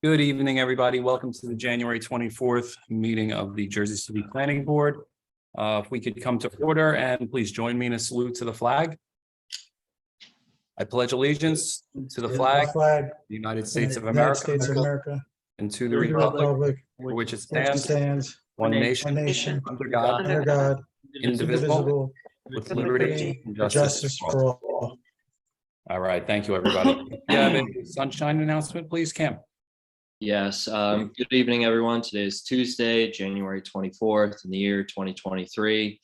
Good evening, everybody. Welcome to the January 24th meeting of the Jersey City Planning Board. If we could come to order and please join me in a salute to the flag. I pledge allegiance to the flag of the United States of America and to the republic for which it stands, one nation, under God, indivisible, with liberty and justice for all. All right, thank you, everybody. You have a sunshine announcement, please, Cam. Yes, good evening, everyone. Today is Tuesday, January 24th in the year 2023.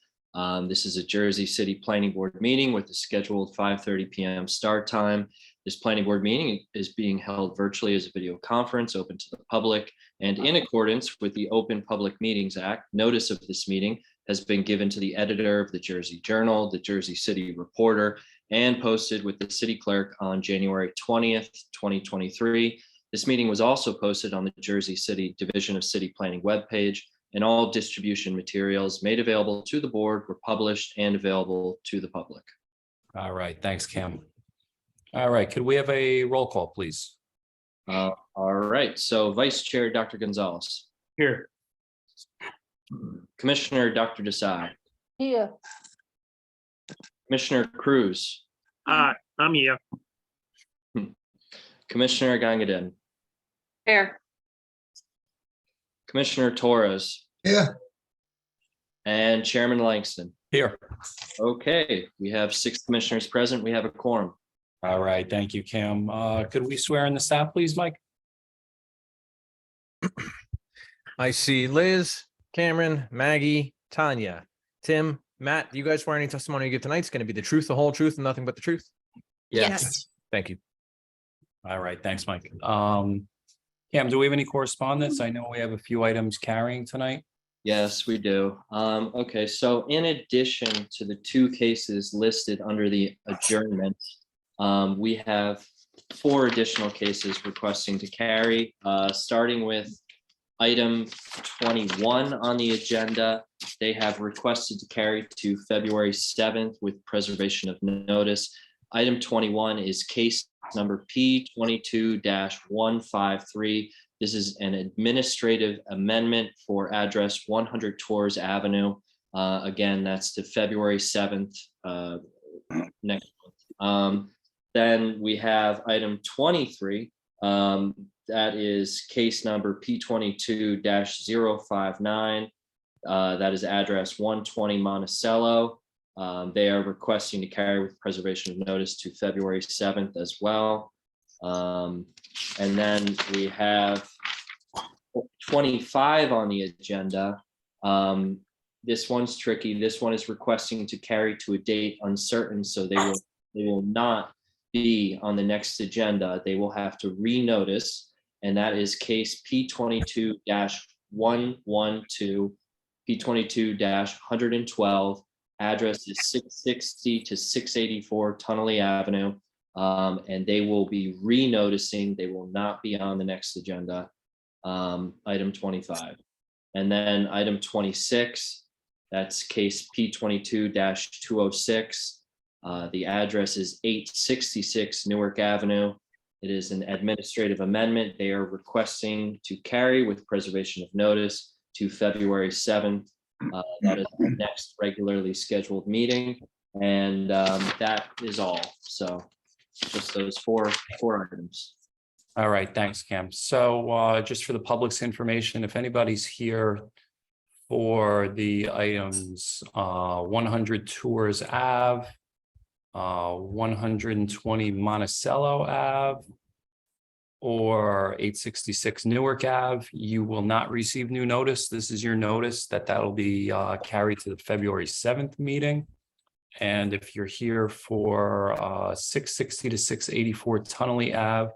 This is a Jersey City Planning Board meeting with a scheduled 5:30 p.m. start time. This planning board meeting is being held virtually as a video conference open to the public, and in accordance with the Open Public Meetings Act, notice of this meeting has been given to the editor of the Jersey Journal, the Jersey City Reporter, and posted with the city clerk on January 20th, 2023. This meeting was also posted on the Jersey City Division of City Planning webpage, and all distribution materials made available to the board were published and available to the public. All right, thanks, Cam. All right, could we have a roll call, please? All right, so Vice Chair Dr. Gonzalez. Here. Commissioner Dr. Desai. Here. Commissioner Cruz. I'm here. Commissioner Gangadin. Here. Commissioner Torres. Here. And Chairman Langston. Here. Okay, we have 6 commissioners present. We have a quorum. All right, thank you, Cam. Could we swear in the staff, please, Mike? I see Liz, Cameron, Maggie, Tanya, Tim, Matt. Do you guys swear any testimony you give tonight is going to be the truth, the whole truth, and nothing but the truth? Yes. Thank you. All right, thanks, Mike. Cam, do we have any correspondence? I know we have a few items carrying tonight. Yes, we do. Okay, so in addition to the 2 cases listed under the adjournment, we have 4 additional cases requesting to carry, starting with item 21 on the agenda. They have requested to carry to February 7th with preservation of notice. Item 21 is case number P22-153. This is an administrative amendment for address 100 Torres Avenue. Again, that's to February 7th next month. Then we have item 23. That is case number P22-059. That is address 120 Monticello. They are requesting to carry with preservation of notice to February 7th as well. And then we have 25 on the agenda. This one's tricky. This one is requesting to carry to a date uncertain, so they will not be on the next agenda. They will have to renotice, and that is case P22-112, P22-112. Address is 660 to 684 Tunnelly Avenue, and they will be renoticing. They will not be on the next agenda. Item 25. And then item 26, that's case P22-206. The address is 866 Newark Avenue. It is an administrative amendment. They are requesting to carry with preservation of notice to February 7th. That is the next regularly scheduled meeting, and that is all. So just those four items. All right, thanks, Cam. So just for the public's information, if anybody's here for the items 100 Tours Ave, 120 Monticello Ave, or 866 Newark Ave, you will not receive new notice. This is your notice that'll be carried to the February 7th meeting. And if you're here for 660 to 684 Tunnelly Ave,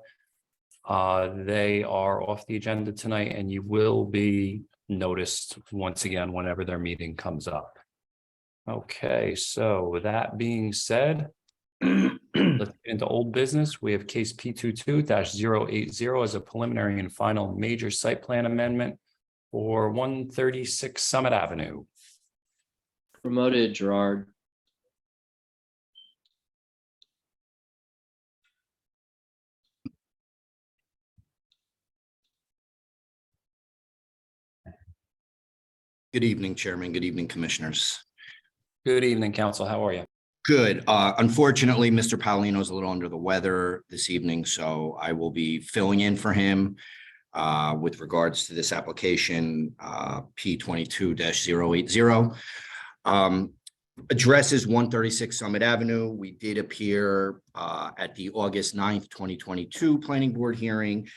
they are off the agenda tonight, and you will be noticed once again whenever their meeting comes up. Okay, so with that being said, let's get into old business. We have case P22-080 as a preliminary and final major site plan amendment for 136 Summit Avenue. Promoted, Gerard. Good evening, Chairman. Good evening, Commissioners. Good evening, council. How are you? Good. Unfortunately, Mr. Paolino is a little under the weather this evening, so I will be filling in for him with regards to this application, P22-080. Address is 136 Summit Avenue. We did appear at the August 9th, 2022 Planning Board hearing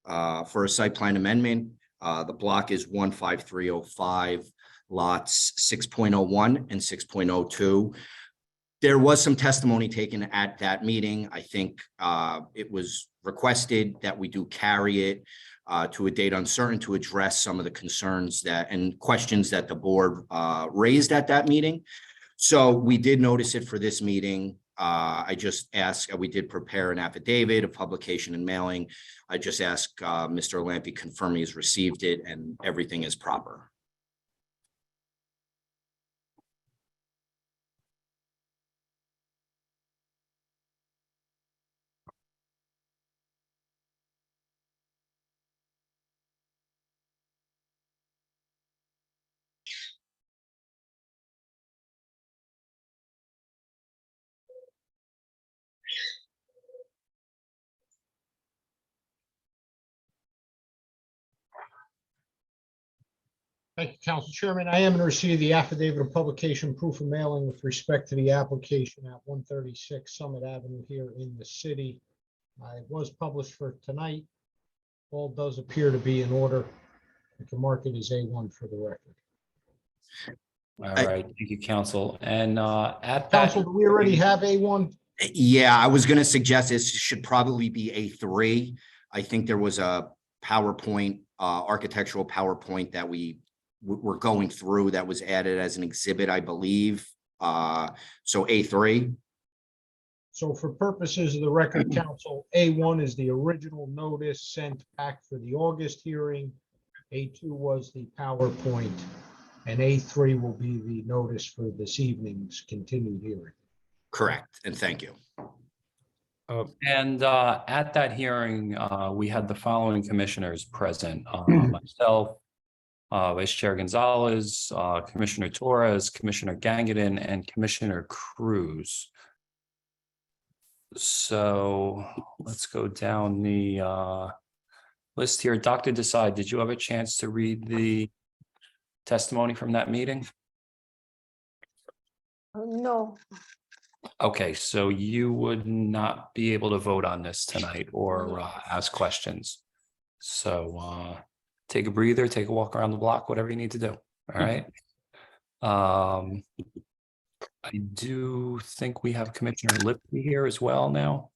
for a site plan amendment. The block is 15305, lots 6.01 and 6.02. There was some testimony taken at that meeting. I think it was requested that we do carry it to a date uncertain to address some of the concerns and questions that the board raised at that meeting. So we did notice it for this meeting. I just asked, we did prepare an affidavit of publication and mailing. I just asked Mr. Lampe confirm he's received it and everything is proper. Thank you, Council Chairman. I am in receipt of the affidavit of publication proof of mailing with respect to the application at 136 Summit Avenue here in the city. It was published for tonight. All does appear to be in order. I can mark it as A1 for the record. All right, thank you, council. And at that. Council, do we already have A1? Yeah, I was going to suggest this should probably be A3. I think there was a PowerPoint, architectural PowerPoint that we're going through that was added as an exhibit, I believe. So A3. So for purposes of the record, Council, A1 is the original notice sent back for the August hearing. A2 was the PowerPoint, and A3 will be the notice for this evening's continued hearing. Correct, and thank you. And at that hearing, we had the following commissioners present, myself, Vice Chair Gonzalez, Commissioner Torres, Commissioner Gangadin, and Commissioner Cruz. So let's go down the list here. Dr. Desai, did you have a chance to read the testimony from that meeting? No, Okay, so you would not be able to vote on this tonight or ask questions. So take a breather, take a walk around the block, whatever you need to do. All right. I do think we have Commissioner Lipke here as well now.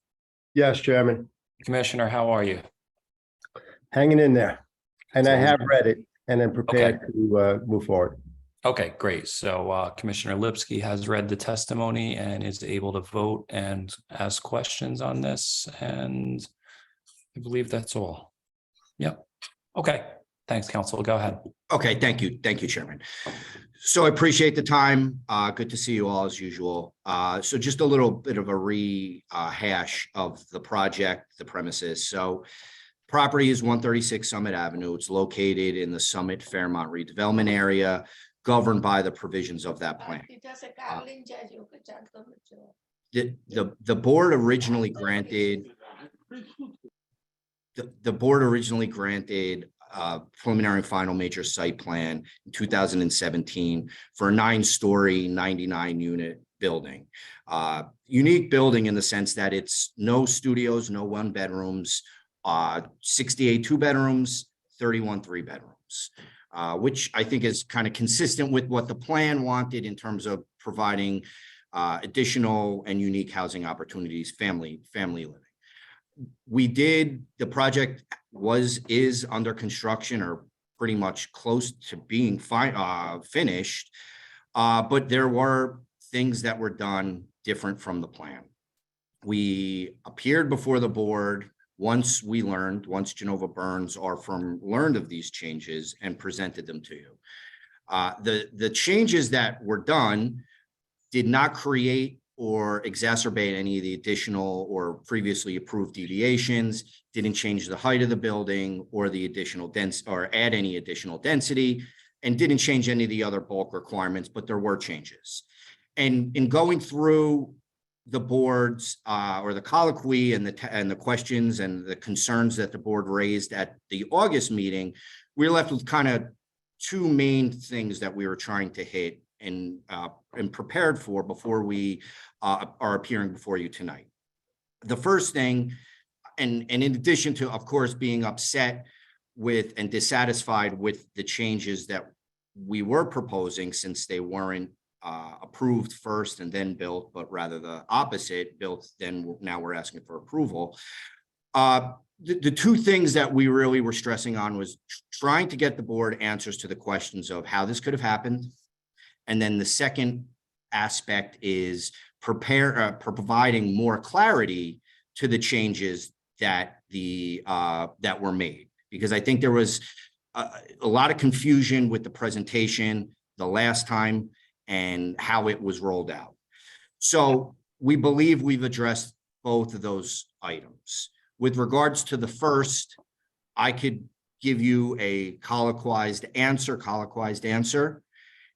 Yes, Chairman, Commissioner, how are you? hanging in there. And I So- have read it and I'm prepared to move forward. Okay, great. So Commissioner Lipsky has read the testimony and is able to vote and ask questions on this. And I believe that's all. Yep. Okay. Thanks, Council. Go ahead. Okay, thank you. Thank you, Chairman. So I appreciate the time. Good to see you all as usual. So just a little bit of a rehash of the project, the premises. So property is 136 Summit Avenue. It's located in the Summit Fairmont redevelopment area, governed by the provisions of that plan. The board originally granted the board originally granted preliminary and final major site plan in 2017 for a 9-story, 99-unit building. Unique building in the sense that it's no studios, no 1-bedrooms, 68 2-bedrooms, 31 3-bedrooms. Which I think is kind of consistent with what the plan wanted in terms of providing additional and unique housing opportunities, family living. The project is under construction or pretty much close to being finished, but there were things that were done different from the plan. We appeared before the board once Genova Burns, our firm, learned of these changes and presented them to you. The changes that were done did not create or exacerbate any of the additional or previously approved deviations, didn't change the height of the building or the additional or add any additional density, and didn't change any of the other bulk requirements, but there were changes. And in going through the boards or the colloquy and the questions and the concerns that the board raised at the August meeting, we were left with kind of two main things that we were trying to hit and prepared for before we are appearing before you tonight. The first thing, and in addition to, of course, being upset with and dissatisfied with the changes that we were proposing, since they weren't approved first and then built, but rather the opposite, built, then now we're asking for approval. The two things that we really were stressing on was trying to get the board answers to the questions of how this could have happened. And then the second aspect is providing more clarity to the changes that that were made, because I think there was a lot of confusion with the presentation the last time and how it was rolled out. So we believe we've addressed both of those items. With regards to the first, I could give you a colloquized answer.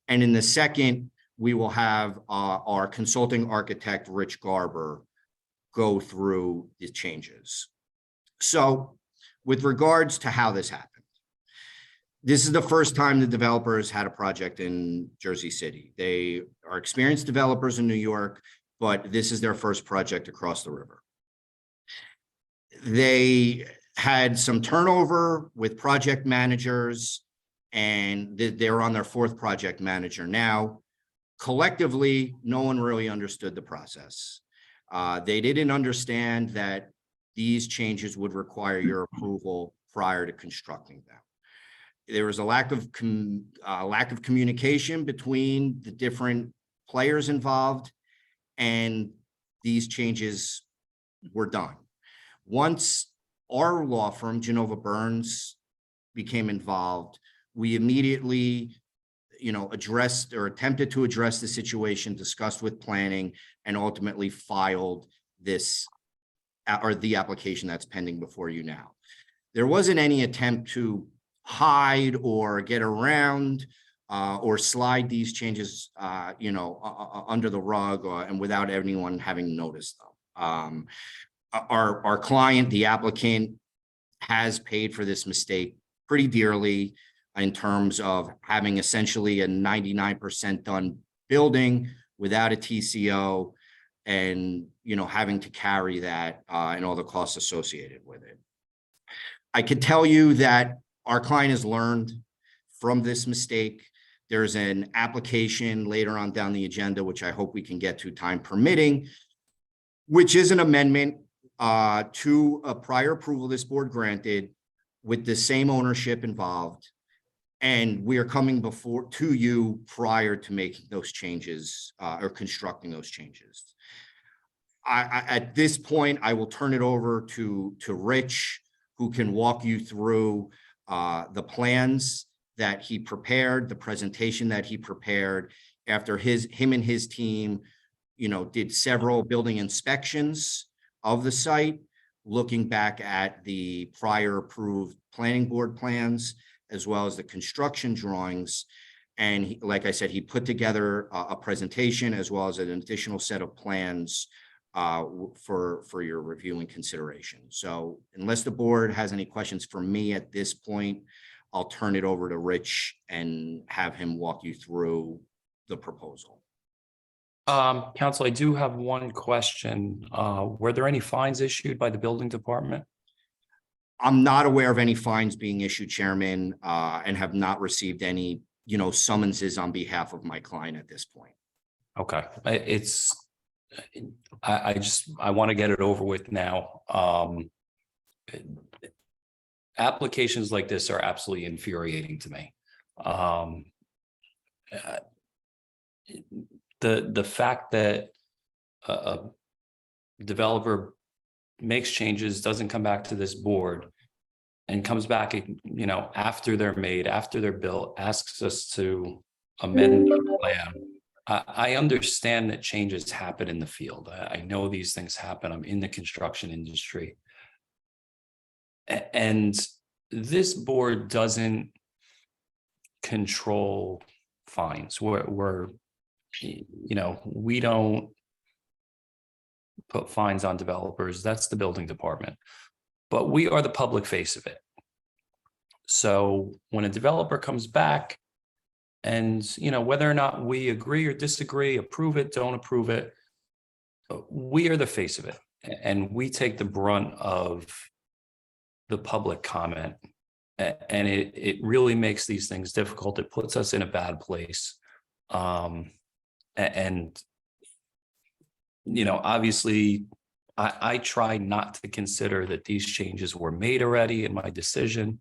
And in the second, we will have our consulting architect, Rich Garber, go through the changes. So with regards to how this happened, this is the first time the developers had a project in Jersey City. They are experienced developers in New York, but this is their first project across the river. They had some turnover with project managers, and they're on their fourth project manager now. Collectively, no one really understood the process. They didn't understand that these changes would require your approval prior to constructing them. There was a lack of communication between the different players involved, and these changes were done. Once our law firm, Genova Burns, became involved, we immediately, addressed or attempted to address the situation, discussed with planning, and ultimately filed this or the application that's pending before you now. There wasn't any attempt to hide or get around or slide these changes, under the rug and without anyone having noticed them. Our client, the applicant, has paid for this mistake pretty dearly in terms of having essentially a 99% done building without a TCO and, having to carry that and all the costs associated with it. I could tell you that our client has learned from this mistake. There's an application later on down the agenda, which I hope we can get to, time permitting, which is an amendment to a prior approval this board granted with the same ownership involved. And we are coming to you prior to making those changes or constructing those changes. At this point, I will turn it over to Rich, who can walk you through the plans that he prepared, the presentation that he prepared after him and his team, did several building inspections of the site, looking back at the prior approved planning board plans, as well as the construction drawings. And like I said, he put together a presentation as well as an additional set of plans for your review and consideration. So unless the board has any questions for me at this point, I'll turn it over to Rich and have him walk you through the proposal. Council, I do have one question. Were there any fines issued by the building department? I'm not aware of any fines being issued, Chairman, and have not received any, summonses on behalf of my client at this point. Okay, I want to get it over with now. Applications like this are absolutely infuriating to me. The fact that a developer makes changes, doesn't come back to this board, and comes back, after they're made, after they're built, asks us to amend the plan. I understand that changes happen in the field. I know these things happen. I'm in the construction industry. And this board doesn't control fines. We don't put fines on developers. That's the building department. But we are the public face of it. So when a developer comes back and, whether or not we agree or disagree, approve it, don't approve it, we are the face of it. And we take the brunt of the public comment. And it really makes these things difficult. It puts us in a bad place. Obviously, I try not to consider that these changes were made already in my decision.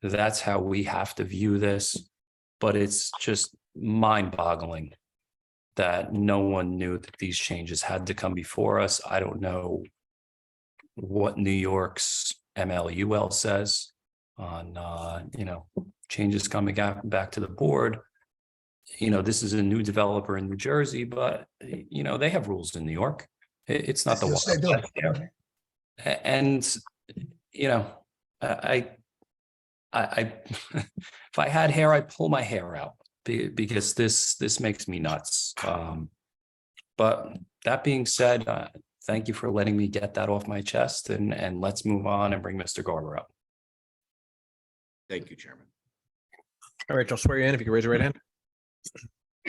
That's how we have to view this. But it's just mind-boggling that no one knew that these changes had to come before us. I don't know what New York's MLUL says on, changes coming back to the board. This is a new developer in New Jersey, but, they have rules in New York. It's not the Yes, they Wild do. West there. And, I if I had hair, I'd pull my hair out because this makes me nuts. But that being said, thank you for letting me get that off my chest, and let's move on and bring Mr. Garber up. Thank you, Chairman. All right, I'll swear you in if you can raise your right hand.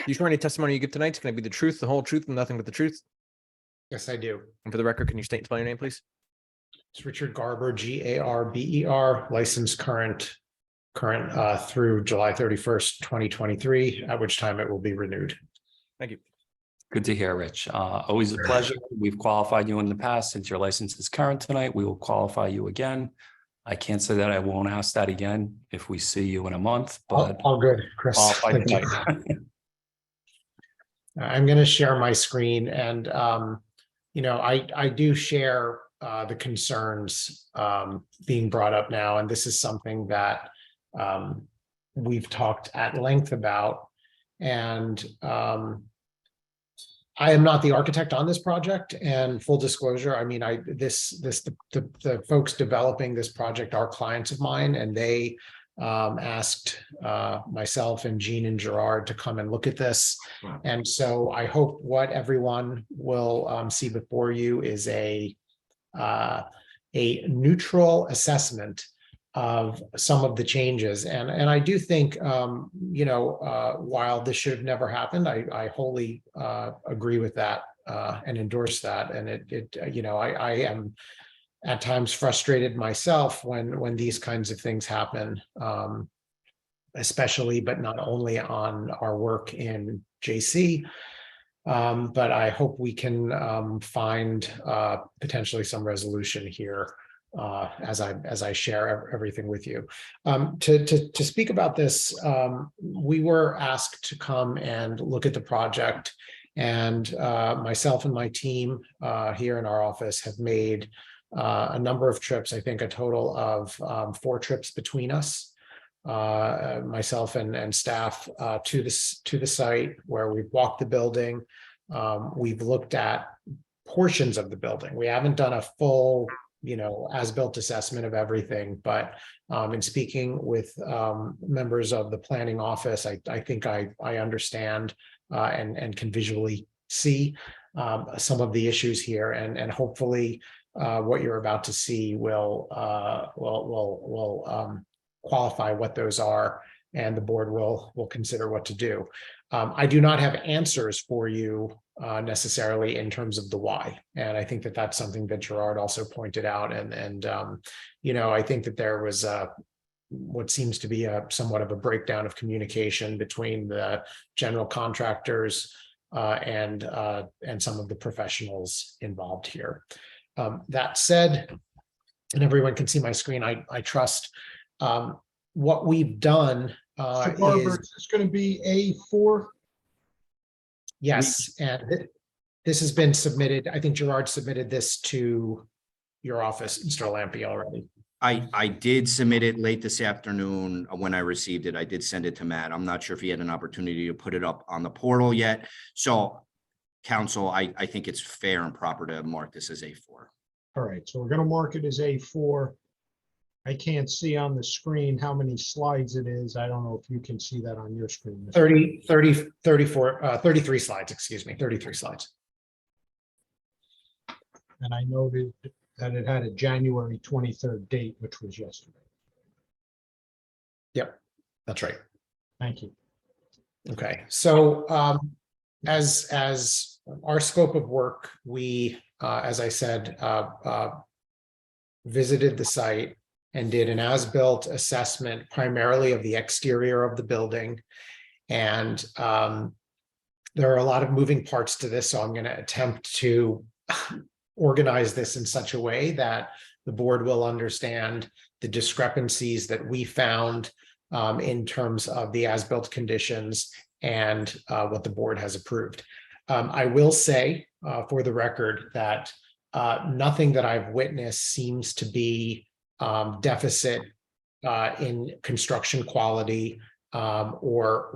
You swear any testimony you give tonight is going to be the truth, the whole truth, and nothing but the truth? Yes, I do. And for the record, can you state and spell your name, please? It's Richard Garber, Garber, licensed current through July 31st, 2023, at which time it will be renewed. Thank you. Good to hear, Rich. Always a pleasure. We've qualified you in the past. Since your license is current tonight, we will qualify you again. I can't say that I won't ask that again if we see you in a month, but All good, Chris. qualified Thank you. tonight. I'm going to share my screen and, I do share the concerns being brought up now. And this is something that we've talked at length about. And I am not the architect on this project, and full disclosure, I mean, the folks developing this project are clients of mine, and they asked myself and Jean and Gerard to come and look at this. Wow. And so I hope what everyone will see before you is a neutral assessment of some of the changes. And I do think, while this should have never happened, I wholly agree with that and endorse that. And I am at times frustrated myself when these kinds of things happen, especially, but not only on our work in JC. But I hope we can find potentially some resolution here as I share everything with you. To speak about this, we were asked to come and look at the project, and myself and my team here in our office have made a number of trips. I think a total of 4 trips between us, myself and staff, to the site where we've walked the building. We've looked at portions of the building. We haven't done a full as-built assessment of everything, but in speaking with members of the planning office, I think I understand and can visually see some of the issues here, and hopefully what you're about to see will qualify what those are, and the board will consider what to do. I do not have answers for you necessarily in terms of the why. And I think that that's something that Gerard also pointed out. And I think that there was what seems to be somewhat of a breakdown of communication between the general contractors and some of the professionals involved here. That said, and everyone can see my screen, I trust what we've done Mr. Garber, is, it's going to be A4. Yes, and this has been submitted. I think Gerard submitted this to your office, Mr. Lampe, already. I did submit it late this afternoon. When I received it, I did send it to Matt. I'm not sure if he had an opportunity to put it up on the portal yet. So, council, I think it's fair and proper to mark this as A4. All right, so we're going to mark it as A4. I can't see on the screen how many slides it is. I don't know if you can see that on your screen. Mr. 33 slides, excuse me, 33 slides. And I noted that it had a January 23rd date, which was yesterday. Yep, that's right. Thank you. Okay, so as our scope of work, we, as I said, visited the site and did an as-built assessment primarily of the exterior of the building. And there are a lot of moving parts to this, so I'm going to attempt to organize this in such a way that the board will understand the discrepancies that we found in terms of the as-built conditions and what the board has approved. I will say for the record that nothing that I've witnessed seems to be deficit in construction quality or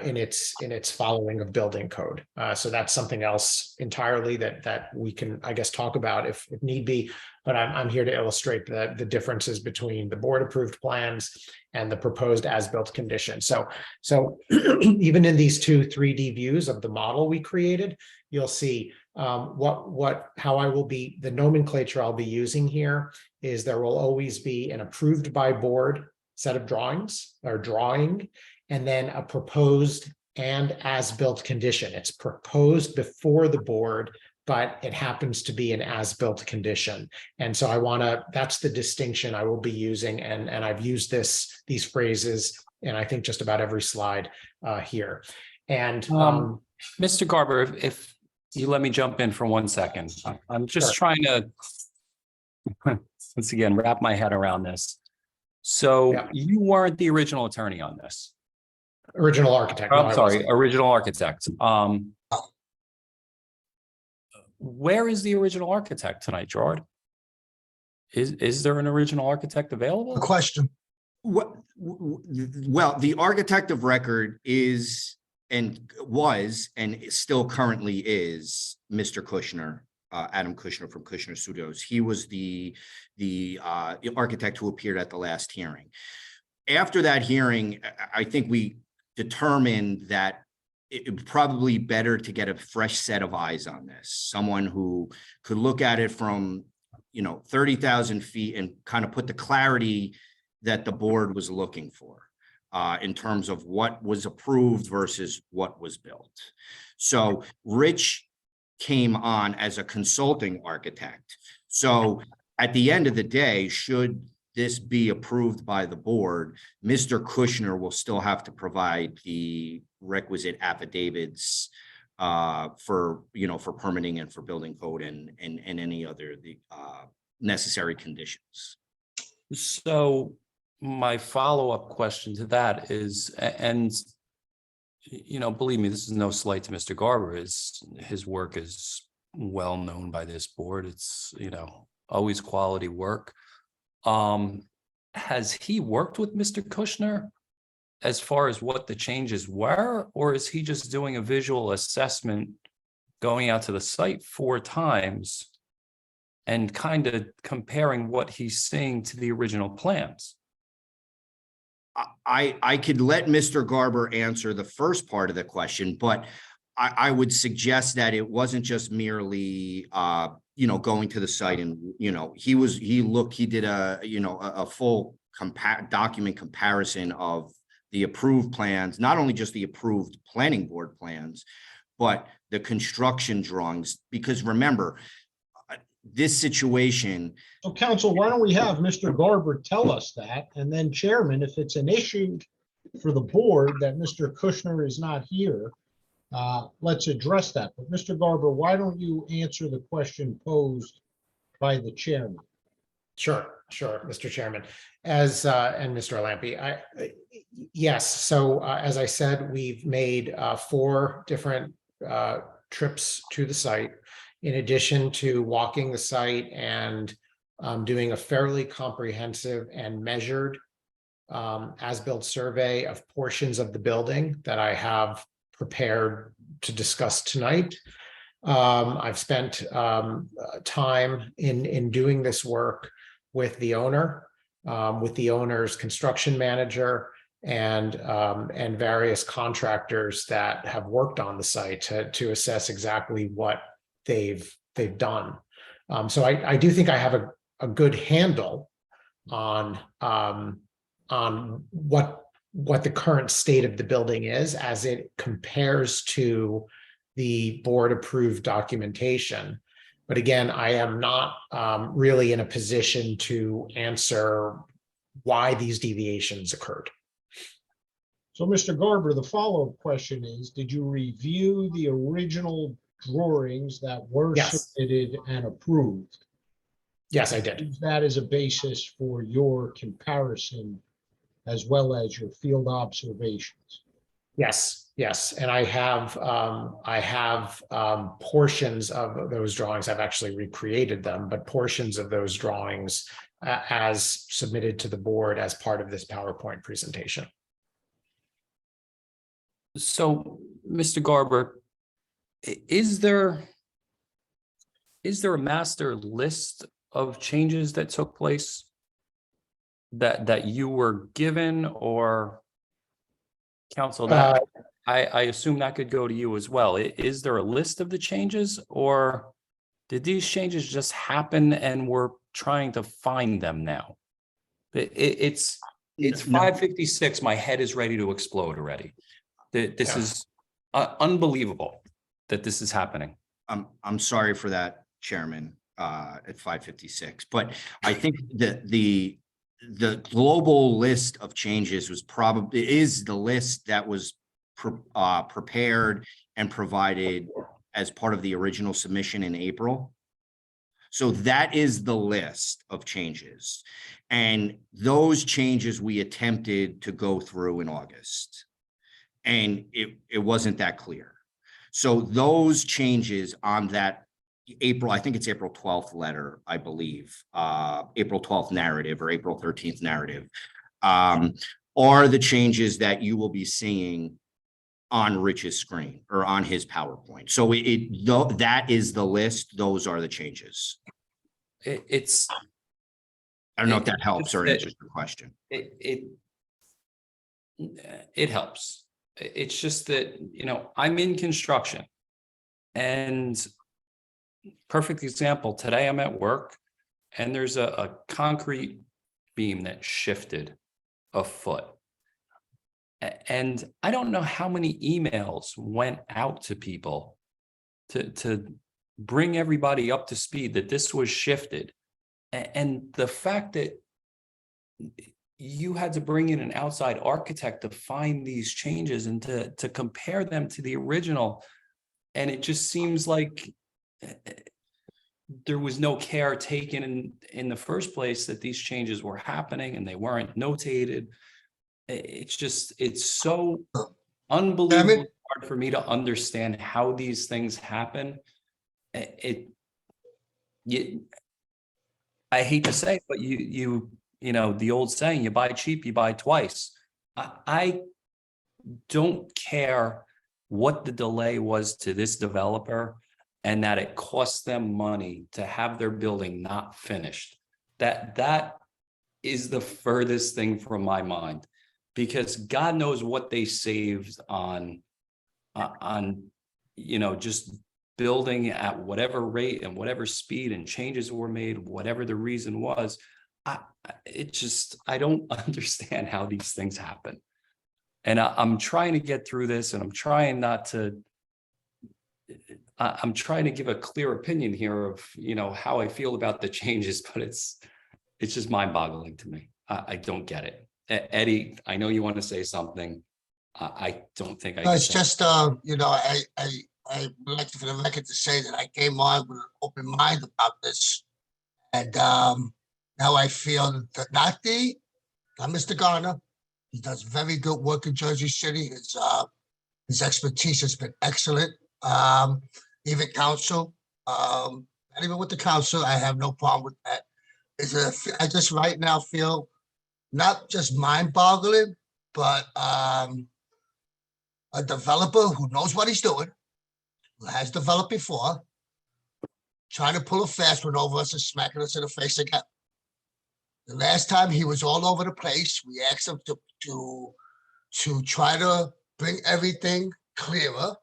in its following of building code. So that's something else entirely that we can, I guess, talk about if need be. But I'm here to illustrate the differences between the board approved plans and the proposed as-built condition. So even in these two 3D views of the model we created, you'll see how I will be, the nomenclature I'll be using here is there will always be an approved by board set of drawings or drawing, and then a proposed and as-built condition. It's proposed before the board, but it happens to be an as-built condition. And so that's the distinction I will be using. And I've used these phrases in I think just about every slide here. And Mr. Garber, if you let me jump in for 1 second, I'm just Sure. trying to, once again, wrap my head around this. So Yeah. you weren't the original attorney on this. original architect. No, I I'm sorry, wasn't. original architect. Where is the original architect tonight, Gerard? Is there an original architect available? Question. Well, the architect of record is and was and still currently is Mr. Kushner, Adam Kushner from Kushner Studios. He was the architect who appeared at the last hearing. After that hearing, I think we determined that it would probably be better to get a fresh set of eyes on this. Someone who could look at it from 30,000 feet and kind of put the clarity that the board was looking for in terms of what was approved versus what was built. So Rich came on as a consulting architect. So at the end of the day, should this be approved by the board, Mr. Kushner will still have to provide the requisite affidavits for permitting and for building code and any other necessary conditions. So my follow-up question to that is, and believe me, this is no slight to Mr. Garber. His work is well known by this board. It's always quality work. Has he worked with Mr. Kushner as far as what the changes were, or is he just doing a visual assessment, going out to the site 4 times and kind of comparing what he's seeing to the original plans? I could let Mr. Garber answer the first part of the question, but I would suggest that it wasn't just merely going to the site and he did a full document comparison of the approved plans, not only just the approved planning board plans, but the construction drawings, because remember, this situation. So counsel, why don't we have Mr. Garber tell us that? And then Chairman, if it's an issue for the board that Mr. Kushner is not here, let's address that. But Mr. Garber, why don't you answer the question posed by the chairman? Sure, Mr. Chairman. And Mr. Lampe, yes. So as I said, we've made 4 different trips to the site, in addition to walking the site and doing a fairly comprehensive and measured as-built survey of portions of the building that I have prepared to discuss tonight. I've spent time in doing this work with the owner, with the owner's construction manager, and various contractors that have worked on the site to assess exactly what they've done. So I do think I have a good handle on what the current state of the building is as it compares to the board approved documentation. But again, I am not really in a position to answer why these deviations occurred. So, Mr. Garber, the follow-up question is, did you review the original drawings that were Yes. submitted and approved? Yes, I did. Use that as a basis for your comparison as well as your field observations. Yes, and I have portions of those drawings. I've actually recreated them, but portions of those drawings as submitted to the board as part of this PowerPoint presentation. So, Mr. Garber, is there a master list of changes that took place that you were given, or counsel, that I assume that could go to you as well. Is there a list of the changes, or did these changes just happen and we're trying to find them now? It's No. 5:56. My head is ready to explode already. This Yeah. is unbelievable that this is happening. I'm sorry for that, Chairman, at 5:56, but I think that the global list of changes is the list that was prepared and provided as part of the original submission in April. So that is the list of changes. And those changes we attempted to go through in August. And it wasn't that clear. So those changes on that April, I think it's April 12th letter, I believe, April 12th narrative or April 13th narrative, are the changes that you will be seeing on Rich's screen or on his PowerPoint. So that is the list. Those are the changes. It's I don't know if that helps or it- answers your question. it helps. It's just that, I'm in construction, and perfect example, today I'm at work and there's a concrete beam that shifted a foot. And I don't know how many emails went out to people to bring everybody up to speed that this was shifted. And the fact that you had to bring in an outside architect to find these changes and to compare them to the original. And it just seems like there was no care taken in the first place that these changes were happening and they weren't notated. It's so unbelievably hard for me to understand how these things happen. I hate to say it, but the old saying, you buy cheap, you buy twice. I don't care what the delay was to this developer and that it cost them money to have their building not finished. That is the furthest thing from my mind, because God knows what they saved on just building at whatever rate and whatever speed, and changes were made, whatever the reason was. I don't understand how these things happen. And I'm trying to get through this, and I'm trying to give a clear opinion here of, how I feel about the changes, but it's just mind boggling to me. I don't get it. Eddie, I know you want to say something. I don't think I. No, it's just, I would like for the record to say that I came on with an open mind about this. And now I feel that not Mr. Garner, he does very good work in Jersey City. His expertise has been excellent. Even council, and even with the council, I have no problem with that. I just right now feel not just mind-boggling, but a developer who knows what he's doing, who has developed before, trying to pull a fast one over us and smacking us in the face again. The last time he was all over the place. We asked him to try to bring everything clearer.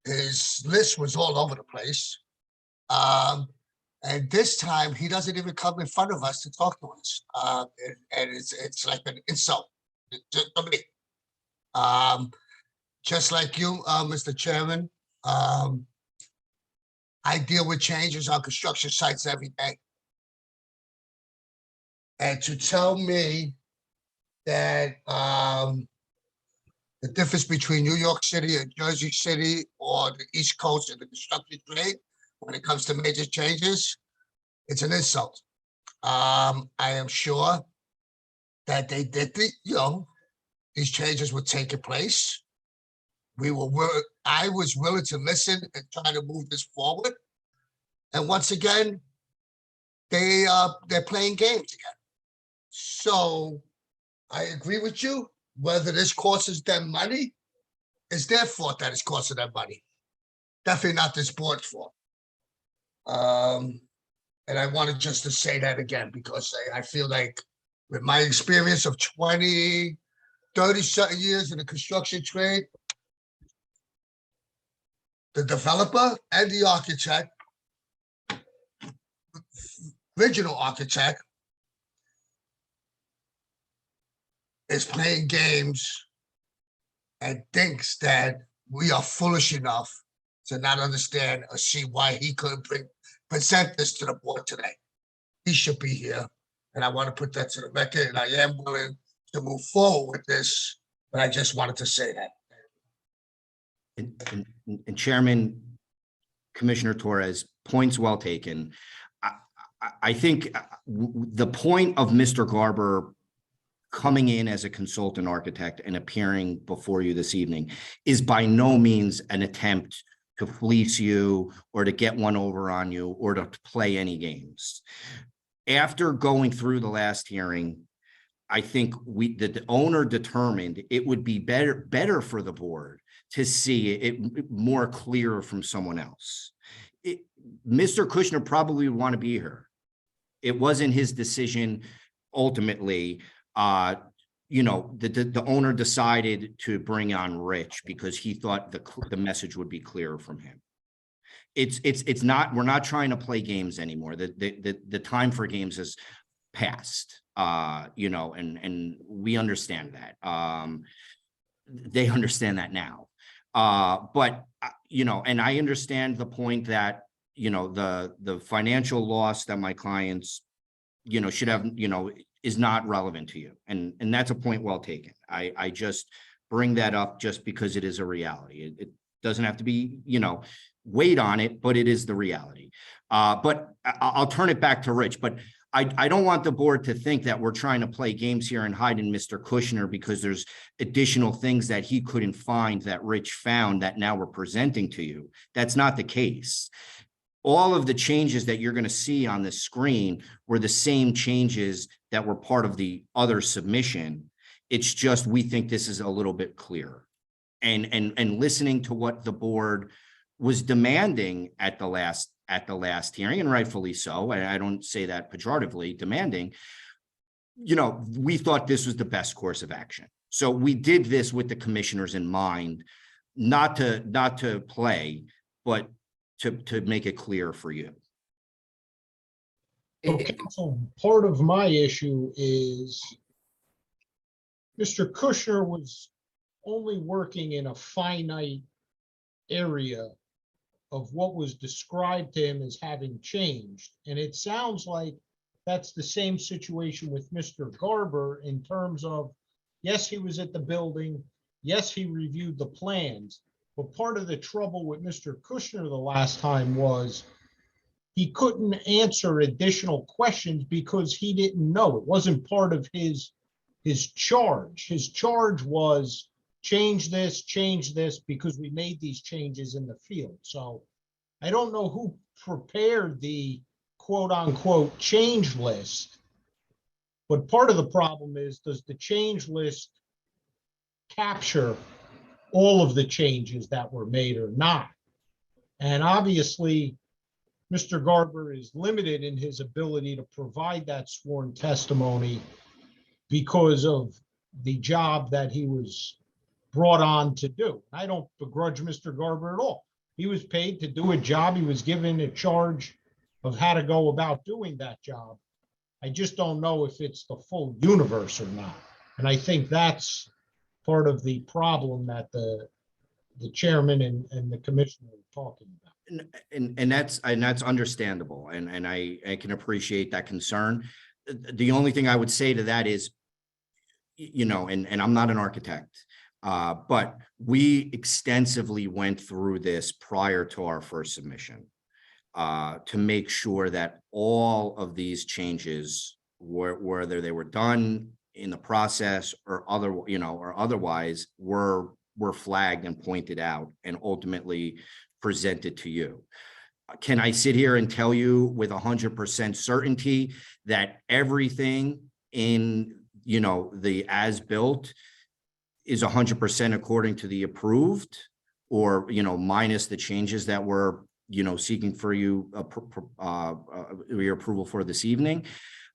His list was all over the place. And this time he doesn't even come in front of us to talk to us. And it's like an insult to me. Just like you, Mr. Chairman, I deal with changes on construction sites every day. And to tell me that the difference between New York City and Jersey City or the East Coast and the construction trade, when it comes to major changes, it's an insult. I am sure that they did these changes were taking place. I was willing to listen and try to move this forward. And once again, they're playing games again. So I agree with you. Whether this costs them money, it's their fault that it's costing them money. Definitely not this board's fault. And I wanted just to say that again, because I feel like with my experience of 20, 30-something years in the construction trade, the developer and the architect, original architect, is playing games and thinks that we are foolish enough to not understand or see why he couldn't present this to the board today. He should be here. And I want to put that to the record, and I am willing to move forward with this, but I just wanted to say that. And Chairman, Commissioner Torres, points well taken. I think the point of Mr. Garber coming in as a consultant architect and appearing before you this evening is by no means an attempt to fleece you or to get one over on you or to play any games. After going through the last hearing, I think the owner determined it would be better for the board to see it more clear from someone else. Mr. Kushner probably would want to be here. It wasn't his decision ultimately. The owner decided to bring on Rich because he thought the message would be clearer from him. It's not, we're not trying to play games anymore. The time for games has passed, and we understand that. They understand that now. But and I understand the point that, the financial loss that my clients, should have, is not relevant to you. And that's a point well taken. I just bring that up just because it is a reality. It doesn't have to be, weight on it, but it is the reality. But I'll turn it back to Rich, but I don't want the board to think that we're trying to play games here and hide in Mr. Kushner because there's additional things that he couldn't find that Rich found that now we're presenting to you. That's not the case. All of the changes that you're going to see on the screen were the same changes that were part of the other submission. It's just, we think this is a little bit clearer. And listening to what the board was demanding at the last hearing, and rightfully so, and I don't say that pejoratively, demanding, we thought this was the best course of action. So we did this with the commissioners in mind, not to play, but to make it clear for you. Okay, so part of my issue is Mr. Kushner was only working in a finite area of what was described to him as having changed. And it sounds like that's the same situation with Mr. Garber in terms of, yes, he was at the building. Yes, he reviewed the plans. But part of the trouble with Mr. Kushner the last time was he couldn't answer additional questions because he didn't know. It wasn't part of his charge. His charge was change this because we made these changes in the field. So I don't know who prepared the quote unquote change list, but part of the problem is, does the change list capture all of the changes that were made or not? And obviously Mr. Garber is limited in his ability to provide that sworn testimony because of the job that he was brought on to do. I don't begrudge Mr. Garber at all. He was paid to do a job. He was given a charge of how to go about doing that job. I just don't know if it's the full universe or not. And I think that's part of the problem that the chairman and the commissioner are talking about. And that's understandable, and I can appreciate that concern. The only thing I would say to that is, you know, and I'm not an architect, but we extensively went through this prior to our first submission to make sure that all of these changes, whether they were done in the process or otherwise, were flagged and pointed out and ultimately presented to you. Can I sit here and tell you with 100% certainty that everything in, you know, the as-built is 100% according to the approved, or, you know, minus the changes that we're, you know, seeking for you, your approval for this evening?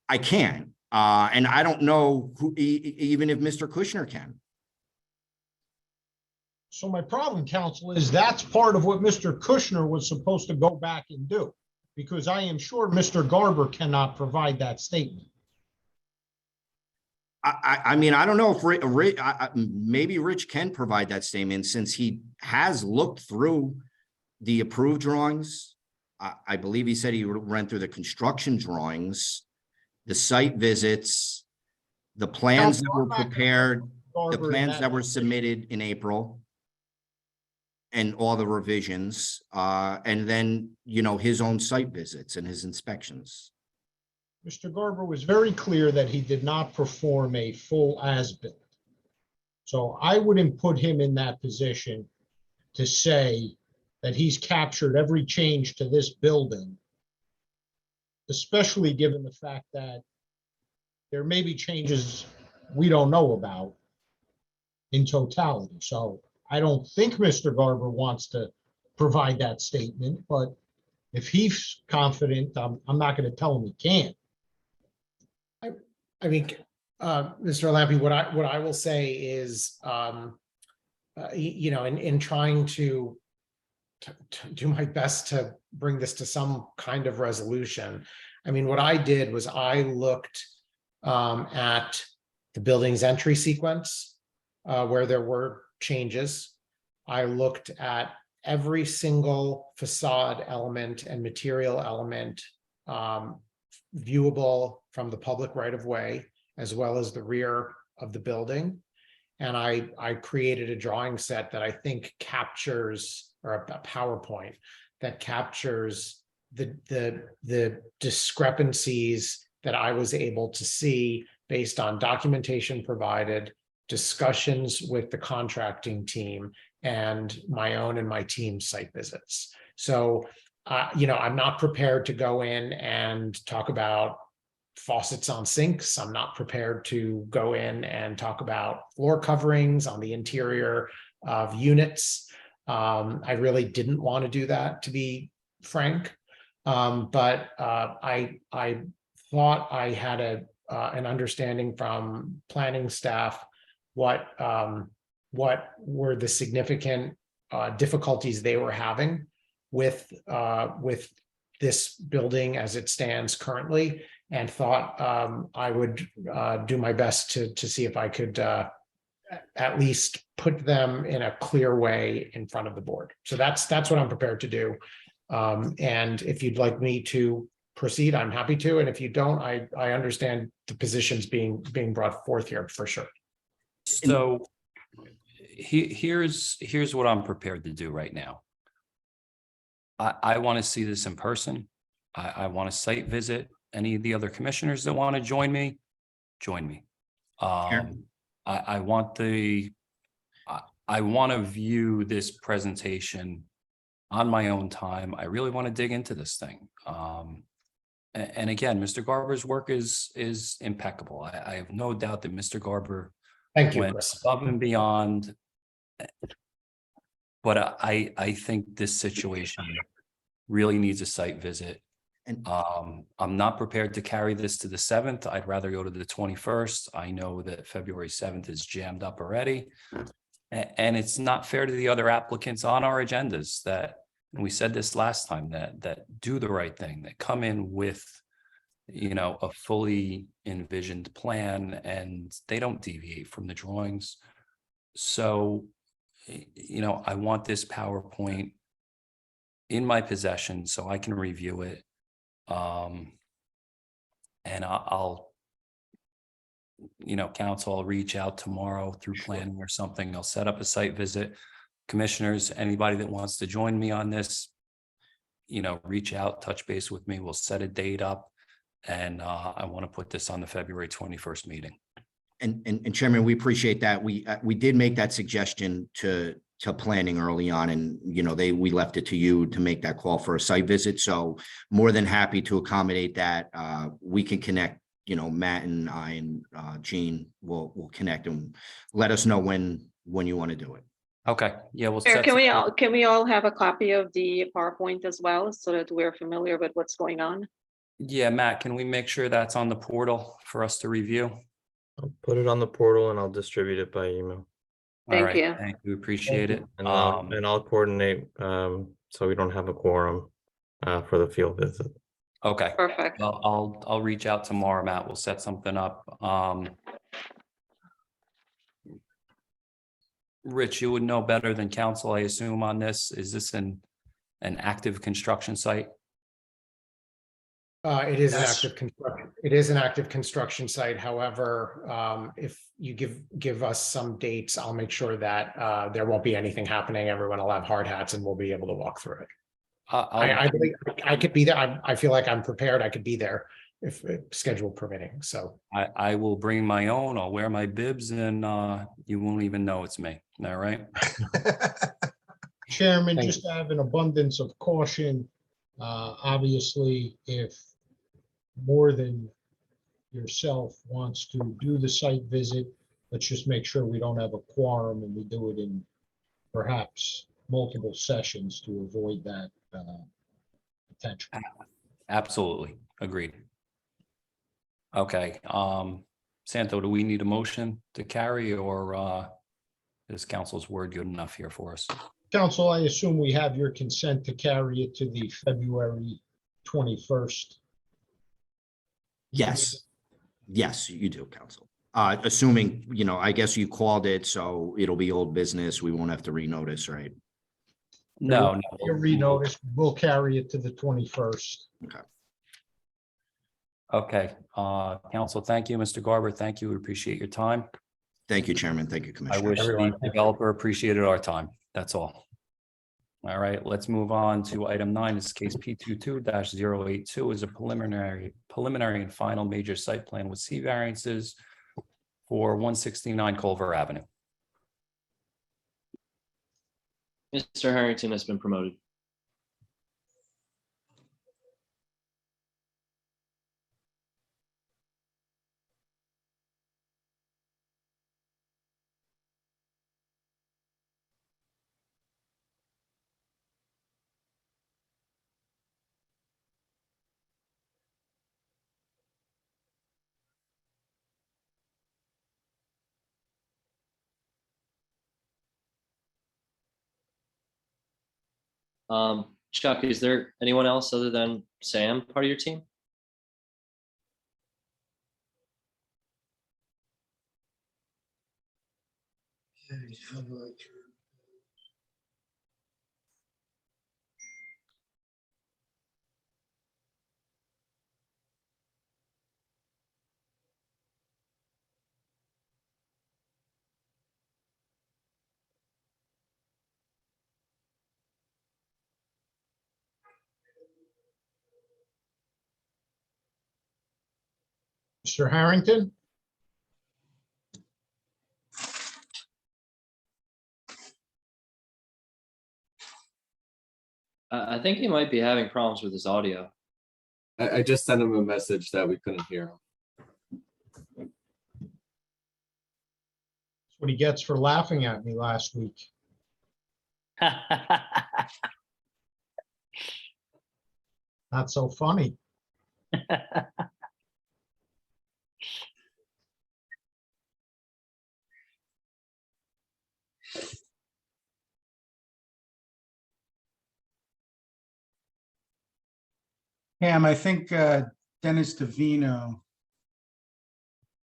I can, and I don't know who, even if Mr. Kushner can. So my problem, counsel, is that's part of what Mr. Kushner was supposed to go back and do, because I am sure Mr. Garber cannot provide that statement. I mean, I don't know if maybe Rich can provide that statement, since he has looked through the approved drawings. I believe he said he ran through the construction drawings, the site visits, the plans that were prepared, the Garber, plans that were position. submitted in April, and all the revisions, and then, you know, his own site visits and his inspections. Mr. Garber was very clear that he did not perform a full as-built. So I wouldn't put him in that position to say that he's captured every change to this building, especially given the fact that there may be changes we don't know about in totality. So I don't think Mr. Garber wants to provide that statement, but if he's confident, I'm not going to tell him he can't. I mean, Mr. Lampe, what I will say is, you know, in trying to do my best to bring this to some kind of resolution. I mean, what I did was I looked at the building's entry sequence where there were changes. I looked at every single facade element and material element viewable from the public right of way, as well as the rear of the building. And I created a drawing set that I think captures, or a PowerPoint that captures the discrepancies that I was able to see based on documentation provided, discussions with the contracting team, and my own and my team's site visits. So, you know, I'm not prepared to go in and talk about faucets on sinks. I'm not prepared to go in and talk about floor coverings on the interior of units. I really didn't want to do that, to be frank. But I thought I had an understanding from planning staff what were the significant difficulties they were having with this building as it stands currently, and thought I would do my best to see if I could at least put them in a clear way in front of the board. So that's what I'm prepared to do. And if you'd like me to proceed, I'm happy to. And if you don't, I understand the positions being brought forth here for sure. So here's what I'm prepared to do right now. I want to see this in person. I want to site visit. Any of the other commissioners that want to join me, join me. I want to view this presentation on my own time. I really want to dig into this thing. And again, Mr. Garber's work is impeccable. I have no doubt that Mr. Garber Thank you, went Chris. above and beyond. But I think this situation really needs a site visit. And I'm not prepared to carry this to the 7th. I'd rather go to the 21st. I know that February 7th is jammed up already. And it's not fair to the other applicants on our agendas that, and we said this last time, that do the right thing, that come in with, you know, a fully envisioned plan and they don't deviate from the drawings. So, you know, I want this PowerPoint in my possession so I can review it. And I'll, you know, council, I'll reach out tomorrow through planning or something. I'll set up a site visit. Commissioners, anybody that wants to join me on this, you know, reach out, touch base with me. We'll set a date up. And I want to put this on the February 21st meeting. And Chairman, we appreciate that. We did make that suggestion to planning early on, and, you know, we left it to you to make that call for a site visit. So more than happy to accommodate that. We can connect, you know, Matt and I and Gene will connect and let us know when you want to do it. Okay, yeah, we'll Mayor, set. can we all have a copy of the PowerPoint as well, so that we're familiar with what's going on? Yeah, Matt, can we make sure that's on the portal for us to review? I'll put it on the portal and I'll distribute it by email. All Thank right, you. thank you, appreciate it. And I'll coordinate so we don't have a quorum for the field visit. Okay, Perfect. well, I'll reach out tomorrow, Matt. We'll set something up. Rich, you would know better than council, I assume, on this. Is this an active construction site? It is an Yes. active construction. It is an active construction site. However, if you give us some dates, I'll make sure that there won't be anything happening. Everyone will have hard hats and we'll be able to walk through it. I believe I could be there. I feel like I'm prepared. I could be there if schedule permitting. So I will bring my own. I'll wear my bibs and you won't even know it's me. All right. Chairman, Thank just to have an abundance of caution, obviously, if more than yourself wants to do the site visit, let's just make sure we don't have a quorum and we do it in perhaps multiple sessions to avoid that potential. Absolutely, agreed. Okay, Santo, do we need a motion to carry, or is council's word good enough here for us? Council, I assume we have your consent to carry it to the February 21st. Yes. Yes, you do, council. Assuming, you know, I guess you called it, so it'll be old business. We won't have to renotice, right? No, Your no. renotice, we'll carry it to the 21st. Okay, council, thank you, Mr. Garber. Thank you. We appreciate your time. Thank you, Chairman. Thank you, I Commissioner. wish the Everyone. developer appreciated our time. That's all. All right, let's move on to item 9. This case P22-082 is a preliminary and final major site plan with C variances for 169 Culver Avenue. Mr. Harrington has been promoted. Chuck, is there anyone else other than Sam part of your team? Mr. Harrington? I think he might be having problems with his audio. I just sent him a message that we couldn't hear him. That's what he gets for laughing at me last week. Not so funny. Pam, I think Dennis DeVino,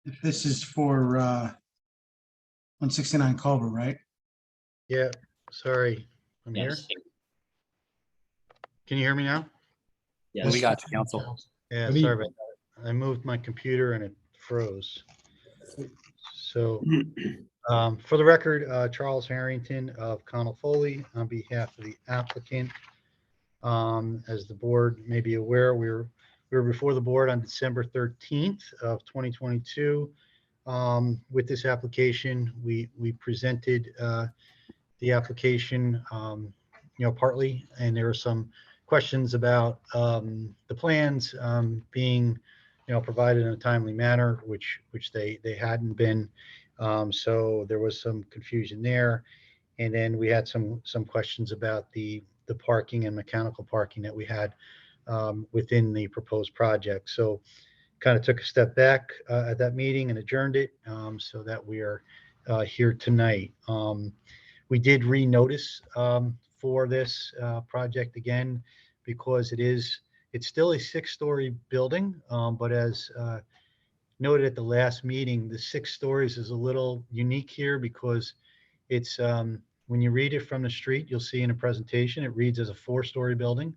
if this is for 169 Culver, right? Yeah, sorry, I'm here. Yes. Can you hear me now? Yes. We got you, counsel. Yeah, Good sorry evening. about that. I moved my computer and it froze. So for the record, Charles Harrington of Connell Foley on behalf of the applicant. As the board may be aware, we were before the board on December 13th of 2022. With this application, we presented the application, partly, and there were some questions about the plans being, provided in a timely manner, which they hadn't been. So there was some confusion there. And then we had some questions about the parking and mechanical parking that we had within the proposed project. So kind of took a step back at that meeting and adjourned it so that we are here tonight. We did renotice for this project again because it's still a 6-story building, but as noted at the last meeting, the 6 stories is a little unique here because it's when you read it from the street, you'll see in a presentation, it reads as a 4-story building.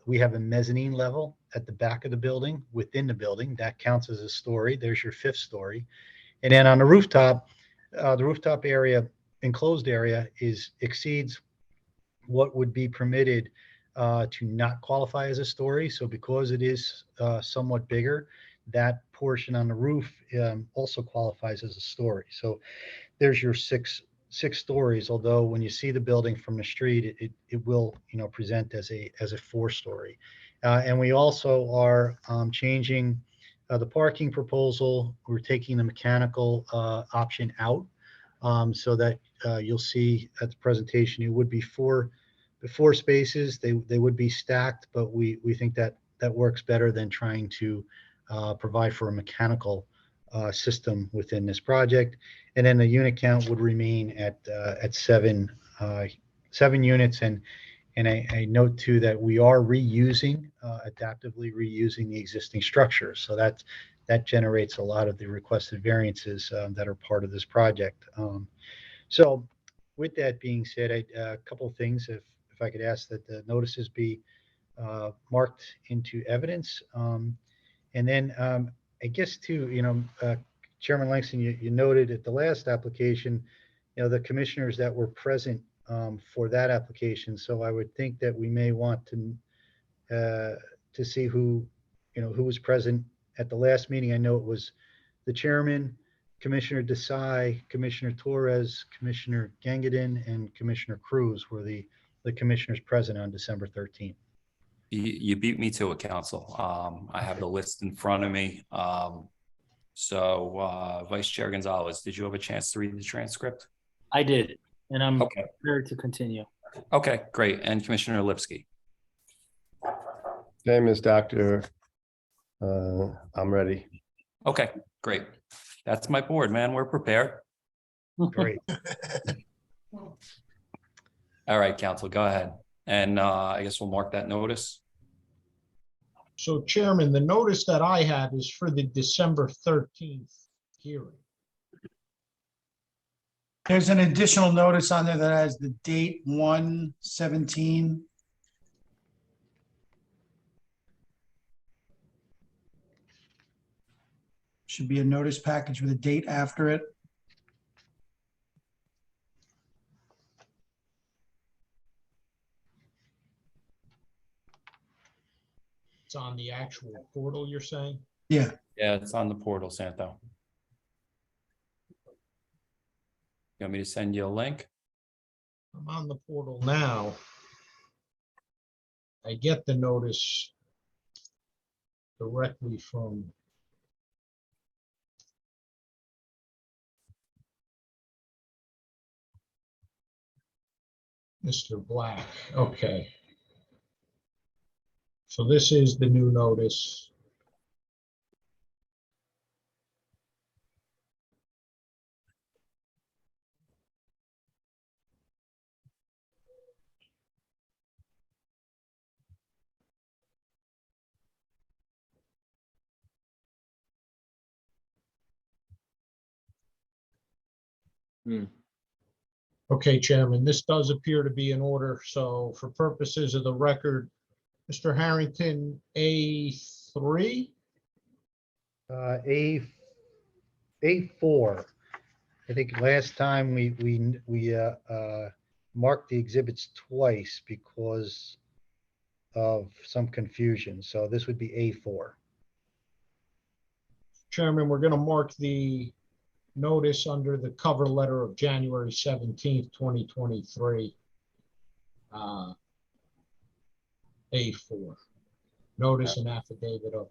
We have a mezzanine level at the back of the building, within the building. That counts as a story. There's your 5th story. And then on the rooftop area, enclosed area exceeds what would be permitted to not qualify as a story. So because it is somewhat bigger, that portion on the roof also qualifies as a story. So there's your six stories, although when you see the building from the street, it will, present as a 4-story. And we also are changing the parking proposal. We're taking the mechanical option out so that you'll see at the presentation, it would be 4 spaces. They would be stacked, but we think that works better than trying to provide for a mechanical system within this project. And then the unit count would remain at 7 units. And I note too that we are adaptively reusing the existing structure. So that generates a lot of the requested variances that are part of this project. So with that being said, a couple of things, if I could ask that the notices be marked into evidence. And then I guess too, Chairman Langston, you noted at the last application, the commissioners that were present for that application. So I would think that we may want to see who was present at the last meeting. I know it was the chairman, Commissioner Desai, Commissioner Torres, Commissioner Gangadin, and Commissioner Cruz were the commissioners present on December 13th. You beat me to it, counsel. I have the list in front of me. So Vice Chair Gonzalez, did you have a chance to read the transcript? I did, and I'm Okay. prepared to continue. Okay, great. And Commissioner Lipsky. Same as Dr. I'm ready. Okay, great. That's my board, man. We're prepared. Great. All right, counsel, go ahead. And I guess we'll mark that notice. So Chairman, the notice that I have is for the December 13th hearing. There's an additional notice on there that has the date 1/17. Should be a notice package with a date after it. It's on the actual portal, you're saying? Yeah. Yeah, it's on the portal, Santo. You want me to send you a link? I'm on the portal now. I get the notice directly from Mr. Black. Okay. So this is the new notice. Okay, Chairman, this does appear to be in order. So for purposes of the record, Mr. Harrington, A3? A4. I think last time we marked the exhibits twice because of some confusion. So this would be A4. Chairman, we're going to mark the notice under the cover letter of January 17th, 2023. A4. Notice and affidavit of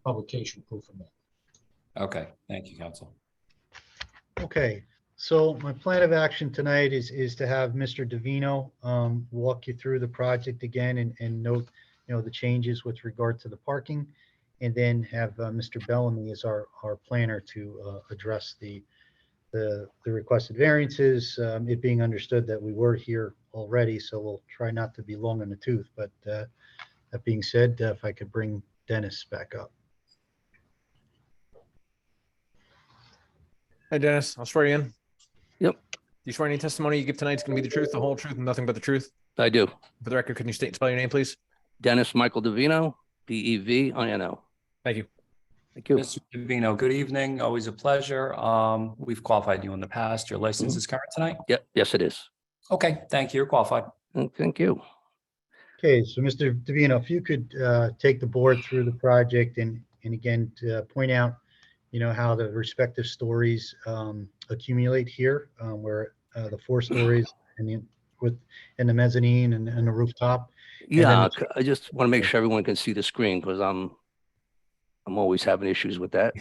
publication proof of that. Okay, thank you, counsel. Okay, so my plan of action tonight is to have Mr. Davino walk you through the project again and note, the changes with regard to the parking, and then have Mr. Bellamy as our planner to address the requested variances, it being understood that we were here already, so we'll try not to be long in the tooth. But that being said, if I could bring Dennis back up. Hi, Dennis. I'll swear you in. Yep. Do you swear any testimony you give tonight is going to be the truth, the whole truth, and nothing but the truth? I do. For the record, can you state and spell your name, please? Dennis Michael Davino, Devino. Thank you. Thank you. Mr. Davino, good evening. Always a pleasure. We've qualified you in the past. Your license is current tonight? Yep. Yes, it is. Okay, thank you. You're qualified. Thank you. Okay, so Mr. Davino, if you could take the board through the project and again, to point out, how the respective stories accumulate here, where the 4 stories and the mezzanine and the rooftop. Yeah, I just want to make sure everyone can see the screen because I'm always having issues with that.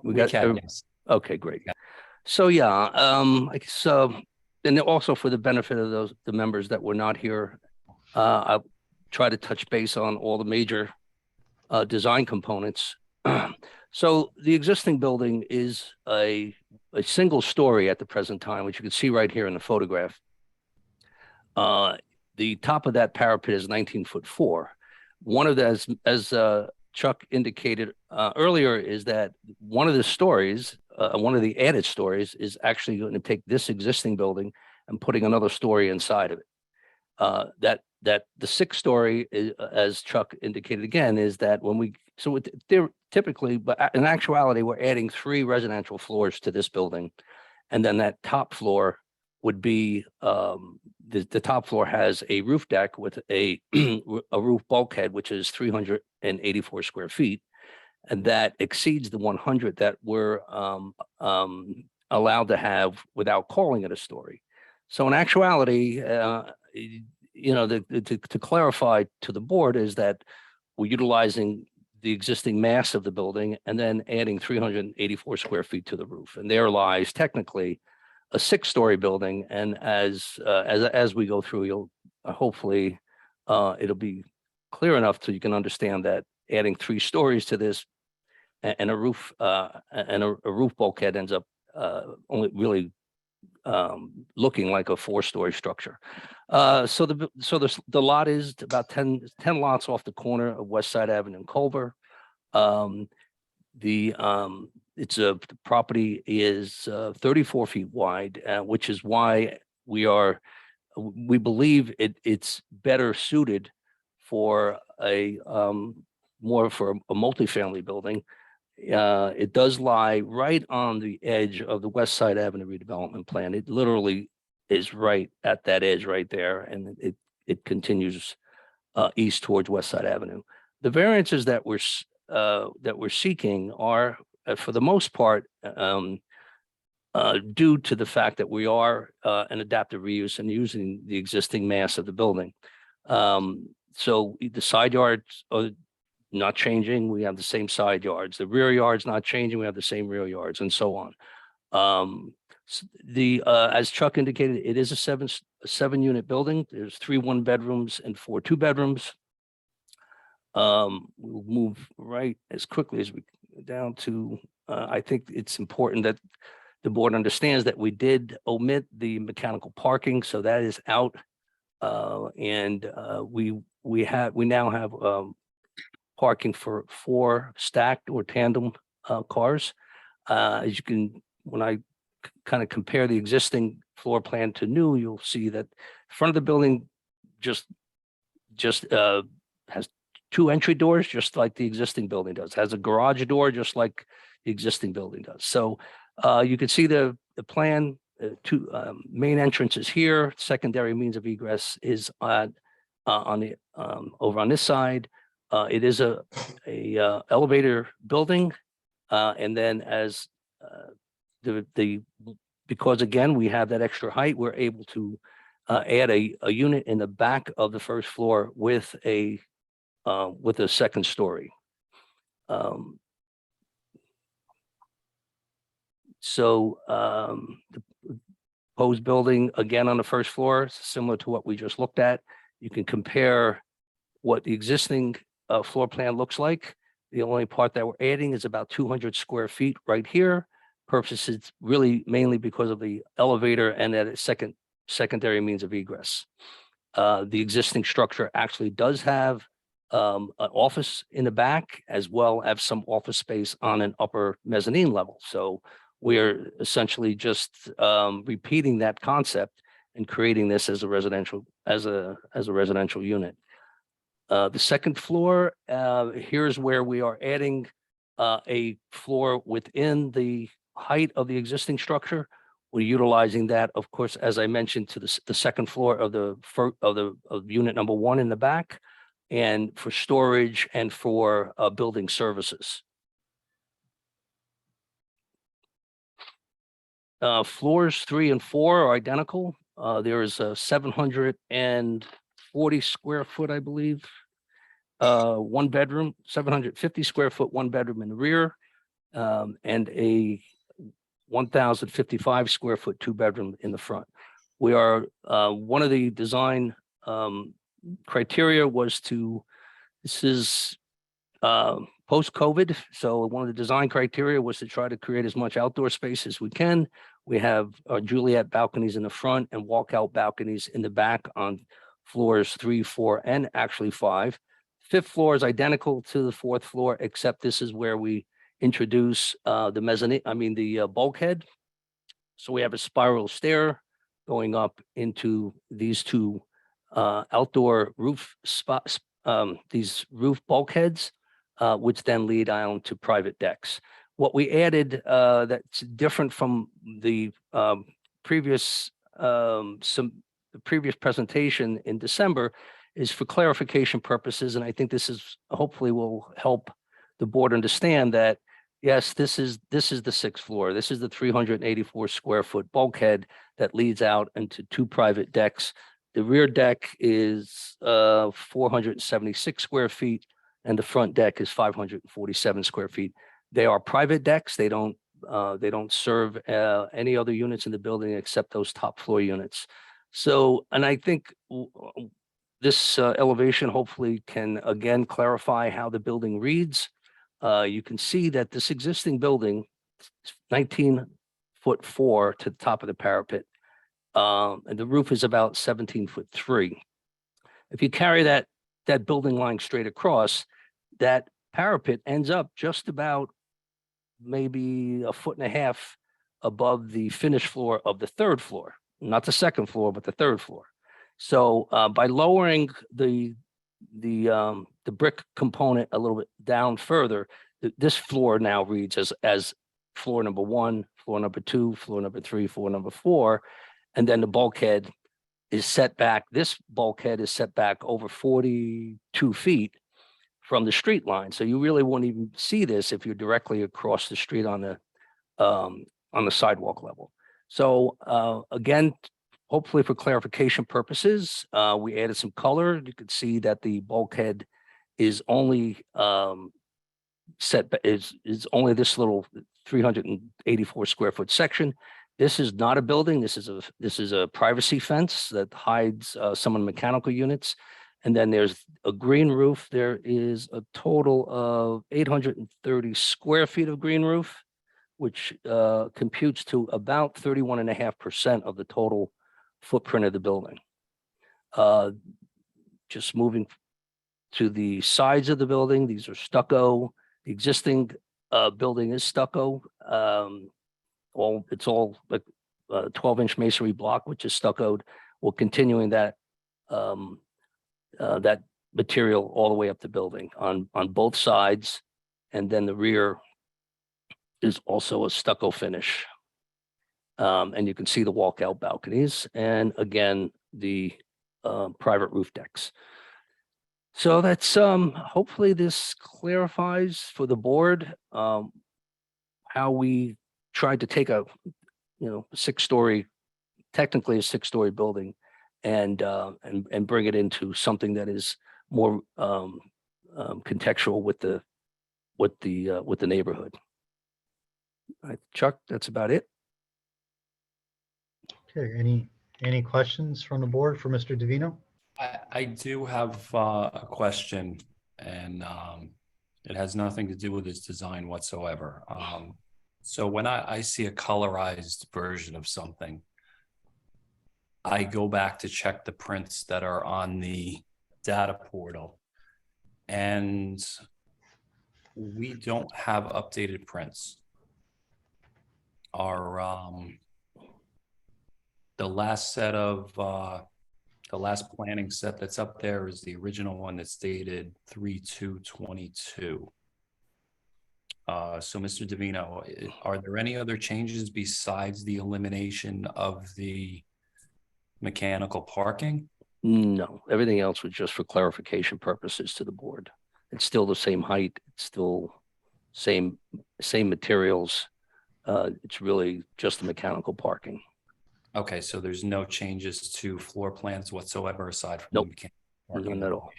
We got yes. Okay, great. So yeah, I guess, and also for the benefit of the members that were not here, I'll try to touch base on all the major design components. So the existing building is a single story at the present time, which you can see right here in the photograph. The top of that parapet is 19'4". One of the, as Chuck indicated earlier, is that one of the stories, one of the added stories, is actually going to take this existing building and putting another story inside of it. That the 6th story, as Chuck indicated again, is that typically, but in actuality, we're adding 3 residential floors to this building, and then that top floor would be the top floor has a roof deck with a roof bulkhead, which is 384 square feet, and that exceeds the 100 that we're allowed to have without calling it a story. So in actuality, to clarify to the board is that we're utilizing the existing mass of the building and then adding 384 square feet to the roof, and there lies technically a 6-story building. And as we go through, you'll hopefully it'll be clear enough so you can understand that adding 3 stories to this and a roof bulkhead ends up only really looking like a 4-story structure. So the lot is about 10 lots off the corner of West Side Avenue and Culver. The property is 34 feet wide, which is why we believe it's better suited for more for a multifamily building. It does lie right on the edge of the West Side Avenue redevelopment plan. It literally is right at that edge right there, and it continues east towards West Side Avenue. The variances that we're seeking are, for the most part, due to the fact that we are an adaptive reuse and using the existing mass of the building. So the side yards are not changing. We have the same side yards. The rear yards not changing. We have the same rear yards, and so on. As Chuck indicated, it is a 7-unit building. There's 3 1-bedrooms and 4 2-bedrooms. we'll move right as quickly as we down to, I think it's important that the board understands that we did omit the mechanical parking, so that is out. We now have parking for 4 stacked or tandem cars. As you can, when I kind of compare the existing floor plan to new, you'll see that front of the building just has 2 entry doors, just like the existing building does. Has a garage door, just like the existing building does. So you can see the plan. 2 main entrances here. Secondary means of egress is on the over on this side. It is a elevator building, and then as because again we have that extra height, we're able to add a unit in the back of the first floor with a second story. The proposed building again on the first floor, similar to what we just looked at. You can compare what the existing floor plan looks like. The only part that we're adding is about 200 square feet right here. Purpose is really mainly because of the elevator and that secondary means of egress. The existing structure actually does have an office in the back, as well as some office space on an upper mezzanine level. So we're essentially just repeating that concept and creating this as a residential unit. The second floor, here's where we are adding a floor within the height of the existing structure. We're utilizing that, of course, as I mentioned, to the second floor of unit number 1 in the back, and for storage and for building services. Floors 3 and 4 are identical. There is a 740 square foot, I believe, 1 bedroom, 750 square foot, 1 bedroom in the rear, and a 1,055 square foot, 2 bedroom in the front. We are, one of the design criteria was this is post-COVID. So one of the design criteria was to try to create as much outdoor space as we can. We have Juliet balconies in the front and walkout balconies in the back on floors 3, 4, and actually 5. 5th floor is identical to the 4th floor, except this is where we introduce the mezzanine, the bulkhead. So we have a spiral stair going up into these 2 outdoor roof spots, these roof bulkheads, which then lead on to private decks. What we added that's different from the previous presentation in December is for clarification purposes, and I think this is hopefully will help the board understand that yes, this is the 6th floor. This is the 384 square foot bulkhead that leads out into 2 private decks. The rear deck is 476 square feet, and the front deck is 547 square feet. They are private decks. They don't serve any other units in the building except those top floor units. So, and I think this elevation hopefully can again clarify how the building reads. You can see that this existing building, 19'4" to the top of the parapet, and the roof is about 17'3". If you carry that building line straight across, that parapet ends up just about maybe 1.5 feet above the finished floor of the 3rd floor, not the 2nd floor, but the 3rd floor. So by lowering the brick component a little bit down further, this floor now reads as floor number 1, floor number 2, floor number 3, floor number 4, and then the bulkhead is set back. This bulkhead is set back over 42 feet from the street line. So you really won't even see this if you're directly across the street on the sidewalk level. So again, hopefully for clarification purposes, we added some color. You can see that the bulkhead is only is only this little 384 square foot section. This is not a building. This is a privacy fence that hides some of the mechanical units. And then there's a green roof. There is a total of 830 square feet of green roof, which computes to about 31.5% of the total footprint of the building. Just moving to the sides of the building, these are stucco. The existing building is stucco. It's all like 12-inch masonry block, which is stuccoed. We're continuing that that material all the way up the building on both sides, and then the rear is also a stucco finish. And you can see the walkout balconies, and again the private roof decks. So that's hopefully this clarifies for the board how we tried to take a six-story, technically a six-story building, and bring it into something that is more contextual with the neighborhood. All right, Chuck, that's about it. Okay, any questions from the board for Mr. Davino? I do have a question, and it has nothing to do with his design whatsoever. So when I see a colorized version of something, I go back to check the prints that are on the data portal, and we don't have updated prints. Our the last set of the last planning set that's up there is the original one that's dated 3/2/22. So Mr. Davino, are there any other changes besides the elimination of the mechanical parking? No, everything else was just for clarification purposes to the board. It's still the same height. It's still same materials. It's really just the mechanical parking. Okay, so there's no changes to floor plans whatsoever aside from Nope. the mechanical parking? None at all.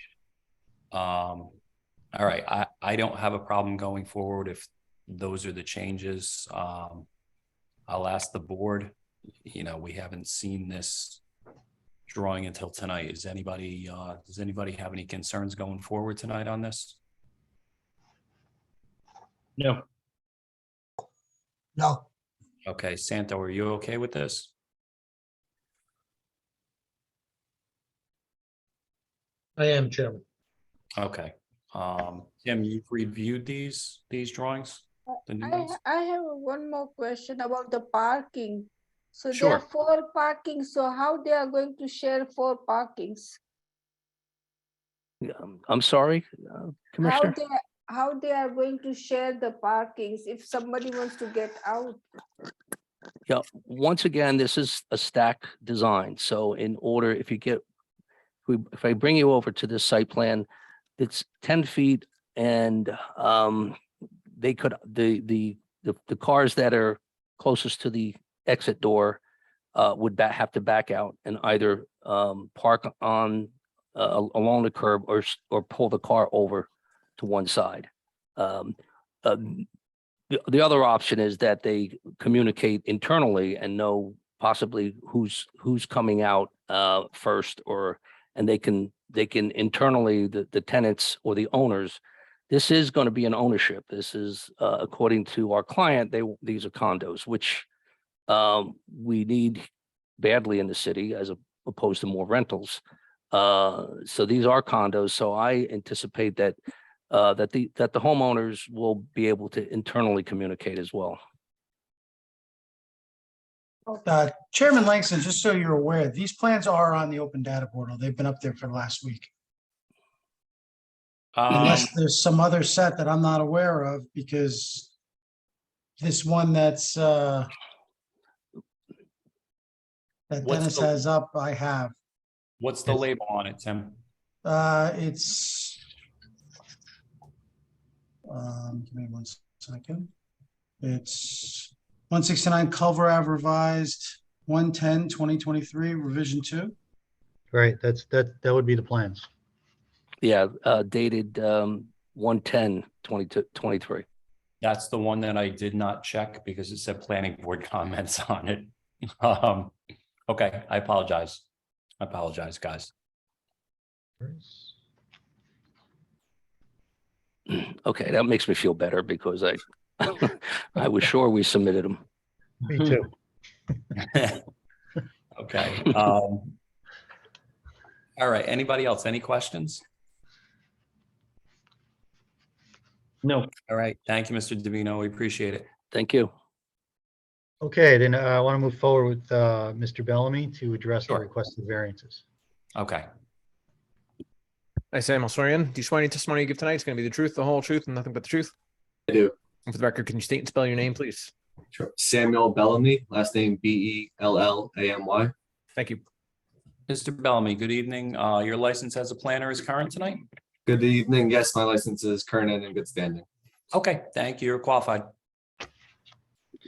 All right, I don't have a problem going forward if those are the changes. I'll ask the board. We haven't seen this drawing until tonight. Does anybody have any concerns going forward tonight on this? No. No, Okay, Santo, are you okay with this? I am, Chairman. Okay. Tim, you've reviewed these drawings? The new ones? I have one more question about the parking. So there Sure. are 4 parkings, so how they are going to share 4 parkings? I'm sorry, Commissioner. How they are going to share the parkings if somebody wants to get out? Yeah, once again, this is a stack design. So in order, if I bring you over to this site plan, it's 10 feet, and they could, the cars that are closest to the exit door would have to back out and either park on along the curb or pull the car over to one side. The other option is that they communicate internally and know possibly who's coming out first, and they can internally, the tenants or the owners. This is going to be an ownership. This is according to our client, these are condos, which we need badly in the city as opposed to more rentals. So these are condos. So I anticipate that the homeowners will be able to internally communicate as well. Chairman Langston, just so you're aware, these plans are on the open data portal. They've been up there for the last week. Unless there's some other set that I'm not aware of, because this one that's that Dennis has up, I have. What's the label on it, Tim? It's give me 1 second. It's 169 Culver Ave revised 1/10/2023 revision 2. Right, that would be the plans. Yeah, dated 1/10/2023. That's the one that I did not check because it said planning board comments on it. Okay, I apologize. Guys. Okay, that makes me feel better because I I was sure we submitted them. Me too. Okay. All right, anybody else? Any questions? No. All right, thank you, Mr. Davino. We appreciate it. Thank you. Okay, then I want to move forward with Mr. Bellamy to address the Sure. requested variances. Okay. Hi, Sam. I'll swear in. Do you swear any testimony you give tonight is going to be the truth, the whole truth, and nothing but the truth? I do. And for the record, can you state and spell your name, please? Sure. Samuel Bellamy, last name Bellamy. Thank you. Mr. Bellamy, good evening. Your license as a planner is current tonight? Good evening. Yes, my license is current and in good standing. Okay, thank you. You're qualified.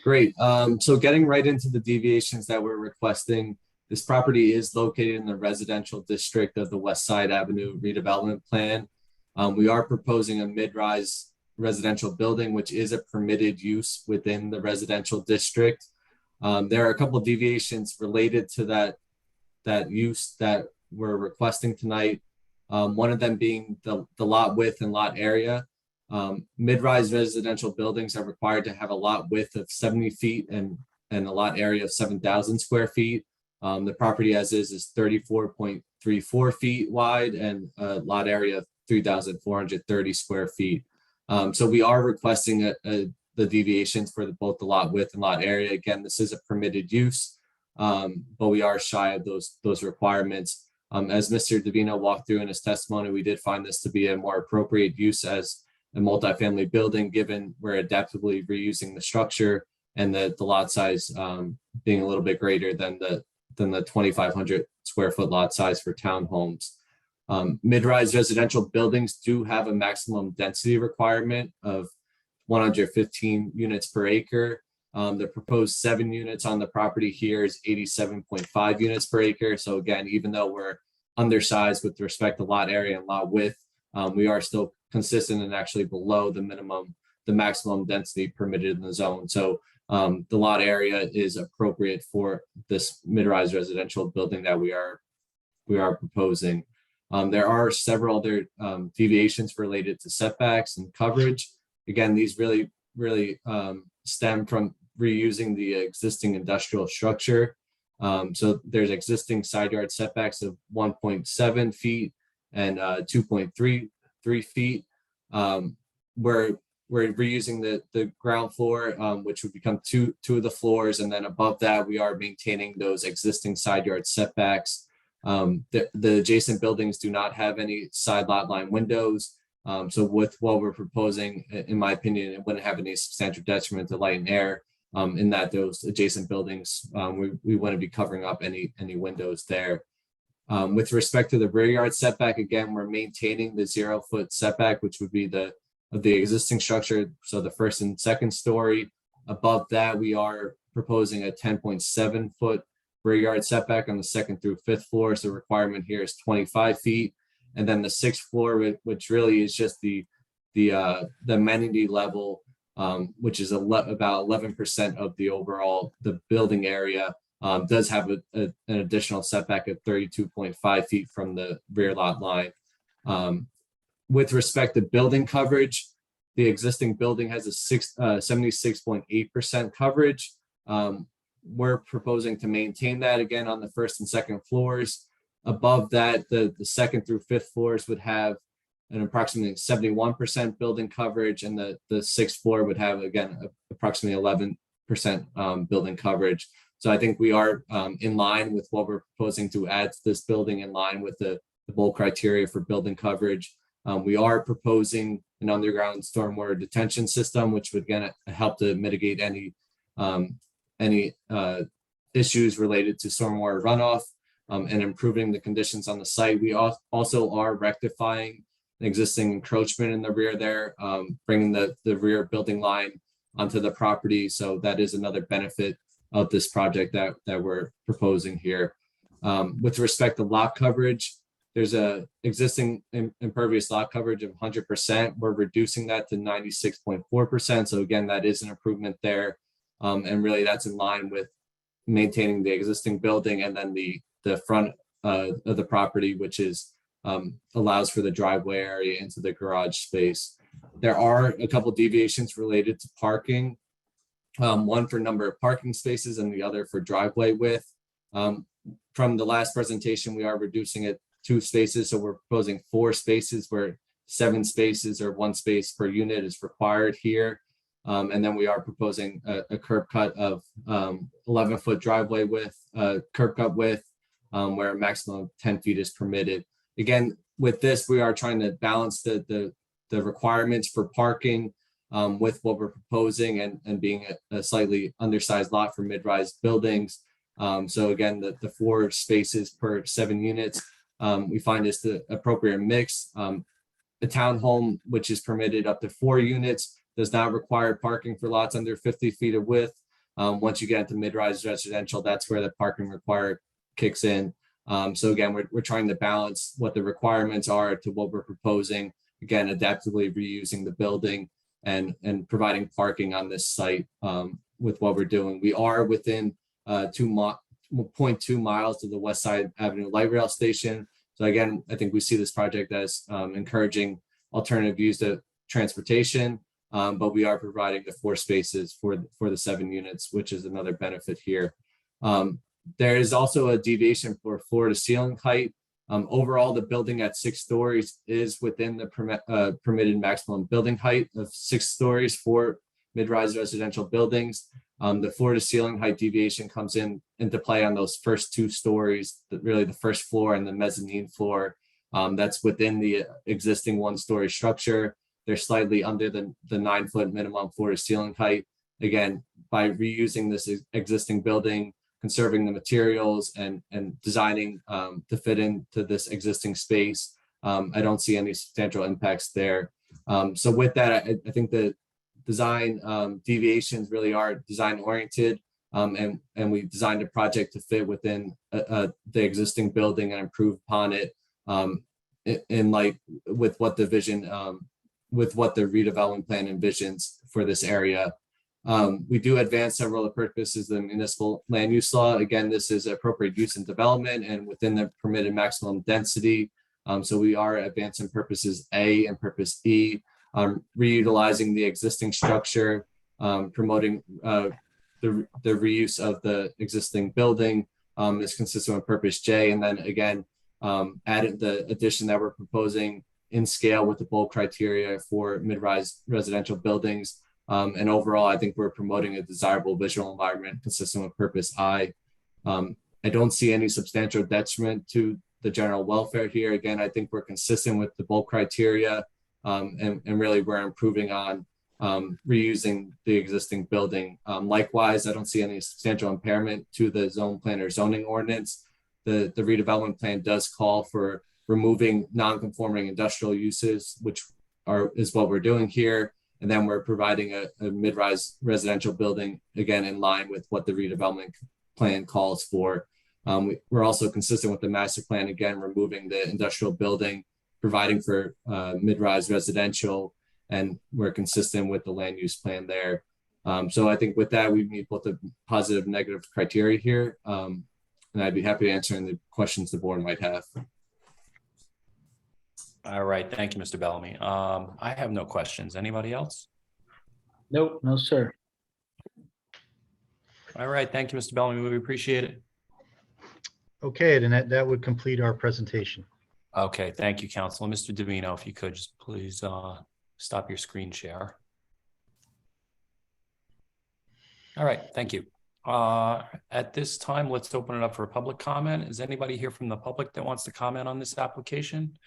Great. So getting right into the deviations that we're requesting, this property is located in the residential district of the West Side Avenue redevelopment plan. We are proposing a mid-rise residential building, which is a permitted use within the residential district. There are a couple of deviations related to that use that we're requesting tonight. One of them being the lot width and lot area. Mid-rise residential buildings are required to have a lot width of 70 feet and a lot area of 7,000 square feet. The property as is 34.34 feet wide and a lot area of 3,430 square feet. So we are requesting the deviations for both the lot width and lot area. Again, this is a permitted use, but we are shy of those requirements. As Mr. Davino walked through in his testimony, we did find this to be a more appropriate use as a multifamily building, given we're adaptively reusing the structure and the lot size being a little bit greater than the 2,500 square foot lot size for townhomes. Mid-rise residential buildings do have a maximum density requirement of 115 units per acre. The proposed 7 units on the property here is 87.5 units per acre. So again, even though we're undersized with respect to lot area and lot width, we are still consistent and actually below the maximum density permitted in the zone. So the lot area is appropriate for this mid-rise residential building that we are proposing. There are several other deviations related to setbacks and coverage. Again, these really stem from reusing the existing industrial structure. So there's existing side yard setbacks of 1.7 feet and 2.33 feet. We're reusing the ground floor, which would become two of the floors, and then above that we are maintaining those existing side yard setbacks. The adjacent buildings do not have any side lot line windows. So with what we're proposing, in my opinion, it wouldn't have any substantial detriment to light and air, in that those adjacent buildings, we wouldn't be covering up any windows there. With respect to the rear yard setback, again, we're maintaining the 0-foot setback, which would be the existing structure. So the first and second story. Above that, we are proposing a 10.7 foot rear yard setback on the second through fifth floors. The requirement here is 25 feet. And then the sixth floor, which really is just the amenity level, which is about 11% of the overall building area, does have an additional setback of 32.5 feet from the rear lot line. With respect to building coverage, the existing building has a 76.8% coverage. We're proposing to maintain that again on the first and second floors. Above that, the second through fifth floors would have an approximately 71% building coverage, and the sixth floor would have, again, approximately 11% building coverage. So I think we are in line with what we're proposing to add to this building, in line with the bold criteria for building coverage. We are proposing an underground stormwater detention system, which would again help to mitigate any issues related to stormwater runoff, and improving the conditions on the site. We also are rectifying an existing encroachment in the rear there, bringing the rear building line onto the property. So that is another benefit of this project that we're proposing here. With respect to lot coverage, there's a existing impervious lot coverage of 100%. We're reducing that to 96.4%. So again, that is an improvement there. And really that's in line with maintaining the existing building, and then the front of the property, which is allows for the driveway area into the garage space. There are a couple deviations related to parking. One for number of parking spaces and the other for driveway width. From the last presentation, we are reducing it 2 spaces, so we're proposing 4 spaces where 7 spaces or 1 space per unit is required here. And then we are proposing a curb cut of 11-foot driveway width, curb cut width, where a maximum of 10 feet is permitted. Again, with this, we are trying to balance the requirements for parking with what we're proposing and being a slightly undersized lot for mid-rise buildings. So again, the 4 spaces per 7 units, we find is the appropriate mix. A townhome, which is permitted up to 4 units, does not require parking for lots under 50 feet of width. Once you get into mid-rise residential, that's where the parking required kicks in. So again, we're trying to balance what the requirements are to what we're proposing. Again, adaptively reusing the building and providing parking on this site with what we're doing. We are within 2.2 miles to the West Side Avenue Light Rail Station. So again, I think we see this project as encouraging alternative use of transportation, but we are providing the 4 spaces for the 7 units, which is another benefit here. There is also a deviation for floor to ceiling height. Overall, the building at 6 stories is within the permitted maximum building height of 6 stories for mid-rise residential buildings. The floor to ceiling height deviation comes into play on those first 2 stories, really the first floor and the mezzanine floor. That's within the existing 1-story structure. They're slightly under the 9-foot minimum floor to ceiling height. Again, by reusing this existing building, conserving the materials and designing to fit into this existing space, I don't see any substantial impacts there. So with that, I think the design deviations really are design oriented, and we designed a project to fit within the existing building and improve upon it in light with what the vision, with what the redevelopment plan envisions for this area. We do advance several of the purposes of the municipal land use law. Again, this is appropriate use and development and within the permitted maximum density. So we are advancing purposes A and purpose E, reutilizing the existing structure, promoting the reuse of the existing building is consistent with purpose J. And then again, added the addition that we're proposing in scale with the bulk criteria for mid-rise residential buildings. And overall, I think we're promoting a desirable visual environment consistent with purpose I. I don't see any substantial detriment to the general welfare here. Again, I think we're consistent with the bulk criteria and really we're improving on reusing the existing building. Likewise, I don't see any substantial impairment to the zone plan or zoning ordinance. The redevelopment plan does call for removing non-conforming industrial uses, which is what we're doing here. And then we're providing a mid-rise residential building, again, in line with what the redevelopment plan calls for. We're also consistent with the master plan, again, removing the industrial building, providing for mid-rise residential, and we're consistent with the land use plan there. So I think with that, we meet both the positive and negative criteria here. And I'd be happy to answer any questions the board might have. All right, thank you, Mr. Bellamy. I have no questions. Anybody else? Nope, no, sir. All right, thank you, Mr. Bellamy. We appreciate it. Okay, then that would complete our presentation. Okay, thank you, Councilor. Mr. Davino, if you could just please stop your screen share. All right, thank you. At this time, let's open it up for a public comment. Is anybody here from the public that wants to comment on this application?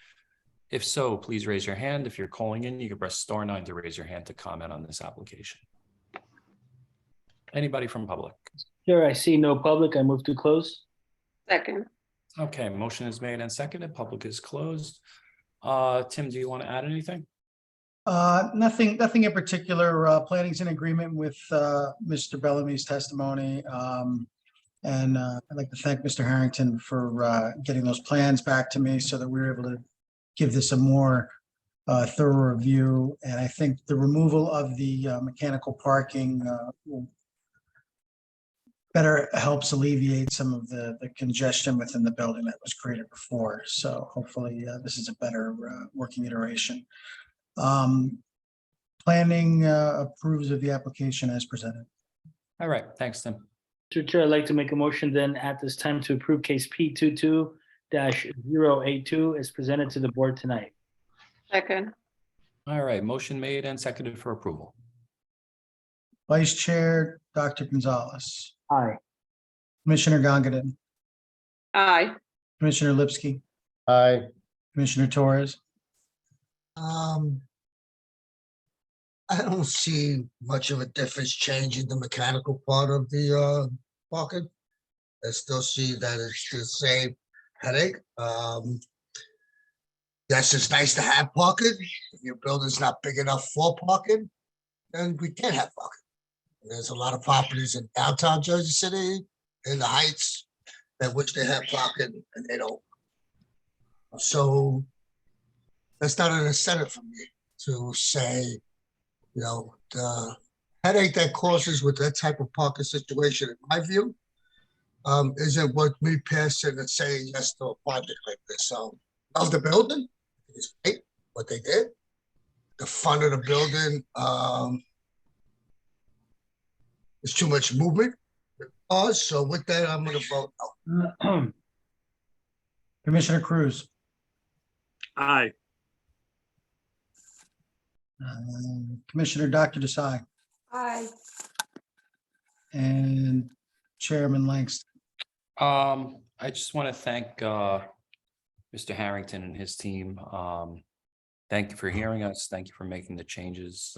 If so, please raise your hand. If you're calling in, you can press *9 to raise your hand to comment on this application. Anybody from public? Sure, I see no public. I move to close. Second. Okay, motion is made and seconded. Public is closed. Tim, do you want to add anything? Nothing in particular. Planning's in agreement with Mr. Bellamy's testimony. And I'd like to thank Mr. Harrington for getting those plans back to me so that we were able to give this a more thorough review. And I think the removal of the mechanical parking will better helps alleviate some of the congestion within the building that was created before. So hopefully this is a better working iteration. Planning approves of the application as presented. All right, thanks, Tim. Mr. Chair, I'd like to make a motion then at this time to approve case P 22-082 as presented to the board tonight. Second, All right, motion made and seconded for approval. Vice Chair, Dr. Gonzalez, Aye. Commissioner Gongadin, aye. Commissioner Lipsky, Aye. Commissioner Torres, I don't see much of a difference changing the mechanical part of the parking. I still see that it's the same headache. Yes, it's nice to have parking. If your building's not big enough for parking, then we can't have parking. There's a lot of properties in downtown Jersey City, in the Heights, that wish they have parking and they don't. So that's not an incentive for me to say, you know, the headache that causes with that type of parking situation, in my view, isn't what me passing and saying yes to a project like this. So love the building. It's great what they did. The front of the building, there's too much movement. So with that, I'm going to vote no. Commissioner Cruz, Aye. Commissioner Dr. Desai, Aye. and Chairman Langston. I just want to thank Mr. Harrington and his team. Thank you for hearing us. Thank you for making the changes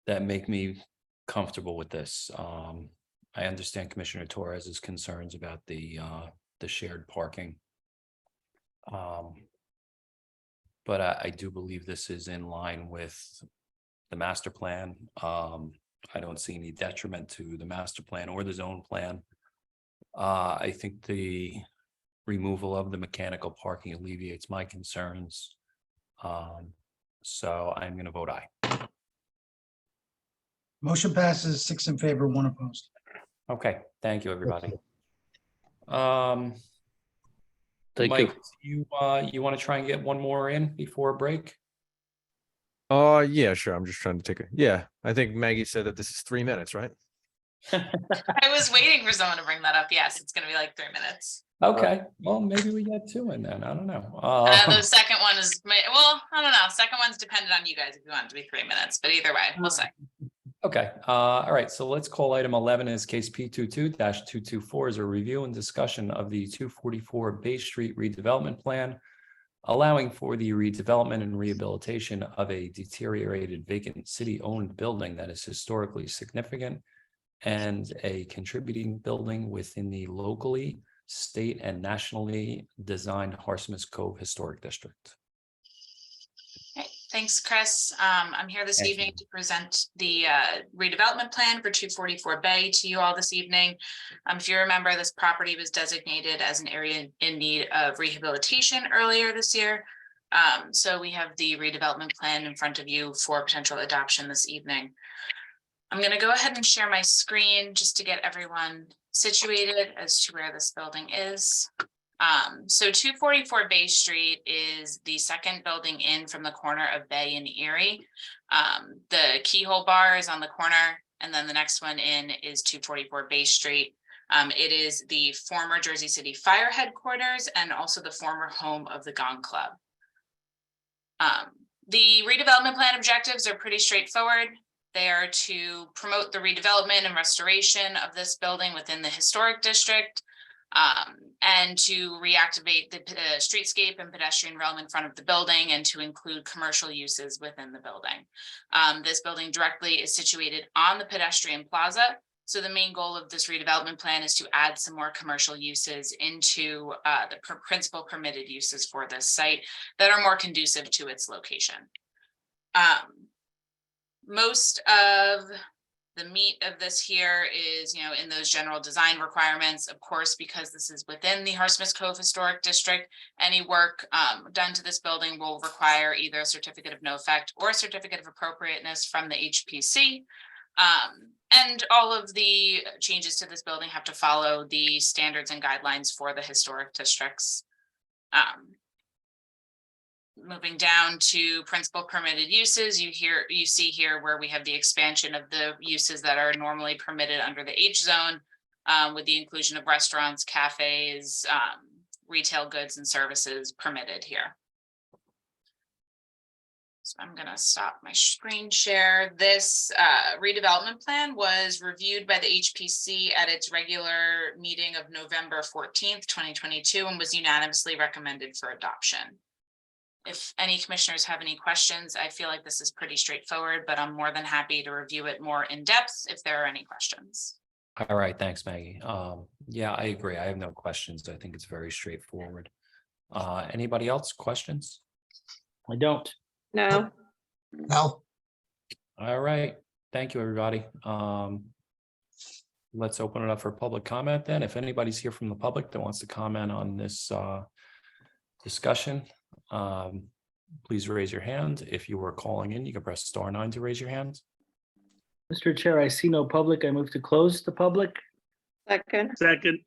that make me comfortable with this. I understand Commissioner Torres's concerns about the shared parking. But I do believe this is in line with the master plan. I don't see any detriment to the master plan or the zone plan. I think the removal of the mechanical parking alleviates my concerns. So I'm going to vote aye. Motion passes 6 in favor, 1 opposed. Okay, thank you, everybody. Thank Mike, you. you want to try and get one more in before break? Yeah, sure. I'm just trying to take yeah, I think Maggie said that this is 3 minutes, right? I was waiting for someone to bring that up. Yes, it's gonna be like 3 minutes. Okay, well, maybe we get two in then. I don't know. The second one is, well, I don't know. Second one's dependent on you guys if you want it to be 3 minutes, but either way, we'll see. Okay, all right, so let's call item 11 as case P22-224 as a review and discussion of the 244 Bay Street redevelopment plan, allowing for the redevelopment and rehabilitation of a deteriorated vacant city-owned building that is historically significant and a contributing building within the locally, state, and nationally designed Horseman's Cove Historic District. Okay, thanks, Chris. I'm here this Thank evening you. to present the redevelopment plan for 244 Bay to you all this evening. If you remember, this property was designated as an area in need of rehabilitation earlier this year. So we have the redevelopment plan in front of you for potential adoption this evening. I'm going to go ahead and share my screen just to get everyone situated as to where this building is. So 244 Bay Street is the second building in from the corner of Bay and Erie. The keyhole bar is on the corner, and then the next one in is 244 Bay Street. It is the former Jersey City Fire Headquarters and also the former home of the Gong Club. The redevelopment plan objectives are pretty straightforward. They are to promote the redevelopment and restoration of this building within the historic district, and to reactivate the streetscape and pedestrian realm in front of the building, and to include commercial uses within the building. This building directly is situated on the pedestrian plaza. So the main goal of this redevelopment plan is to add some more commercial uses into the principal permitted uses for this site that are more conducive to its location. Most of the meat of this here is, in those general design requirements. Of course, because this is within the Horseman's Cove Historic District, any work done to this building will require either a certificate of no effect or a certificate of appropriateness from the HPC. And all of the changes to this building have to follow the standards and guidelines for the historic districts. Moving down to principal permitted uses, you see here where we have the expansion of the uses that are normally permitted under the H zone, with the inclusion of restaurants, cafes, retail goods and services permitted here. So I'm gonna stop my screen share. This redevelopment plan was reviewed by the HPC at its regular meeting of November 14th, 2022, and was unanimously recommended for adoption. If any commissioners have any questions, I feel like this is pretty straightforward, but I'm more than happy to review it more in depth if there are any questions. All right, thanks, Maggie. Yeah, I agree. I have no questions. I think it's very straightforward. Anybody else? Questions? I don't. No, No, All right, thank you, everybody. Let's open it up for public comment then. If anybody's here from the public that wants to comment on this discussion, please raise your hand. If you were calling in, you can press *9 to raise your hand. Mr. Chair, I see no public. I move to close the public. second,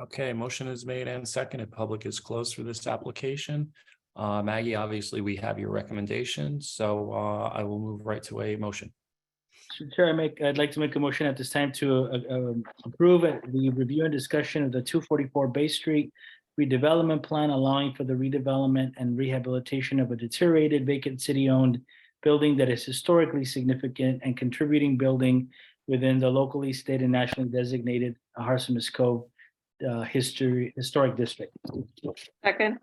Okay, motion is made and seconded. Public is closed for this application. Maggie, obviously, we have your recommendation, so I will move right to a motion. Mr. Chair, I'd like to make a motion at this time to approve the review and discussion of the 244 Bay Street redevelopment plan, allowing for the redevelopment and rehabilitation of a deteriorated vacant city-owned building that is historically significant and contributing building within the locally, state, and nationally designated Harsimus Cove historic district. second,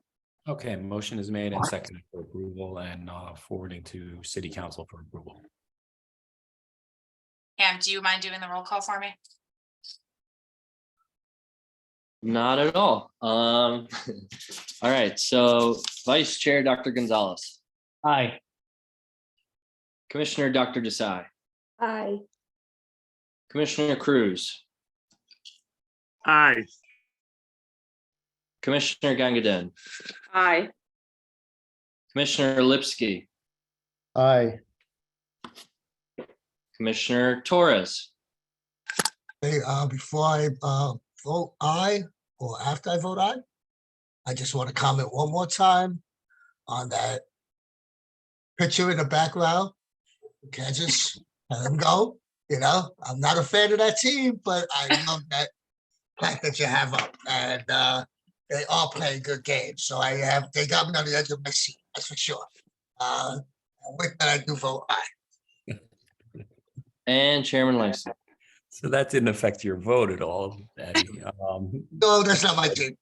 Okay, motion is made and seconded for approval and forwarding to City Council for approval. Pam, do you mind doing the roll call for me? Not at all. All right, so Vice Chair, Dr. Gonzalez, Aye. Commissioner Dr. Desai, Aye. Commissioner Cruz, Aye. Commissioner Gangadin, aye, Commissioner Lipsky, Aye. Commissioner Torres, hey, before I vote aye, or after I vote aye, I just want to comment one more time on that picture in the background. Kansas, let them go. You know, I'm not a fan of that team, but I love that plaque that you have up, and they all play good games. So they got me on the edge of my seat, that's for sure. And with that, I do vote aye. and Chairman Langston. So that didn't affect your vote at all, Eddie. No, that's not my team.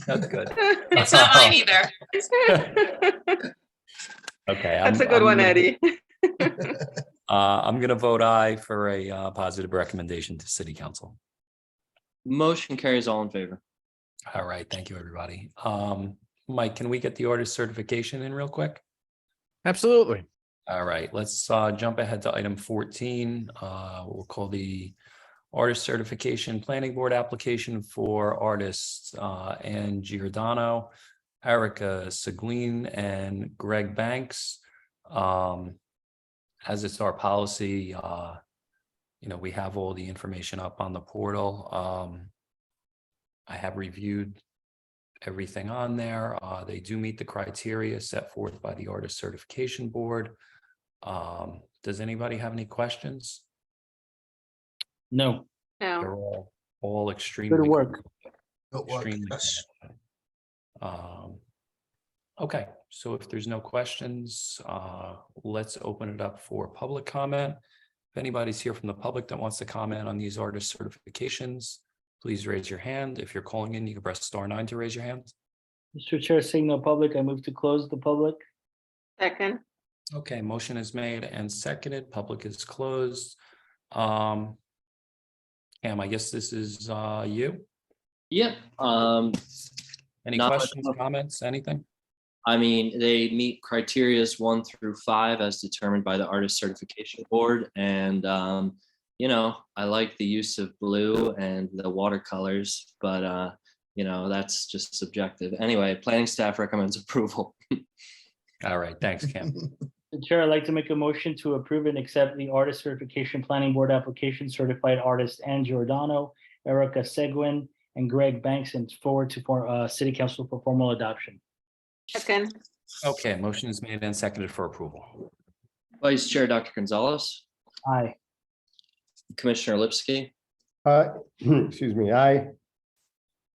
That's good. It's not mine either. Okay. that's a good one, Eddie. I'm gonna vote aye for a positive recommendation to City Council. Motion carries, all in favor. All right, thank you, everybody. Mike, can we get the order certification in real quick? Absolutely. All right, let's jump ahead to item 14. We'll call the artist certification planning board application for artists Ann Giordano, Erica Seguin, and Greg Banks. As it's our policy, we have all the information up on the portal. I have reviewed everything on there. They do meet the criteria set forth by the artist certification board. Does anybody have any questions? No. No, They're all extremely. Good work. Good work, extremely yes. Okay, so if there's no questions, let's open it up for public comment. If anybody's here from the public that wants to comment on these artist certifications, please raise your hand. If you're calling in, you can press *9 to raise your hand. Mr. Chair, seeing no public, I move to close the public. second, Okay, motion is made and seconded. Public is closed. Cam, I guess this is you. Yep. Any Not- questions, comments, anything? I mean, they meet criterias 1 through 5 as determined by the artist certification board. And, I like the use of blue and the watercolors, but, that's just subjective. Anyway, planning staff recommends approval. All right, thanks, Cam. Mr. Chair, I'd like to make a motion to approve and accept the artist certification planning board application certified artist Ann Giordano, Erica Seguin, and Greg Banks, and forward to city council for formal adoption. Second, Okay, motion is made and seconded for approval. Vice Chair, Dr. Gonzalez, Aye. Commissioner Lipsky, Excuse me, aye.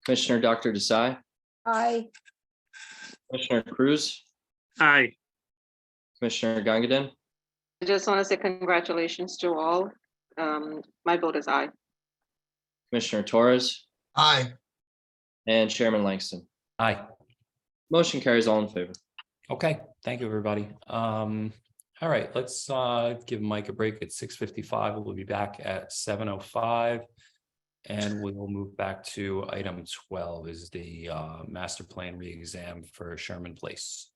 Commissioner Dr. Desai, Aye. Commissioner Cruz, Aye. Commissioner Gangadin, I just want to say congratulations to all. My vote is aye. Commissioner Torres, Aye. and Chairman Langston. Aye. Motion carries all in favor. Okay, thank you, everybody. All right, let's give Mike a break at 6:55. We'll be back at 7:05. And we'll move back to item 12 is the master plan re-exam for Sherman Place.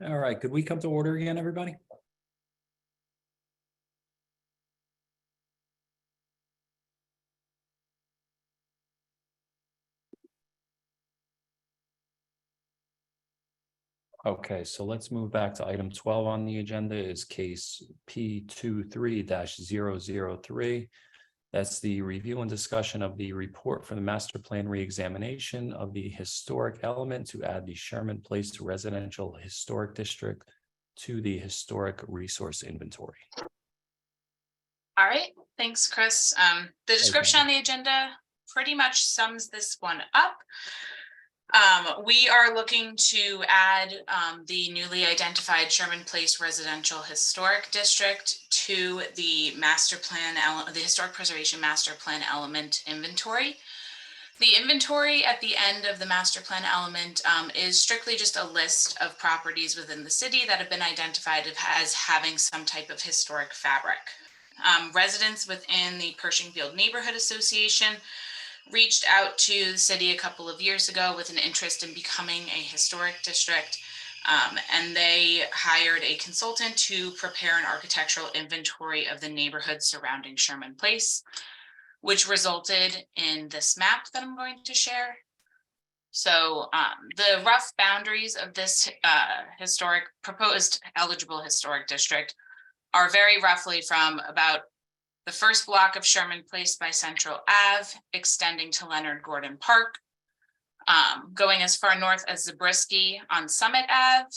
All right, could we come to order again, everybody? Okay, so let's move back to item 12 on the agenda is case P23-003. That's the review and discussion of the report for the master plan reexamination of the historic element to add the Sherman Place Residential Historic District to the historic resource inventory. All right, thanks, Chris. The description on the agenda pretty much sums this one up. We are looking to add the newly identified Sherman Place Residential Historic District to the master plan, the Historic Preservation Master Plan Element Inventory. The inventory at the end of the master plan element is strictly just a list of properties within the city that have been identified as having some type of historic fabric. Residents within the Pershing Field Neighborhood Association reached out to the city a couple of years ago with an interest in becoming a historic district. And they hired a consultant to prepare an architectural inventory of the neighborhood surrounding Sherman Place, which resulted in this map that I'm going to share. So the rough boundaries of this proposed eligible historic district are very roughly from about the first block of Sherman Place by Central Ave, extending to Leonard Gordon Park, going as far north as Zabriskie on Summit Ave,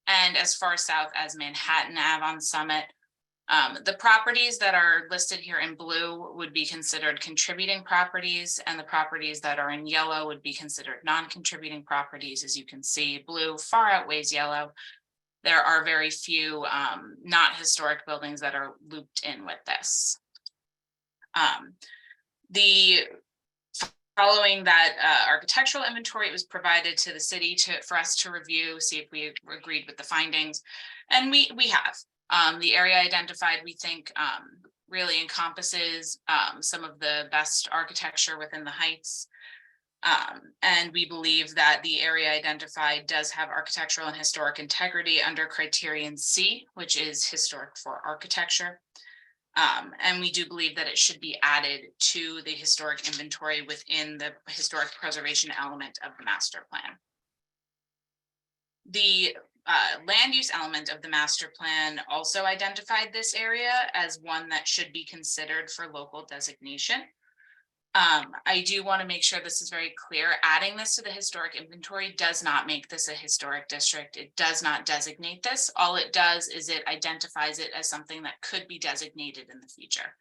and as far south as Manhattan Ave on Summit. The properties that are listed here in blue would be considered contributing properties, and the properties that are in yellow would be considered non-contributing properties. As you can see, blue far outweighs yellow. There are very few not historic buildings that are looped in with this. Following that architectural inventory, it was provided to the city for us to review, see if we agreed with the findings, and we have. The area identified, we think, really encompasses some of the best architecture within the Heights. And we believe that the area identified does have architectural and historic integrity under criterion C, which is historic for architecture. And we do believe that it should be added to the historic inventory within the historic preservation element of the master plan. The land use element of the master plan also identified this area as one that should be considered for local designation. I do want to make sure this is very clear. Adding this to the historic inventory does not make this a historic district. It does not designate this. All it does is it identifies it as something that could be designated in the future.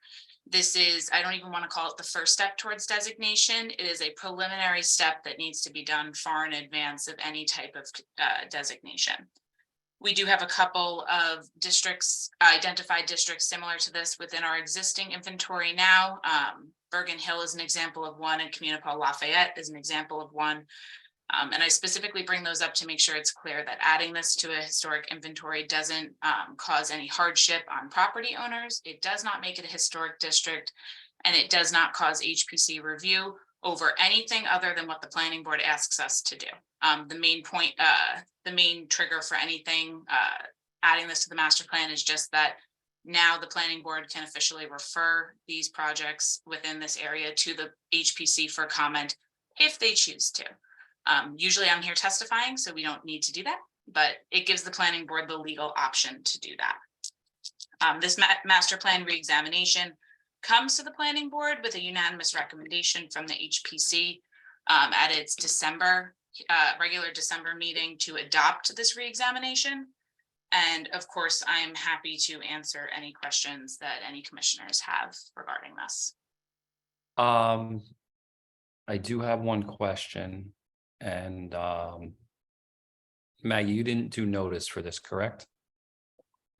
This is, I don't even want to call it the first step towards designation. It is a preliminary step that needs to be done far in advance of any type of designation. We do have a couple of districts, identified districts similar to this within our existing inventory now. Bergen Hill is an example of one, and Communipaw Lafayette is an example of one. And I specifically bring those up to make sure it's clear that adding this to a historic inventory doesn't cause any hardship on property owners. It does not make it a historic district, and it does not cause HPC review over anything other than what the planning board asks us to do. The main trigger for anything adding this to the master plan is just that now the planning board can officially refer these projects within this area to the HPC for comment if they choose to. Usually I'm here testifying, so we don't need to do that, but it gives the planning board the legal option to do that. This master plan reexamination comes to the planning board with a unanimous recommendation from the HPC at its regular December meeting to adopt this reexamination. And of course, I'm happy to answer any questions that any commissioners have regarding this. I do have one question, and Maggie, you didn't do notice for this, correct?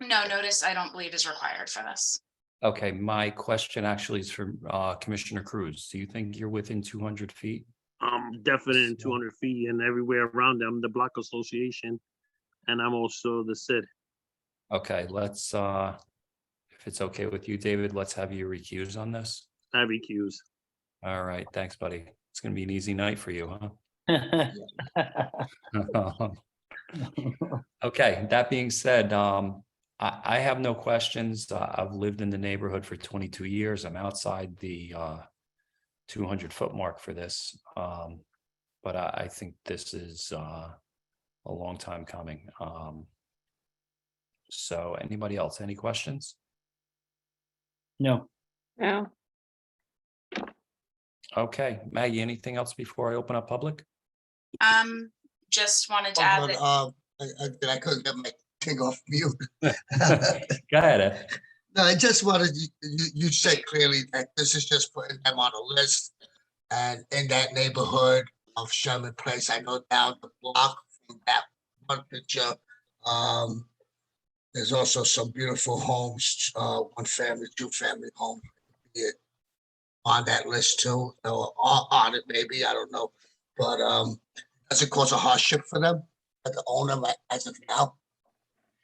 No notice, I don't believe, is required for this. Okay, my question actually is for Commissioner Cruz. Do you think you're within 200 feet? Definitely in 200 feet and everywhere around them, the block association, and I'm also the city. Okay, let's if it's okay with you, David, let's have you recuse on this. I recuse. All right, thanks, buddy. It's gonna be an easy night for you, huh? Okay, that being said, I have no questions. I've lived in the neighborhood for 22 years. I'm outside the 200-foot mark for this. But I think this is a long time coming. So anybody else, any questions? No. Yeah. Okay, Maggie, anything else before I open up public? Just wanted to add that I couldn't get my thing off mute. Go ahead, Ed. No, I just wanted, you said clearly that this is just putting them on a list. And in that neighborhood of Sherman Place, I know down the block from that one picture, there's also some beautiful homes, one family, two family homes. On that list too, or on it maybe, I don't know. But does it cause a hardship for them, as the owner, as of now?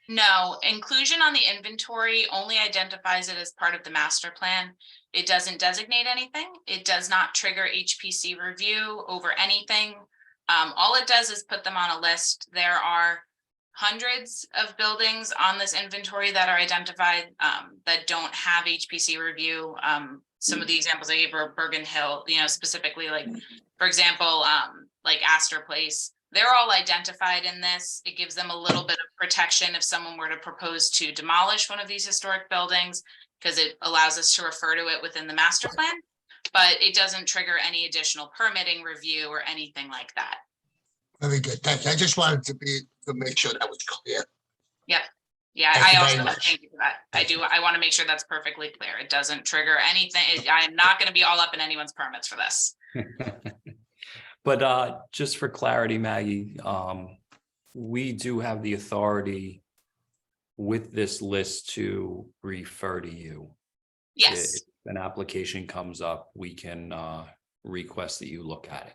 no, inclusion on the inventory only identifies it as part of the master plan. It doesn't designate anything. It does not trigger HPC review over anything. All it does is put them on a list. There are hundreds of buildings on this inventory that are identified that don't have HPC review. Some of the examples I gave were Bergen Hill, specifically, like, for example, like Astor Place. They're all identified in this. It gives them a little bit of protection if someone were to propose to demolish one of these historic buildings, because it allows us to refer to it within the master plan, but it doesn't trigger any additional permitting review or anything like that. Very good, thank you. I just wanted to make sure that was clear. Yep. Yeah, Thank you I very also much. thank you for that. I want to make sure that's perfectly clear. It doesn't trigger anything. I am not going to be all up in anyone's permits for this. But just for clarity, Maggie, we do have the authority with this list to refer to you. Yes. If an application comes up, we can request that you look at it.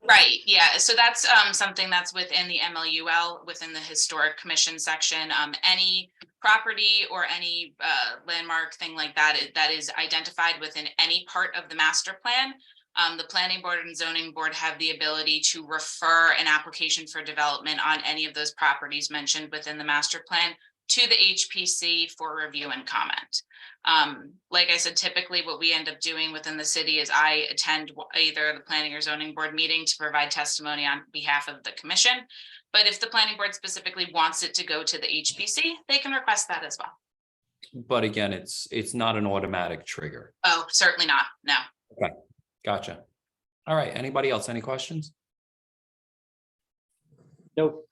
Right, yeah, so that's something that's within the MLUL, within the Historic Commission section. Any property or any landmark thing like that, that is identified within any part of the master plan, the Planning Board and Zoning Board have the ability to refer an application for development on any of those properties mentioned within the master plan to the HPC for review and comment. Like I said, typically what we end up doing within the city is I attend either the planning or zoning board meeting to provide testimony on behalf of the commission. But if the planning board specifically wants it to go to the HPC, they can request that as well. But again, it's not an automatic trigger. Oh, certainly not. No. Okay, gotcha. All right, anybody else? Any questions? Nope.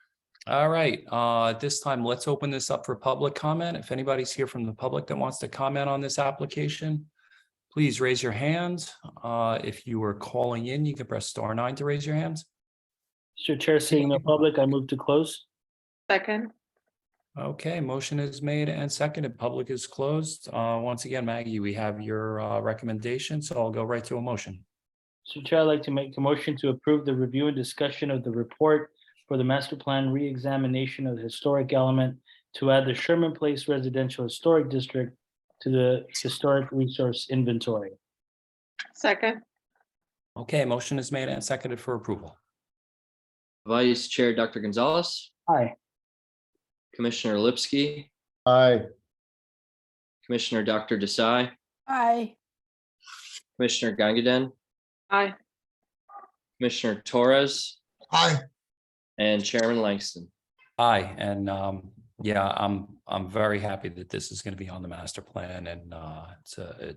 All right, at this time, let's open this up for public comment. If anybody's here from the public that wants to comment on this application, please raise your hand. If you are calling in, you can press *9 to raise your hands. Mr. Chair, seeing no public, I move to close. Second. Okay, motion is made and seconded. Public is closed. Once again, Maggie, we have your recommendation, so I'll go right to a motion. Mr. Chair, I'd like to make a motion to approve the review and discussion of the report for the master plan re-examination of the historic element to add the Sherman Place Residential Historic District to the historic resource inventory. Second. Okay, motion is made and seconded for approval. Vice Chair Dr. Gonzalez, Aye. Commissioner Lipsky, Aye. Commissioner Dr. Desai, Aye. Commissioner Gangaden, Aye. Commissioner Torres, Aye. and Chairman Langston. Aye, and yeah, I'm very happy that this is going to be on the master plan, and it's a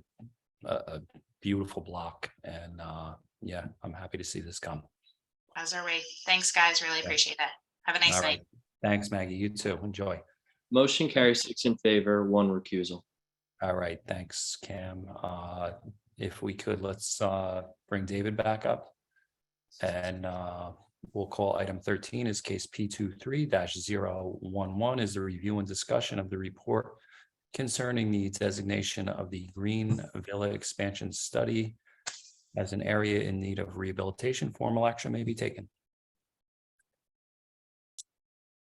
beautiful block, and yeah, I'm happy to see this come. As are we. Thanks, guys. Really appreciate it. Have a nice All night. right. Thanks, Maggie. You too. Enjoy. Motion carries 6 in favor, 1 recusal. All right, thanks, Cam. If we could, let's bring David back up. And we'll call item 13 is case P23-011 is the review and discussion of the report concerning the designation of the Green Villa expansion study as an area in need of rehabilitation. Formal action may be taken.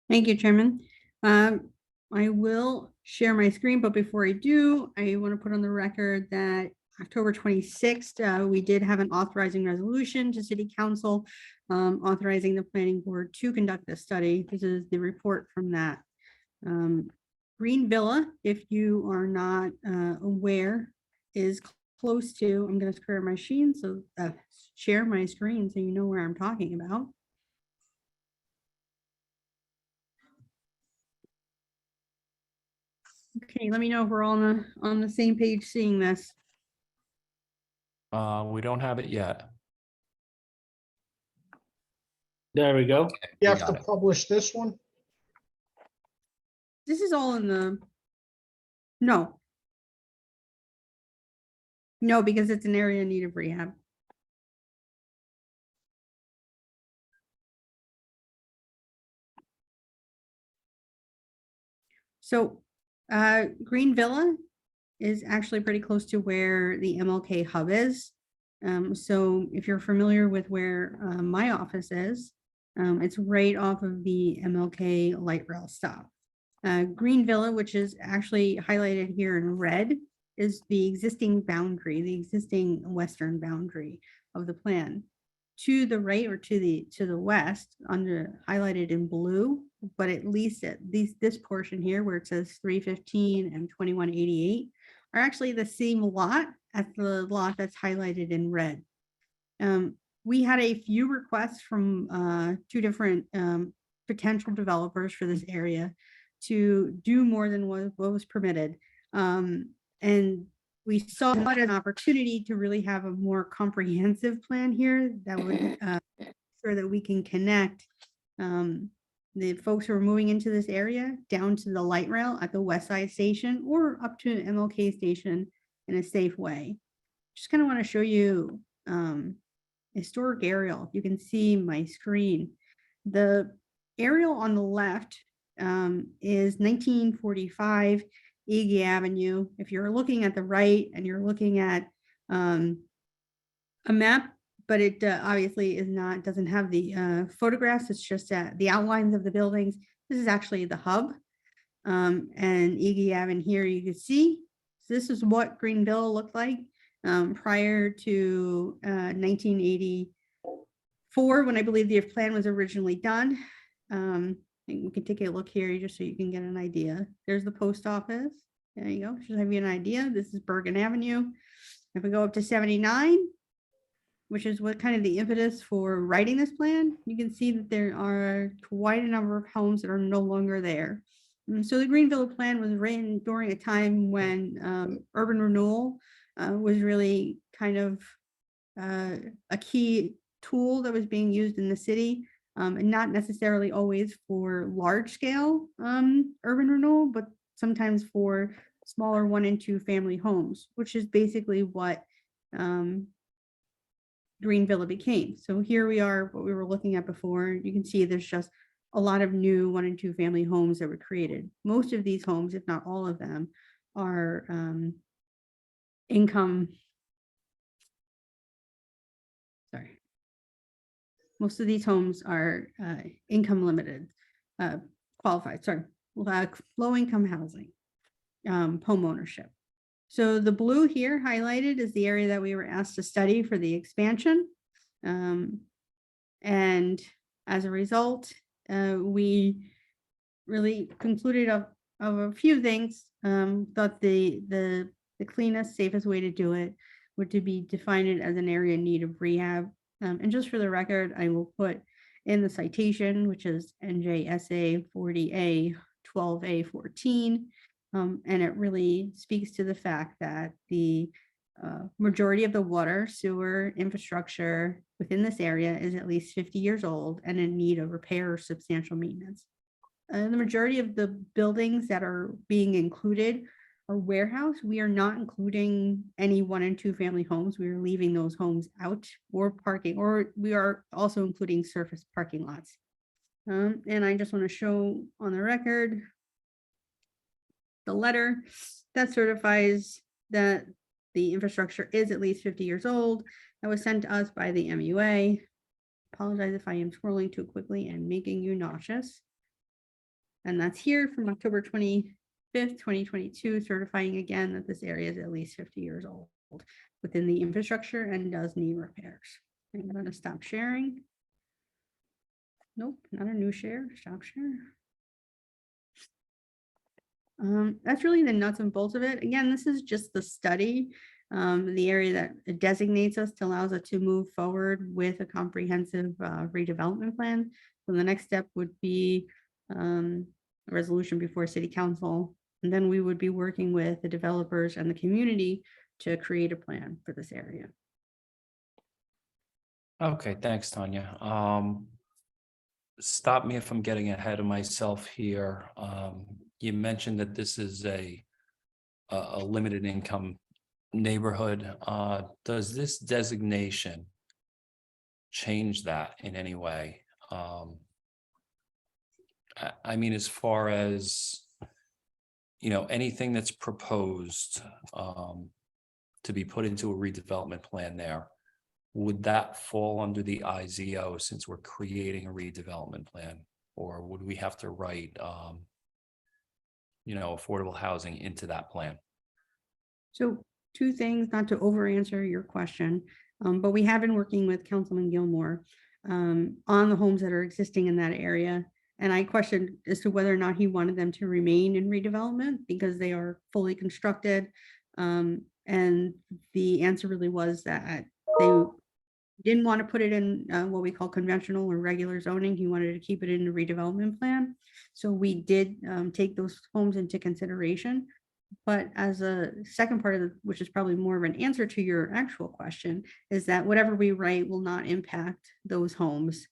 Thank you, Chairman. I will share my screen, but before I do, I want to put on the record that October 26th, we did have an authorizing resolution to City Council authorizing the planning board to conduct this study. This is the report from that. Green Villa, if you are not aware, is close to, I'm going to share my screen so you know where I'm talking about. Okay, let me know if we're all on the same page seeing this. We don't have it yet. There we go. You we have to got it. publish this one? This is all in the, no. No, because it's an area in need of rehab. So Green Villa is actually pretty close to where the MLK hub is. So if you're familiar with where my office is, it's right off of the MLK light rail stop. Green Villa, which is actually highlighted here in red, is the existing boundary, the existing western boundary of the plan. To the right or to the west, under highlighted in blue, but at least this portion here where it says 315 and 2188 are actually the same lot as the lot that's highlighted in red. We had a few requests from two different potential developers for this area to do more than what was permitted. And we saw it as an opportunity to really have a more comprehensive plan here that would sure that we can connect the folks who are moving into this area down to the light rail at the West Side Station or up to an MLK station in a safe way. Just kind of want to show you historic aerial. If you can see my screen, the aerial on the left is 1945 Iggy Avenue. If you're looking at the right and you're looking at a map, but it obviously is not, doesn't have the photographs, it's just the outlines of the buildings. This is actually the hub. And Iggy Avenue here you can see. So this is what Greenville looked like prior to 1984, when I believe the plan was originally done. We can take a look here just so you can get an idea. There's the post office. There you go. Should have you an idea. This is Bergen Avenue. If we go up to 79, which is what kind of the impetus for writing this plan, you can see that there are quite a number of homes that are no longer there. So the Greenville plan was written during a time when urban renewal was really kind of a key tool that was being used in the city. And not necessarily always for large scale urban renewal, but sometimes for smaller 1 and 2 family homes, which is basically what Green Villa became. So here we are, what we were looking at before. You can see there's just a lot of new 1 and 2 family homes that were created. Most of these homes, if not all of them, are income. Sorry. Most of these homes are income limited, qualified, low income housing, home ownership. So the blue here highlighted is the area that we were asked to study for the expansion. And as a result, we really concluded of a few things. Thought the cleanest, safest way to do it would to be define it as an area in need of rehab. And just for the record, I will put in the citation, which is NJSA 40A 12A 14. And it really speaks to the fact that the majority of the water, sewer infrastructure within this area is at least 50 years old and in need of repair or substantial maintenance. The majority of the buildings that are being included are warehouse. We are not including any 1 and 2 family homes. We are leaving those homes out, or parking, or we are also including surface parking lots. And I just want to show on the record the letter that certifies that the infrastructure is at least 50 years old. That was sent to us by the MUA. Apologize if I am scrolling too quickly and making you nauseous. And that's here from October 25th, 2022, certifying again that this area is at least 50 years old within the infrastructure and does need repairs. I'm going to stop sharing. Nope, not a new share, shop share. That's really the nuts and bolts of it. Again, this is just the study, the area that it designates us to allows us to move forward with a comprehensive redevelopment plan. So the next step would be a resolution before city council. And then we would be working with the developers and the community to create a plan for this area. Okay, thanks, Tanya. Stop me if I'm getting ahead of myself here. You mentioned that this is a limited income neighborhood. Does this designation change that in any way? I mean, as far as, you know, anything that's proposed to be put into a redevelopment plan there, would that fall under the IZO since we're creating a redevelopment plan? Or would we have to write, you know, affordable housing into that plan? So two things, not to over answer your question, but we have been working with Councilman Gilmore on the homes that are existing in that area. And I questioned as to whether or not he wanted them to remain in redevelopment because they are fully constructed. And the answer really was that they didn't want to put it in what we call conventional or regular zoning. He wanted to keep it in the redevelopment plan. So we did take those homes into consideration. But as a second part of it, which is probably more of an answer to your actual question, is that whatever we write will not impact those homes.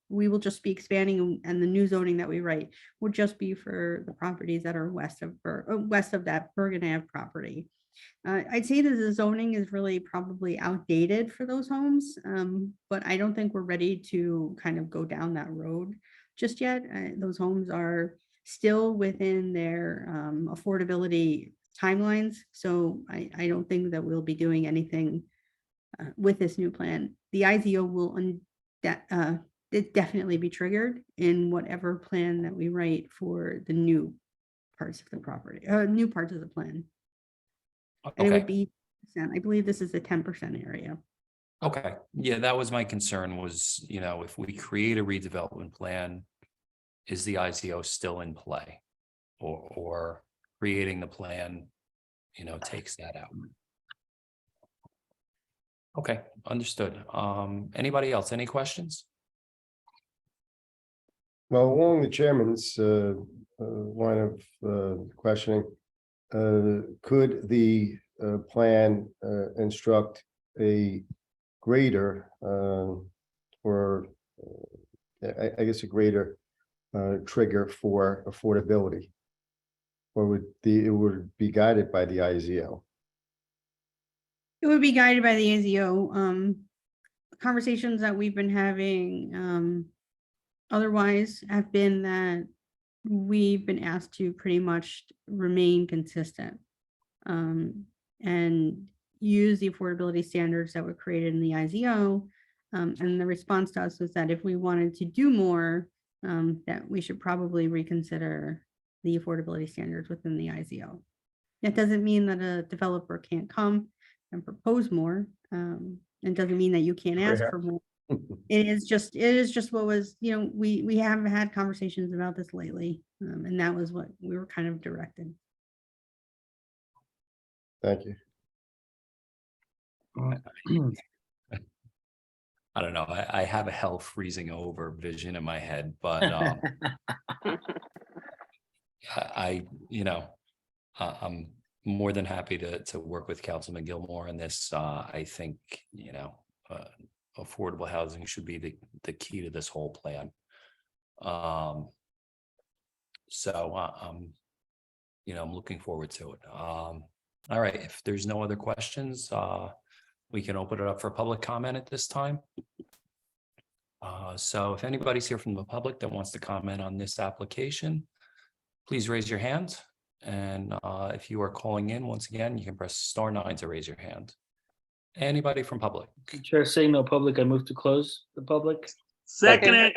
We will just be expanding, and the new zoning that we write would just be for the properties that are west of that Bergen Ave property. I'd say that the zoning is really probably outdated for those homes, but I don't think we're ready to kind of go down that road just yet. Those homes are still within their affordability timelines, so I don't think that we'll be doing anything with this new plan. The IZO will definitely be triggered in whatever plan that we write for the new parts of the property, new parts of the plan. And it would be, I believe this is the 10% area. Okay, yeah, that was my concern was, you know, if we create a redevelopment plan, is the IZO still in play? Or creating the plan, you know, takes that out? Okay, understood. Anybody else, any questions? Well, along the chairman's line of questioning, could the plan instruct a greater or I guess a greater trigger for affordability? Or would it would be guided by the IZO? It would be guided by the IZO. Conversations that we've been having otherwise have been that we've been asked to pretty much remain consistent and use the affordability standards that were created in the IZO. And the response to us was that if we wanted to do more, that we should probably reconsider the affordability standards within the IZO. That doesn't mean that a developer can't come and propose more. It doesn't mean that you can't ask for more. It is just what was, you know, we have had conversations about this lately, and that was what we were kind of directed. Thank you. I don't know. I have a hell freezing over vision in my head, but I'm more than happy to work with Councilman Gilmore on this. I think, you know, affordable housing should be the key to this whole plan. So I'm looking forward to it. All right, if there's no other questions, we can open it up for public comment at this time. So if anybody's here from the public that wants to comment on this application, please raise your hand. And if you are calling in, once again, you can press *9 to raise your hand. Anybody from public? Chair saying no public, I move to close the public. Second it.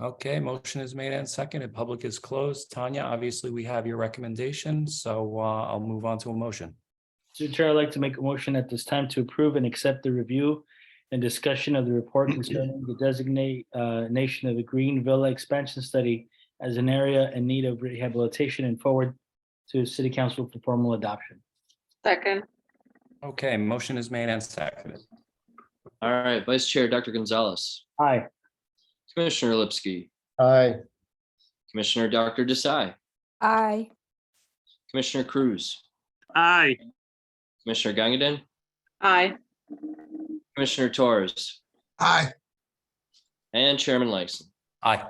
Okay, motion is made and seconded. Public is closed. Tanya, obviously we have your recommendation, so I'll move on to a motion. So Chair, I'd like to make a motion at this time to approve and accept the review and discussion of the report concerning the nation of the Green Villa expansion study as an area in need of rehabilitation and forward to City Council for formal adoption. Second, Okay, motion is made and seconded. All right, Vice Chair, Dr. Gonzalez, Aye. Commissioner Lipsky, Aye. Commissioner Dr. Desai, Aye. Commissioner Cruz, Aye. Commissioner Gangadin, aye. Commissioner Torres, Aye. and Chairman Langston. Aye.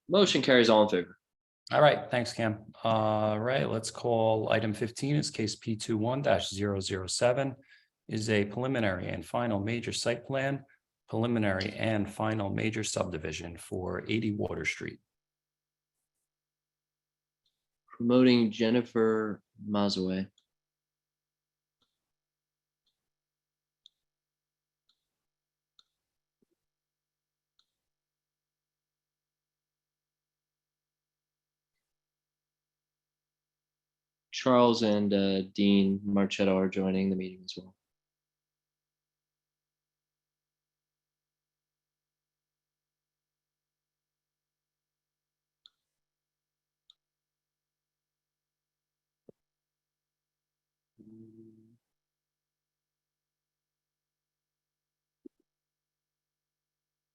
Motion carries all in favor. All right, thanks, Cam. All right, let's call item 15 is case P21-007 is a preliminary and final major site plan, preliminary and final major subdivision for 80 Water Street. Promoting Jennifer Mazaway. Charles and Dean Marchetto are joining the meeting as well.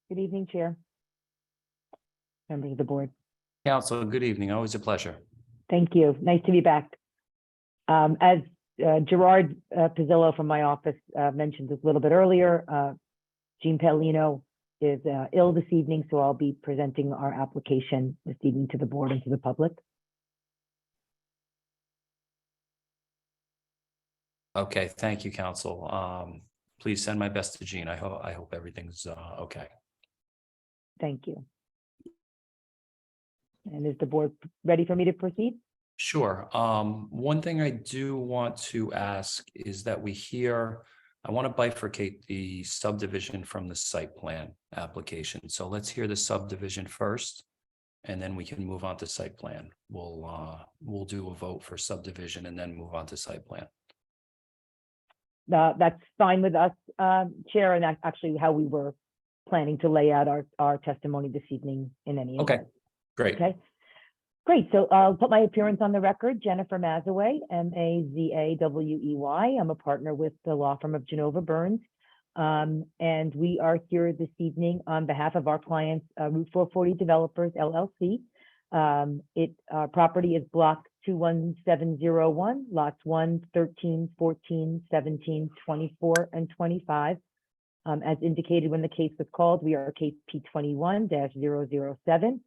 Good evening, Chair. Members of the board. Council, good evening. Always a pleasure. Thank you. Nice to be back. As Gerard Pizzillo from my office mentioned a little bit earlier, Jean Paolino is ill this evening, so I'll be presenting our application this evening to the board and to the public. Okay, thank you, Council. Please send my best to Jean. I hope everything's okay. Thank you. And is the board ready for me to proceed? Sure. One thing I do want to ask is that I want to bifurcate the subdivision from the site plan application. So let's hear the subdivision first, and then we can move on to site plan. We'll do a vote for subdivision and then move on to site plan. That's fine with us, Chair, and that's actually how we were planning to lay out our testimony this evening in any Okay, event. great. Okay, great. So I'll put my appearance on the record. Jennifer Mazaway, Mazawey. I'm a partner with the law firm of Genova Burns. And we are here this evening on behalf of our clients, Route 440 Developers LLC. Our property is block 21701, lots 1, 13, 14, 17, 24, and 25. As indicated when the case was called, we are case P21-007.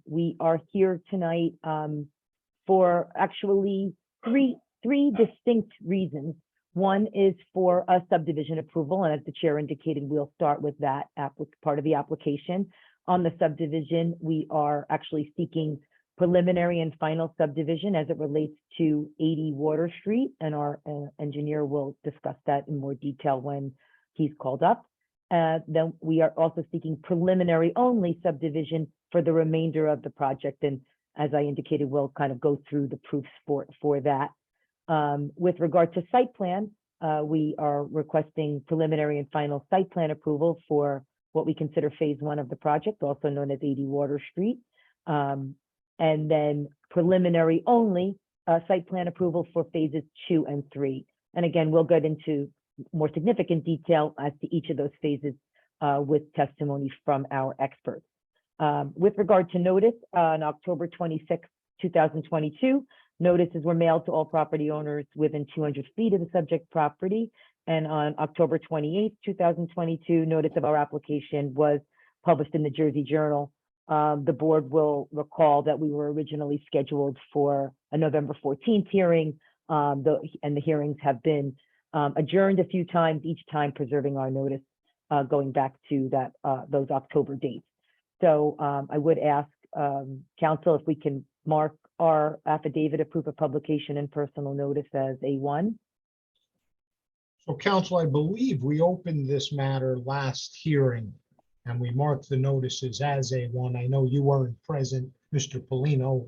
We are here tonight for actually three distinct reasons. One is for a subdivision approval, and as the chair indicated, we'll start with that part of the application. On the subdivision, we are actually seeking preliminary and final subdivision as it relates to 80 Water Street, and our engineer will discuss that in more detail when he's called up. Then we are also seeking preliminary only subdivision for the remainder of the project. And as I indicated, we'll kind of go through the proofs for that. With regard to site plan, we are requesting preliminary and final site plan approval for what we consider phase 1 of the project, also known as 80 Water Street. And then preliminary only site plan approval for phases 2 and 3. And again, we'll get into more significant detail as to each of those phases with testimony from our experts. With regard to notice, on October 26, 2022, notices were mailed to all property owners within 200 feet of the subject property. And on October 28, 2022, notice of our application was published in the Jersey Journal. The board will recall that we were originally scheduled for a November 14th hearing, and the hearings have been adjourned a few times, each time preserving our notice going back to those October dates. So I would ask council if we can mark our affidavit of proof of publication and personal notice as A1. So council, I believe we opened this matter last hearing and we marked the notices as A1. I know you weren't present. Mr. Paolino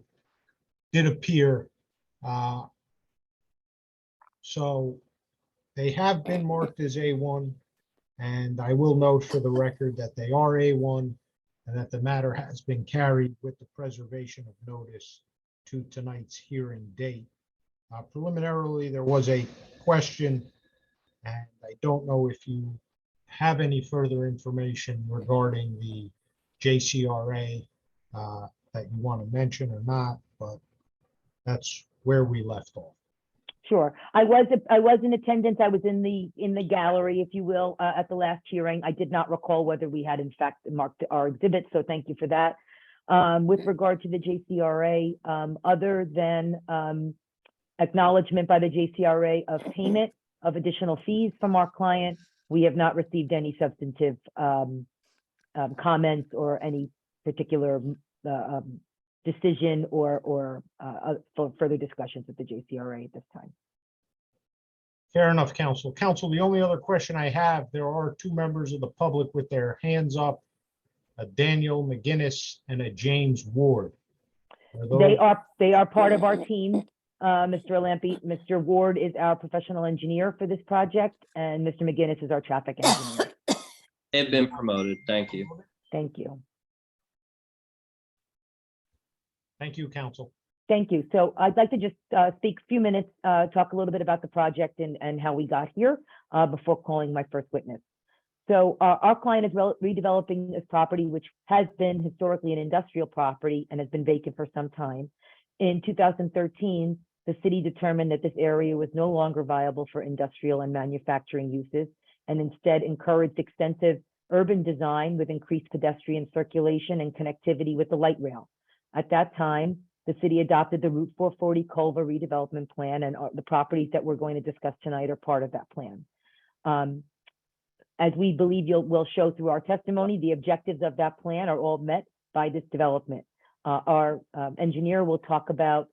did appear. So they have been marked as A1. And I will note for the record that they are A1 and that the matter has been carried with the preservation of notice to tonight's hearing date. Preliminarily, there was a question, and I don't know if you have any further information regarding the JCRA that you want to mention or not, but that's where we left off. Sure. I was in attendance. I was in the gallery, if you will, at the last hearing. I did not recall whether we had in fact marked our exhibit, so thank you for that. With regard to the JCRA, other than acknowledgement by the JCRA of payment of additional fees from our client, we have not received any substantive comments or any particular decision or for further discussions with the JCRA at this time. Fair enough, Counsel. Counsel, the only other question I have, there are two members of the public with their hands up, a Daniel McGinnis and a James Ward. They are part of our team, Mr. Lampe. Mr. Ward is our professional engineer for this project, and Mr. McGinnis is our traffic engineer. They've been promoted. Thank you. Thank you. Thank you, Counsel. Thank you. So I'd like to just speak a few minutes, talk a little bit about the project and how we got here before calling my first witness. So our client is redeveloping this property, which has been historically an industrial property and has been vacant for some time. In 2013, the city determined that this area was no longer viable for industrial and manufacturing uses, and instead encouraged extensive urban design with increased pedestrian circulation and connectivity with the light rail. At that time, the city adopted the Route 440 Culver redevelopment plan, and the properties that we're going to discuss tonight are part of that plan. As we believe we'll show through our testimony, the objectives of that plan are all met by this development. Our engineer will talk about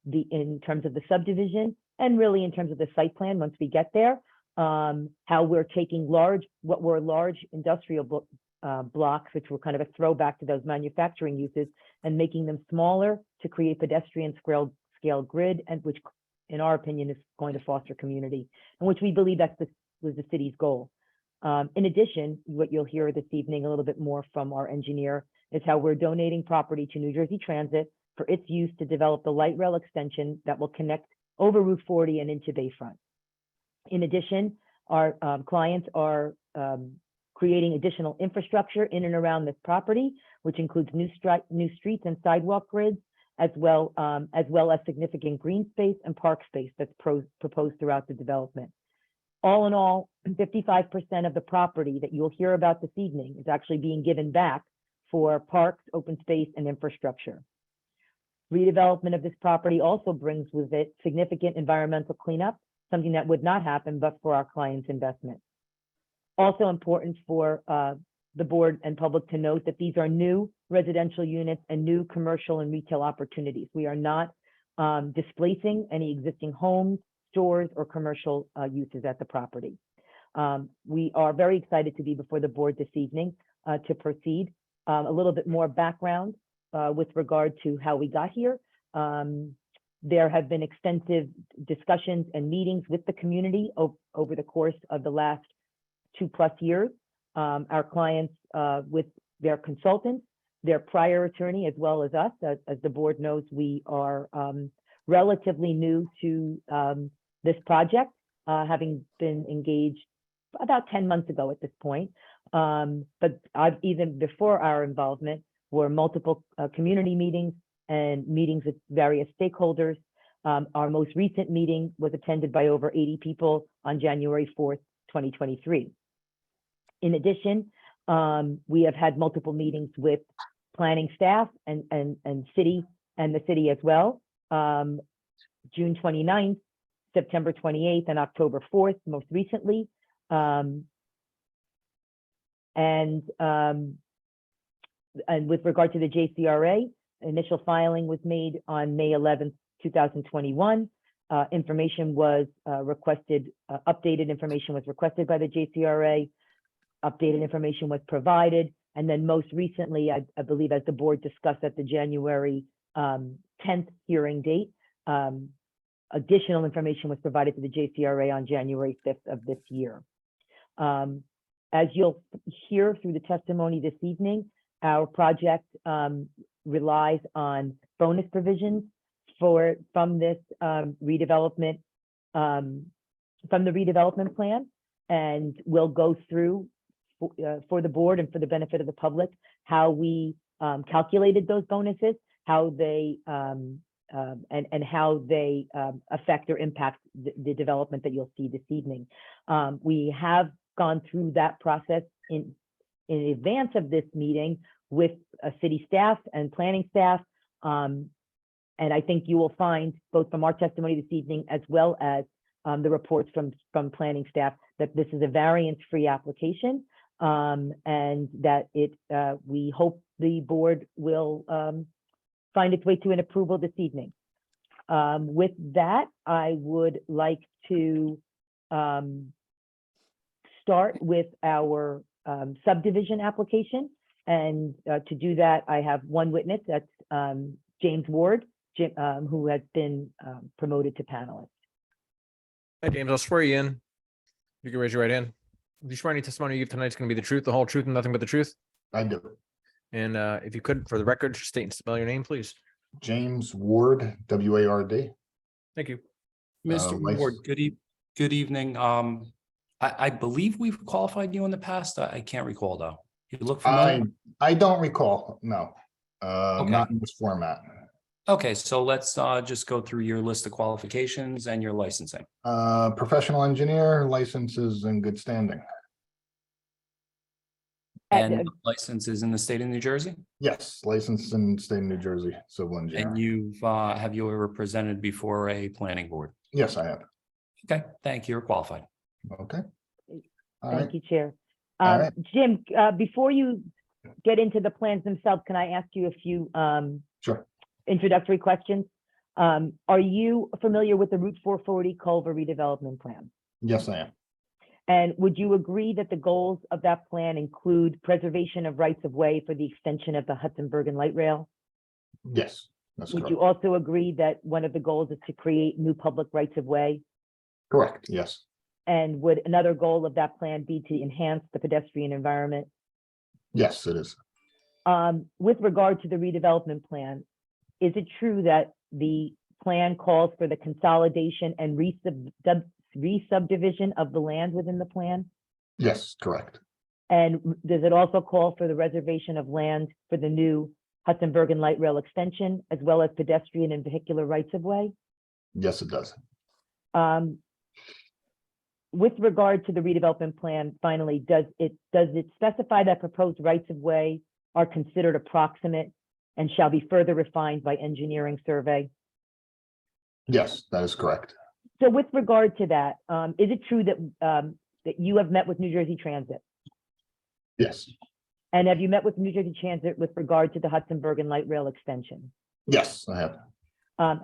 in terms of the subdivision and really in terms of the site plan once we get there, how we're taking what were large industrial blocks, which were kind of a throwback to those manufacturing uses, and making them smaller to create pedestrian scale grid, and which in our opinion is going to foster community, and which we believe was the city's goal. In addition, what you'll hear this evening a little bit more from our engineer is how we're donating property to New Jersey Transit for its use to develop the light rail extension that will connect over Route 40 and into Bayfront. In addition, our clients are creating additional infrastructure in and around this property, which includes new streets and sidewalk grids, as well as significant green space and park space that's proposed throughout the development. All in all, 55% of the property that you'll hear about this evening is actually being given back for parks, open space, and infrastructure. Redevelopment of this property also brings with it significant environmental cleanup, something that would not happen but for our client's investment. Also important for the board and public to note that these are new residential units and new commercial and retail opportunities. We are not displacing any existing homes, stores, or commercial uses at the property. We are very excited to be before the board this evening to proceed. A little bit more background with regard to how we got here. There have been extensive discussions and meetings with the community over the course of the last 2+ years. Our clients with their consultants, their prior attorney, as well as us, as the board knows, we are relatively new to this project, having been engaged about 10 months ago at this point. But even before our involvement were multiple community meetings and meetings with various stakeholders. Our most recent meeting was attended by over 80 people on January 4th, 2023. In addition, we have had multiple meetings with planning staff and the city as well. June 29th, September 28th, and October 4th, most recently. And with regard to the JCRA, initial filing was made on May 11th, 2021. Information was requested, updated information was requested by the JCRA. Updated information was provided. And then most recently, I believe as the board discussed at the January 10th hearing date, additional information was provided to the JCRA on January 5th of this year. As you'll hear through the testimony this evening, our project relies on bonus provisions from this redevelopment, from the redevelopment plan. And we'll go through for the board and for the benefit of the public, how we calculated those bonuses, how they and how they affect or impact the development that you'll see this evening. We have gone through that process in advance of this meeting with city staff and planning staff. And I think you will find both from our testimony this evening, as well as the reports from planning staff, that this is a variance-free application, and that we hope the board will find its way to an approval this evening. With that, I would like to start with our subdivision application. And to do that, I have one witness, that's James Ward, who has been promoted to panelist. Hi, James, I'll swear you in. You can raise your right hand. Do you swear any testimony you give tonight is going to be the truth, the whole truth, and nothing but the truth? I do. And if you could, for the record, just state and spell your name, please. James Ward, W-A-R-D. Thank you. Mr. Ward, good evening. I believe we've qualified you in the past. I can't recall though. You look familiar. I don't recall, no. Okay. Not in this format. Okay, so let's just go through your list of qualifications and your licensing. Professional engineer, licenses in good standing. And licenses in the state of New Jersey? Yes, licensed in state of New Jersey, civil engineer. And you've have you ever presented before a planning board? Yes, I have. Okay, thank you. You're qualified. Okay. Thank you, Chair. All right. Jim, before you get into the plans themselves, can I ask you a few Sure. introductory questions? Are you familiar with the Route 440 Culver redevelopment plan? Yes, I am. And would you agree that the goals of that plan include preservation of rights of way for the extension of the Hudson Bergen Light Rail? Yes, that's Would correct. you also agree that one of the goals is to create new public rights of way? Correct, yes. And would another goal of that plan be to enhance the pedestrian environment? Yes, it is. With regard to the redevelopment plan, is it true that the plan calls for the consolidation and re-subdivision of the land within the plan? Yes, correct. And does it also call for the reservation of land for the new Hudson Bergen Light Rail extension, as well as pedestrian and vehicular rights of way? Yes, it does. With regard to the redevelopment plan, finally, does it specify that proposed rights of way are considered approximate and shall be further refined by engineering survey? Yes, that is correct. So with regard to that, is it true that that you have met with New Jersey Transit? Yes, And have you met with New Jersey Transit with regard to the Hudson Bergen Light Rail extension? yes, I have.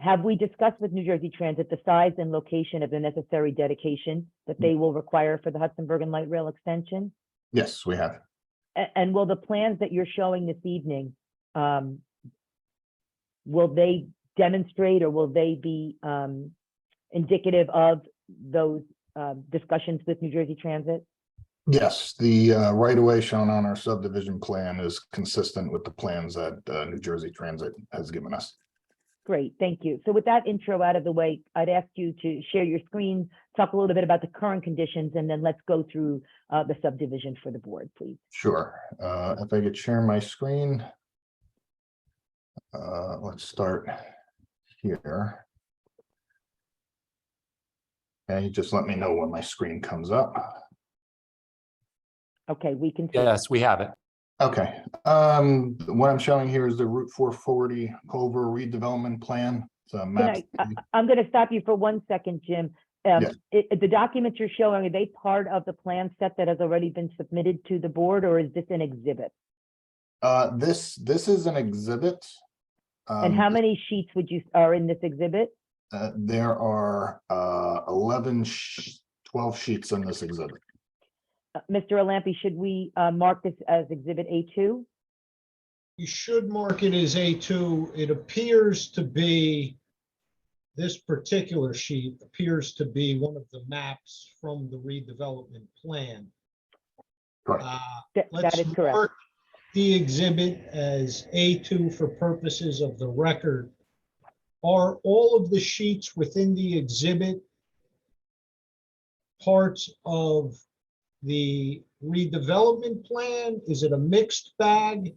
Have we discussed with New Jersey Transit the size and location of the necessary dedication that they will require for the Hudson Bergen Light Rail extension? Yes, we have. And will the plans that you're showing this evening, will they demonstrate or will they be indicative of those discussions with New Jersey Transit? Yes, the right-of-way shown on our subdivision plan is consistent with the plans that New Jersey Transit has given us. Great, thank you. So with that intro out of the way, I'd ask you to share your screen, talk a little bit about the current conditions, and then let's go through the subdivision for the board, please. Sure. If I could share my screen. Let's start here. Okay, just let me know when my screen comes up. Okay, we can. Yes, we have it. Okay, what I'm showing here is the Route 440 Culver redevelopment plan. It's a Can map. I'm going to stop you for 1 second, Jim. Yes. The documents you're showing, are they part of the plan set that has already been submitted to the board, or is this an exhibit? This is an exhibit. And how many sheets are in this exhibit? There are 12 sheets in this exhibit. Mr. Alampi, should we mark this as exhibit A2? You should mark it as A2. It appears to be, this particular sheet appears to be one of the maps from the redevelopment plan. Correct. That is correct. mark the exhibit as A2 for purposes of the record. Are all of the sheets within the exhibit parts of the redevelopment plan? Is it a mixed bag?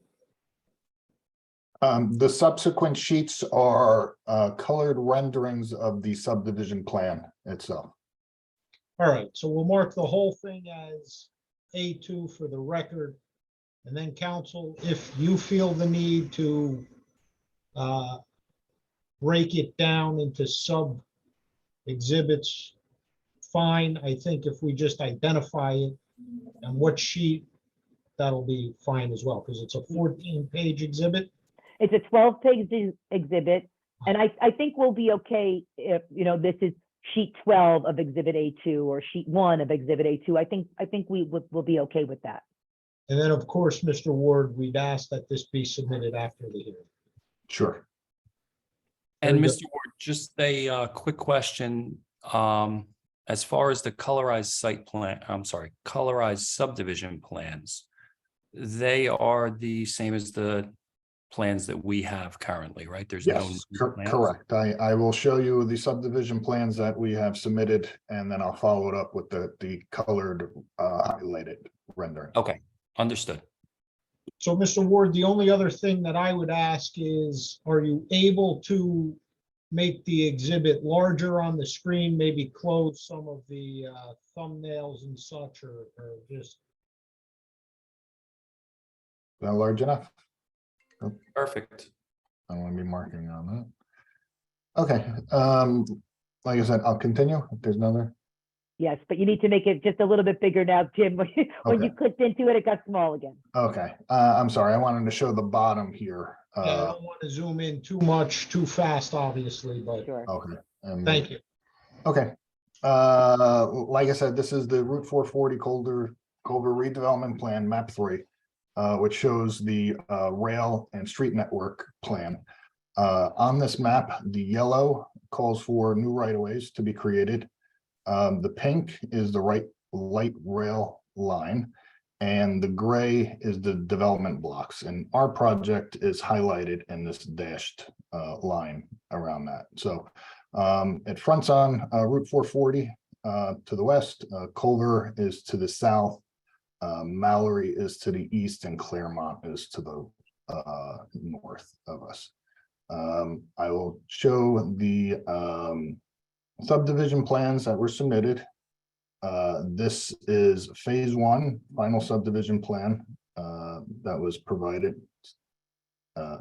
The subsequent sheets are colored renderings of the subdivision plan itself. All right, so we'll mark the whole thing as A2 for the record. And then council, if you feel the need to break it down into sub exhibits, fine. I think if we just identify it and what sheet, that'll be fine as well, because it's a 14-page exhibit. It's a 12-page exhibit, and I think we'll be okay if, this is sheet 12 of exhibit A2 or sheet 1 of exhibit A2. I think we'll be okay with that. And then, of course, Mr. Ward, we'd ask that this be submitted after the hearing. Sure. And Very Mr. Ward, just a quick question. As far as the colorized subdivision plans, they are the same as the plans that we have currently, right? There's no Yes, new plans? correct. I will show you the subdivision plans that we have submitted, and then I'll follow it up with the colored highlighted rendering. Okay, understood. So, Mr. Ward, the only other thing that I would ask is, are you able to make the exhibit larger on the screen, maybe close some of the thumbnails and such, or just? Not large enough? Perfect. I don't want to be marking on that. Okay, like I said, I'll continue if there's another. Yes, but you need to make it just a little bit bigger now, Jim. When you Okay. clicked into it, it got small again. Okay, I'm sorry, I wanted to show the bottom here. Yeah, I don't want to zoom in too much, too fast, obviously, but Okay. thank you. Okay. Like I said, this is the Route 440 Culver redevelopment plan, map 3, which shows the rail and street network plan. On this map, the yellow calls for new right-of-ways to be created. The pink is the light rail line, and the gray is the development blocks. And our project is highlighted in this dashed line around that. So it fronts on Route 440 to the west. Culver is to the south. Mallory is to the east, and Claremont is to the north of us. I will show the subdivision plans that were submitted. This is phase 1 final subdivision plan that was provided.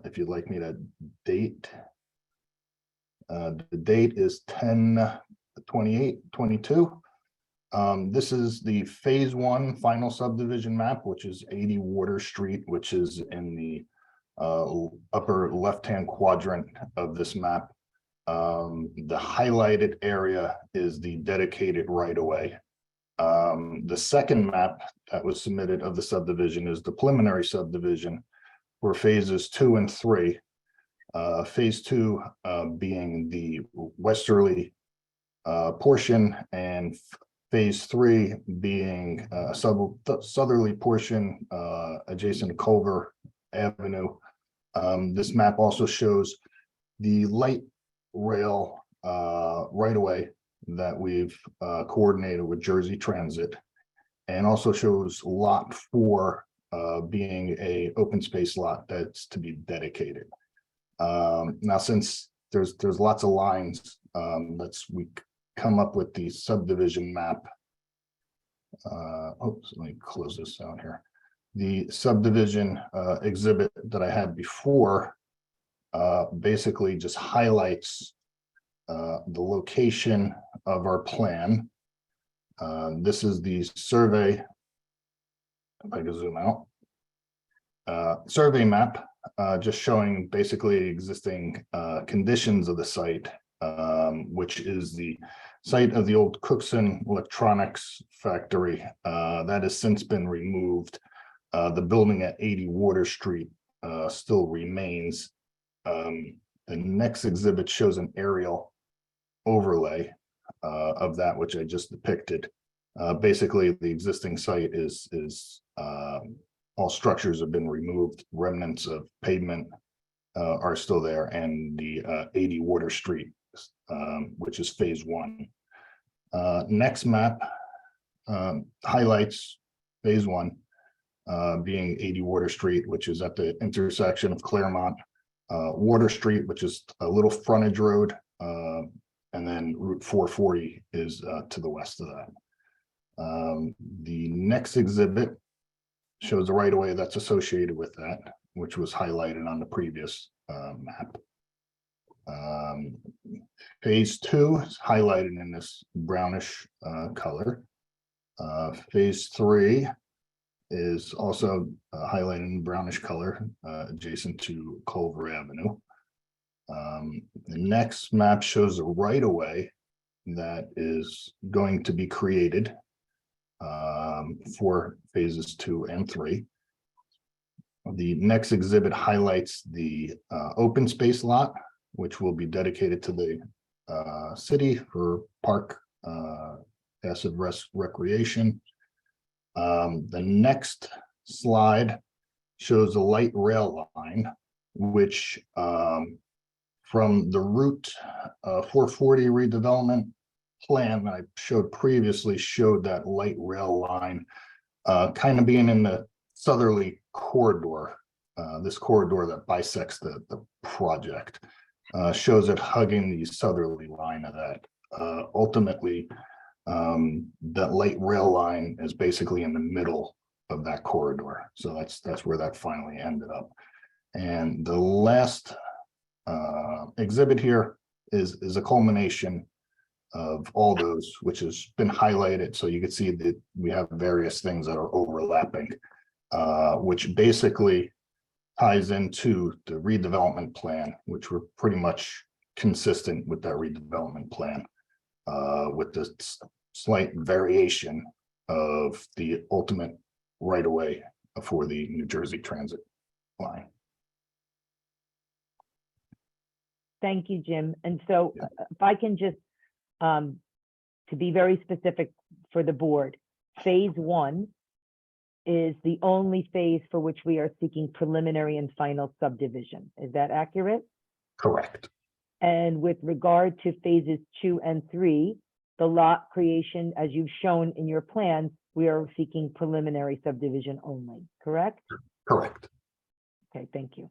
If you'd like me to date, the date is 10/28/22. This is the phase 1 final subdivision map, which is 80 Water Street, which is in the upper left-hand quadrant of this map. The highlighted area is the dedicated right-of-way. The second map that was submitted of the subdivision is the preliminary subdivision for phases 2 and 3. Phase 2 being the westerly portion, and phase 3 being a southerly portion adjacent to Culver Avenue. This map also shows the light rail right-of-way that we've coordinated with Jersey Transit, and also shows lot 4 being a open space lot that's to be dedicated. Now, since there's lots of lines, we come up with the subdivision map. Oops, let me close this out here. The subdivision exhibit that I had before basically just highlights the location of our plan. This is the survey. If I can zoom out. Survey map, just showing basically existing conditions of the site, which is the site of the old Cookson Electronics factory that has since been removed. The building at 80 Water Street still remains. The next exhibit shows an aerial overlay of that which I just depicted. Basically, the existing site is all structures have been removed, remnants of pavement are still there, and the 80 Water Street, which is phase one. Next map highlights phase one, being 80 Water Street, which is at the intersection of Claremont, Water Street, which is a little frontage road, and then Route 440 is to the west of that. The next exhibit shows the right of way that's associated with that, which was highlighted on the previous map. Phase two is highlighted in this brownish color. Phase three is also highlighted in brownish color, adjacent to Culver Avenue. The next map shows a right of way that is going to be created for phases 2 and 3. The next exhibit highlights the open space lot, which will be dedicated to the city for park passive recreation. The next slide shows a light rail line, which from the Route 440 redevelopment plan that I showed previously showed that light rail line kind of being in the southerly corridor, this corridor that bisects the project, shows it hugging the southerly line of that. Ultimately, that light rail line is basically in the middle of that corridor. So that's where that finally ended up. And the last exhibit here is a culmination of all those, which has been highlighted. So you can see that we have various things that are overlapping, which basically ties into the redevelopment plan, which were pretty much consistent with that redevelopment plan, with the slight variation of the ultimate right of way for the New Jersey Transit line. Thank you, Jim. And so if I can just, to be very specific for the board, phase one is the only phase for which we are seeking preliminary and final subdivision. Is that accurate? Correct. And with regard to phases 2 and 3, the lot creation, as you've shown in your plan, we are seeking preliminary subdivision only, correct? Correct. Okay, thank you.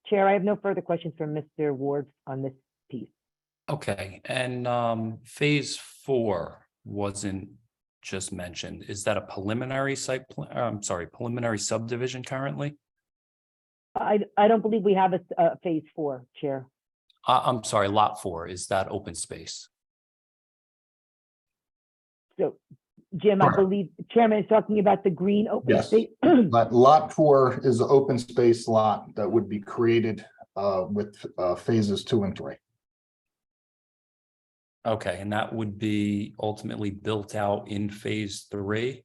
Chair, I have no further questions from Mr. Ward on this piece. Okay, and phase 4 wasn't just mentioned. Is that a preliminary site plan? I'm sorry, preliminary subdivision currently? I don't believe we have a phase 4, Chair. I'm sorry, lot 4, is that open space? So, Jim, I believe Chairman is talking about the green open Yes, space. but lot 4 is an open space lot that would be created with phases 2 and 3. Okay, and that would be ultimately built out in phase 3?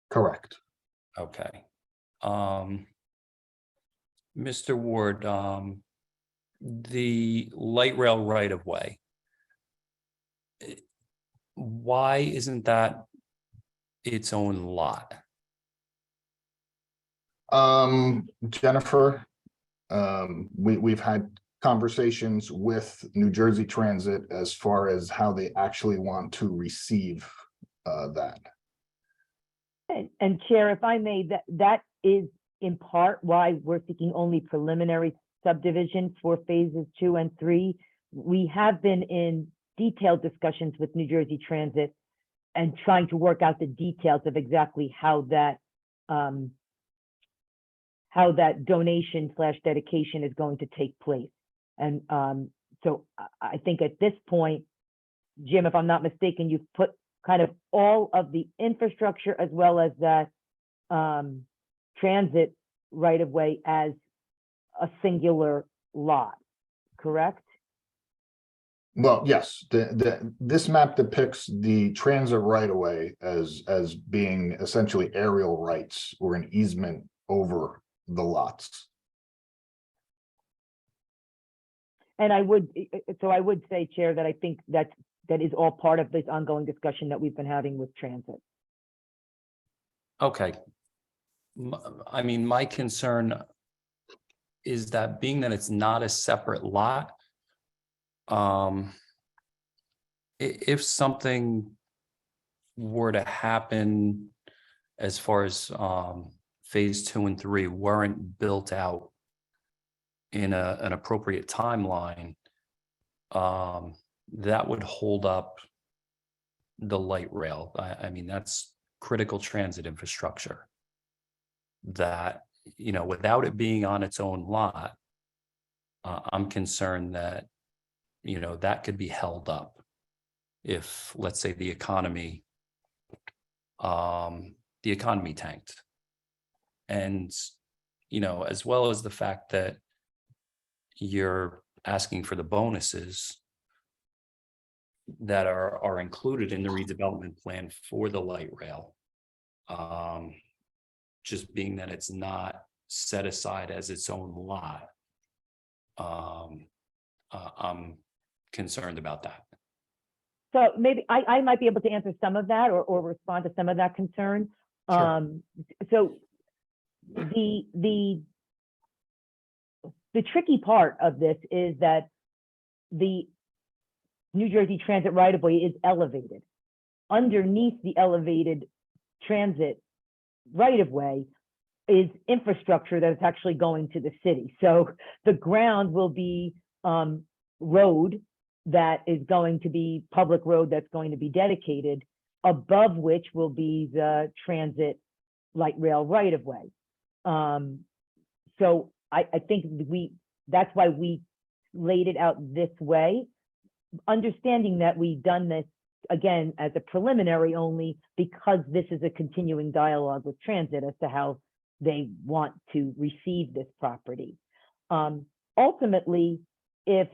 Correct. Okay. Mr. Ward, the light rail right of way, why isn't that its own lot? Jennifer, we've had conversations with New Jersey Transit as far as how they actually want to receive that. And Chair, if I may, that is in part why we're seeking only preliminary subdivision for phases 2 and 3. We have been in detailed discussions with New Jersey Transit and trying to work out the details of exactly how that donation / dedication is going to take place. And so I think at this point, Jim, if I'm not mistaken, you've put kind of all of the infrastructure as well as that transit right of way as a singular lot, correct? Well, yes, this map depicts the transit right of way as being essentially aerial rights or an easement over the lots. And I would say, Chair, that I think that's that is all part of this ongoing discussion that we've been having with transit. Okay. I mean, my concern is that being that it's not a separate lot, if something were to happen as far as phase 2 and 3 weren't built out in an appropriate timeline, that would hold up the light rail. I mean, that's critical transit infrastructure that, you know, without it being on its own lot, I'm concerned that, you know, that could be held up if, let's say, the economy tanked. And, you know, as well as the fact that you're asking for the bonuses that are included in the redevelopment plan for the light rail. Just being that it's not set aside as its own lot. I'm concerned about that. So maybe I might be able to answer some of that or respond to some of that concern. Sure. So the tricky part of this is that the New Jersey Transit right-of-way is elevated. Underneath the elevated transit right-of-way is infrastructure that is actually going to the city. So the ground will be road that is going to be public road that's going to be dedicated, above which will be the transit light rail right-of-way. So I think that's why we laid it out this way, understanding that we've done this again as a preliminary only because this is a continuing dialogue with transit as to how they want to receive this property. Ultimately, if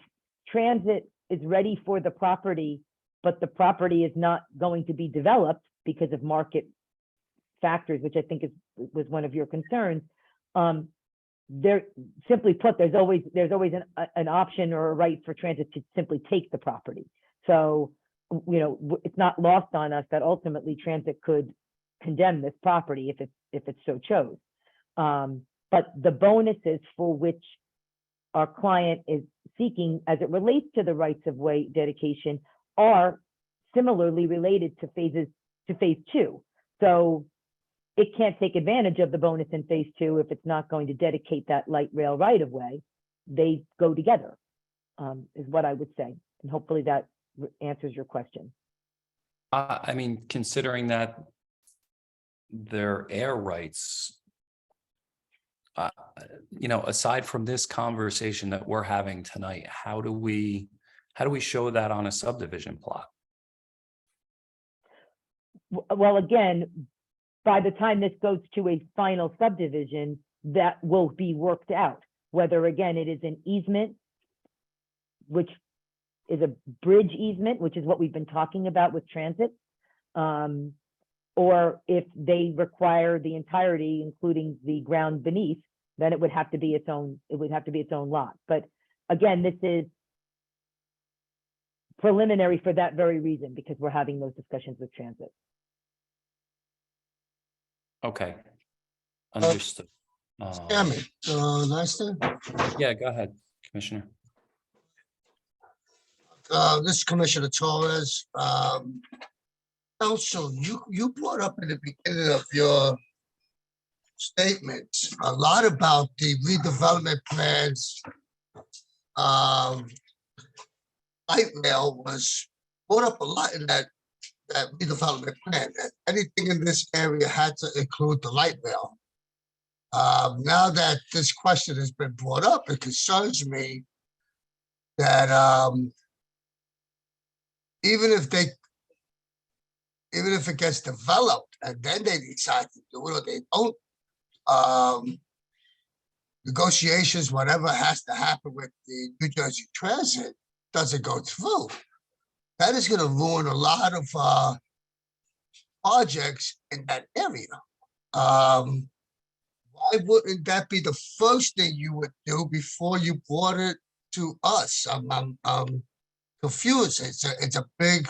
transit is ready for the property, but the property is not going to be developed because of market factors, which I think was one of your concerns, there, simply put, there's always an option or a right for transit to simply take the property. So, you know, it's not lost on us that ultimately transit could condemn this property if it so chose. But the bonuses for which our client is seeking as it relates to the rights of way dedication are similarly related to phase 2. So it can't take advantage of the bonus in phase 2 if it's not going to dedicate that light rail right of way. They go together, is what I would say. And hopefully that answers your question. I mean, considering that their air rights, you know, aside from this conversation that we're having tonight, how do we show that on a subdivision plot? Well, again, by the time this goes to a final subdivision, that will be worked out. Whether, again, it is an easement, which is a bridge easement, which is what we've been talking about with transit, or if they require the entirety, including the ground beneath, then it would have to be its own. It would have to be its own lot. But again, this is preliminary for that very reason, because we're having those discussions with transit. Okay, understood. Chairman, Leicester? Yeah, go ahead, Commissioner. This is Commissioner Torres. Also, you brought up in the beginning of your statement a lot about the redevelopment plans. Light rail was brought up a lot in that redevelopment plan. That anything in this area had to include the light rail. Now that this question has been brought up, it concerns me that even if it gets developed and then they decide to do it or they don't, negotiations, whatever has to happen with the New Jersey Transit doesn't go through. That is going to ruin a lot of projects in that area. Why wouldn't that be the first thing you would do before you brought it to us? I'm confused. It's a big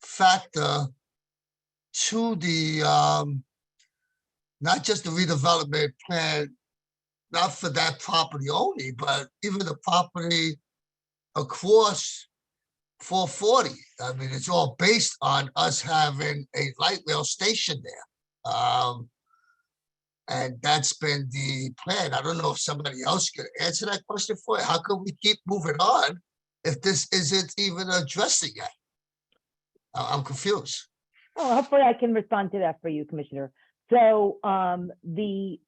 factor to the, not just the redevelopment plan, not for that property only, but even the property across 440. I mean, it's all based on us having a light rail station there. And that's been the plan. I don't know if somebody else could answer that question for you. How can we keep moving on if this isn't even addressed yet? I'm confused. Oh, hopefully I can respond to that for you, Commissioner. So the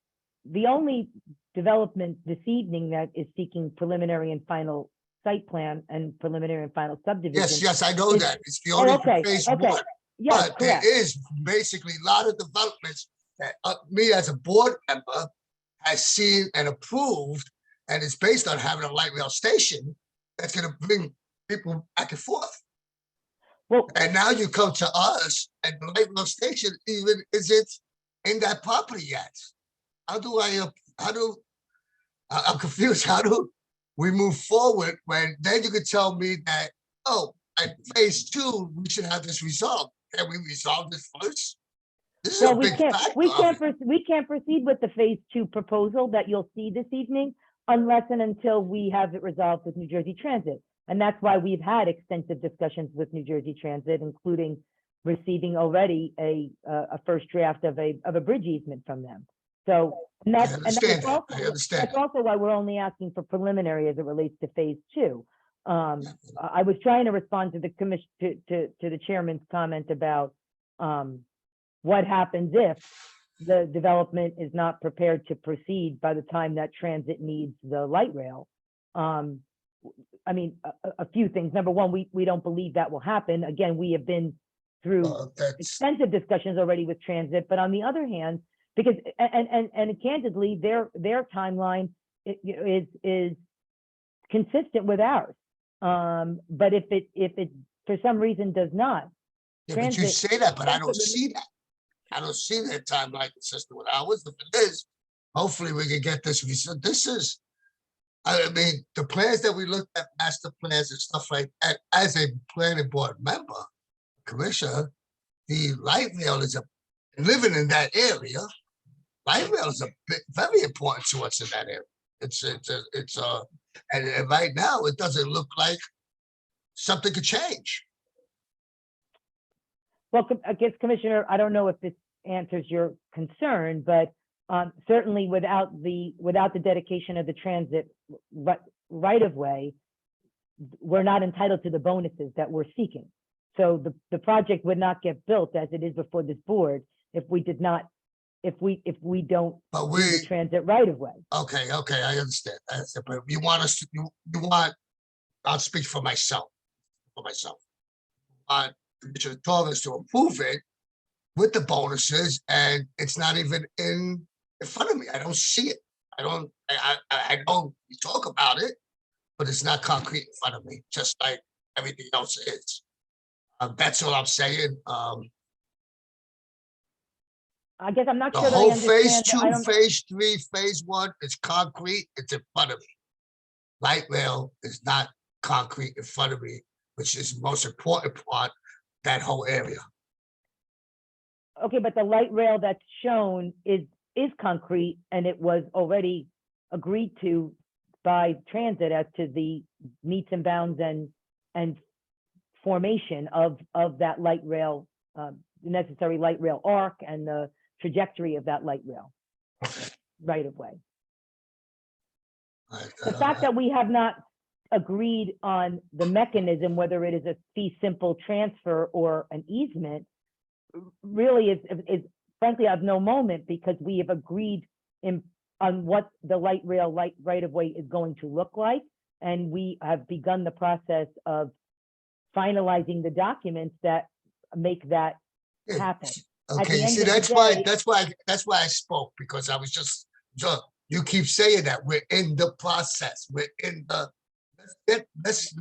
only development this evening that is seeking preliminary and final site plan and preliminary and final subdivision. Yes, I know is- that. It's the only okay, phase okay. one. Yes, But there correct. is basically a lot of developments that me as a board member has seen and approved, and it's based on having a light rail station that's gonna bring people back and forth. Well, and now you come to us and the light rail station even isn't in that property yet. I'm confused. How do we move forward when then you could tell me that, oh, at phase 2, we should have this resolved. Can we resolve this first? This is Well, a big factor. we can't proceed with the phase 2 proposal that you'll see this evening unless and until we have it resolved with New Jersey Transit. And that's why we've had extensive discussions with New Jersey Transit, including receiving already a first draft of a bridge easement from them. So, and I that's, understand that. I understand that's also why we're only asking for preliminary as it relates to phase 2. I was trying to respond to the commission, to the chairman's comment about what happens if the development is not prepared to proceed by the time that transit needs the light rail. I mean, a few things. Number one, we don't believe that will happen. Again, we have been through extensive discussions already with transit, but on the other hand, because and candidly, their timeline is consistent with ours. But if it for some reason does not, Yeah, but you say that, but I don't see that. I don't see that timeline consistent with ours. If it is, hopefully we can get this. This is, I mean, the plans that we looked at, master plans and stuff like that, as a planning board member, commissioner, the light rail is living in that area. Light rail is very important to us in that area. And right now it doesn't look like something could change. Well, I guess, Commissioner, I don't know if this answers your concern, but certainly without the dedication of the transit right of way, we're not entitled to the bonuses that we're seeking. So the project would not get built as it is before this board if we did not, if we don't do the transit right of way. Okay, I understand. But you want us to, you want, I'll speak for myself. Commissioner Torres to approve it with the bonuses, and it's not even in front of me. I don't see it. I know we talk about it, but it's not concrete in front of me, just like everything else is. That's all I'm saying. I guess I'm not The sure that I whole phase understand. 2, phase 3, phase 1, it's concrete, it's in front of me. Light rail is not concrete in front of me, which is the most important part, that whole area. Okay, but the light rail that's shown is concrete, and it was already agreed to by transit as to the meets and bounds and formation of that light rail, the necessary light rail arc and the trajectory of that light rail right of way. The fact that we have not agreed on the mechanism, whether it is a fee simple transfer or an easement, really is frankly of no moment, because we have agreed on what the light rail right of way is going to look like, and we have begun the process of finalizing the documents that make that happen. At Okay, the you end see, of the that's day- why I spoke, because I was just, you keep saying that we're in the process, we're in the, let's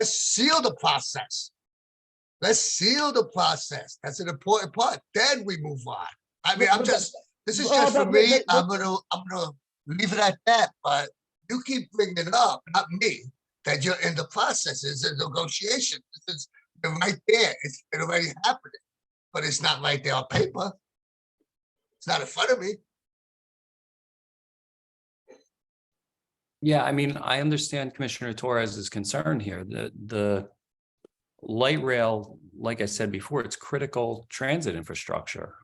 seal the process. Let's seal the process. That's an important part. Then we move on. I mean, this is just for me. I'm gonna leave it at that, but you keep bringing it up, not me. that you're in the process. It's a negotiation. It's right there. It's already happening, but it's not right there on paper. It's not in front of me. Yeah, I mean, I understand Commissioner Torres's concern here. The light rail, like I said before, it's critical transit infrastructure.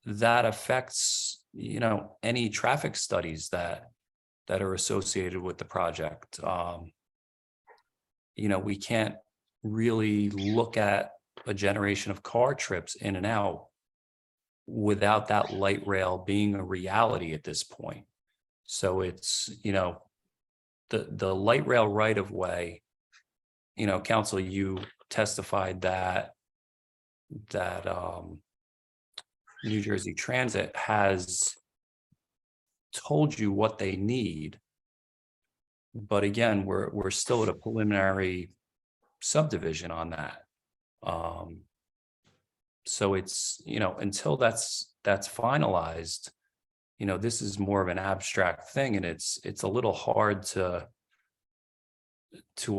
That affects, you know, any traffic studies that are associated with the project. You know, we can't really look at a generation of car trips in and out without that light rail being a reality at this point. So it's, you know, the light rail right of way, you know, council, you testified that New Jersey Transit has told you what they need. But again, we're still at a preliminary subdivision on that. So it's, you know, until that's finalized, you know, this is more of an abstract thing, and it's a little hard to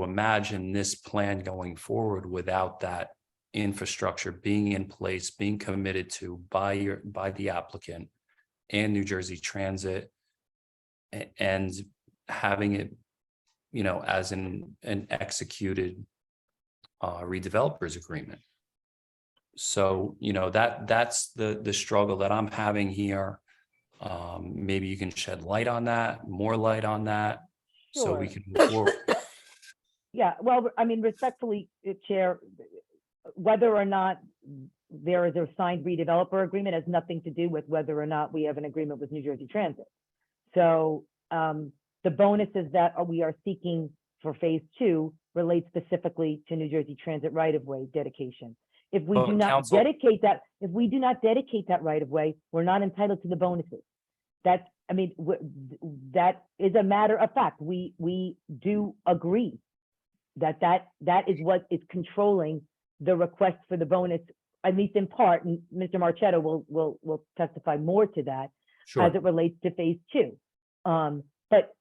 imagine this plan going forward without that infrastructure being in place, being committed to by the applicant and New Jersey Transit, and having it, you know, as an executed redevelopers agreement. So, you know, that's the struggle that I'm having here. Maybe you can shed light on that, more light on that, so we Sure. can move forward. Yeah, well, I mean, respectfully, Chair, whether or not there is a signed redeveloper agreement has nothing to do with whether or not we have an agreement with New Jersey Transit. So the bonuses that we are seeking for phase 2 relate specifically to New Jersey Transit right-of-way dedication. If we do not Council- dedicate that, right of way, we're not entitled to the bonuses. That's, I mean, that is a matter of fact. We do agree that is what is controlling the request for the bonus, at least in part, and Mr. Marchetto will testify more to that as it relates to phase 2. But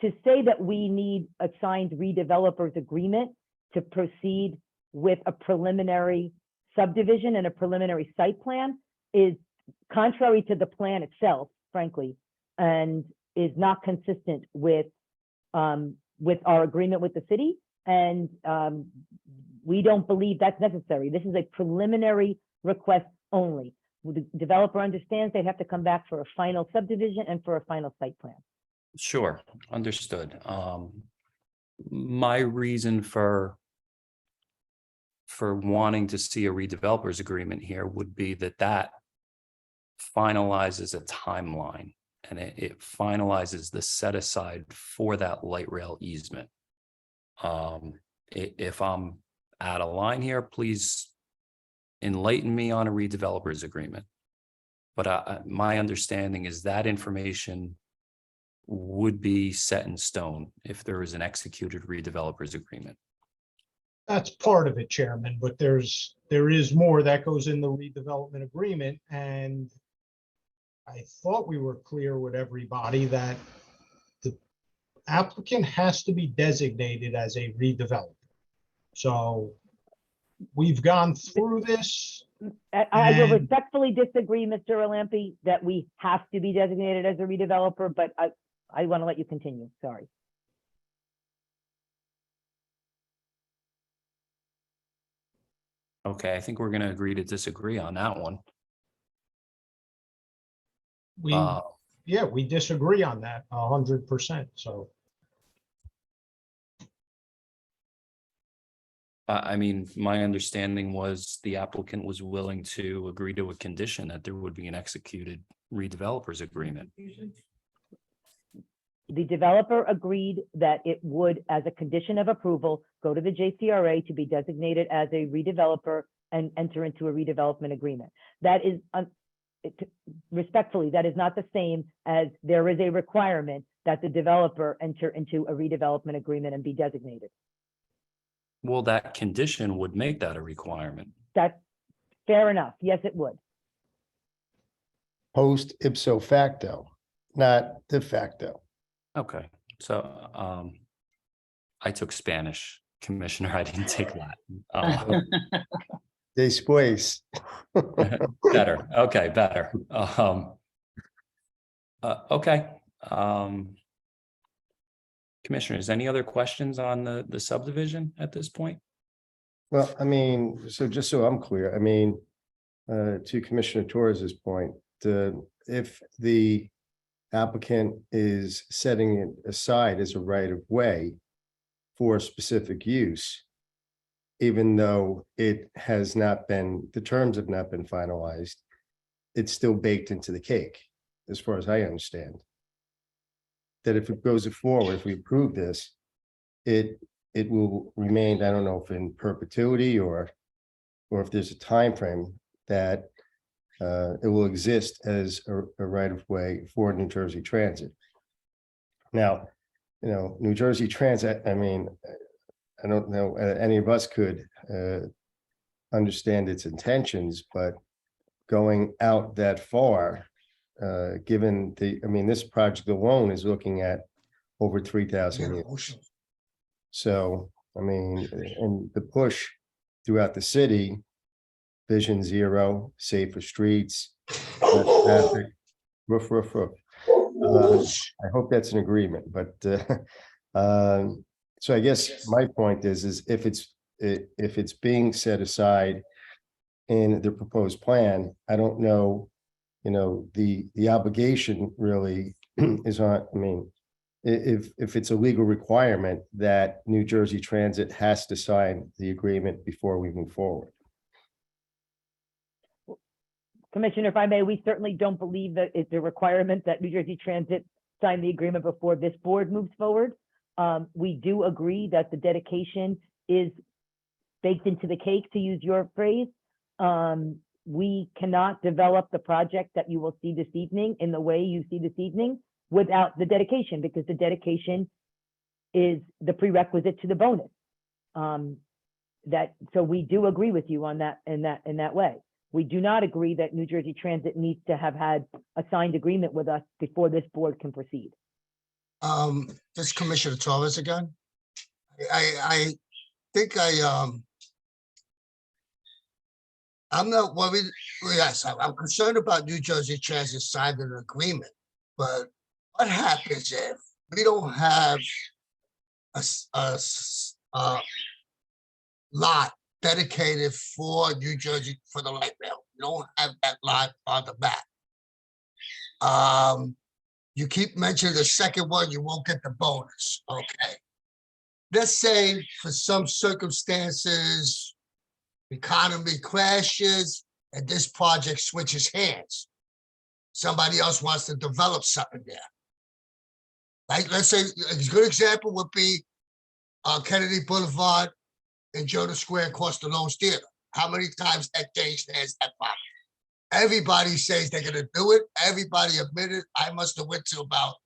to say that we need a signed redevelopers agreement to proceed with a preliminary subdivision and a preliminary site plan is contrary to the plan itself, frankly, and is not consistent with our agreement with the city. And we don't believe that's necessary. This is a preliminary request only. The developer understands they'd have to come back for a final subdivision and for a final site plan. Sure, understood. My reason for wanting to see a redevelopers agreement here would be that finalizes a timeline, and it finalizes the set aside for that light rail easement. If I'm out of line here, please enlighten me on a redevelopers agreement. But my understanding is that information would be set in stone if there is an executed redevelopers agreement. That's part of it, Chairman, but there is more that goes in the redevelopment agreement, and I thought we were clear with everybody that the applicant has to be designated as a redeveloper. So we've gone through this. I will and- respectfully disagree, Mr. Olampi, that we have to be designated as a redeveloper, but I want to let you continue. Sorry. Okay, I think we're going to agree to disagree on that one. Yeah, we disagree on that 100%. So I mean, my understanding was the applicant was willing to agree to a condition that there would be an executed redevelopers agreement. The developer agreed that it would, as a condition of approval, go to the JCRA to be designated as a redeveloper and enter into a redevelopment agreement. That is, respectfully, that is not the same as there is a requirement that the developer enter into a redevelopment agreement and be designated. Well, that condition would make that a requirement. That's fair enough. Yes, it would. Post ipso facto, not de facto. Okay, So I took Spanish, Commissioner. I didn't take Latin. Después. Better. Okay, better. Okay. Commissioners, any other questions on the subdivision at this point? Well, I mean, so just so I'm clear, I mean, to Commissioner Torres's point, if the applicant is setting it aside as a right of way for a specific use, even though it has not been, the terms have not been finalized, it's still baked into the cake, as far as I understand. That if it goes forward, if we approve this, it will remain, I don't know if in perpetuity or if there's a time frame that it will exist as a right of way for New Jersey Transit. Now, you know, New Jersey Transit, I mean, I don't know, any of us could understand its intentions, but going out that far, given I mean, this project alone is looking at over 3,000 years. So, I mean, and the push throughout the city, Vision Zero, safer streets, less traffic, roof. I hope that's an agreement, but so I guess my point is if it's being set aside in the proposed plan, I don't know, you know, the obligation really is on, I mean, if it's a legal requirement that New Jersey Transit has to sign the agreement before we move forward. Commissioner, if I may, we certainly don't believe that it's a requirement that New Jersey Transit sign the agreement before this board moves forward. We do agree that the dedication is baked into the cake, to use your phrase. We cannot develop the project that you will see this evening in the way you see this evening without the dedication, because the dedication is the prerequisite to the bonus. So we do agree with you on that, in that way. We do not agree that New Jersey Transit needs to have had a signed agreement with us before this board can proceed. This is Commissioner Torres again. I think I'm not worried. Yes, I'm concerned about New Jersey Transit signing an agreement, but what happens if we don't have a lot dedicated for New Jersey for the light rail? We don't have that lot on the map. You keep mentioning the second one, you won't get the bonus. Okay. Let's say for some circumstances, economy crashes and this project switches hands. Somebody else wants to develop something there. Like, let's say a good example would be Kennedy Boulevard and Jonah Square across the Lowe's Theater. How many times that changed hands that property? Everybody says they're gonna do it. Everybody admitted. I must have went to about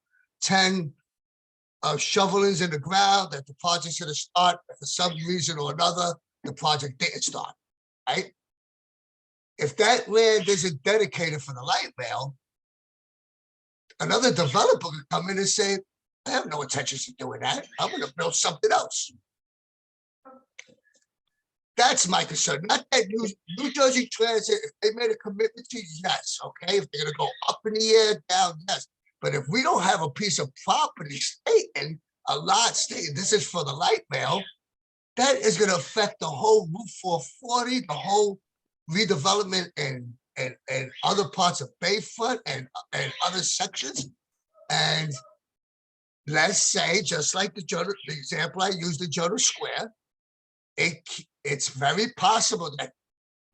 10 shovelings in the ground that the project's gonna start. For some reason or another, the project didn't start, right? If that land isn't dedicated for the light rail, another developer could come in and say, I have no intentions of doing that. I'm gonna build something else. That's my concern, not that New Jersey Transit, if they made a commitment to, yes, okay, if they're gonna go up in the air, down, yes. But if we don't have a piece of property stating, a lot stating, this is for the light rail, that is gonna affect the whole Route 440, the whole redevelopment and other parts of Bayfront and other sections. And let's say, just like the example I used in Jonah Square, it's very possible that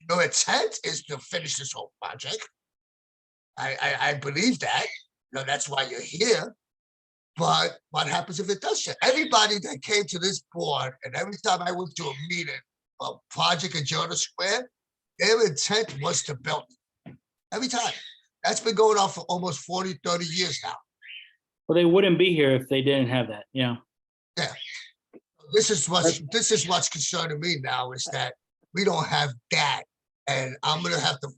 your intent is to finish this whole project. I believe that. You know, that's why you're here. But what happens if it doesn't? Everybody that came to this board, and every time I went to a meeting, a project in Jonah Square, their intent was to build it. Every time. That's been going on for almost 40, 30 years now. Well, they wouldn't be here if they didn't have that, yeah. Yeah. This is what's concerning me now, is that we don't have that. And I'm gonna have to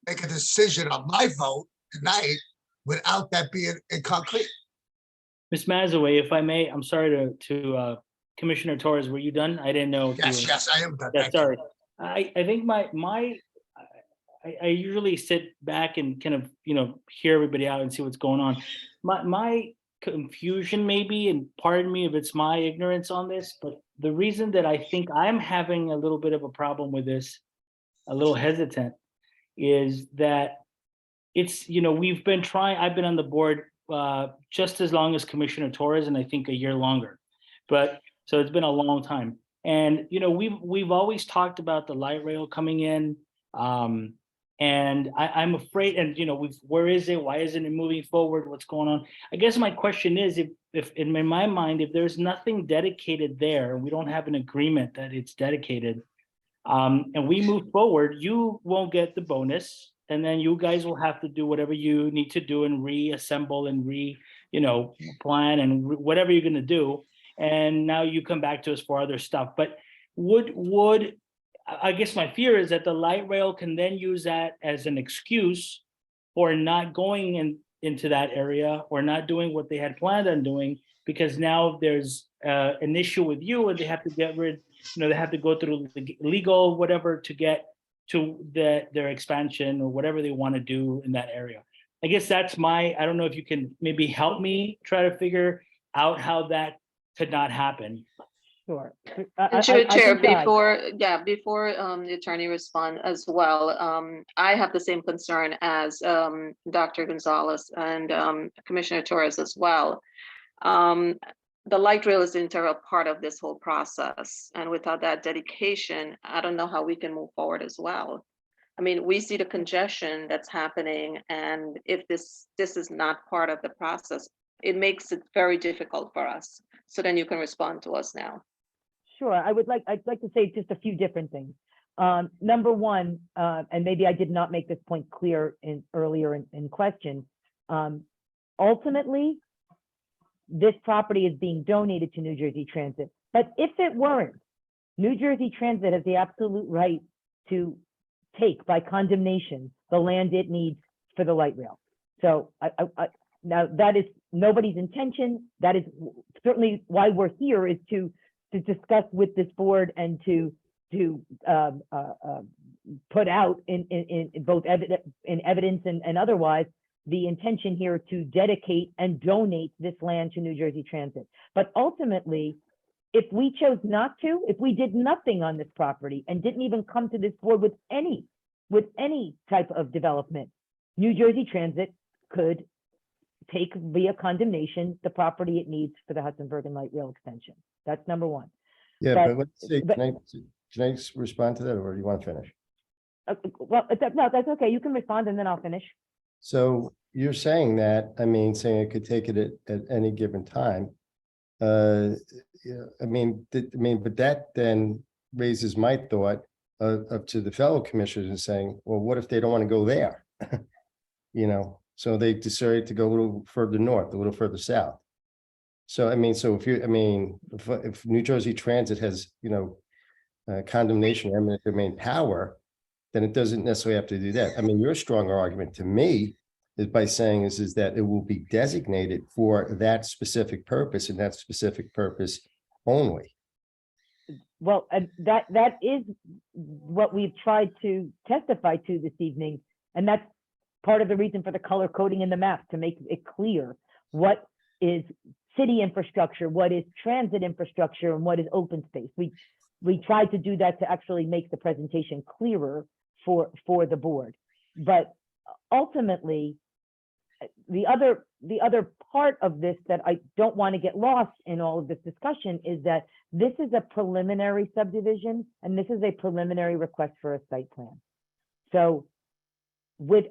make a decision on my vote tonight without that being in concrete. Ms. Mazaway, if I may, I'm sorry to Commissioner Torres, were you done? I didn't know. if you Yes, were- yes, I am done. Yeah, Thank you. sorry. I think I usually sit back and kind of, hear everybody out and see what's going on. My confusion maybe, and pardon me if it's my ignorance on this, but the reason that I think I'm having a little bit of a problem with this, a little hesitant, is that it's, we've been trying, I've been on the board just as long as Commissioner Torres, and I think a year longer. But, so it's been a long time. And, we've always talked about the light rail coming in. And I'm afraid, and where is it? Why isn't it moving forward? What's going on? I guess my question is, if in my mind, if there's nothing dedicated there, we don't have an agreement that it's dedicated, and we move forward, you won't get the bonus, and then you guys will have to do whatever you need to do and reassemble and plan and whatever you're gonna do. And now you come back to us for other stuff. But would I guess my fear is that the light rail can then use that as an excuse for not going into that area or not doing what they had planned on doing, because now there's an issue with you and they have to get rid, they have to go through the legal, whatever, to get to their expansion or whatever they want to do in that area. I guess that's I don't know if you can maybe help me try to figure out how that could not happen. Sure. And Chair, can try. before the attorney respond as well, I have the same concern as Dr. Gonzalez and Commissioner Torres as well. The light rail is the integral part of this whole process, and without that dedication, I don't know how we can move forward as well. I mean, we see the congestion that's happening, and if this is not part of the process, it makes it very difficult for us. So then you can respond to us now. Sure, I'd like to say just a few different things. Number one, and maybe I did not make this point clear earlier in question. Ultimately, this property is being donated to New Jersey Transit. But if it weren't, New Jersey Transit has the absolute right to take by condemnation the land it needs for the light rail. So now that is nobody's intention. That is certainly why we're here, is to discuss with this board and to put out in both evidence and otherwise the intention here to dedicate and donate this land to New Jersey Transit. But ultimately, if we chose not to, if we did nothing on this property and didn't even come to this board with any type of development, New Jersey Transit could take via condemnation the property it needs for the Hudson Bergen Light Rail extension. That's number one. Yeah, But- but let's see, but- can I just respond to that, or do you want to finish? Well, no, that's okay. You can respond and then I'll finish. So you're saying that, saying it could take it at any given time. Yeah, but that then raises my thought up to the fellow commissioners and saying, well, what if they don't want to go there? So they decided to go a little further north, a little further south. So, if New Jersey Transit has, condemnation, eminent domain power, then it doesn't necessarily have to do that. Your stronger argument to me is by saying is that it will be designated for that specific purpose and that specific purpose only. Well, that is what we've tried to testify to this evening. And that's part of the reason for the color coding in the map, to make it clear what is city infrastructure, what is transit infrastructure, and what is open space. We tried to do that to actually make the presentation clearer for the board. But ultimately, the other part of this that I don't want to get lost in all of this discussion is that this is a preliminary subdivision and this is a preliminary request for a site plan. So we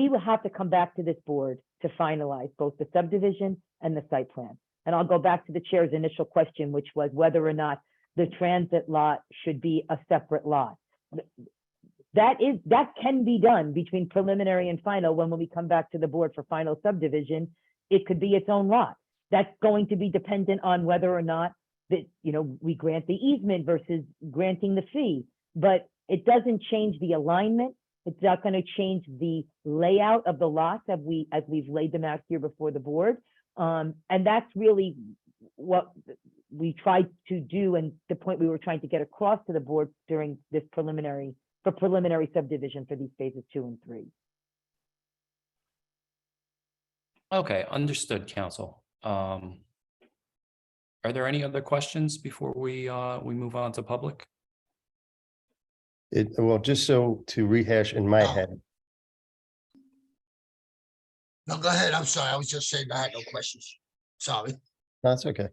will have to come back to this board to finalize both the subdivision and the site plan. And I'll go back to the chair's initial question, which was whether or not the transit lot should be a separate lot. That can be done between preliminary and final. When we come back to the board for final subdivision, it could be its own lot. That's going to be dependent on whether or not that, we grant the easement versus granting the fee, but it doesn't change the alignment. It's not going to change the layout of the lots as we've laid them out here before the board. And that's really what we tried to do, and the point we were trying to get across to the board during this preliminary subdivision for these phases 2 and 3. Okay, understood, council. Are there any other questions before we move on to public? Well, just so to rehash in my head, No, go ahead. I'm sorry. I was just saying I had no questions. Sorry. that's okay.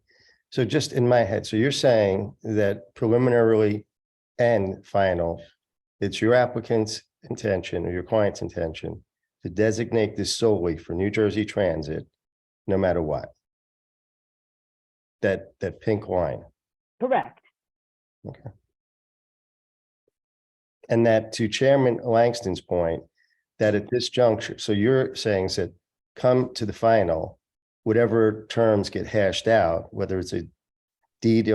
So just in my head, so you're saying that preliminarily and final, it's your applicant's intention or your client's intention to designate this solely for New Jersey Transit, no matter what? That pink line. Correct. Okay. And that, to Chairman Langston's point, that at this juncture, so you're saying is that come to the final, whatever terms get hashed out, whether it's a deed,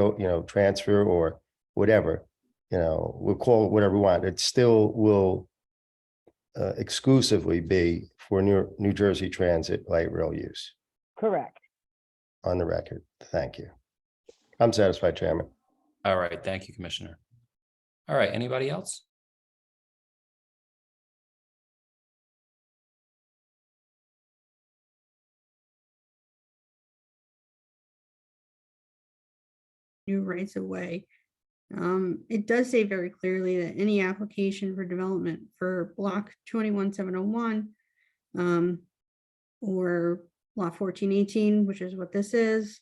transfer or whatever, we'll call it whatever we want, it still will exclusively be for New Jersey Transit light rail use. Correct. On the record. Thank you. I'm satisfied, Chairman. All right, thank you, Commissioner. All right, anybody else? New rights of way. It does say very clearly that any application for development for block 21701 or lot 1418, which is what this is,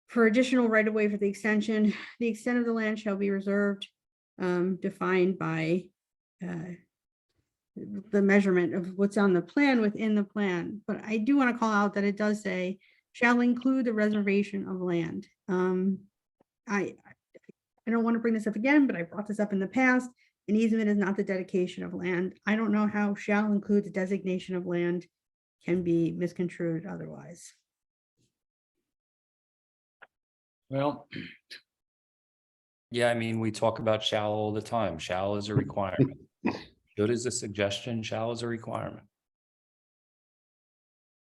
for additional right of way for the extension, the extent of the land shall be reserved, defined by the measurement of what's on the plan within the plan. But I do want to call out that it does say shall include the reservation of land. I don't want to bring this up again, but I brought this up in the past. An easement is not the dedication of land. I don't know how shall include the designation of land can be misconstrued otherwise. Well, Yeah, I mean, we talk about shall all the time. Shall is a requirement. Should is a suggestion, shall is a requirement.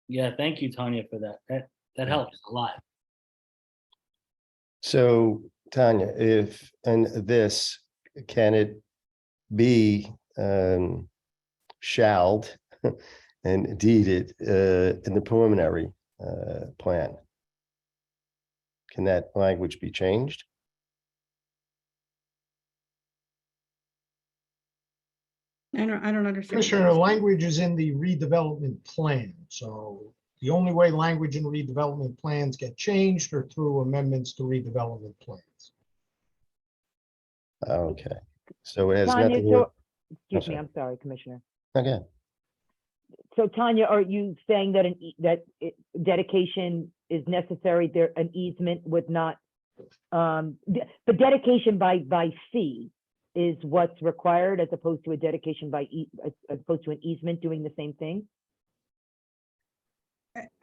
yeah, thank you, Tanya, for that. That helps a lot. So Tanya, this, can it be shalled and deeded in the preliminary plan? Can that language be changed? I don't understand. Commissioner, the language is in the redevelopment plan, so the only way language in redevelopment plans get changed are through amendments to redevelopment plans. Okay, so it has Tanya, nothing. so, excuse me, I'm sorry, Commissioner. Okay, So Tanya, are you saying that dedication is necessary there, an easement would not, the dedication by fee is what's required as opposed to a dedication as opposed to an easement doing the same thing?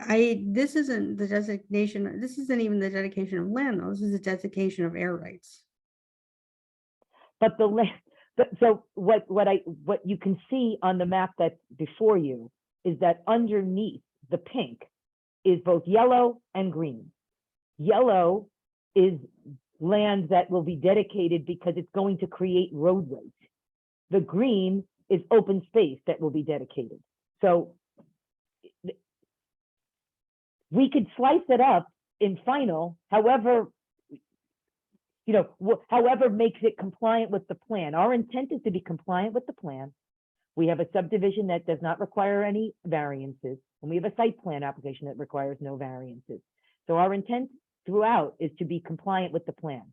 This isn't the designation, this isn't even the dedication of land, though. This is a designation of air rights. But the land, so what you can see on the map that's before you is that underneath the pink is both yellow and green. Yellow is land that will be dedicated because it's going to create roadways. The green is open space that will be dedicated. So we could slice it up in final, however, however makes it compliant with the plan. Our intent is to be compliant with the plan. We have a subdivision that does not require any variances, and we have a site plan application that requires no variances. So our intent throughout is to be compliant with the plan.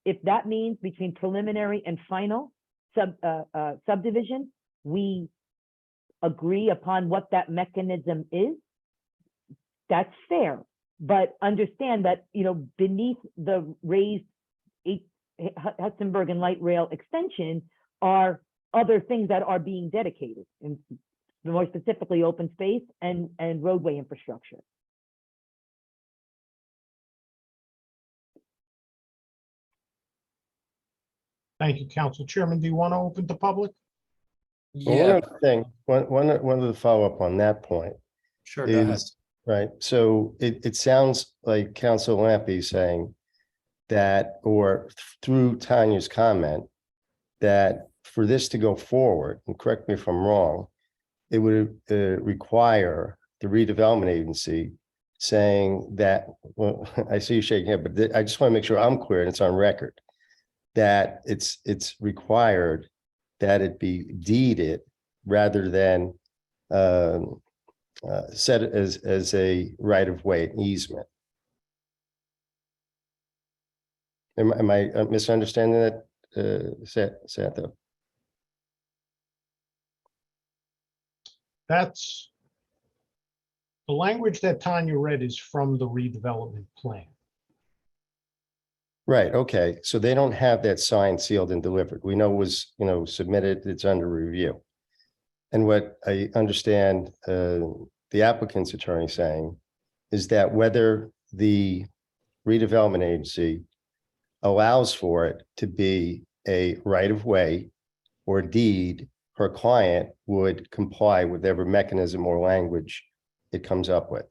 If that means between preliminary and final subdivision, we agree upon what that mechanism is, that's fair. But understand that, beneath the raised Hudsonburg and light rail extension are other things that are being dedicated, and more specifically open space and roadway infrastructure. Thank you, Council Chairman. Do you want to open to public? well, one other thing, one of the follow-up on that point Sure, go ahead. is Right, so it sounds like Council Lampy saying that, or through Tanya's comment, that for this to go forward, and correct me if I'm wrong, it would require the redevelopment agency saying that, well, I see you shaking head, but I just want to make sure I'm clear and it's on record, that it's required that it be deeded rather than set as a right of way, an easement. Am I misunderstanding that, Santha? That's the language that Tanya read is from the redevelopment plan. Right, okay, so they don't have that signed, sealed and delivered. We know it was, submitted, it's under review. And what I understand the applicant's attorney saying is that whether the redevelopment agency allows for it to be a right of way or deed, her client would comply with whatever mechanism or language it comes up with.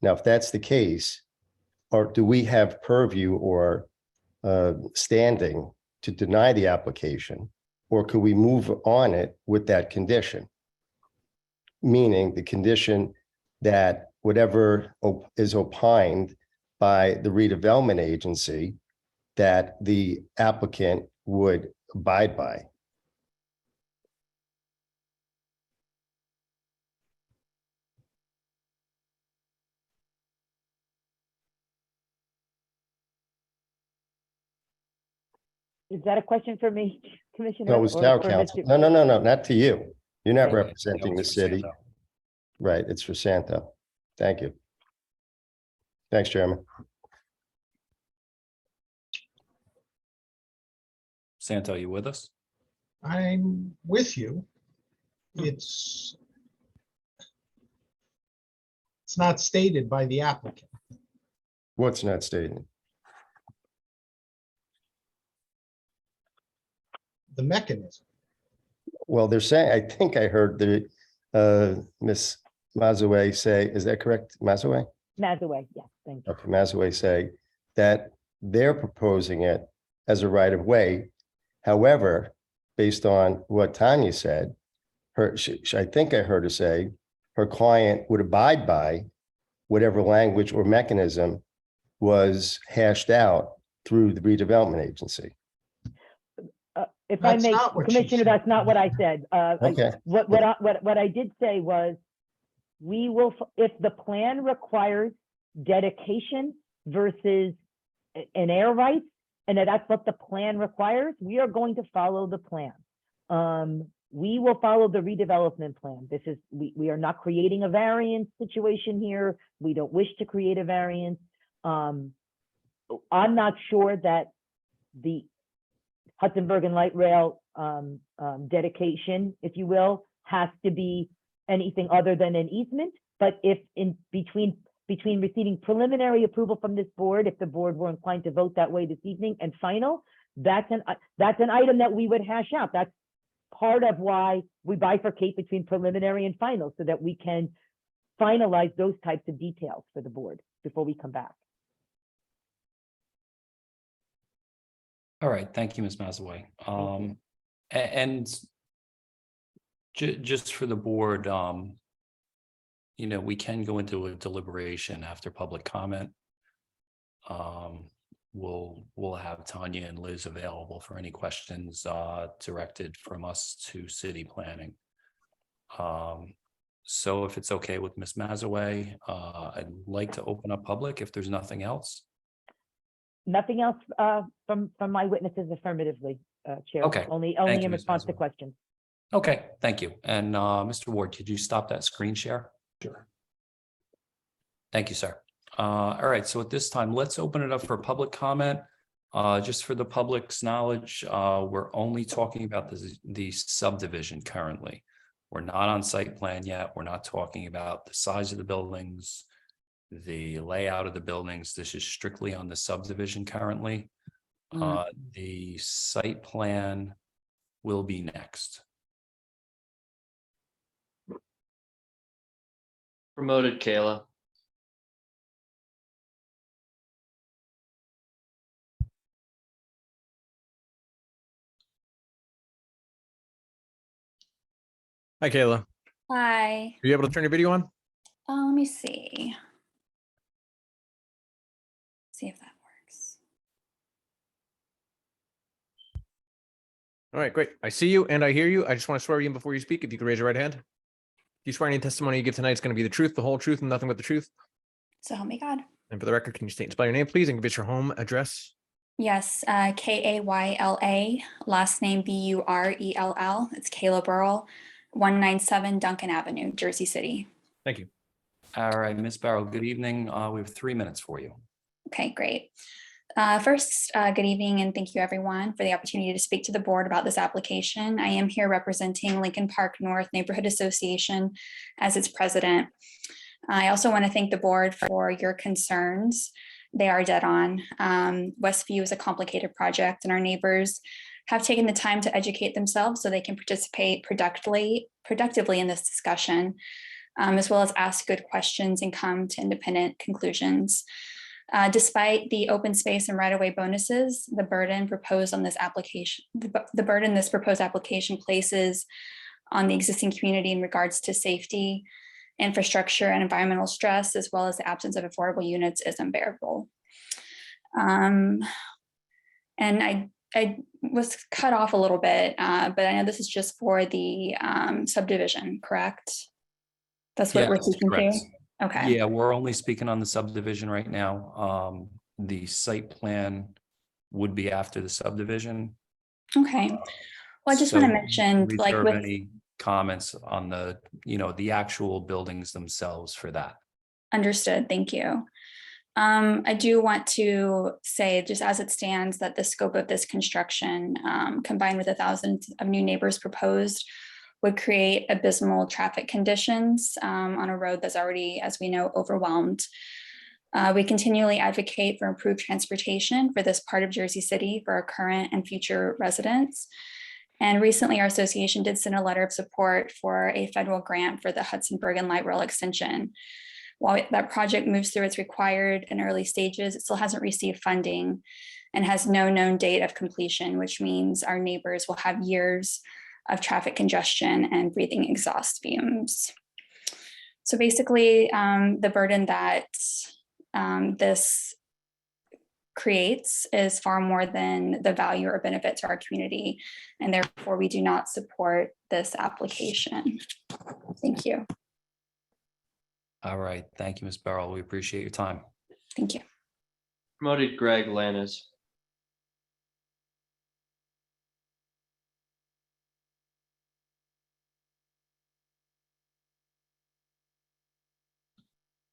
Now, if that's the case, or do we have purview or standing to deny the application, or could we move on it with that condition? Meaning the condition that whatever is opined by the redevelopment agency, that the applicant would abide by. Is that a question for me, Commissioner? No, it's or town for council. Mr. No, not to you. You're not Okay. representing the city. Right, it's for Santa. Thank you. Thanks, Chairman. Santa, are you with us? I'm with you. It's not stated by the applicant. What's not stated? The mechanism. Well, they're saying, I think I heard the Ms. Mazaway say, is that correct, Mazaway? Mazaway, yes, thank you. Okay, Mazaway say that they're proposing it as a right of way. However, based on what Tanya said, I think I heard her say her client would abide by whatever language or mechanism was hashed out through the redevelopment agency. If I That's may, not what she Commissioner, said. that's not what I said. Okay. What I did say was, we will, if the plan requires dedication versus an air rights, and that's what the plan requires, we are going to follow the plan. We will follow the redevelopment plan. This is, we are not creating a variance situation here. We don't wish to create a variance. I'm not sure that the Hudson Bergen Light Rail dedication, if you will, has to be anything other than an easement. But if in between receiving preliminary approval from this board, if the board were inclined to vote that way this evening, and final, that's an item that we would hash out. That's part of why we bifurcate between preliminary and final, so that we can finalize those types of details for the board before we come back. All right, thank you, Ms. Mazaway. And just for the board, we can go into a deliberation after public comment. We'll have Tanya and Liz available for any questions directed from us to city planning. So if it's okay with Ms. Mazaway, I'd like to open up public if there's nothing else. Nothing else from my witnesses affirmatively, Chair. Okay. Only Thank you, in Ms. response to Mazaway. questions. Okay, thank you. And Mr. Ward, could you stop that screen share? Sure. Thank you, sir. All right, so at this time, let's open it up for public comment. Just for the public's knowledge, we're only talking about the subdivision currently. We're not on site plan yet. We're not talking about the size of the buildings, the layout of the buildings. This is strictly on the subdivision currently. The site plan will be next. Promoted Kayla. Hi, Kayla. Hi. Are you able to turn your video on? Let me see. See if that works. All right, great. I see you and I hear you. I just want to swear you in before you speak. If you could raise your right hand. Do you swear any testimony you give tonight is going to be the truth, the whole truth, and nothing but the truth? So help me God. And for the record, can you state and spell your name, please, and give us your home address? Yes, Kayla, last name Burrell. It's Kayla Burrell, 197 Duncan Avenue, Jersey City. Thank you. All right, Ms. Barrow, good evening. We have 3 minutes for you. Okay, great. First, good evening and thank you everyone for the opportunity to speak to the board about this application. I am here representing Lincoln Park North Neighborhood Association as its president. I also want to thank the board for your concerns. They are dead on. Westview is a complicated project and our neighbors have taken the time to educate themselves so they can participate productively in this discussion, as well as ask good questions and come to independent conclusions. Despite the open space and right-of-way bonuses, the burden proposed on this application, the burden this proposed application places on the existing community in regards to safety, infrastructure, and environmental stress, as well as the absence of affordable units, is unbearable. And I was cut off a little bit, but I know this is just for the subdivision, correct? That's what we're Yes, speaking to? correct. Okay. Yeah, we're only speaking on the subdivision right now. The site plan would be after the subdivision. Okay. Well, I just want to So mention, like reserve with, any comments on the, the actual buildings themselves for that. understood, thank you. I do want to say, just as it stands, that the scope of this construction, combined with 1,000 of new neighbors proposed, would create abysmal traffic conditions on a road that's already, as we know, overwhelmed. We continually advocate for improved transportation for this part of Jersey City for our current and future residents. And recently, our association did send a letter of support for a federal grant for the Hudson Bergen Light Rail extension. While that project moves through its required and early stages, it still hasn't received funding and has no known date of completion, which means our neighbors will have years of traffic congestion and breathing exhaust fumes. So basically, the burden that this creates is far more than the value or benefit to our community, and therefore we do not support this application. Thank you. All right, thank you, Ms. Barrow. We appreciate your time. Thank you. Promoted Greg Lanas.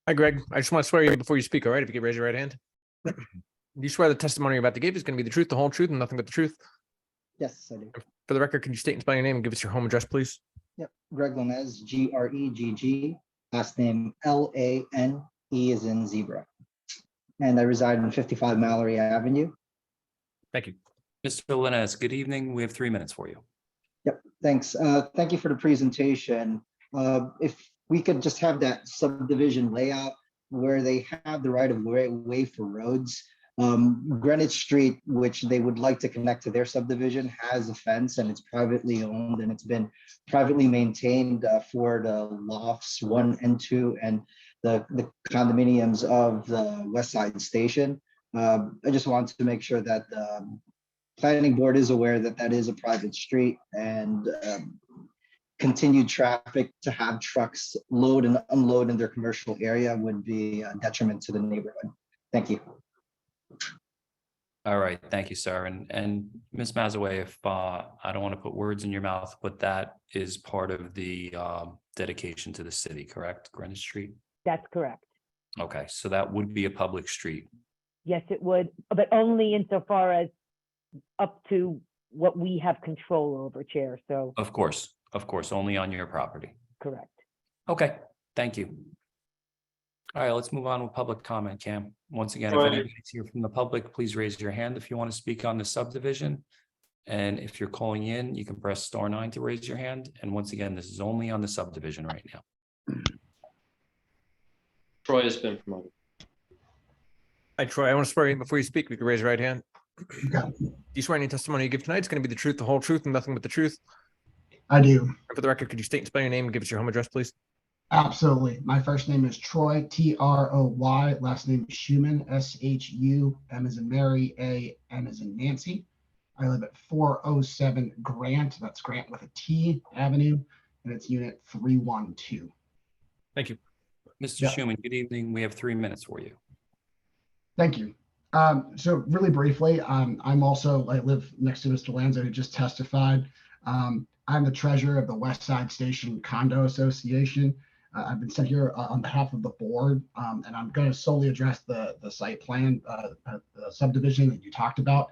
Hi, Greg. I just want to swear you in before you speak, all right? If you could raise your right hand. Do you swear the testimony you're about to give is going to be the truth, the whole truth, and nothing but the truth? Yes, I do. For the record, can you state and spell your name and give us your home address, please? Yep, Greg Gomez, Gregg, last name Lane as in zebra. And I reside in 55 Mallory Avenue. Thank you. Mr. Linez, good evening. We have 3 minutes for you. Yep, thanks. Thank you for the presentation. If we could just have that subdivision layout where they have the right of way for roads. Greenwich Street, which they would like to connect to their subdivision, has a fence and it's privately owned and it's been privately maintained for the lofts 1 and 2 and the condominiums of the West Side Station. I just want to make sure that the planning board is aware that that is a private street and continued traffic to have trucks load and unload in their commercial area would be a detriment to the neighborhood. Thank you. All right, thank you, sir. And Ms. Mazaway, if I don't want to put words in your mouth, but that is part of the dedication to the city, correct? Greenwich Street? That's correct. Okay, so that would be a public street. Yes, it would, but only insofar as up to what we have control over, Chair. So Of course, only on your property. correct. Okay, thank you. All right, let's move on with public comment, Cam. Once again, if All right. anybody's here from the public, please raise your hand if you want to speak on the subdivision. And if you're calling in, you can press *9 to raise your hand. And once again, this is only on the subdivision right now. Troy has been promoted. Hi, Troy. I want to swear you in before you speak. If you could raise your right hand. Do you swear any testimony you give tonight is going to be the truth, the whole truth, and nothing but the truth? I do. And for the record, could you state and spell your name and give us your home address, please? Absolutely. My first name is Troy, Troy. Last name is Schuman, Shum as in Mary, N as in Nancy. I live at 407 Grant, that's Grant with a T Avenue, and it's unit 312. Thank you. Mr. Yeah. Schuman, good evening. We have 3 minutes for you. Thank you. So really briefly, I live next to Mr. Lanza, who just testified. I'm the treasurer of the West Side Station Condo Association. I've been sent here on behalf of the board, and I'm going to solely address the site plan, the subdivision that you talked about.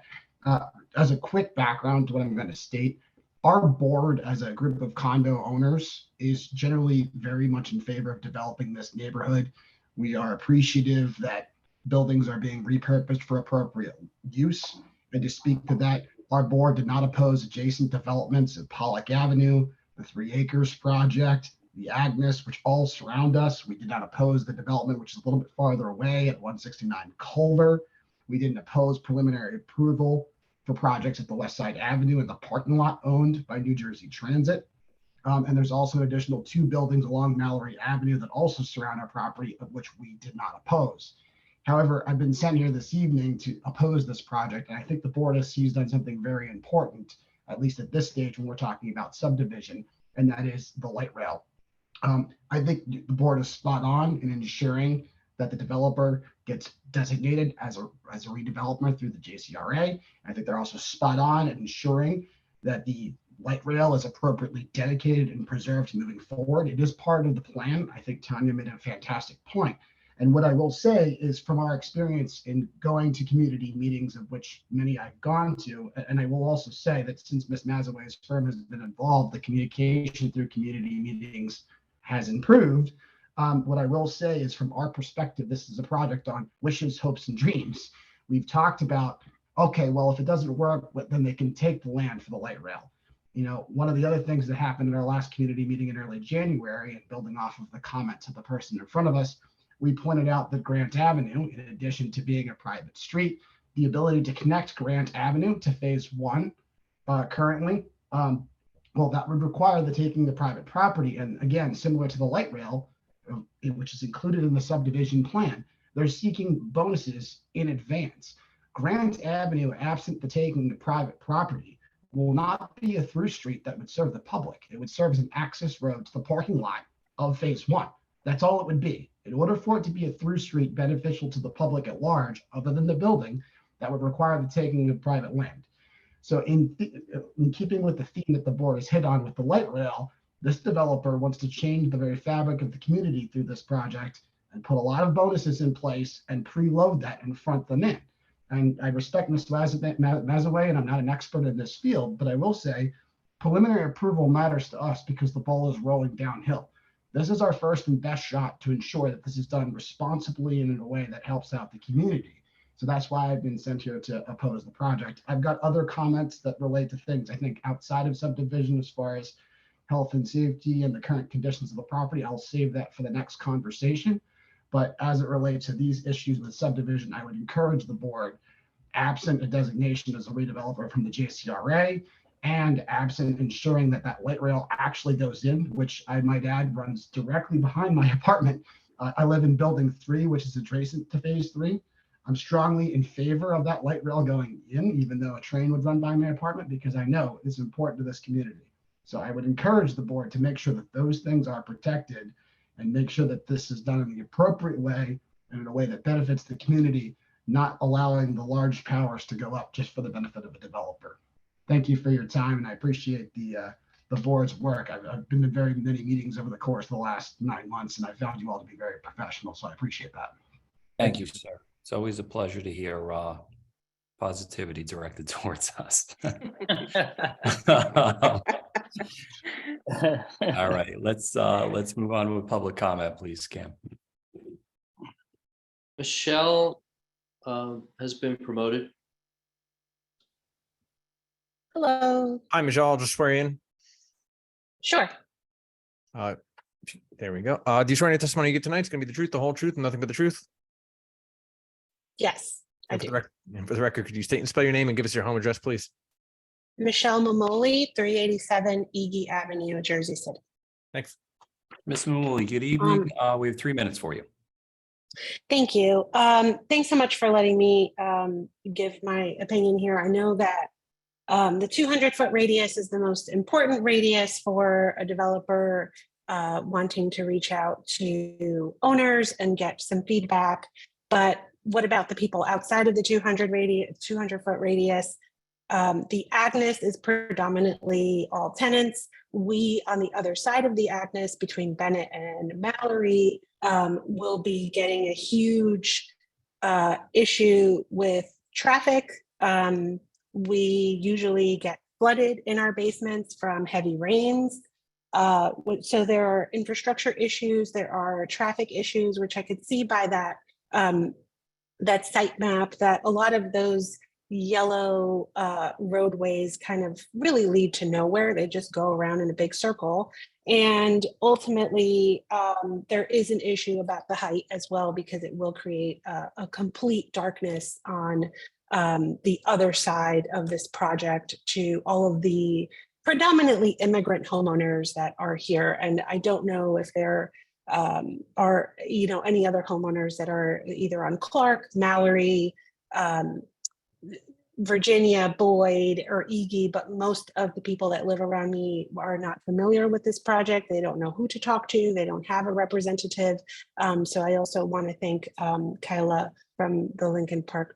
As a quick background to what I'm going to state, our board as a group of condo owners is generally very much in favor of developing this neighborhood. We are appreciative that buildings are being repurposed for appropriate use. And to speak to that, our board did not oppose adjacent developments at Pollock Avenue, the 3 Acres project, the Agnes, which all surround us. We did not oppose the development, which is a little bit farther away at 169 Culver. We didn't oppose preliminary approval for projects at the West Side Avenue and the parking lot owned by New Jersey Transit. And there's also an additional 2 buildings along Mallory Avenue that also surround our property, of which we did not oppose. However, I've been sent here this evening to oppose this project, and I think the board has seized on something very important, at least at this stage when we're talking about subdivision, and that is the light rail. I think the board is spot on in ensuring that the developer gets designated as a redeveloper through the JCRA. I think they're also spot on in ensuring that the light rail is appropriately dedicated and preserved moving forward. It is part of the plan. I think Tanya made a fantastic point. And what I will say is from our experience in going to community meetings, of which many I've gone to, and I will also say that since Ms. Mazaway's firm has been involved, the communication through community meetings has improved. What I will say is from our perspective, this is a project on wishes, hopes, and dreams. We've talked about, okay, well, if it doesn't work, then they can take the land for the light rail. You know, one of the other things that happened in our last community meeting in early January, and building off of the comments of the person in front of us, we pointed out that Grant Avenue, in addition to being a private street, the ability to connect Grant Avenue to phase 1 currently, well, that would require the taking the private property. And again, similar to the light rail, which is included in the subdivision plan, they're seeking bonuses in advance. Grant Avenue, absent the taking the private property, will not be a through street that would serve the public. It would serve as an access road to the parking lot of phase 1. That's all it would be. In order for it to be a through street beneficial to the public at large, other than the building, that would require the taking of private land. So in keeping with the theme that the board has hit on with the light rail, this developer wants to change the very fabric of the community through this project and put a lot of bonuses in place and preload that and front them in. And I respect Ms. Mazaway, and I'm not an expert in this field, but I will say preliminary approval matters to us because the ball is rolling downhill. This is our first and best shot to ensure that this is done responsibly and in a way that helps out the community. So that's why I've been sent here to oppose the project. I've got other comments that relate to things I think outside of subdivision as far as health and safety and the current conditions of the property. I'll save that for the next conversation. But as it relates to these issues with subdivision, I would encourage the board, absent a designation as a redeveloper from the JCRA, and absent ensuring that that light rail actually goes in, which I might add runs directly behind my apartment. I live in building 3, which is adjacent to phase 3. I'm strongly in favor of that light rail going in, even though a train would run by my apartment, because I know it's important to this community. So I would encourage the board to make sure that those things are protected and make sure that this is done in the appropriate way and in a way that benefits the community, not allowing the large powers to go up just for the benefit of a developer. Thank you for your time, and I appreciate the board's work. I've been to very many meetings over the course of the last 9 months, and I found you all to be very professional, so I appreciate that. Thank you, sir. It's always a pleasure to hear positivity directed towards us. All right, let's move on to a public comment, please, Cam. Michelle has been promoted. Hello. Hi, Michelle. I'll just swear you in. Sure. There we go. Do you swear any testimony you get tonight is going to be the truth, the whole truth, and nothing but the truth? Yes, I And do. for the record, could you state and spell your name and give us your home address, please? Michelle Mamoli, 387 Ege Avenue, Jersey City. Thanks. Ms. Mamuli, good evening. We have 3 minutes for you. Thank you. Thanks so much for letting me give my opinion here. I know that the 200-foot radius is the most important radius for a developer wanting to reach out to owners and get some feedback. But what about the people outside of the 200-foot radius? The Agnes is predominantly all tenants. We, on the other side of the Agnes, between Bennett and Mallory, will be getting a huge issue with traffic. We usually get flooded in our basements from heavy rains. So there are infrastructure issues, there are traffic issues, which I could see by that, that site map, that a lot of those yellow roadways kind of really lead to nowhere. They just go around in a big circle. And ultimately, there is an issue about the height as well, because it will create a complete darkness on the other side of this project to all of the predominantly immigrant homeowners that are here. And I don't know if there are, you know, any other homeowners that are either on Clark, Mallory, Virginia, Boyd, or Ege, but most of the people that live around me are not familiar with this project. They don't know who to talk to. They don't have a representative. So I also want to thank Kyla from the Lincoln Park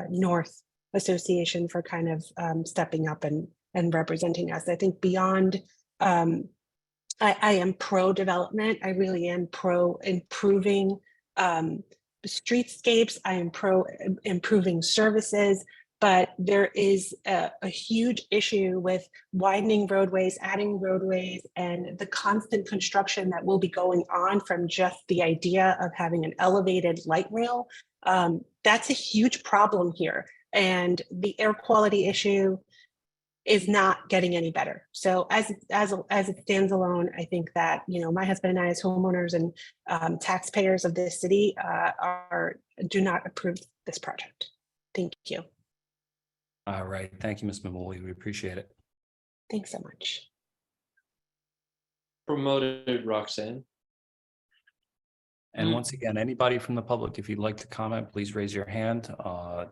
North Association for kind of stepping up and representing us. I think beyond, I am pro-development. I really am pro-improving streetscapes. I am pro-improving services. But there is a huge issue with widening roadways, adding roadways, and the constant construction that will be going on from just the idea of having an elevated light rail. That's a huge problem here. And the air quality issue is not getting any better. So as it stands alone, I think that, you know, my husband and I as homeowners and taxpayers of this city do not approve this project. Thank you. All right. Thank you, Ms. Mamoli. We appreciate it. Thanks so much. Promoted Roxanne. And once again, anybody from the public, if you'd like to comment, please raise your hand.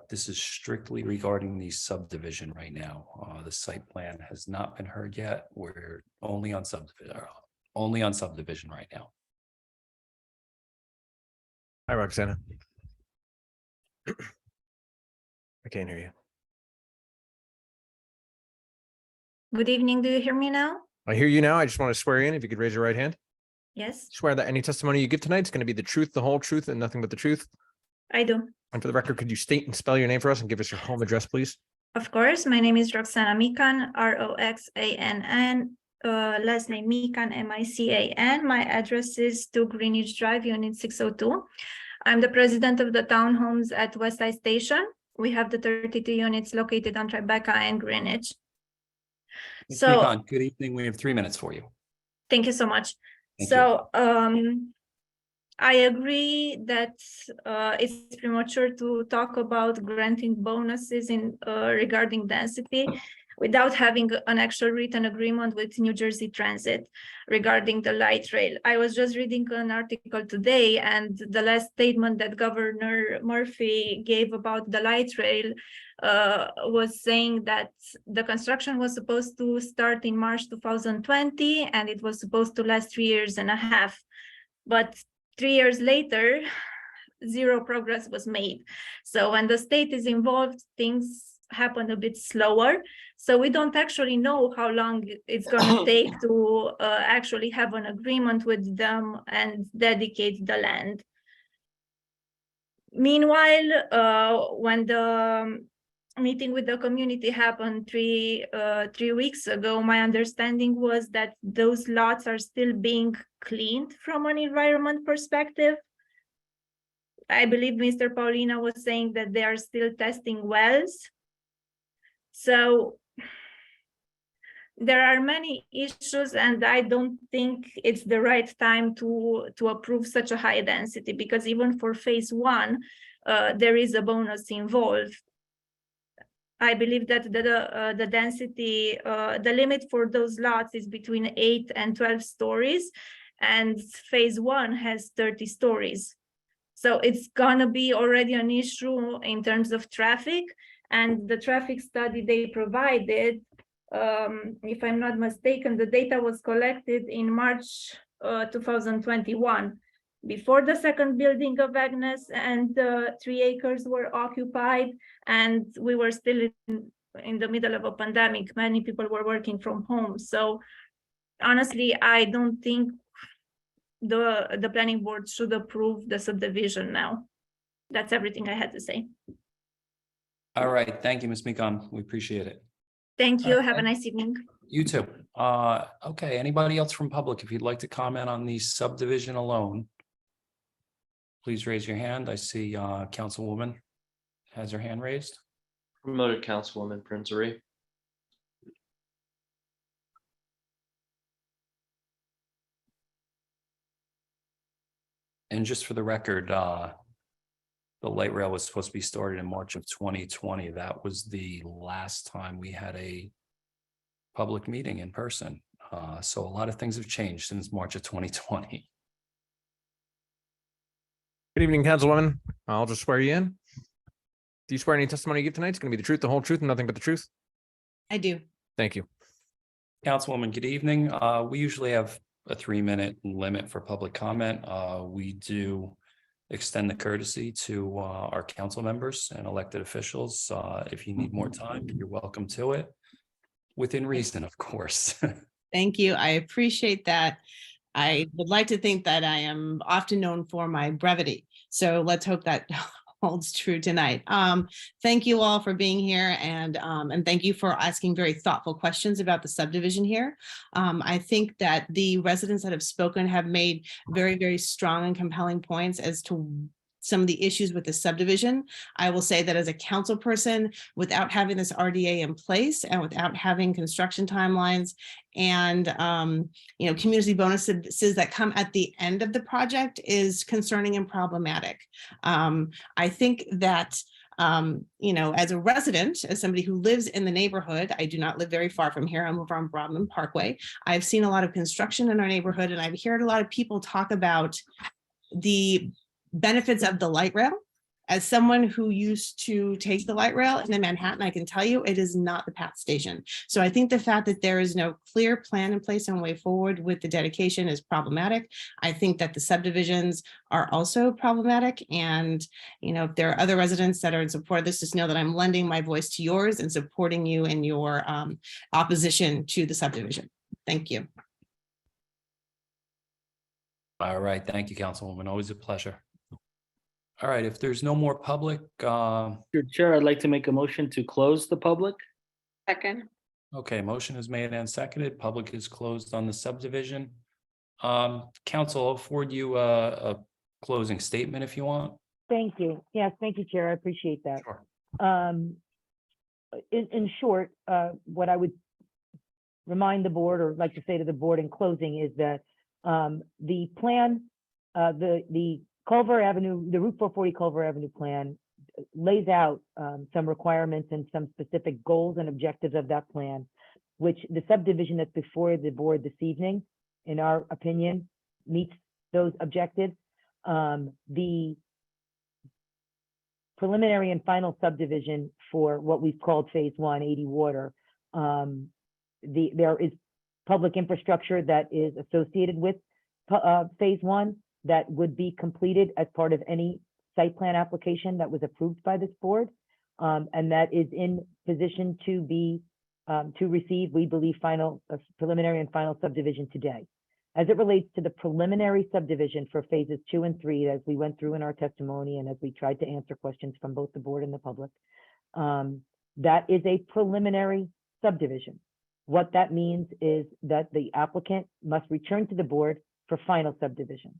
This is strictly regarding the subdivision right now. The site plan has not been heard yet. We're only on subdivision right now. Hi, Roxana. I can't hear you. Good evening. Do you hear me now? I hear you now. I just want to swear in. If you could raise your right hand. Yes, Swear that any testimony you give tonight is going to be the truth, the whole truth, and nothing but the truth. I do. And for the record, could you state and spell your name for us and give us your home address, please? Of course. My name is Roxana Mikan, Roxann. Last name Mikan, Mican. My address is 2 Greenwich Drive, Unit 602. I'm the president of the townhomes at Westside Station. We have the 32 units located on Tribeca and Greenwich. Ms. So, Mikan, good evening. We have 3 minutes for you. thank you so much. Thank So, I agree that it's premature to talk about granting bonuses in regarding density without having an actual written agreement with New Jersey Transit regarding the light rail. I was just reading an article today, and the last statement that Governor Murphy gave about the light rail was saying that the construction was supposed to start in March 2020, and it was supposed to last 3.5 years. But 3 years later, zero progress was made. So when the state is involved, things happen a bit slower. So we don't actually know how long it's going to take to actually have an agreement with them and dedicate the land. Meanwhile, when the meeting with the community happened 3 weeks ago, my understanding was that those lots are still being cleaned from an environment perspective. I believe Mr. Paulina was saying that they are still testing wells. So there are many issues, and I don't think it's the right time to approve such a high density, because even for phase 1, there is a bonus involved. I believe that the density, the limit for those lots is between 8 and 12 stories, and phase 1 has 30 stories. So it's gonna be already an issue in terms of traffic, and the traffic study they provided, if I'm not mistaken, the data was collected in March 2021, before the second building of Agnes and 3 acres were occupied, and we were still in the middle of a pandemic. Many people were working from home. So honestly, I don't think the planning board should approve the subdivision now. That's everything I had to say. All right, thank you, Ms. Meekon. We appreciate it. Thank you. All right, Have a nice evening. You too. Okay, anybody else from public, if you'd like to comment on the subdivision alone, please raise your hand. I see Councilwoman has her hand raised. Promoted Councilwoman Prinzary. And just for the record, the light rail was supposed to be started in March of 2020. That was the last time we had a public meeting in person. So a lot of things have changed since March of 2020. Good evening, Councilwoman. I'll just swear you in. Do you swear any testimony you give tonight is going to be the truth, the whole truth, and nothing but the truth? I do. Thank you. Councilwoman, good evening. We usually have a 3-minute limit for public comment. We do extend the courtesy to our council members and elected officials. If you need more time, you're welcome to it. Within reason, of course. Thank you. I appreciate that. I would like to think that I am often known for my brevity. So let's hope that holds true tonight. Thank you all for being here, and thank you for asking very thoughtful questions about the subdivision here. I think that the residents that have spoken have made very, very strong and compelling points as to some of the issues with the subdivision. I will say that as a council person, without having this RDA in place and without having construction timelines and community bonuses that come at the end of the project is concerning and problematic. I think that as a resident, as somebody who lives in the neighborhood, I do not live very far from here. I'm over on Broadman Parkway. I've seen a lot of construction in our neighborhood, and I've heard a lot of people talk about the benefits of the light rail. As someone who used to take the light rail in Manhattan, I can tell you it is not the PATH station. So I think the fact that there is no clear plan in place and way forward with the dedication is problematic. I think that the subdivisions are also problematic. And, if there are other residents that are in support of this, just know that I'm lending my voice to yours and supporting you in your opposition to the subdivision. Thank you. All right, thank you, Councilwoman. Always a pleasure. All right, if there's no more public, Your Chair, I'd like to make a motion to close the public. Second. okay, motion is made and seconded. Public is closed on the subdivision. Council, I'll afford you a closing statement if you want. Thank you. Yes, thank you, Chair. I appreciate that. Sure. In short, what I would remind the board or like to say to the board in closing is that the plan, the Culver Avenue, the Route 440 Culver Avenue plan lays out some requirements and some specific goals and objectives of that plan, which the subdivision that's before the board this evening, in our opinion, meets those objectives. The preliminary and final subdivision for what we've called phase 1, 80 Water, there is public infrastructure that is associated with phase 1 that would be completed as part of any site plan application that was approved by this board, and that is in position to be to receive, we believe, preliminary and final subdivision today. As it relates to the preliminary subdivision for phases 2 and 3, as we went through in our testimony and as we tried to answer questions from both the board and the public, that is a preliminary subdivision. What that means is that the applicant must return to the board for final subdivision.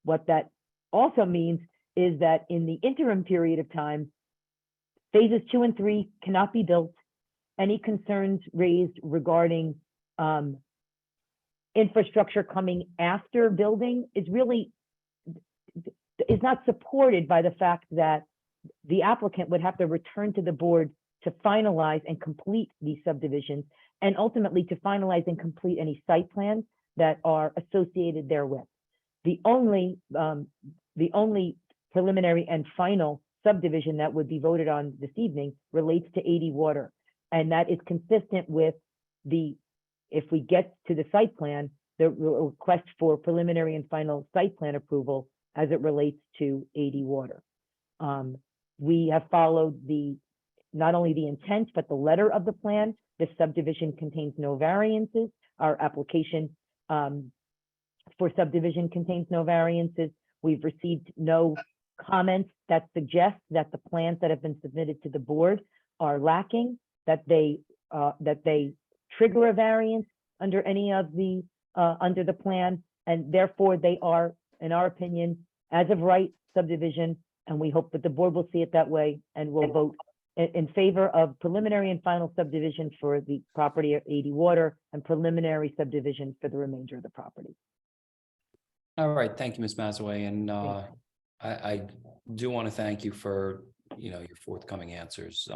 What that also means is that in the interim period of time, phases 2 and 3 cannot be built. Any concerns raised regarding infrastructure coming after building is not supported by the fact that the applicant would have to return to the board to finalize and complete these subdivisions, and ultimately to finalize and complete any site plans that are associated therewith. The only preliminary and final subdivision that would be voted on this evening relates to 80 Water. And that is consistent with if we get to the site plan, the request for preliminary and final site plan approval as it relates to 80 Water. We have followed not only the intent, but the letter of the plan. This subdivision contains no variances. Our application for subdivision contains no variances. We've received no comments that suggest that the plans that have been submitted to the board are lacking, that they trigger a variance under any of the under the plan, and therefore they are, in our opinion, as of right subdivision, and we hope that the board will see it that way and will vote in favor of preliminary and final subdivision for the property at 80 Water and preliminary subdivision for the remainder of the property. All right, thank you, Ms. Mazaway, and I do want to thank you for, your forthcoming answers.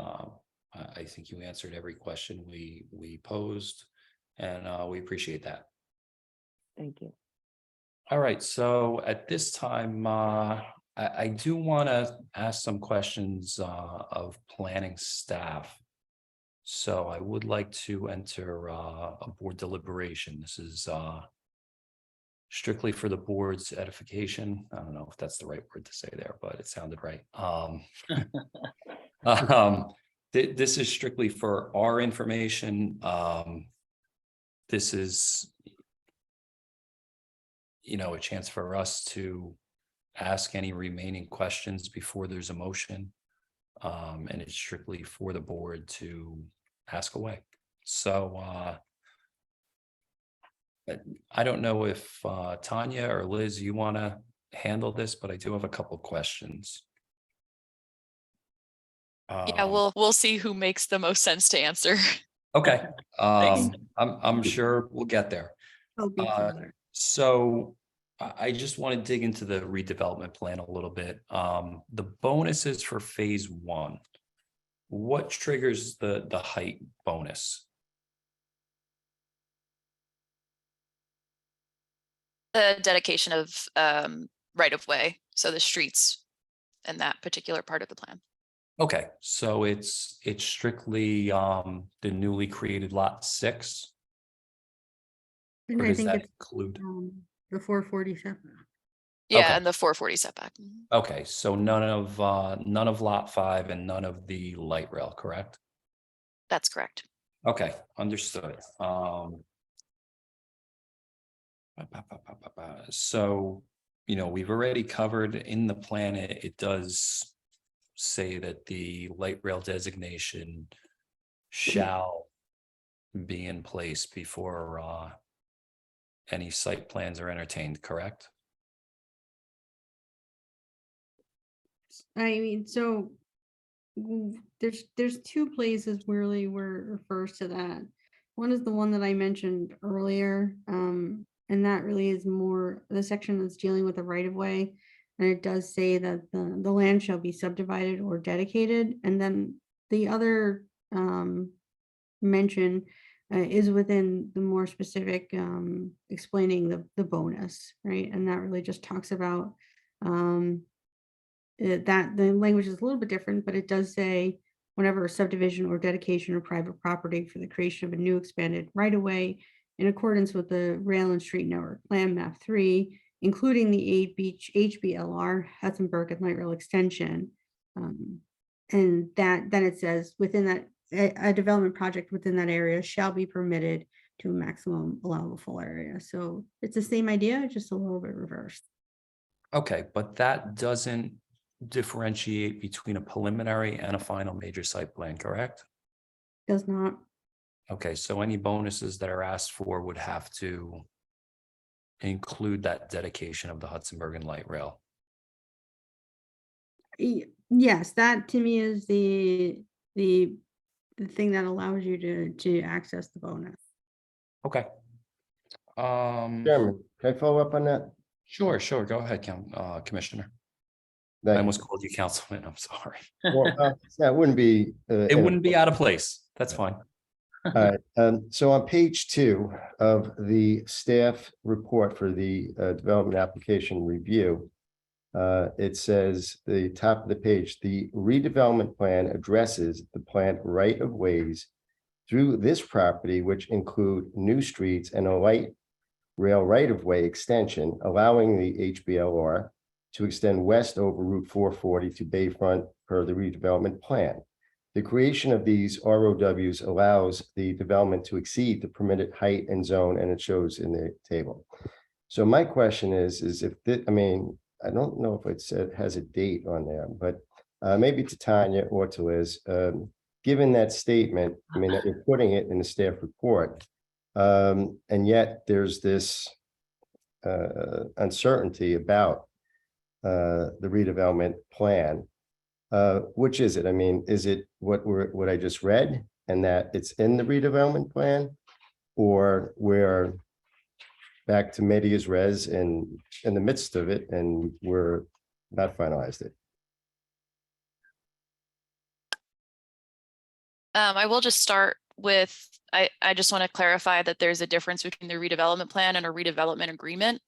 I think you answered every question we posed, and we appreciate that. Thank you. All right, so at this time, I do want to ask some questions of planning staff. So I would like to enter a board deliberation. This is strictly for the board's edification. I don't know if that's the right word to say there, but it sounded right. This is strictly for our information. This is, a chance for us to ask any remaining questions before there's a motion. And it's strictly for the board to ask away. So I don't know if Tanya or Liz, you want to handle this, but I do have a couple questions. Yeah, we'll see who makes the most sense to answer. Okay. Thanks. I'm sure we'll get there. So I just want to dig into the redevelopment plan a little bit. The bonuses for phase 1. What triggers the height bonus? The dedication of right of way, so the streets in that particular part of the plan. Okay, so it's strictly the newly created lot 6. And Or I does think that it's include? the 447. Yeah, Okay. and the 440 setback. Okay, so none of lot 5 and none of the light rail, correct? That's correct. Okay, understood. So, we've already covered in the plan, it does say that the light rail designation shall be in place before any site plans are entertained, correct? I mean, so there's two places really where it refers to that. One is the one that I mentioned earlier, and that really is more the section that's dealing with the right of way. And it does say that the land shall be subdivided or dedicated. And then the other mention is within the more specific explaining the bonus, right? And that really just talks about that the language is a little bit different, but it does say whenever a subdivision or dedication of private property for the creation of a new expanded right of way in accordance with the Rail and Street Network Plan Map 3, including the 8 Beach HBLR, Hudsonburg and Light Rail extension. And that then it says within that a development project within that area shall be permitted to a maximum allowable area. So it's the same idea, just a little bit reversed. Okay, but that doesn't differentiate between a preliminary and a final major site plan, correct? Does not. Okay, so any bonuses that are asked for would have to include that dedication of the Hudsonburg and Light Rail. Yes, that to me is the thing that allows you to access the bonus. Okay. Chairman, can I follow up on that? Sure, go ahead, Commissioner. I almost called you councilman. I'm sorry. Well, that wouldn't be. It wouldn't be out of place. That's fine. All right, so on page 2 of the staff report for the development application review, it says, the top of the page, the redevelopment plan addresses the planned right of ways through this property, which include new streets and a light rail right of way extension, allowing the HBLR to extend west over Route 440 to Bayfront per the redevelopment plan. The creation of these ROWs allows the development to exceed the permitted height and zone, and it shows in the table. So my question is if I mean, I don't know if it said has a date on there, but maybe to Tanya or to Liz, given that statement, I mean, that you're putting it in the staff report, and yet there's this uncertainty about the redevelopment plan. Which is it? I mean, is it what I just read and that it's in the redevelopment plan? Or we're back to medias res and in the midst of it and we're not finalized it? I will just start with, I just want to clarify that there's a difference between the redevelopment plan and a redevelopment agreement.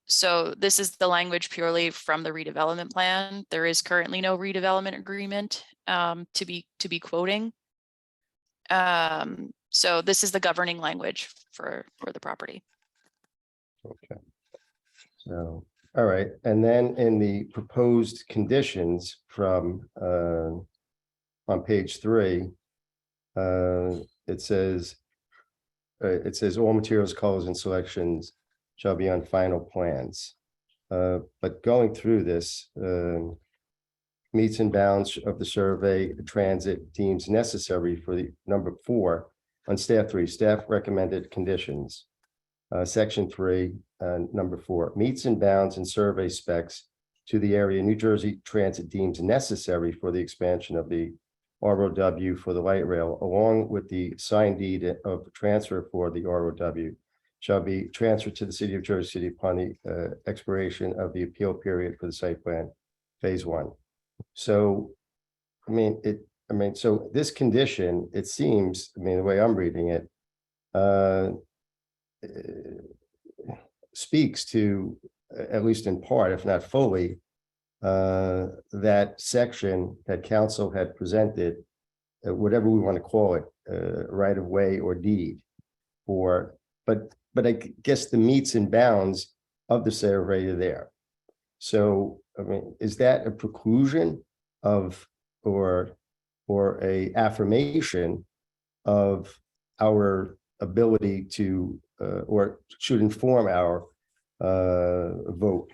So this is the language purely from the redevelopment plan. There is currently no redevelopment agreement to be quoting. So this is the governing language for the property. Okay. So, all right. And then in the proposed conditions from on page 3, it says all materials, colors, and selections shall be on final plans. But going through this, meets and bounds of the survey, transit deems necessary for the number 4 on staff 3, staff recommended conditions. Section 3, number 4, meets and bounds and survey specs to the area New Jersey Transit deems necessary for the expansion of the ROW for the light rail, along with the signed deed of transfer for the ROW, shall be transferred to the city of Jersey City upon the expiration of the appeal period for the site plan phase 1. So, I mean, so this condition, it seems, I mean, the way I'm reading it, speaks to, at least in part, if not fully, that section that council had presented, whatever we want to call it, right of way or deed, or, but I guess the meets and bounds of the survey are there. So, I mean, is that a preclusion of, or a affirmation of our ability to, or should inform our vote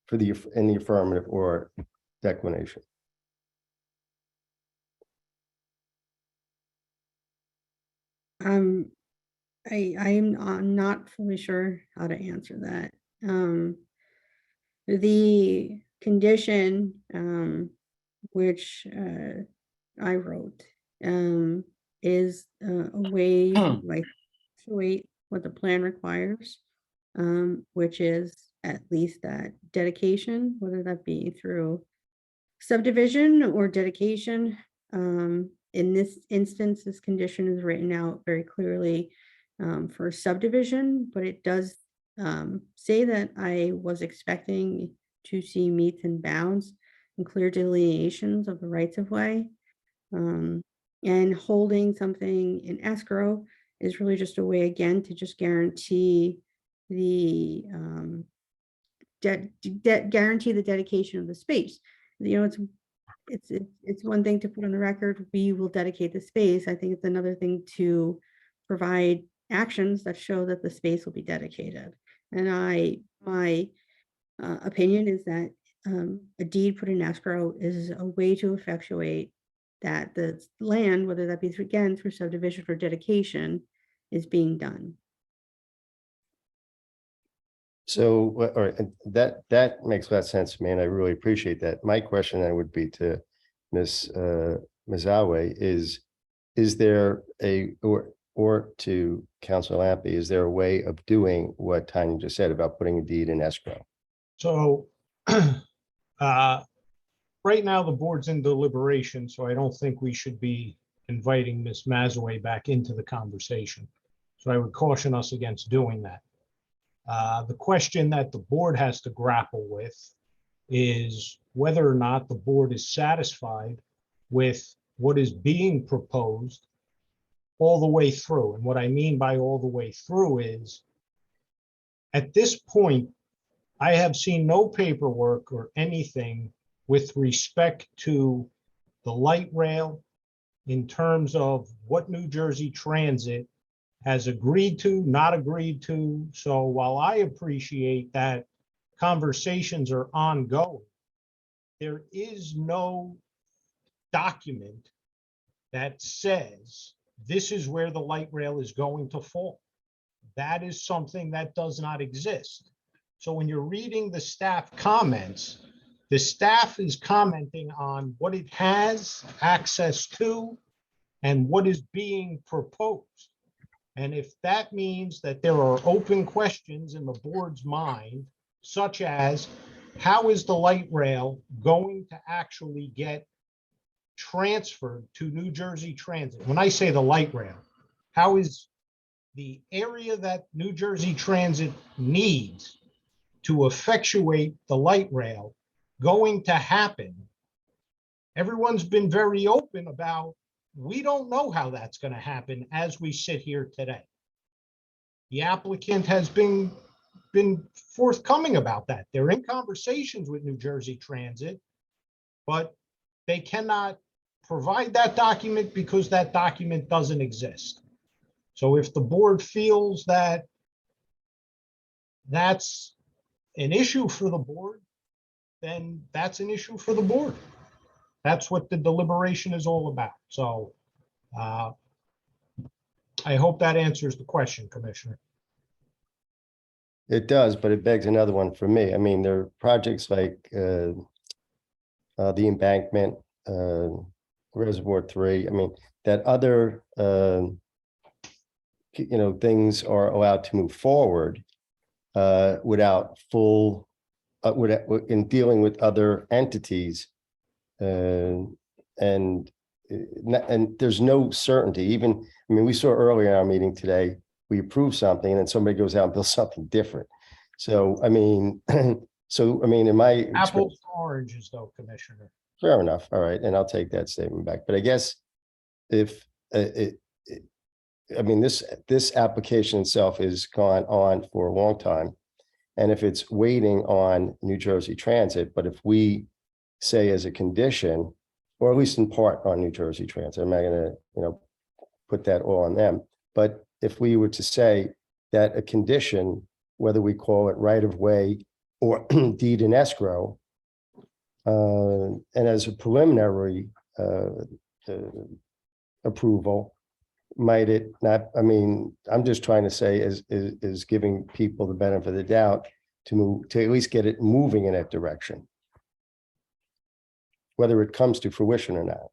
for in the affirmative or declination? I'm not fully sure how to answer that. The condition which I wrote is a way like to what the plan requires, which is at least that dedication, whether that be through subdivision or dedication. In this instance, this condition is written out very clearly for subdivision, but it does say that I was expecting to see meets and bounds and clear delineations of the rights of way. And holding something in escrow is really just a way, again, to just guarantee the guarantee the dedication of the space. You know, it's one thing to put on the record, we will dedicate the space. I think it's another thing to provide actions that show that the space will be dedicated. And my opinion is that a deed put in escrow is a way to effectuate that the land, whether that be through subdivision or dedication, is being done. So, all right, that makes a lot of sense to me, and I really appreciate that. My question then would be to Ms. Awe is there a, or to Councilor Lampy, is there a way of doing what Tanya just said about putting a deed in escrow? So Right now, the board's in deliberation, so I don't think we should be inviting Ms. Mazaway back into the conversation. So I would caution us against doing that. The question that the board has to grapple with is whether or not the board is satisfied with what is being proposed all the way through. And what I mean by all the way through is, at this point, I have seen no paperwork or anything with respect to the light rail in terms of what New Jersey Transit has agreed to, not agreed to. So while I appreciate that conversations are ongoing, there is no document that says this is where the light rail is going to fall. That is something that does not exist. So when you're reading the staff comments, the staff is commenting on what it has access to and what is being proposed. And if that means that there are open questions in the board's mind, such as how is the light rail going to actually get transferred to New Jersey Transit? When I say the light rail, how is the area that New Jersey Transit needs to effectuate the light rail going to happen? Everyone's been very open about, we don't know how that's going to happen as we sit here today. The applicant has been forthcoming about that. They're in conversations with New Jersey Transit, but they cannot provide that document because that document doesn't exist. So if the board feels that that's an issue for the board, then that's an issue for the board. That's what the deliberation is all about. So I hope that answers the question, Commissioner. It does, but it begs another one for me. I mean, there are projects like the embankment, Reservoir 3. I mean, that other, things are allowed to move forward without full, in dealing with other entities. And there's no certainty. Even, I mean, we saw earlier in our meeting today, we approve something and then somebody goes out and builds something different. So, I mean, in my Apples to oranges though, Commissioner. fair enough. All right. And I'll take that statement back. But I guess if this application itself has gone on for a long time. And if it's waiting on New Jersey Transit, but if we say as a condition, or at least in part on New Jersey Transit, I'm not going to, put that all on them. But if we were to say that a condition, whether we call it right of way or deed in escrow, and as a preliminary approval, might it not, I mean, I'm just trying to say is giving people the benefit of the doubt to at least get it moving in that direction, whether it comes to fruition or not.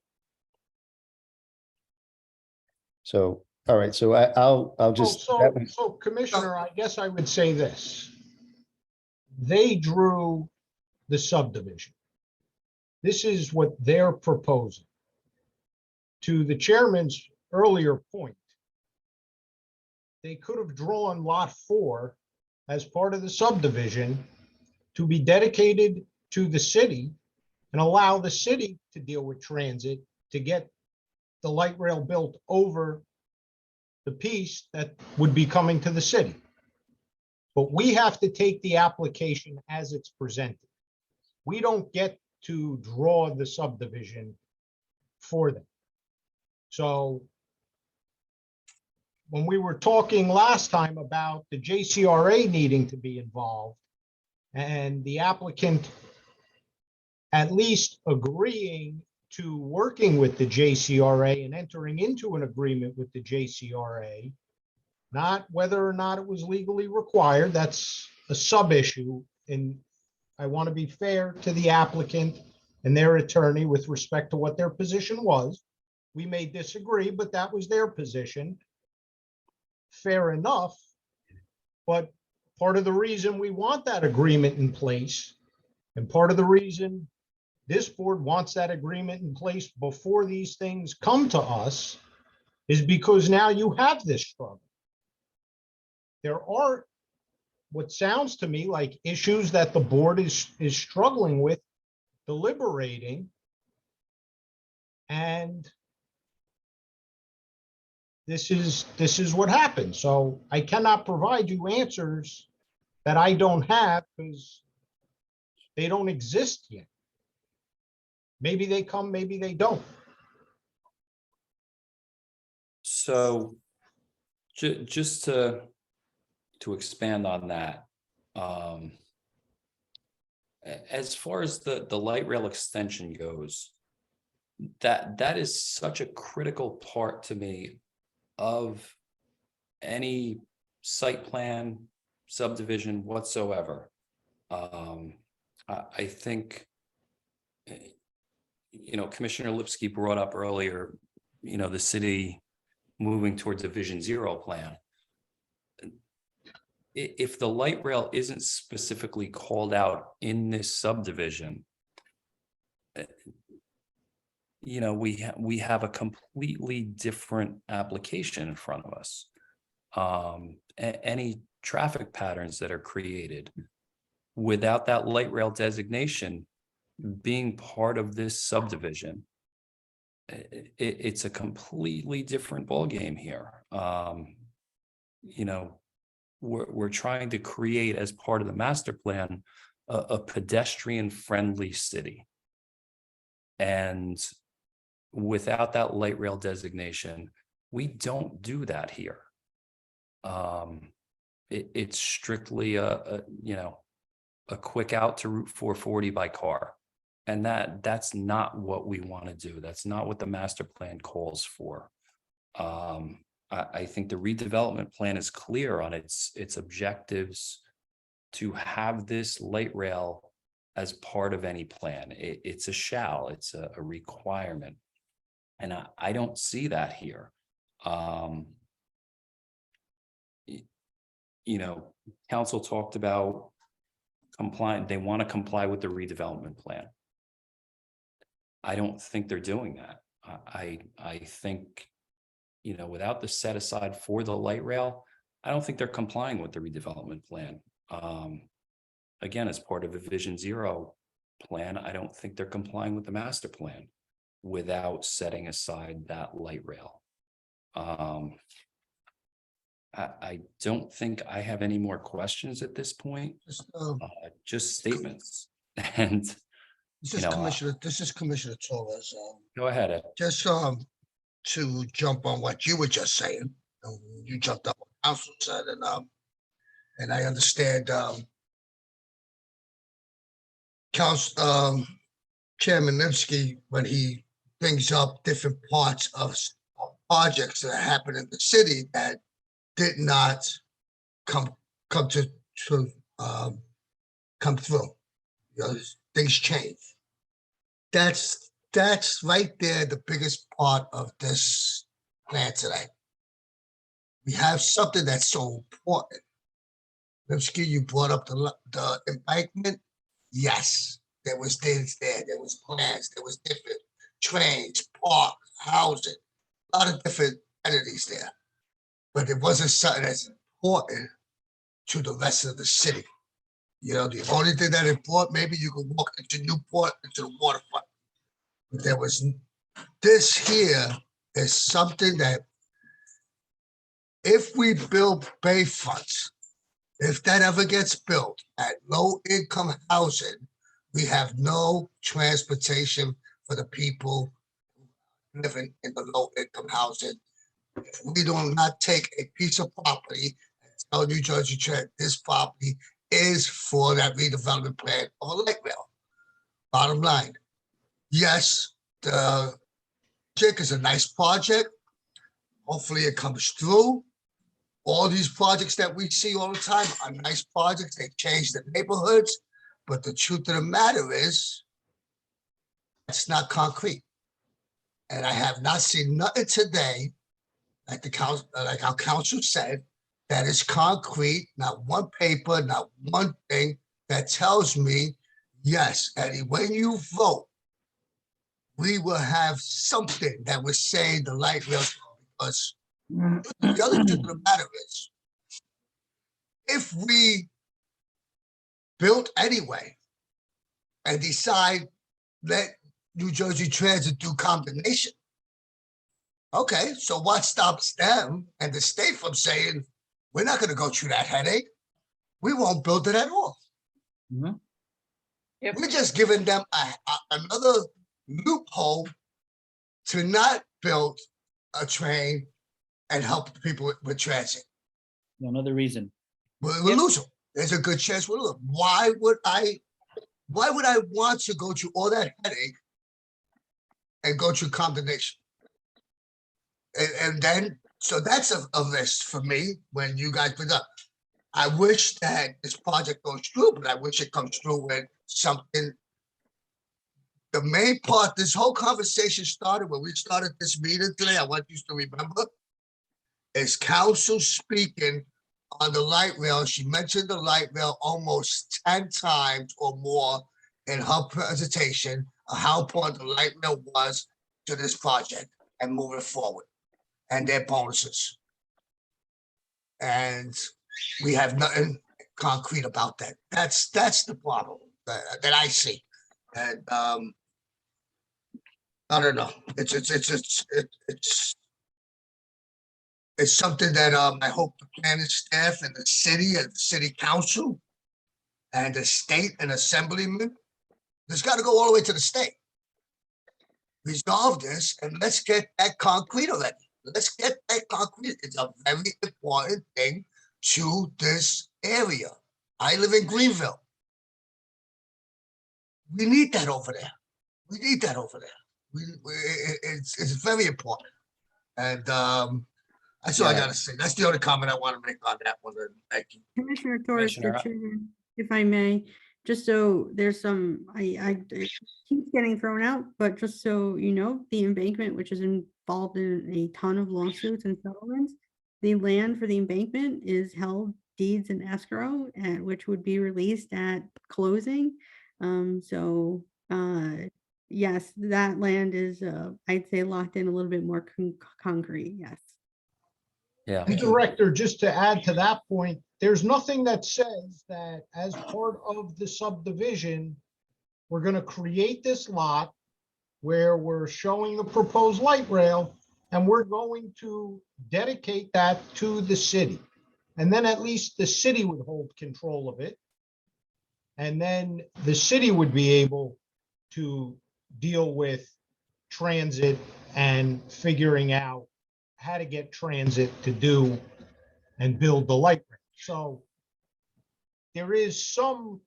So, all right, so I'll just. So Commissioner, I guess I would say this. They drew the subdivision. This is what they're proposing. To the chairman's earlier point, they could have drawn lot 4 as part of the subdivision to be dedicated to the city and allow the city to deal with transit to get the light rail built over the piece that would be coming to the city. But we have to take the application as it's presented. We don't get to draw the subdivision for them. So when we were talking last time about the JCRA needing to be involved and the applicant at least agreeing to working with the JCRA and entering into an agreement with the JCRA, not whether or not it was legally required, that's a sub issue. And I want to be fair to the applicant and their attorney with respect to what their position was. We may disagree, but that was their position. Fair enough. But part of the reason we want that agreement in place And part of the reason this board wants that agreement in place before these things come to us is because now you have this struggle. There are what sounds to me like issues that the board is struggling with deliberating. And this is what happened. So I cannot provide you answers that I don't have because they don't exist yet. Maybe they come, maybe they don't. So just to expand on that, as far as the light rail extension goes, that is such a critical part to me of any site plan, subdivision whatsoever. I think, Commissioner Lipsky brought up earlier, the city moving towards a Vision Zero plan. If the light rail isn't specifically called out in this subdivision, we have a completely different application in front of us. Any traffic patterns that are created without that light rail designation being part of this subdivision, it's a completely different ballgame here. We're trying to create, as part of the master plan, a pedestrian-friendly city. And without that light rail designation, we don't do that here. It's strictly a quick out to Route 440 by car. And that's not what we want to do. That's not what the master plan calls for. I think the redevelopment plan is clear on its objectives to have this light rail as part of any plan. It's a shall, it's a requirement. And I don't see that here. Council talked about complying, they want to comply with the redevelopment plan. I don't think they're doing that. I think, without the set aside for the light rail, I don't think they're complying with the redevelopment plan. Again, as part of a Vision Zero plan, I don't think they're complying with the master plan without setting aside that light rail. I don't think I have any more questions at this point. Just statements. And This is Commissioner Torres. go ahead, Ed. Just to jump on what you were just saying, you jumped up on council said, and I understand Chairman Lipsky, when he brings up different parts of projects that happen in the city that did not come through. Things change. That's right there, the biggest part of this plan today. We have something that's so important. Lipsky, you brought up the embankment. Yes, there was things there. There was plans. There was different trains, park, housing, a lot of different entities there. But it wasn't something that's important to the rest of the city. The only thing that it brought, maybe you could walk into Newport, into the waterfront. But there was, this here is something that if we build bayfronts, if that ever gets built at low income housing, we have no transportation for the people living in the low income housing. If we do not take a piece of property and tell New Jersey Transit this property is for that redevelopment plan of a light rail. Bottom line, yes, the project is a nice project. Hopefully it comes through. All these projects that we see all the time are nice projects. They change the neighborhoods, but the truth of the matter is it's not concrete. And I have not seen nothing today, like the council, like our council said, that is concrete, not one paper, not one thing that tells me, Yes, Eddie, when you vote, we will have something that will say the light rail, because the other truth of the matter is, if we built anyway and decide let New Jersey Transit do combination, okay, so what stops them and the state from saying, we're not gonna go through that headache? We won't build it at all. We're just giving them another loophole to not build a train and help the people with transit. Another reason. We'll lose them. There's a good chance we'll lose them. Why would I want to go through all that headache and go through combination? And then, so that's a list for me when you guys put up. I wish that this project goes through, but I wish it comes through with something. The main part, this whole conversation started when we started this meeting today, I want you to remember, is council speaking on the light rail. She mentioned the light rail almost 10 times or more in her presentation of how important the light rail was to this project and moving forward and their bonuses. And we have nothing concrete about that. That's the problem that I see. And I don't know. It's something that I hope the planning staff and the city and the city council and the state and assemblyman, there's got to go all the way to the state. Resolve this and let's get that concrete already. Let's get that concrete. It's a very important thing to this area. I live in Greenville. We need that over there. We need that over there. It's very important. And that's all I gotta say. That's the only comment I want to make on that one. Thank you. Commissioner Torres, Commissioner, if I may, just so there's some, I it keeps getting thrown out, but just so you know, the embankment, which is involved in a ton of lawsuits and settlements, the land for the embankment is held deeds in escrow, and which would be released at closing. Yes, that land is, I'd say, locked in a little bit more concrete. Yes. Yeah. The director, just to add to that point, there's nothing that says that as part of the subdivision, we're going to create this lot where we're showing the proposed light rail and we're going to dedicate that to the city. And then at least the city would hold control of it. And then the city would be able to deal with transit and figuring out how to get transit to do and build the light rail. So there is some,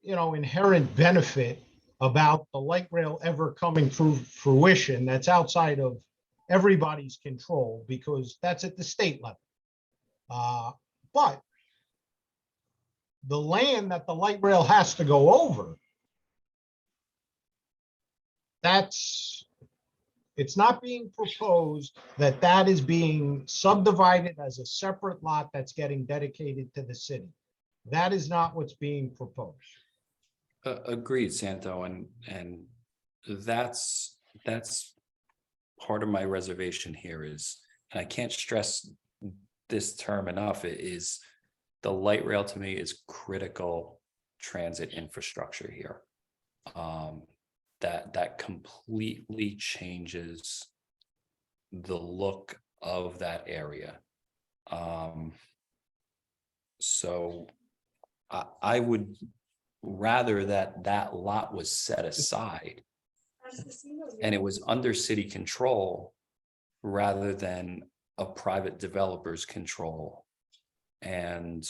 inherent benefit about the light rail ever coming through fruition that's outside of everybody's control because that's at the state level. But the land that the light rail has to go over, it's not being proposed that is being subdivided as a separate lot that's getting dedicated to the city. That is not what's being proposed. Agreed, Santo, and that's part of my reservation here is, and I can't stress this term enough, it is the light rail to me is critical transit infrastructure here. That completely changes the look of that area. So I would rather that lot was set aside and it was under city control rather than a private developer's control. And,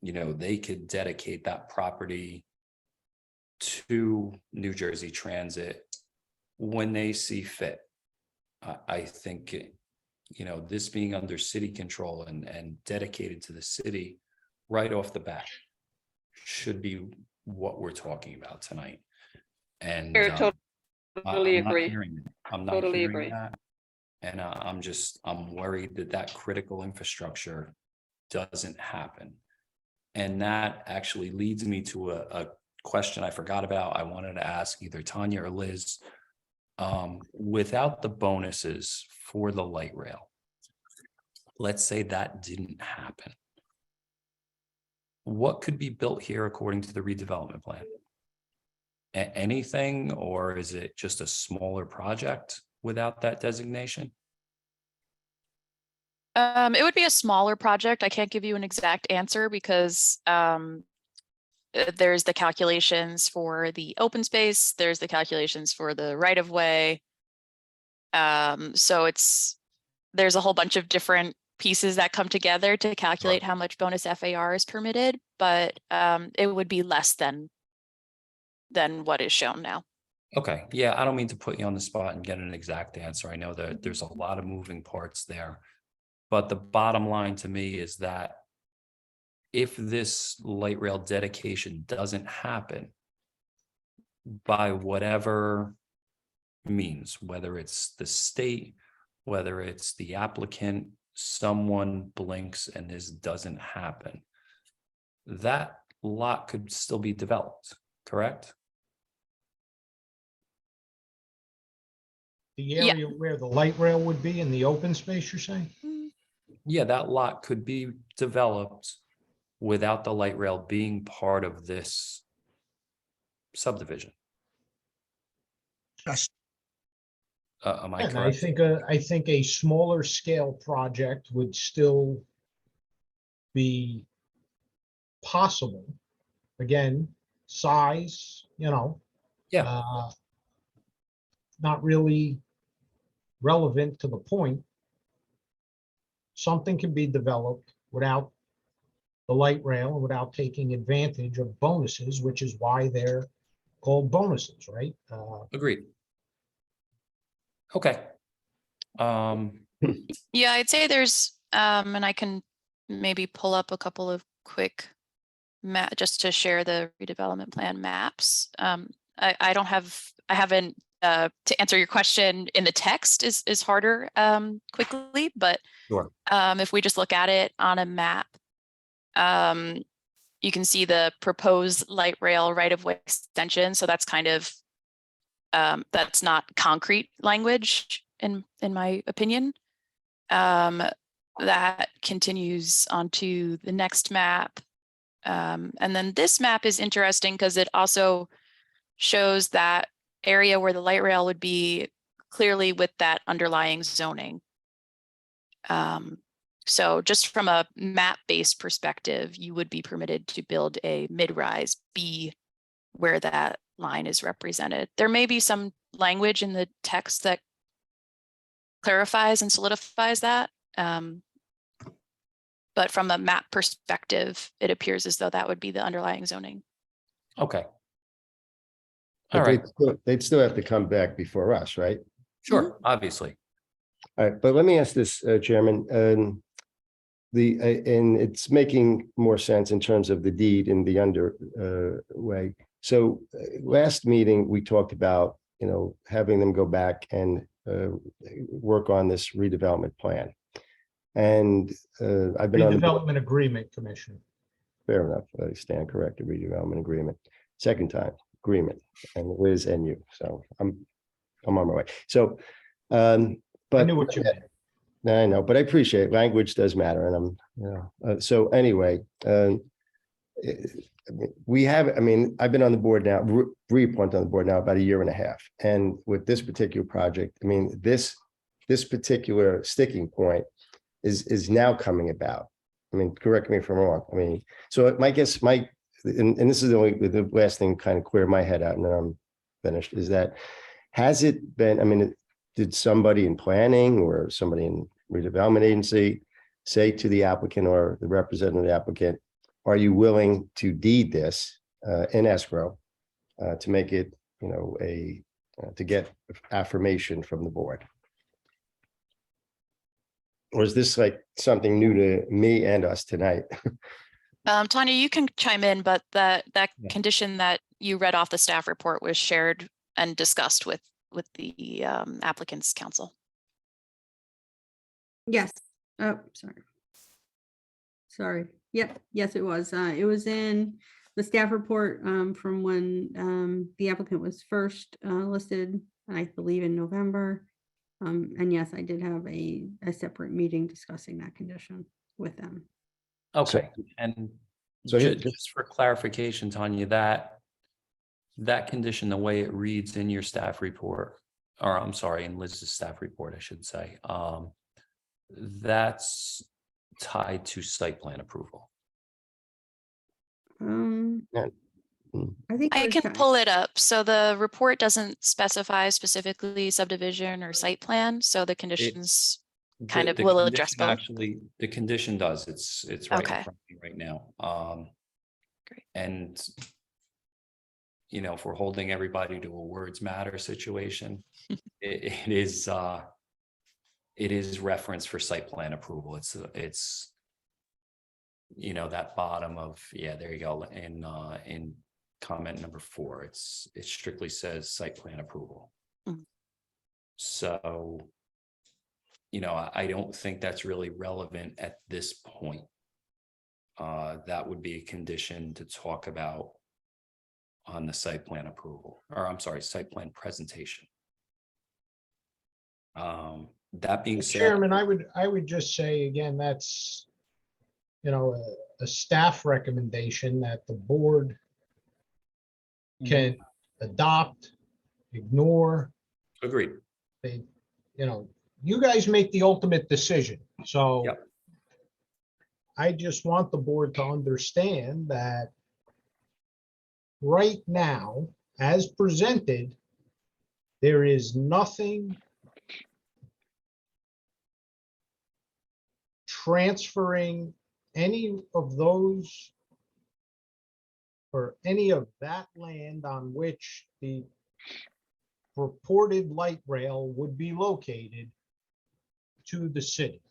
they could dedicate that property to New Jersey Transit when they see fit. I think, this being under city control and dedicated to the city right off the bat should be what we're talking about tonight. And totally agree. I'm not Totally hearing agree. that. And I'm worried that critical infrastructure doesn't happen. And that actually leads me to a question I forgot about, I wanted to ask either Tanya or Liz. Without the bonuses for the light rail, let's say that didn't happen. What could be built here according to the redevelopment plan? Anything, or is it just a smaller project without that designation? It would be a smaller project. I can't give you an exact answer because there's the calculations for the open space, there's the calculations for the right of way. So there's a whole bunch of different pieces that come together to calculate how much bonus FAR is permitted, but it would be less than what is shown now. Okay, yeah, I don't mean to put you on the spot and get an exact answer. I know that there's a lot of moving parts there. But the bottom line to me is that if this light rail dedication doesn't happen by whatever means, whether it's the state, whether it's the applicant, someone blinks and this doesn't happen, that lot could still be developed, correct? The area where the light rail would be in the open space, you're saying? Yeah, that lot could be developed without the light rail being part of this subdivision. Yes. Am I And correct? I think a smaller scale project would still be possible. Again, size, Yeah. not really relevant to the point. Something can be developed without the light rail and without taking advantage of bonuses, which is why they're called bonuses, right? Agreed. Okay. Yeah, I'd say there's, and I can maybe pull up a couple of quick just to share the redevelopment plan maps. I haven't, to answer your question in the text is harder quickly, but Sure. if we just look at it on a map, you can see the proposed light rail right-of-way extension. So that's kind of, that's not concrete language in my opinion. That continues onto the next map. And then this map is interesting because it also shows that area where the light rail would be clearly with that underlying zoning. So just from a map-based perspective, you would be permitted to build a mid-rise B where that line is represented. There may be some language in the text that clarifies and solidifies that. But from a map perspective, it appears as though that would be the underlying zoning. Okay. But All right. they'd still have to come back before us, right? Sure, obviously. All right, but let me ask this, Chairman, and it's making more sense in terms of the deed in the way. So last meeting, we talked about, having them go back and work on this redevelopment plan. And I've been on the board. Redevelopment agreement, Commissioner. Fair enough. I stand corrected. Redevelopment agreement. Second time agreement, and Liz and you. So I'm on my way. So, but I knew what you meant. I know, but I appreciate language does matter, and so anyway, I've been on the board now, reappointed on the board now about 1.5 years, and with this particular project, this particular sticking point is now coming about. Correct me if I'm wrong. So my guess, and this is the last thing kind of clear my head out, and then I'm finished, is that, has it been, did somebody in planning or somebody in redevelopment agency say to the applicant or the representative of the applicant, are you willing to deed this in escrow to make it, to get affirmation from the board? Or is this like something new to me and us tonight? Tanya, you can chime in, but that condition that you read off the staff report was shared and discussed with the applicant's counsel. Yes. Oh, sorry. Yep. Yes, it was. It was in the staff report from when the applicant was first listed, I believe in November. And yes, I did have a separate meeting discussing that condition with them. Okay, and So here- just for clarification, Tanya, that condition, the way it reads in your staff report, or I'm sorry, in Liz's staff report, I should say, that's tied to site plan approval. I think I can pull it up. So the report doesn't specify specifically subdivision or site plan, so the conditions kind of The will address condition both. Actually, the condition does, it's right in Okay. front of me right now. Great. And if we're holding everybody to a words matter situation, it is reference for site plan approval. It's that bottom of, yeah, there you go. In comment number 4, it strictly says site plan approval. Mhm. So, I don't think that's really relevant at this point. That would be a condition to talk about on the site plan approval, or I'm sorry, site plan presentation. That being said, Chairman, I would just say again, that's, a staff recommendation that the board can adopt, ignore. agreed. You guys make the ultimate decision. So Yep. I just want the board to understand that right now, as presented, there is nothing transferring any of those or any of that land on which the purported light rail would be located to the city.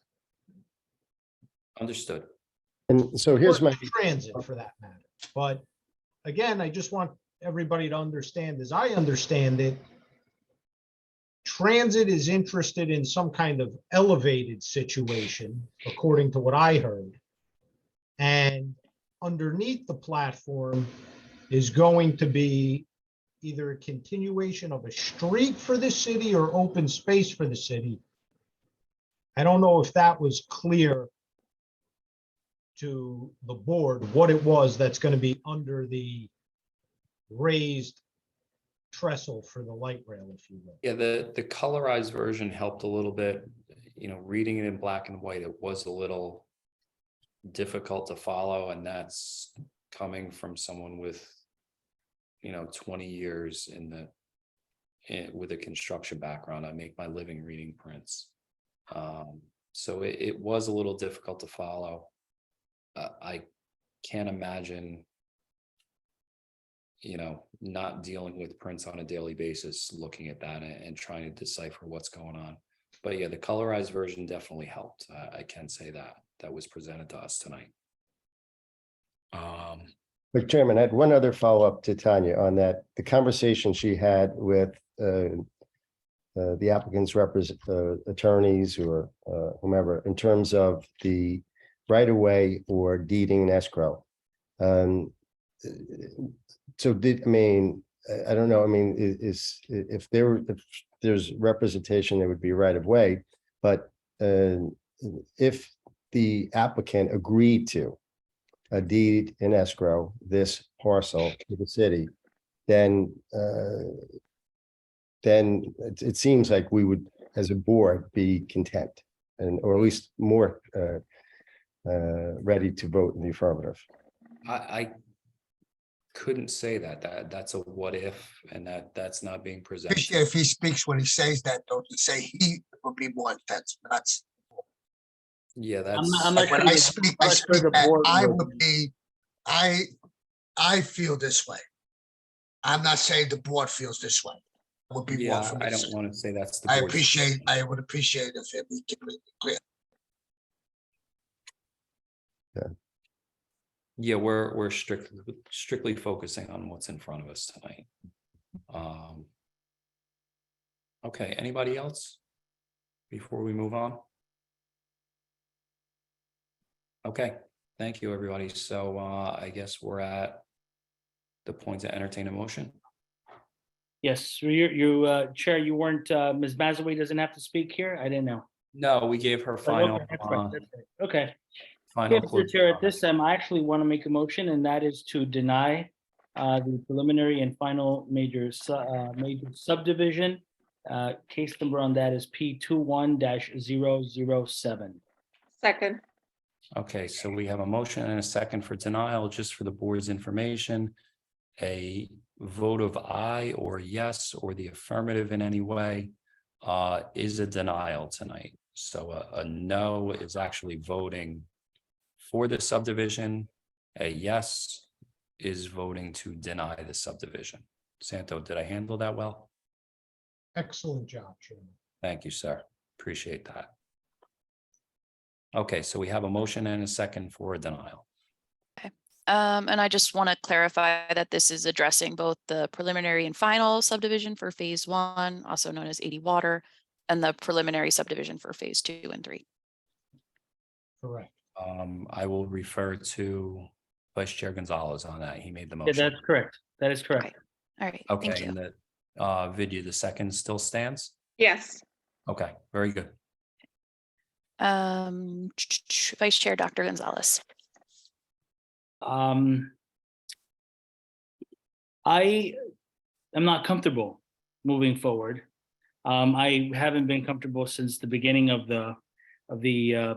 Understood. And so here's Or my, transit for that matter. But again, I just want everybody to understand, as I understand it, transit is interested in some kind of elevated situation, according to what I heard. And underneath the platform is going to be either a continuation of a street for the city or open space for the city. I don't know if that was clear to the board, what it was that's going to be under the raised trestle for the light rail, if you will. Yeah, the colorized version helped a little bit. Reading it in black and white, it was a little difficult to follow, and that's coming from someone with 20 years with a construction background. I make my living reading prints. So it was a little difficult to follow. I can't imagine not dealing with prints on a daily basis, looking at that and trying to decipher what's going on. But yeah, the colorized version definitely helped. I can say that was presented to us tonight. but Chairman, I had one other follow-up to Tanya on that. The conversation she had with the applicant's attorneys or whomever, in terms of the right-of-way or deeding and escrow. So I don't know, if there's representation, there would be right of way, but if the applicant agreed to a deed in escrow, this parcel to the city, then it seems like we would, as a board, be content or at least more ready to vote in the affirmative. I couldn't say that's a what if, and that's not being presented. Appreciate if he speaks when he says that, don't you say he would be more intense. That's Yeah, I'm that's. not when sure I the- speak, I'm I not sure speak the that board I would- would be, I feel this way. I'm not saying the board feels this way. Would be more Yeah, for I me. don't want to say that's the. I board's would appreciate if it we can make it clear. Yeah, we're strictly focusing on what's in front of us tonight. Okay, anybody else? Before we move on? Okay, thank you, everybody. So I guess we're at the point to entertain a motion? Yes, Chair, you weren't, Ms. Mazaway doesn't have to speak here? I didn't know. No, we gave her But final, okay, that's right, that's right. Okay. final. Okay, Mr. closing Chair, at comments. this time, I actually want to make a motion, and that is to deny the preliminary and final major subdivision. Case number on that is P 21-007. Second. Okay, so we have a motion and a second for denial, just for the board's information. A vote of aye or yes, or the affirmative in any way, is a denial tonight. So a no is actually voting for the subdivision. A yes is voting to deny the subdivision. Santo, did I handle that well? Excellent job, Chairman. Thank you, sir. Appreciate that. Okay, so we have a motion and a second for a denial. And I just want to clarify that this is addressing both the preliminary and final subdivision for phase 1, also known as 80 Water, and the preliminary subdivision for phase 2 and 3. Correct. I will refer to Vice Chair Gonzalez on that. He made the Yeah, motion. that's correct. That is correct. All right, thank Okay, you. and the Vidya, the second still stands? Yes. Okay, very good. Vice Chair Dr. Gonzalez. I am not comfortable moving forward. I haven't been comfortable since the beginning of the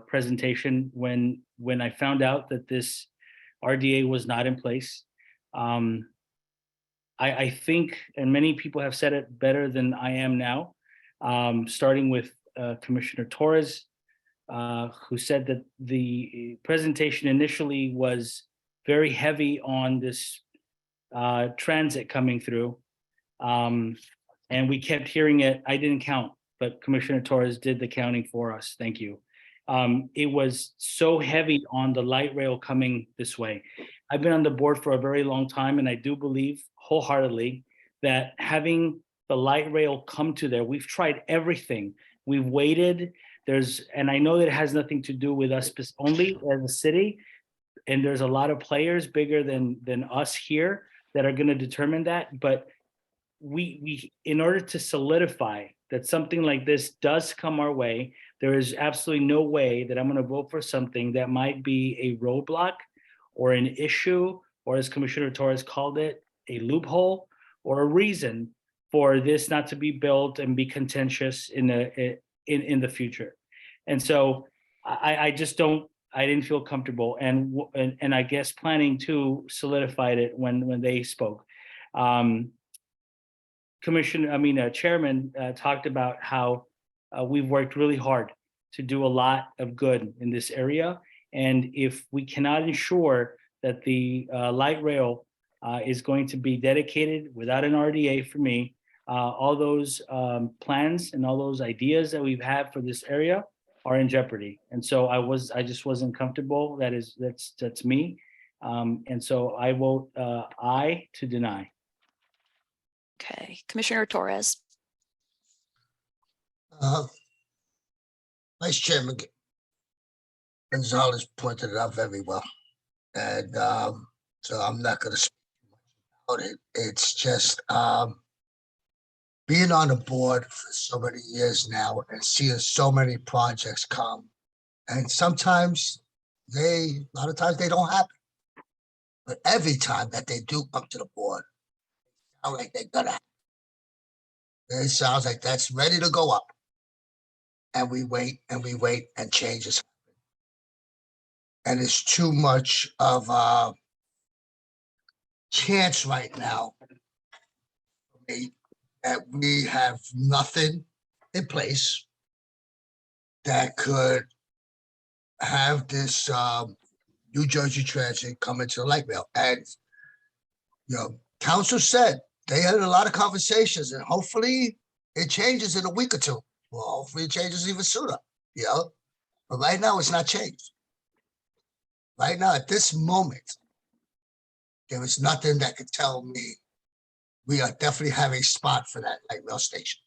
presentation when I found out that this RDA was not in place. I think, and many people have said it better than I am now, starting with Commissioner Torres, who said that the presentation initially was very heavy on this transit coming through. And we kept hearing it. I didn't count, but Commissioner Torres did the counting for us. Thank you. It was so heavy on the light rail coming this way. I've been on the board for a very long time, and I do believe wholeheartedly that having the light rail come to there, we've tried everything. We've waited. And I know that it has nothing to do with us only as a city. And there's a lot of players bigger than us here that are going to determine that. But we, in order to solidify that something like this does come our way, there is absolutely no way that I'm going to vote for something that might be a roadblock or an issue, or as Commissioner Torres called it, a loophole or a reason for this not to be built and be contentious in the future. And so I just didn't feel comfortable, and I guess planning to solidified it when they spoke. Chairman talked about how we've worked really hard to do a lot of good in this area. And if we cannot ensure that the light rail is going to be dedicated without an RDA for me, all those plans and all those ideas that we've had for this area are in jeopardy. And so I just wasn't comfortable. That's me. And so I vote aye to deny. Okay, Commissioner Torres. Vice Chairman Gonzalez pointed it out very well. And so I'm not going to speak about it. It's just being on the board for so many years now and seeing so many projects come. And sometimes a lot of times they don't happen. But every time that they do come to the board, it sounds like they're gonna happen. It sounds like that's ready to go up. And we wait and changes happen. And it's too much of a chance right now for me that we have nothing in place that could have this New Jersey Transit come into the light rail. And, council said they had a lot of conversations, and hopefully it changes in a week or two. Well, hopefully it changes even sooner, But right now it's not changed. Right now, at this moment, there is nothing that could tell me we are definitely having a spot for that light rail station.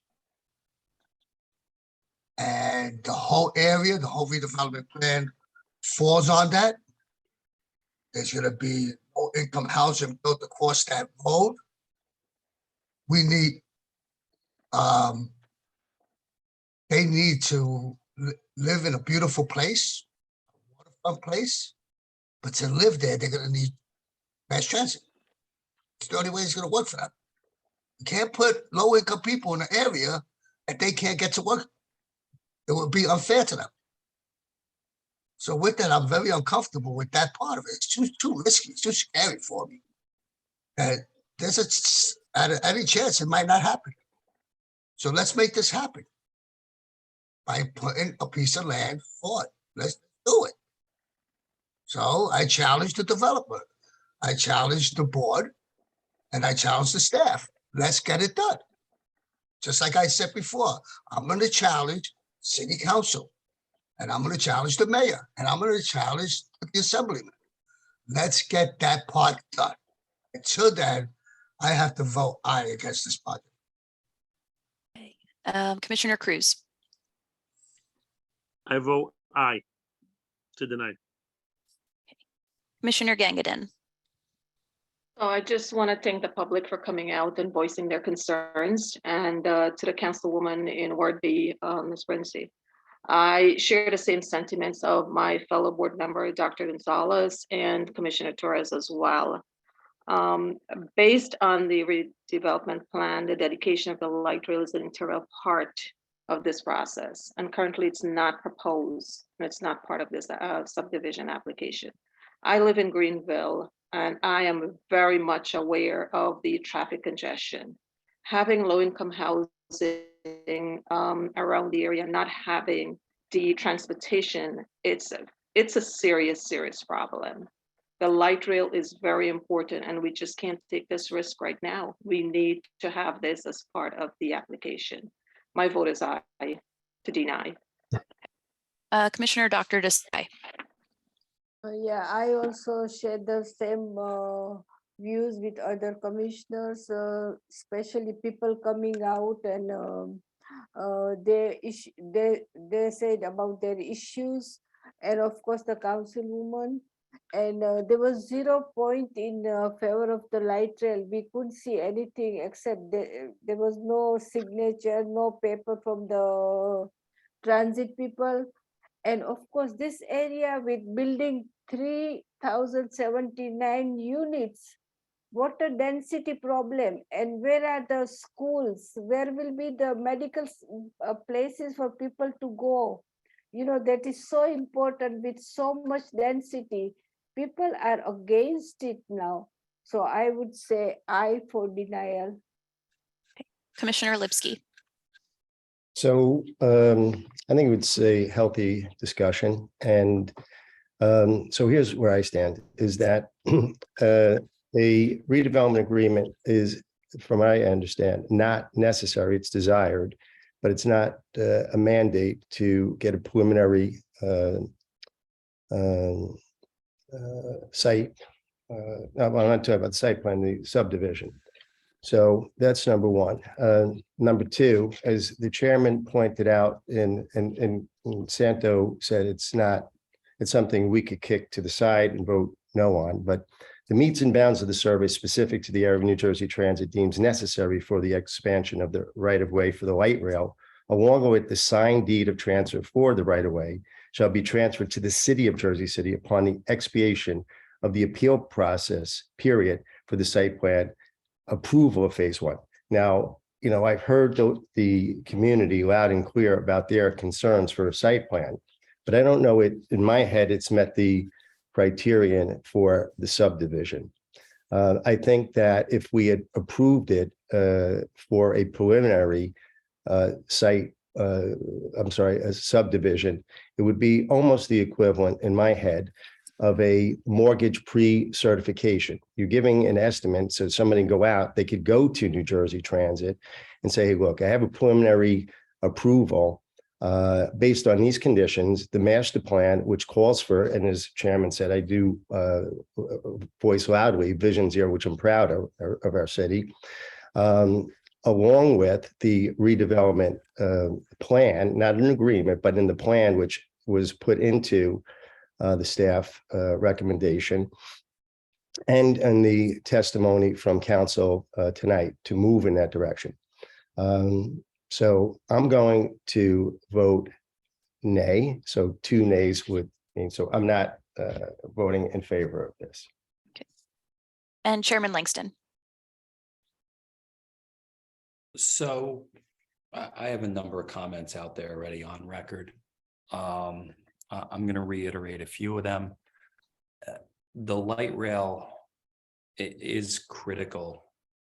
And the whole area, the whole redevelopment plan falls on that. There's going to be no low-income housing built across that road. We need, they need to live in a beautiful place, waterfront place, but to live there, they're gonna need mass transit. It's the only way it's gonna work for them. You can't put low-income people in an area that they can't get to work. It would be unfair to them. So with that, I'm very uncomfortable with that part of it. It's too risky, it's too scary for me. And there's at any chance it might not happen. So let's make this happen by putting a piece of land for it. Let's do it. So I challenge the developer, I challenge the board, and I challenge the staff. Let's get it done. Just like I said before, I'm going to challenge city council, and I'm going to challenge the mayor, and I'm going to challenge the assemblyman. Let's get that part done. Until then, I have to vote aye against this project. Commissioner Cruz. I vote aye to deny. Commissioner Gangadin. So I just want to thank the public for coming out and voicing their concerns, and to the councilwoman in Ward B, Ms. Brinsey. I share the same sentiments of my fellow board member, Dr. Gonzalez, and Commissioner Torres as well. Based on the redevelopment plan, the dedication of the light rail is an integral part of this process, and currently it's not proposed, and it's not part of this subdivision application. I live in Greenville, and I am very much aware of the traffic congestion. Having low-income housing around the area, not having the transportation, it's a serious problem. The light rail is very important, and we just can't take this risk right now. We need to have this as part of the application. My vote is aye to deny. Commissioner Dr. Desai. Yeah, I also share the same views with other commissioners, especially people coming out and they said about their issues, and of course the councilwoman. And there was 0 point in favor of the light rail. We couldn't see anything except there was no signature, no paper from the transit people. And of course, this area with building 3,079 units, water density problem, and where are the schools? Where will be the medical places for people to go? You know, that is so important with so much density. People are against it now. So I would say aye for denial. Commissioner Lipsky. So I think it's a healthy discussion. And so here's where I stand, is that a redevelopment agreement is, from what I understand, not necessary. It's desired, but it's not a mandate to get a preliminary site. I'm not talking about the site plan, the subdivision. So that's number one. Number two, as the chairman pointed out, and Santo said, it's something we could kick to the side and vote no on, but the metes and bounds of the survey specific to the area of New Jersey Transit deems necessary for the expansion of the right of way for the light rail, along with the signed deed of transfer for the right of way, shall be transferred to the city of Jersey City upon the expiation of the appeal process period for the site plan approval of phase one. Now, you know, I've heard the community loud and clear about their concerns for a site plan, but I don't know it, in my head, it's met the criterion for the subdivision. I think that if we had approved it for a preliminary a subdivision, it would be almost the equivalent in my head of a mortgage pre-certification. You're giving an estimate, so somebody can go out, they could go to New Jersey Transit and say, hey, look, I have a preliminary approval based on these conditions, the master plan, which calls for, and as chairman said, I do voice loudly, Vision Zero, which I'm proud of our city, along with the redevelopment plan, not an agreement, but in the plan, which was put into the staff recommendation. and the testimony from council tonight to move in that direction. So I'm going to vote nay. So 2 nays would mean, so I'm not voting in favor of this. And Chairman Langston. So I have a number of comments out there already on record. I'm going to reiterate a few of them. The light rail is critical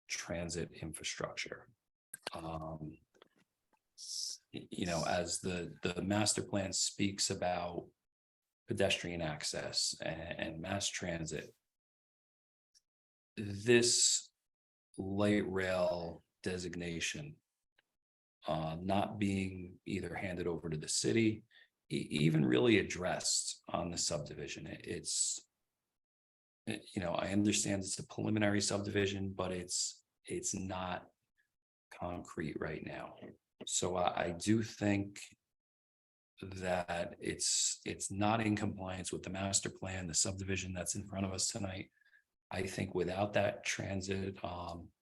transit infrastructure. You know, as the master plan speaks about pedestrian access and mass transit, this light rail designation not being either handed over to the city, even really addressed on the subdivision. You know, I understand it's a preliminary subdivision, but it's not concrete right now. So I do think that it's not in compliance with the master plan, the subdivision that's in front of us tonight. I think without that transit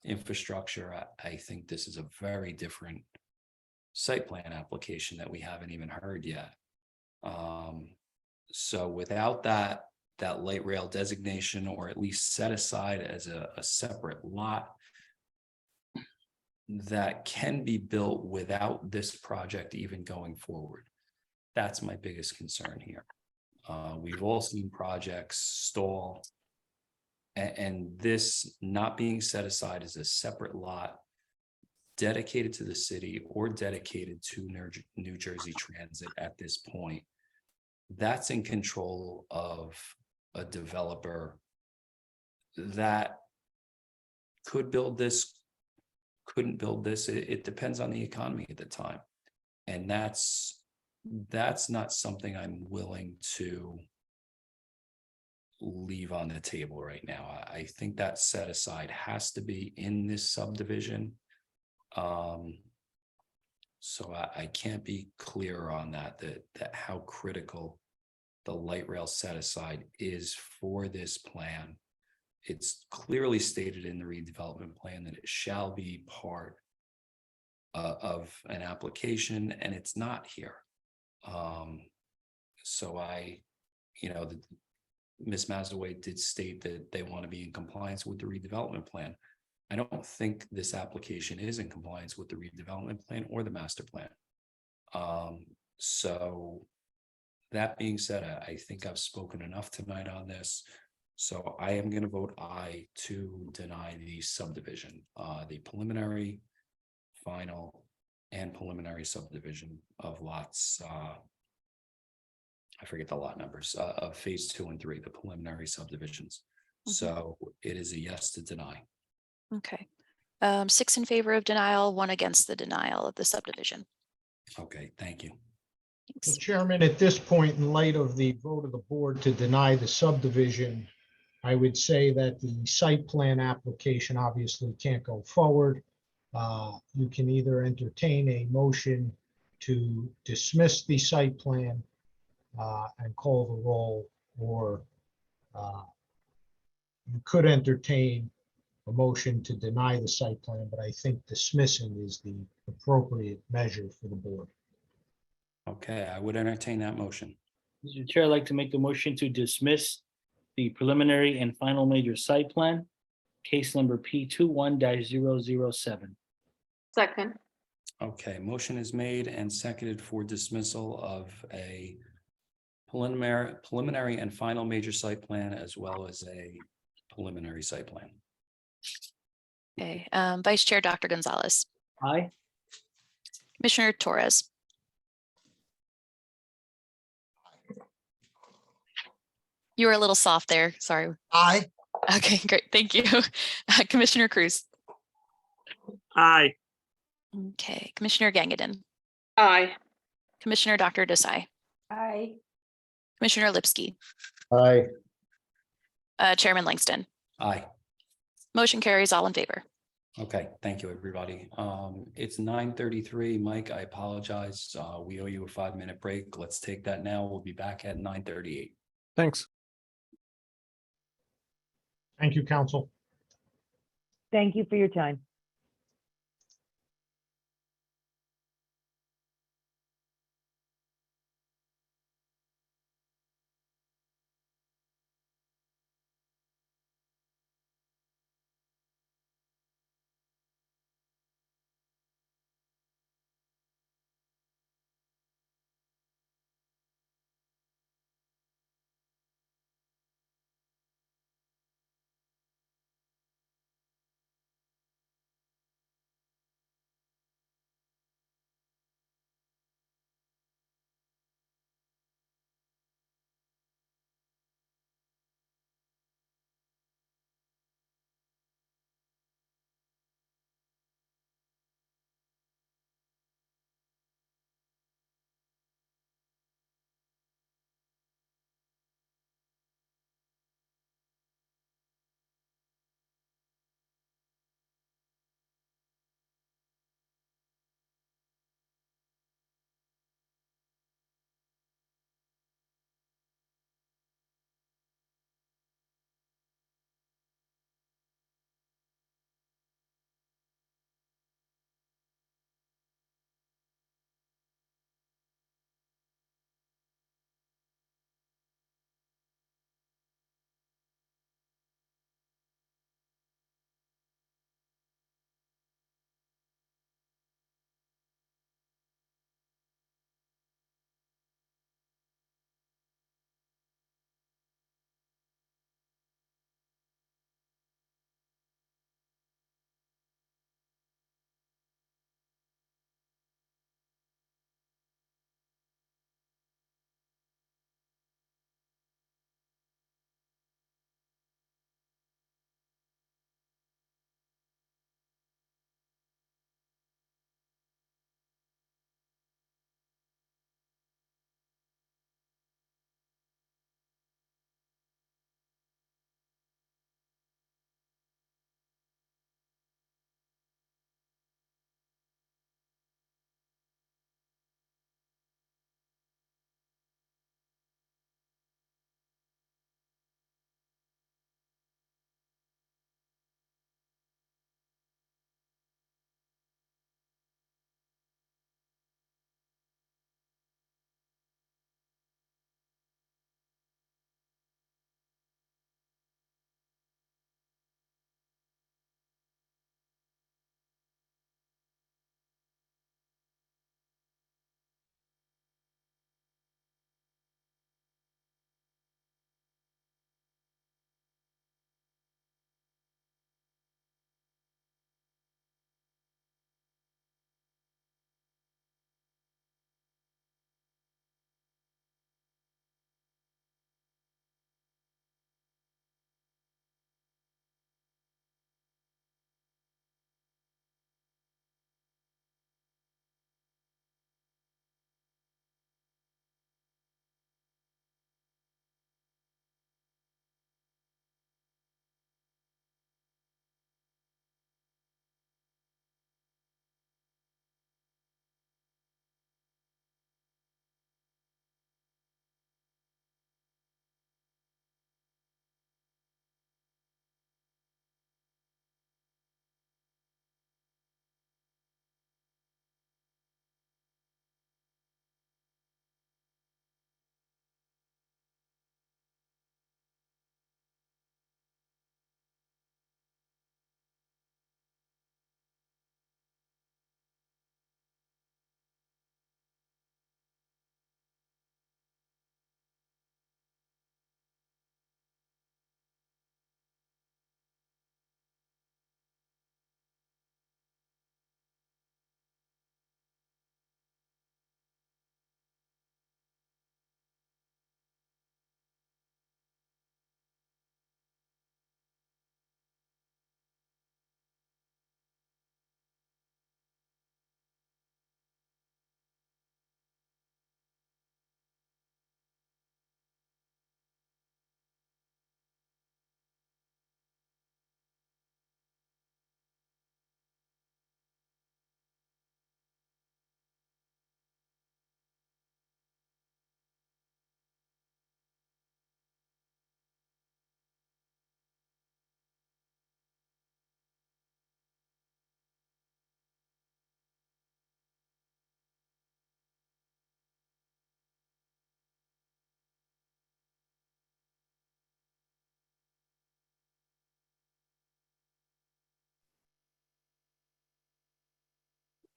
infrastructure, I think this is a very different site plan application that we haven't even heard yet. So without that light rail designation, or at least set aside as a separate lot that can be built without this project even going forward, that's my biggest concern here. We've all seen projects stall, and this not being set aside as a separate lot dedicated to the city or dedicated to New Jersey Transit at this point, that's in control of a developer that could build this, couldn't build this. It depends on the economy at the time. And that's not something I'm willing to leave on the table right now. I think that set aside has to be in this subdivision. So I can't be clearer on that how critical the light rail set aside is for this plan. It's clearly stated in the redevelopment plan that it shall be part of an application, and it's not here. So Ms. Mazaway did state that they want to be in compliance with the redevelopment plan. I don't think this application is in compliance with the redevelopment plan or the master plan. So that being said, I think I've spoken enough tonight on this. So I am going to vote aye to deny the subdivision, the preliminary, final, and preliminary subdivision of lots. I forget the lot numbers of phase 2 and 3, the preliminary subdivisions. So it is a yes to deny. Okay. 6 in favor of denial, 1 against the denial of the subdivision. Okay, thank you. So Chairman, at this point, in light of the vote of the board to deny the subdivision, I would say that the site plan application obviously can't go forward. You can either entertain a motion to dismiss the site plan and call the roll, or you could entertain a motion to deny the site plan, but I think dismissing is the appropriate measure for the board. Okay, I would entertain that motion. Mr. Chair, I'd like to make a motion to dismiss the preliminary and final major site plan, case number P21-007. Second. Okay, motion is made and seconded for dismissal of a preliminary and final major site plan, as well as a preliminary site plan. Okay, Vice Chair Dr. Gonzalez. Aye. Commissioner Torres. You were a little soft there, sorry. Aye. Okay, great, thank you. Commissioner Cruz. Aye. Okay, Commissioner Gangadin. Aye. Commissioner Dr. Desai. Aye. Commissioner Lipsky. Aye. Chairman Langston. Aye. Motion carries, all in favor. Okay, thank you, everybody. It's 9:33. Mike, I apologize. We owe you a 5-minute break. Let's take that now. We'll be back at 9:38. Thanks. Thank you, council. Thank you for your time.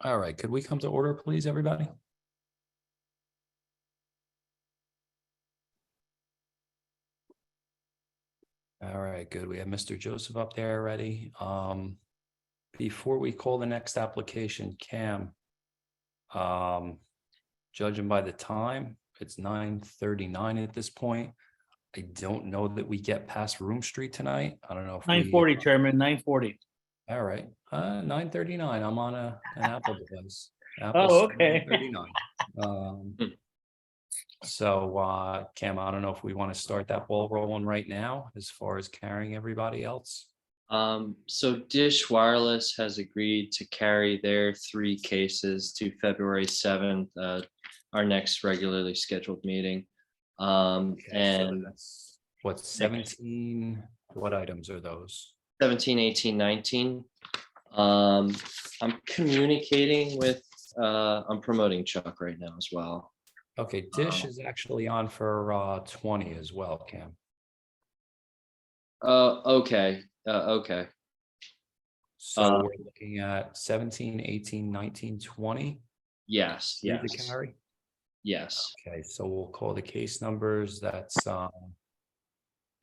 All right, could we come to order, please, everybody? All right, good. We have Mr. Joseph up there already. Before we call the next application, Cam, judging by the time, it's 9:39 at this point. I don't know that we get past Room Street tonight. I don't know if we. 9:40, Chairman, 9:40. All right, 9:39. I'm on an Apple device. Oh, okay. 9:39. So, Cam, I don't know if we want to start that ball rolling right now as far as carrying everybody else. So Dish Wireless has agreed to carry their 3 cases to February 7th, our next regularly scheduled meeting. And That's what, 17, what items are those? 17, 18, 19. I'm communicating with, I'm promoting Chuck right now as well. Okay, Dish is actually on for 20 as well, Cam. Okay, okay. So we're looking at 17, 18, 19, 20. Yes, Need to yes, carry. yes. Okay, so we'll call the case numbers. That's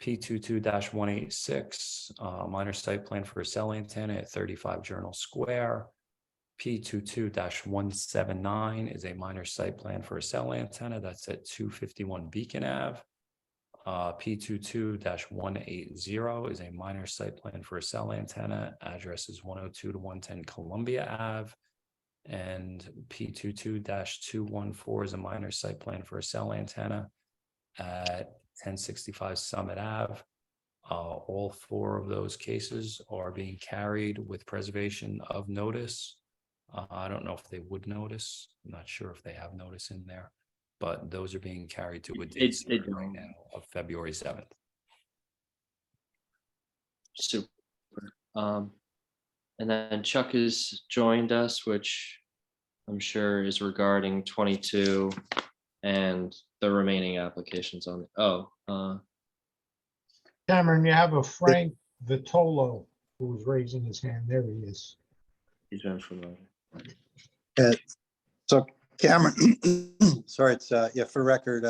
P22-186, minor site plan for a cell antenna at 35 Journal Square. P22-179 is a minor site plan for a cell antenna that's at 251 Beacon Ave. P22-180 is a minor site plan for a cell antenna. Address is 102 to 110 Columbia Ave. And P22-214 is a minor site plan for a cell antenna at 1065 Summit Ave. All 4 of those cases are being carried with preservation of notice. I don't know if they would notice. I'm not sure if they have notice in there, but those are being carried to a date certain right now of February 7th. Super. And then Chuck has joined us, which I'm sure is regarding 22 and the remaining applications on, Cameron, you have a Frank Vitolo who's raising his hand. There he is. he's been promoted. So Cameron, sorry, it's, yeah, for record,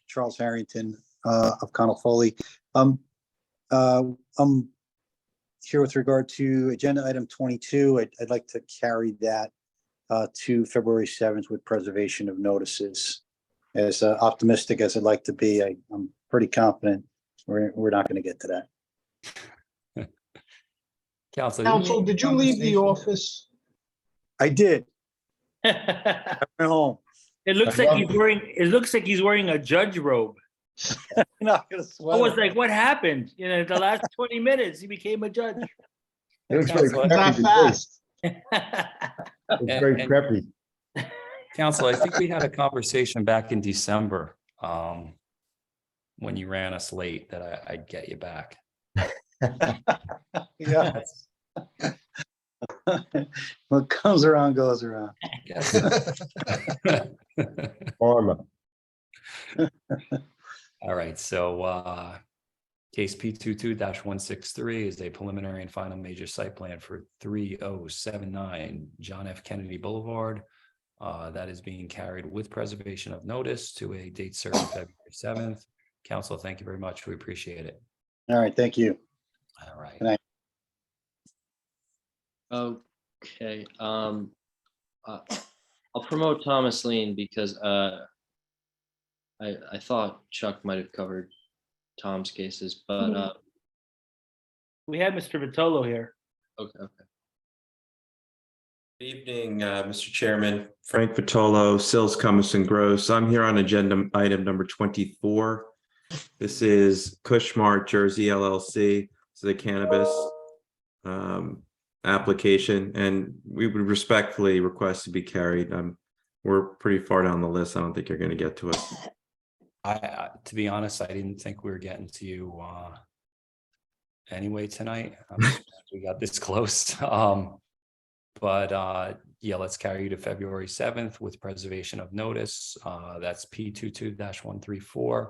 Charles Harrington of Connell Foley. I'm here with regard to agenda item 22. I'd like to carry that to February 7th with preservation of notices. As optimistic as I'd like to be, I'm pretty confident we're not going to get to that. Council, did you leave the office? I did. I went home. It looks like he's wearing a judge robe. Not gonna I was like, what happened? You know, the last 20 minutes, he became a judge. It looks very Council, Not preppy. fast. It's very preppy. Council, I think we had a conversation back in December, when you ran us late, that I'd get you back. Yeah. What comes around goes around. Yes. Karma. All right, so case P22-163 is a preliminary and final major site plan for 3079 John F. Kennedy Boulevard. That is being carried with preservation of notice to a date certain February 7th. Council, thank you very much. We appreciate it. All right, thank you. All right. Good night. Okay, I'll promote Thomas Lean because I thought Chuck might have covered Tom's cases, but We have Mr. Vitolo here. okay. Good evening, Mr. Chairman. Frank Vitolo, Sills, Cummins and Gross. I'm here on agenda item number 24. This is Cushmart Jersey LLC. This is a cannabis application, and we would respectfully request to be carried. We're pretty far down the list. I don't think you're going to get to us. To be honest, I didn't think we were getting to you anyway tonight. We got this close. But yeah, let's carry you to February 7th with preservation of notice. That's P22-134.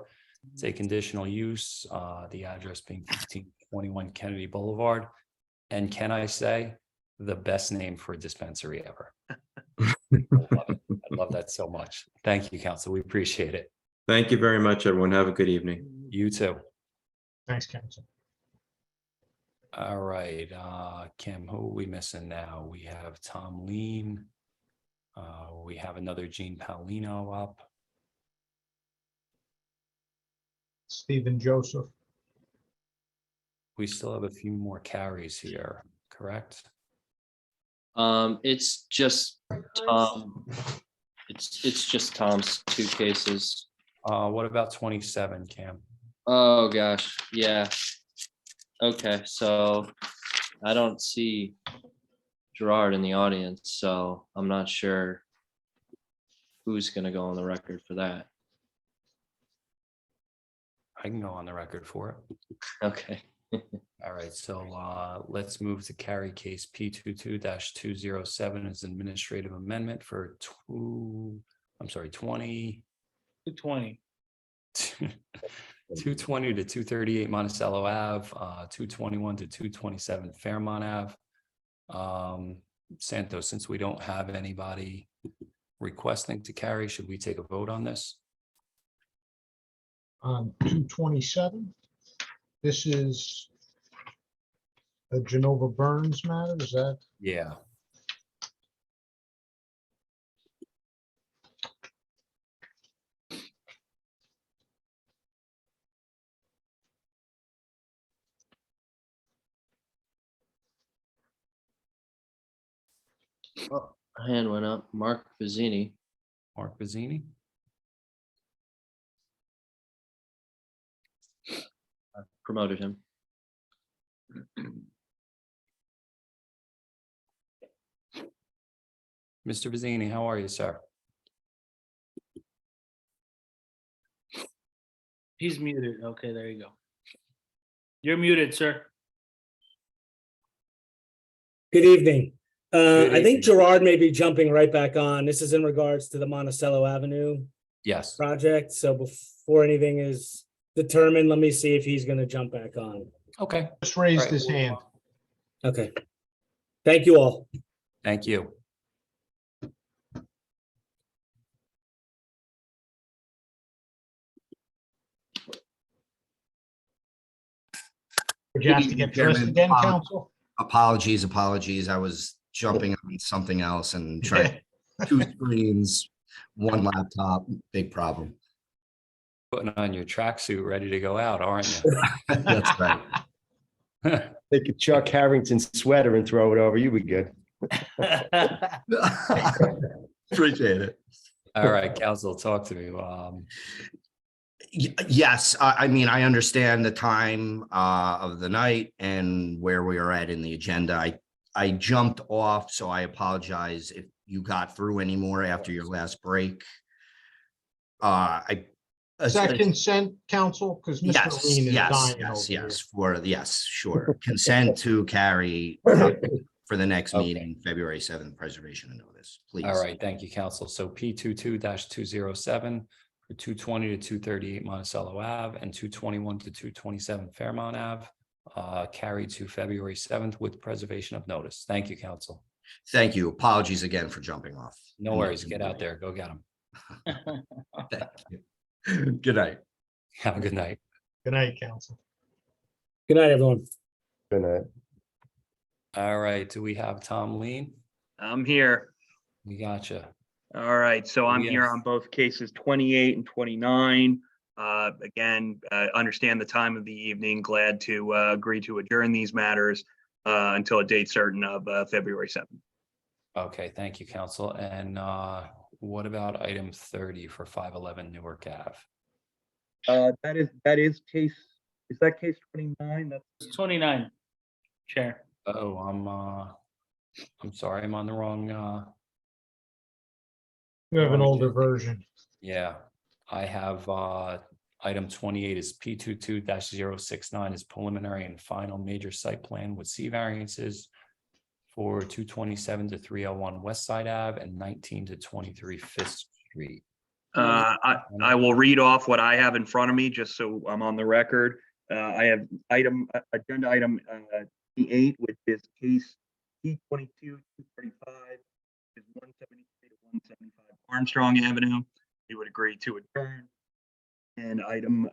It's a conditional use, the address being 1521 Kennedy Boulevard. And can I say, the best name for a dispensary ever? I love that so much. Thank you, council. We appreciate it. Thank you very much, everyone. Have a good evening. You too. Thanks, council. All right, Kim, who are we missing now? We have Tom Lean. We have another Gene Paulino up. Stephen Joseph. We still have a few more carries here, correct? It's just Tom. It's just Tom's 2 cases. What about 27, Cam? Oh, gosh, yeah. Okay, so I don't see Gerard in the audience, so I'm not sure who's gonna go on the record for that. I can go on the record for it. Okay. All right, so let's move to carry case P22-207 as administrative amendment for 20. 220. 220 to 238 Monticello Ave, 221 to 227 Fairmont Ave. Santos, since we don't have anybody requesting to carry, should we take a vote on this? On 227, this is a Genova Burns matter, is that? Yeah. Oh, a hand went up. Mark Vizzini. Mark Vizzini? I promoted him. Mr. Vizzini, how are you, sir? He's muted. Okay, there you go. You're muted, sir. Good evening. Good I think evening. Gerard may be jumping right back on. This is in regards to the Monticello Avenue Yes. project. So before anything is determined, let me see if he's going to jump back on. Okay. Just raised Right. his hand. Okay. Thank you all. Thank you. Would you have to get dressed Chairman, again, council? Apologies. I was jumping on something else and trying 2 screens, 1 laptop, big problem. Putting on your tracksuit, ready to go out, aren't you? That's right. Take a Chuck Harrington sweater and throw it over, you be good. Appreciate it. All right, council, talk to me. Yes, I mean, I understand the time of the night and where we are at in the agenda. I jumped off, so I apologize if you got through any more after your last break. Is that consent, council? Because Mr. Yes, Lean is yes, dying yes, over here. yes, sure. Consent to carry for the next Okay. meeting, February 7th, preservation of notice, please. All right, thank you, council. So P22-207 for 220 to 238 Monticello Ave and 221 to 227 Fairmont Ave, carried to February 7th with preservation of notice. Thank you, council. Thank you. Apologies again for jumping off. No worries. Get out there. Go get them. Thank you. Good night. Have a good night. Good night, council. Good night, everyone. Good night. All right, do we have Tom Lean? I'm here. We gotcha. All right, so I'm here Yes. on both cases 28 and 29. Again, understand the time of the evening. Glad to agree to adjourn these matters until a date certain of February 7th. Okay, thank you, council. And what about item 30 for 511 Newark Ave? That is case, is that case 29? That's 29, Chair. Oh, I'm sorry, I'm on the wrong, You have an older version. yeah. I have item 28 is P22-069 is preliminary and final major site plan with C variances for 227 to 301 West Side Ave and 19 to 23 Fifth Street. I will read off what I have in front of me, just so I'm on the record. I have agenda item E8, which is case P22-235, is 173 to 175 Armstrong Avenue. We would agree to adjourn. And item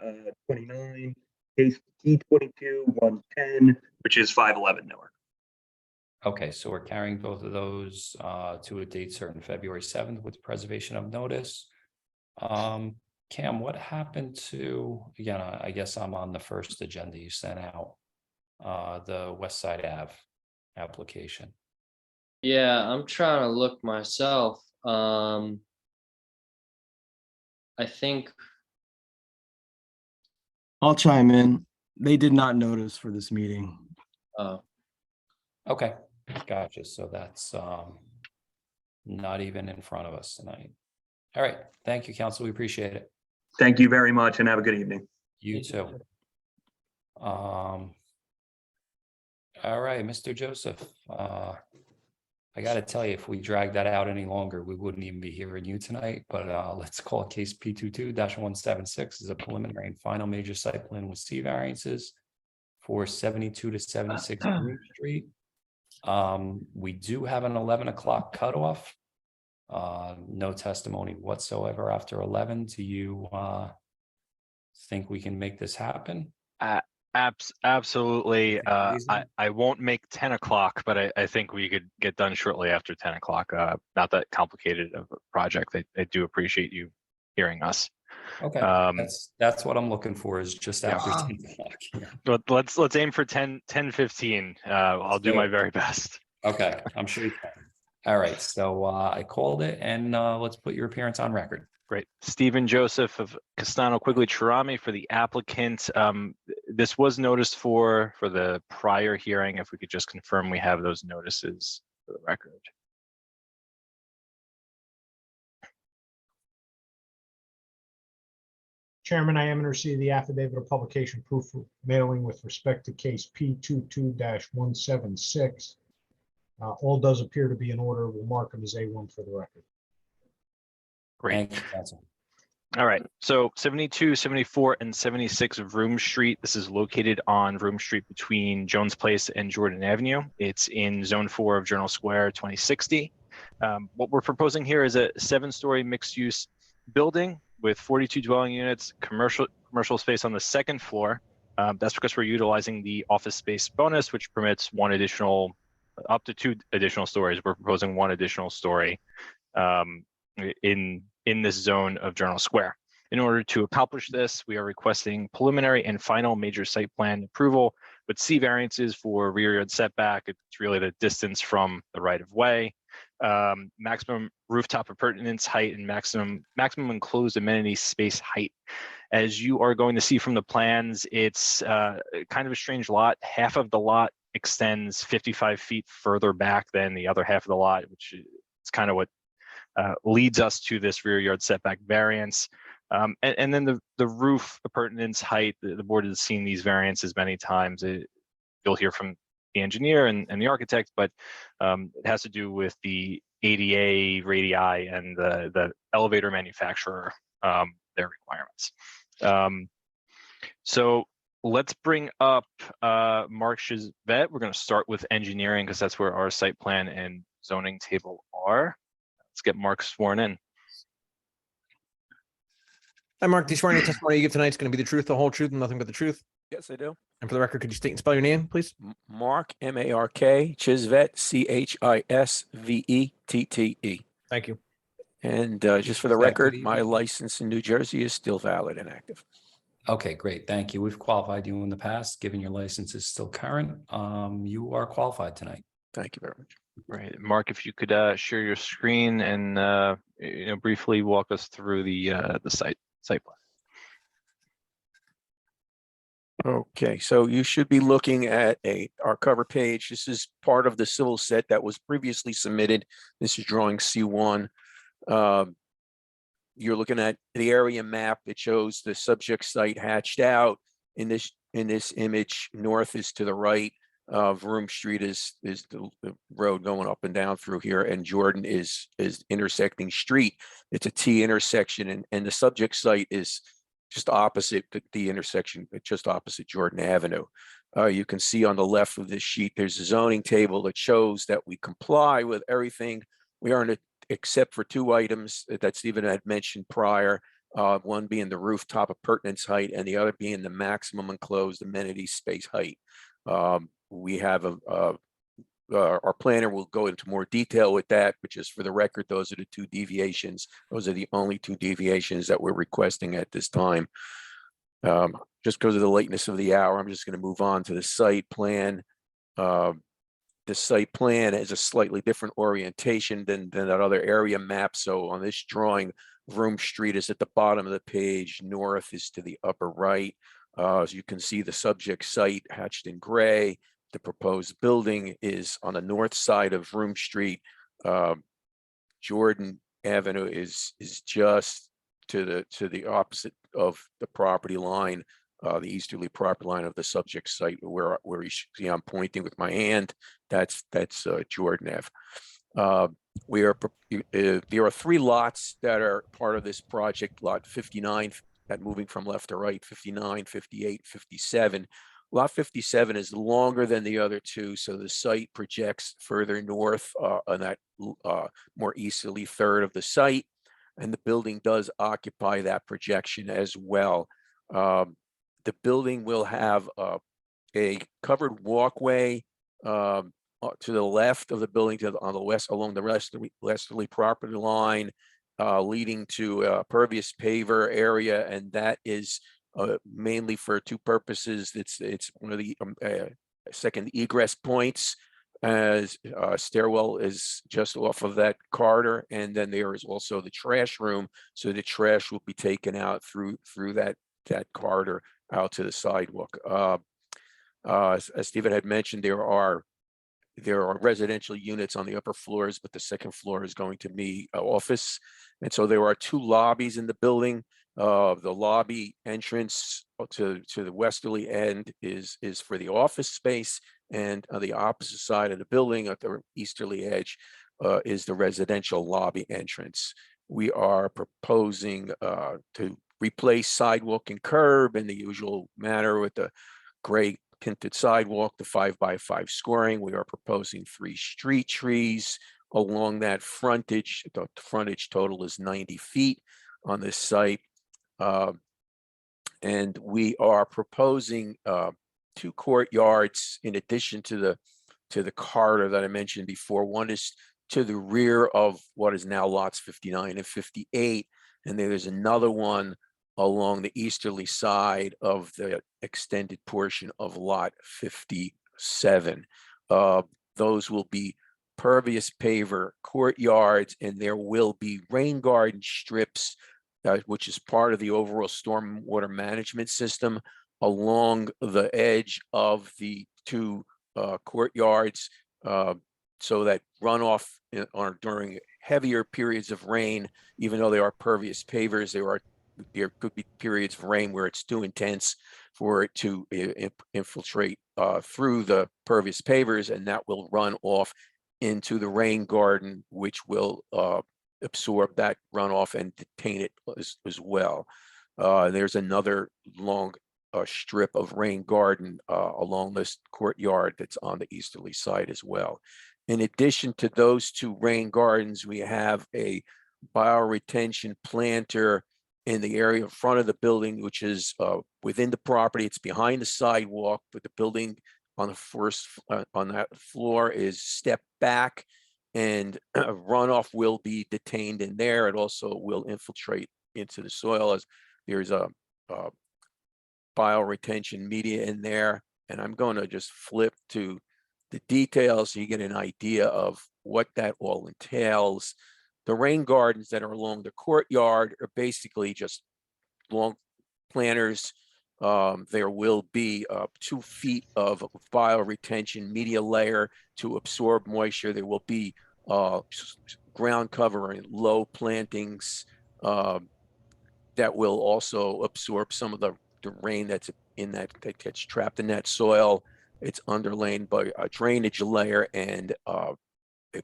29, case T22-110, which is 511 Newark. Okay, so we're carrying both of those to a date certain, February 7th, with preservation of notice. Cam, what happened to, again, I guess I'm on the first agenda you sent out, the West Side Ave application. Yeah, I'm trying to look myself. I think, I'll chime in. They did not notice for this meeting. Okay, gotcha. So that's not even in front of us tonight. All right, thank you, council. We appreciate it. Thank you very much and have a good evening. You too. All right, Mr. Joseph, I gotta tell you, if we drag that out any longer, we wouldn't even be hearing you tonight, but let's call case P22-176 as a preliminary and final major site plan with C variances for 72 to 76 Green Street. We do have an 11 o'clock cutoff. No testimony whatsoever after 11. Do you think we can make this happen? Absolutely. I won't make 10 o'clock, but I think we could get done shortly after 10 o'clock. Not that complicated of a project. I do appreciate you hearing us. Okay, that's what I'm looking for, is just after 10 o'clock. But let's aim for 10:15. I'll do my very best. Okay, I'm sure you can. All right, so I called it, and let's put your appearance on record. Great. Stephen Joseph of Castano Quigley Cherami for the applicant. This was noticed for the prior hearing. If we could just confirm we have those notices for the record. Chairman, I am in receipt of the affidavit of publication proof of mailing with respect to case P22-176. All does appear to be in order. We'll mark them as A1 for the record. Great. All right, so 72, 74, and 76 of Vroom Street. This is located on Vroom Street between Jones Place and Jordan Avenue. It's in Zone 4 of Journal Square 2060. What we're proposing here is a 7-story mixed-use building with 42 dwelling units, commercial space on the second floor. That's because we're utilizing the office space bonus, which permits up to 2 additional stories. We're proposing 1 additional story in this zone of Journal Square. In order to accomplish this, we are requesting preliminary and final major site plan approval with C variances for rear yard setback. It's really the distance from the right of way, maximum rooftop appurtenance height, and maximum enclosed amenity space height. As you are going to see from the plans, it's kind of a strange lot. Half of the lot extends 55 feet further back than the other half of the lot, which is kind of what leads us to this rear yard setback variance. And then the roof appurtenance height, the board has seen these variances many times. You'll hear from the engineer and the architect, but it has to do with the ADA radii and the elevator manufacturer, their requirements. So let's bring up Mark Shizvet. We're going to start with engineering because that's where our site plan and zoning table are. Let's get Mark sworn in. Hi, Mark. The sworn in testimony you give tonight is going to be the truth, the whole truth, and nothing but the truth. Yes, I do. And for the record, could you state and spell your name, please? Mark, M-A-R-K, Chizvet, C-H-I-S-V-E-T-T-E. Thank you. And just for the record, my license in New Jersey is still valid and active. Okay, great. Thank you. We've qualified you in the past, given your license is still current. You are qualified tonight. Thank you very much. Right, Mark, if you could share your screen and briefly walk us through the site plan. Okay, so you should be looking at our cover page. This is part of the civil set that was previously submitted. This is drawing C1. You're looking at the area map. It shows the subject site hatched out. In this image, north is to the right. Vroom Street is the road going up and down through here, and Jordan is intersecting street. It's a T intersection, and the subject site is just opposite the intersection, just opposite Jordan Avenue. You can see on the left of this sheet, there's a zoning table that shows that we comply with everything. We are except for two items that Stephen had mentioned prior. One being the rooftop appurtenance height and the other being the maximum enclosed amenity space height. We have our planner will go into more detail with that, but just for the record, those are the two deviations. Those are the only two deviations that we're requesting at this time. Just because of the lateness of the hour, I'm just going to move on to the site plan. The site plan has a slightly different orientation than that other area map. So on this drawing, Vroom Street is at the bottom of the page. North is to the upper right. As you can see, the subject site hatched in gray. The proposed building is on the north side of Vroom Street. Jordan Avenue is just to the opposite of the property line, the easterly property line of the subject site, where you see I'm pointing with my hand. That's Jordan Ave. There are three lots that are part of this project. Lot 59, that moving from left to right, 59, 58, 57. Lot 57 is longer than the other two, so the site projects further north on that more easterly third of the site, and the building does occupy that projection as well. The building will have a covered walkway to the left of the building, on the west, along the westerly property line, leading to a pervious paver area, and that is mainly for two purposes. It's one of the second egress points, as stairwell is just off of that corridor, and then there is also the trash room, so the trash will be taken out through that corridor out to the sidewalk. As Stephen had mentioned, there are residential units on the upper floors, but the second floor is going to be office, and so there are two lobbies in the building. The lobby entrance to the westerly end is for the office space, and on the opposite side of the building at the easterly edge is the residential lobby entrance. We are proposing to replace sidewalk and curb in the usual manner with the gray tinted sidewalk, the 5x5 scoring. We are proposing 3 street trees along that frontage. The frontage total is 90 feet on this site. And we are proposing 2 courtyards in addition to the corridor that I mentioned before. One is to the rear of what is now lots 59 and 58, and there's another one along the easterly side of the extended portion of lot 57. Those will be pervious paver courtyards, and there will be rain garden strips, which is part of the overall stormwater management system, along the edge of the 2 courtyards, so that runoff during heavier periods of rain, even though they are pervious pavers, there could be periods of rain where it's too intense for it to infiltrate through the pervious pavers, and that will run off into the rain garden, which will absorb that runoff and detain it as well. There's another long strip of rain garden along this courtyard that's on the easterly side as well. In addition to those 2 rain gardens, we have a bioretention planter in the area in front of the building, which is within the property. It's behind the sidewalk, but the building on the first on that floor is stepped back, and runoff will be detained in there. It also will infiltrate into the soil, as there's a bioretention media in there. And I'm going to just flip to the details so you get an idea of what that all entails. The rain gardens that are along the courtyard are basically just long planters. There will be 2 feet of bioretention media layer to absorb moisture. There will be ground cover and low plantings that will also absorb some of the rain that's that gets trapped in that soil. It's underlain by a drainage layer and a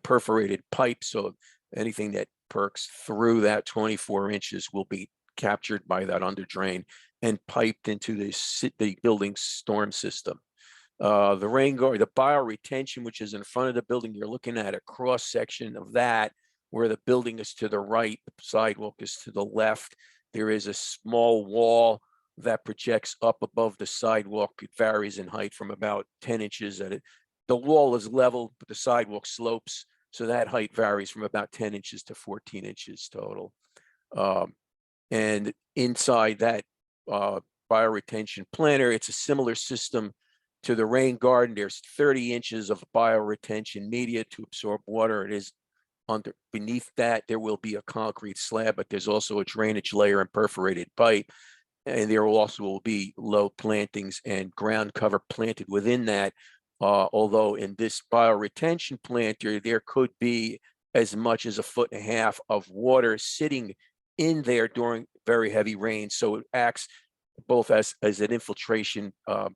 perforated pipe, so anything that perks through that 24 inches will be captured by that underdrain and piped into the building's storm system. The rain guard, the bioretention, which is in front of the building, you're looking at a cross section of that, where the building is to the right, the sidewalk is to the left. There is a small wall that projects up above the sidewalk. It varies in height from about 10 inches at it. The wall is level, but the sidewalk slopes. So that height varies from about 10 inches to 14 inches total. And inside that bioretention planter, it's a similar system to the rain garden. There's 30 inches of bioretention media to absorb water. It is beneath that, there will be a concrete slab, but there's also a drainage layer and perforated pipe. And there also will be low plantings and ground cover planted within that. Although in this bioretention planter, there could be as much as 1.5 feet of water sitting in there during very heavy rain. So it acts both as an infiltration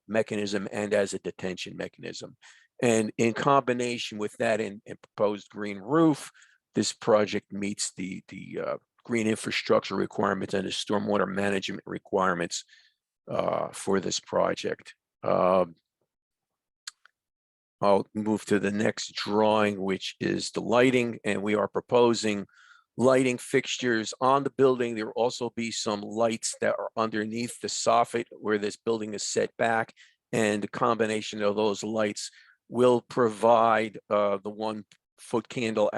mechanism and as a detention mechanism. And in combination with that and proposed green roof, this project meets the green infrastructure requirements and the stormwater management requirements for this project. I'll move to the next drawing, which is the lighting, and we are proposing lighting fixtures on the building. There will also be some lights that are underneath the soffit where this building is set back, and the combination of those lights will provide the 1 foot candle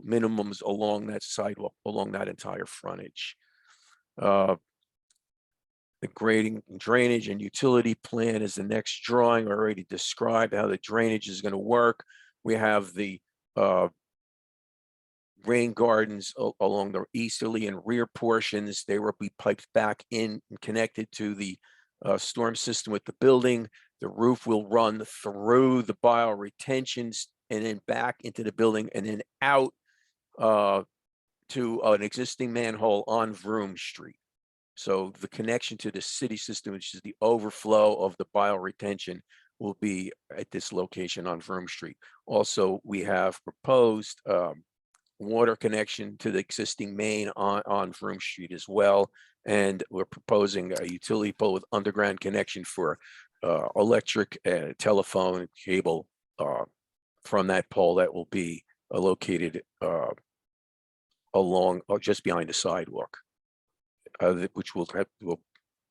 minimums along that sidewalk, along that entire frontage. The grading, drainage, and utility plan is the next drawing. I already described how the drainage is going to work. We have the rain gardens along the easterly and rear portions. They will be piped back in and connected to the storm system with the building. The roof will run through the bioretentions and then back into the building and then out to an existing manhole on Vroom Street. So the connection to the city system, which is the overflow of the bioretention, will be at this location on Vroom Street. Also, we have proposed water connection to the existing main on Vroom Street as well. And we're proposing a utility pole with underground connection for electric and telephone cable from that pole that will be located along or just behind the sidewalk, which will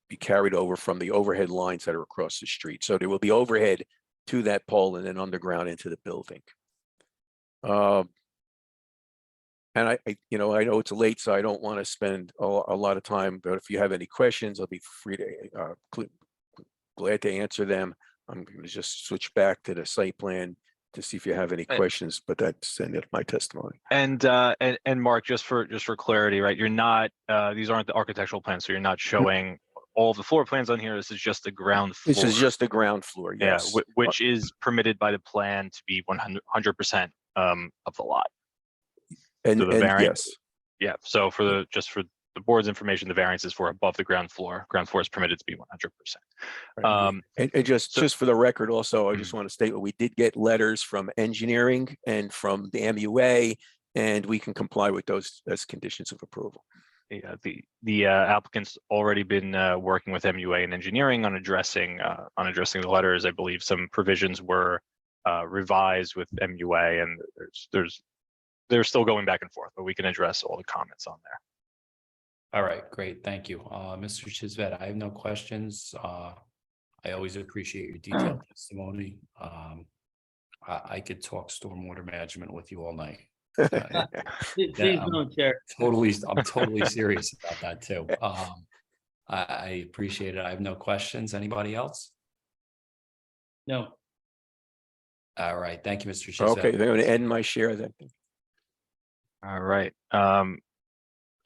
be carried over from the overhead lines that are across the street. So there will be overhead to that pole and then underground into the building. And I know it's late, so I don't want to spend a lot of time, but if you have any questions, I'll be free to, glad to answer them. I'm going to just switch back to the site plan to see if you have any questions, but that's the end of my testimony. And Mark, just for clarity, right? You're not, these aren't the architectural plans, so you're not showing all of the floor plans on here. This is just the ground floor. This is just the ground floor, yes. Yeah, which is permitted by the plan to be 100% of the lot. And, So the and variance, yes, yeah, so for the, just for the board's information, the variance is for above the ground floor. Ground floor is permitted to be 100%. and just for the record, also, I just want to state that we did get letters from engineering and from the MUA, and we can comply with those as conditions of approval. Yeah, the applicant's already been working with MUA and engineering on addressing the letters. I believe some provisions were revised with MUA, and they're still going back and forth, but we can address all the comments on there. All right, great, thank you. Mr. Chisvet, I have no questions. I always appreciate your detailed testimony. I could talk stormwater management with you all night. Please don't, Chair. I'm totally serious about that too. I appreciate it. I have no questions. Anybody else? No. All right, thank you, Mr. Chisvet. Okay, they're going to end my share then. All right.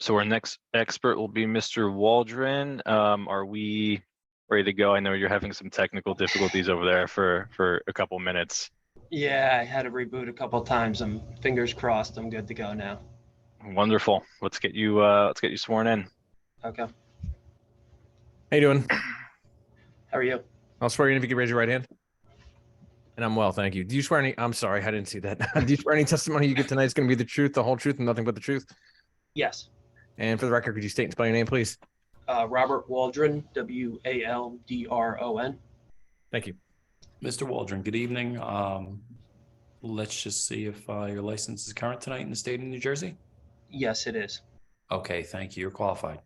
So our next expert will be Mr. Waldron. Are we ready to go? I know you're having some technical difficulties over there for a couple minutes. Yeah, I had to reboot a couple of times. I'm fingers crossed. I'm good to go now. Wonderful. Let's get you sworn in. Okay. How you doing? How are you? I'll swear you in if you can raise your right hand. And I'm well, thank you. Do you swear any? I'm sorry, I didn't see that. Do you swear any testimony you give tonight is going to be the truth, the whole truth, and nothing but the truth? Yes. And for the record, could you state and spell your name, please? Robert Waldron, Waldron. Thank you. Mr. Waldron, good evening. Let's just see if your license is current tonight in the state of New Jersey. Yes, it is. Okay, thank you. You're qualified.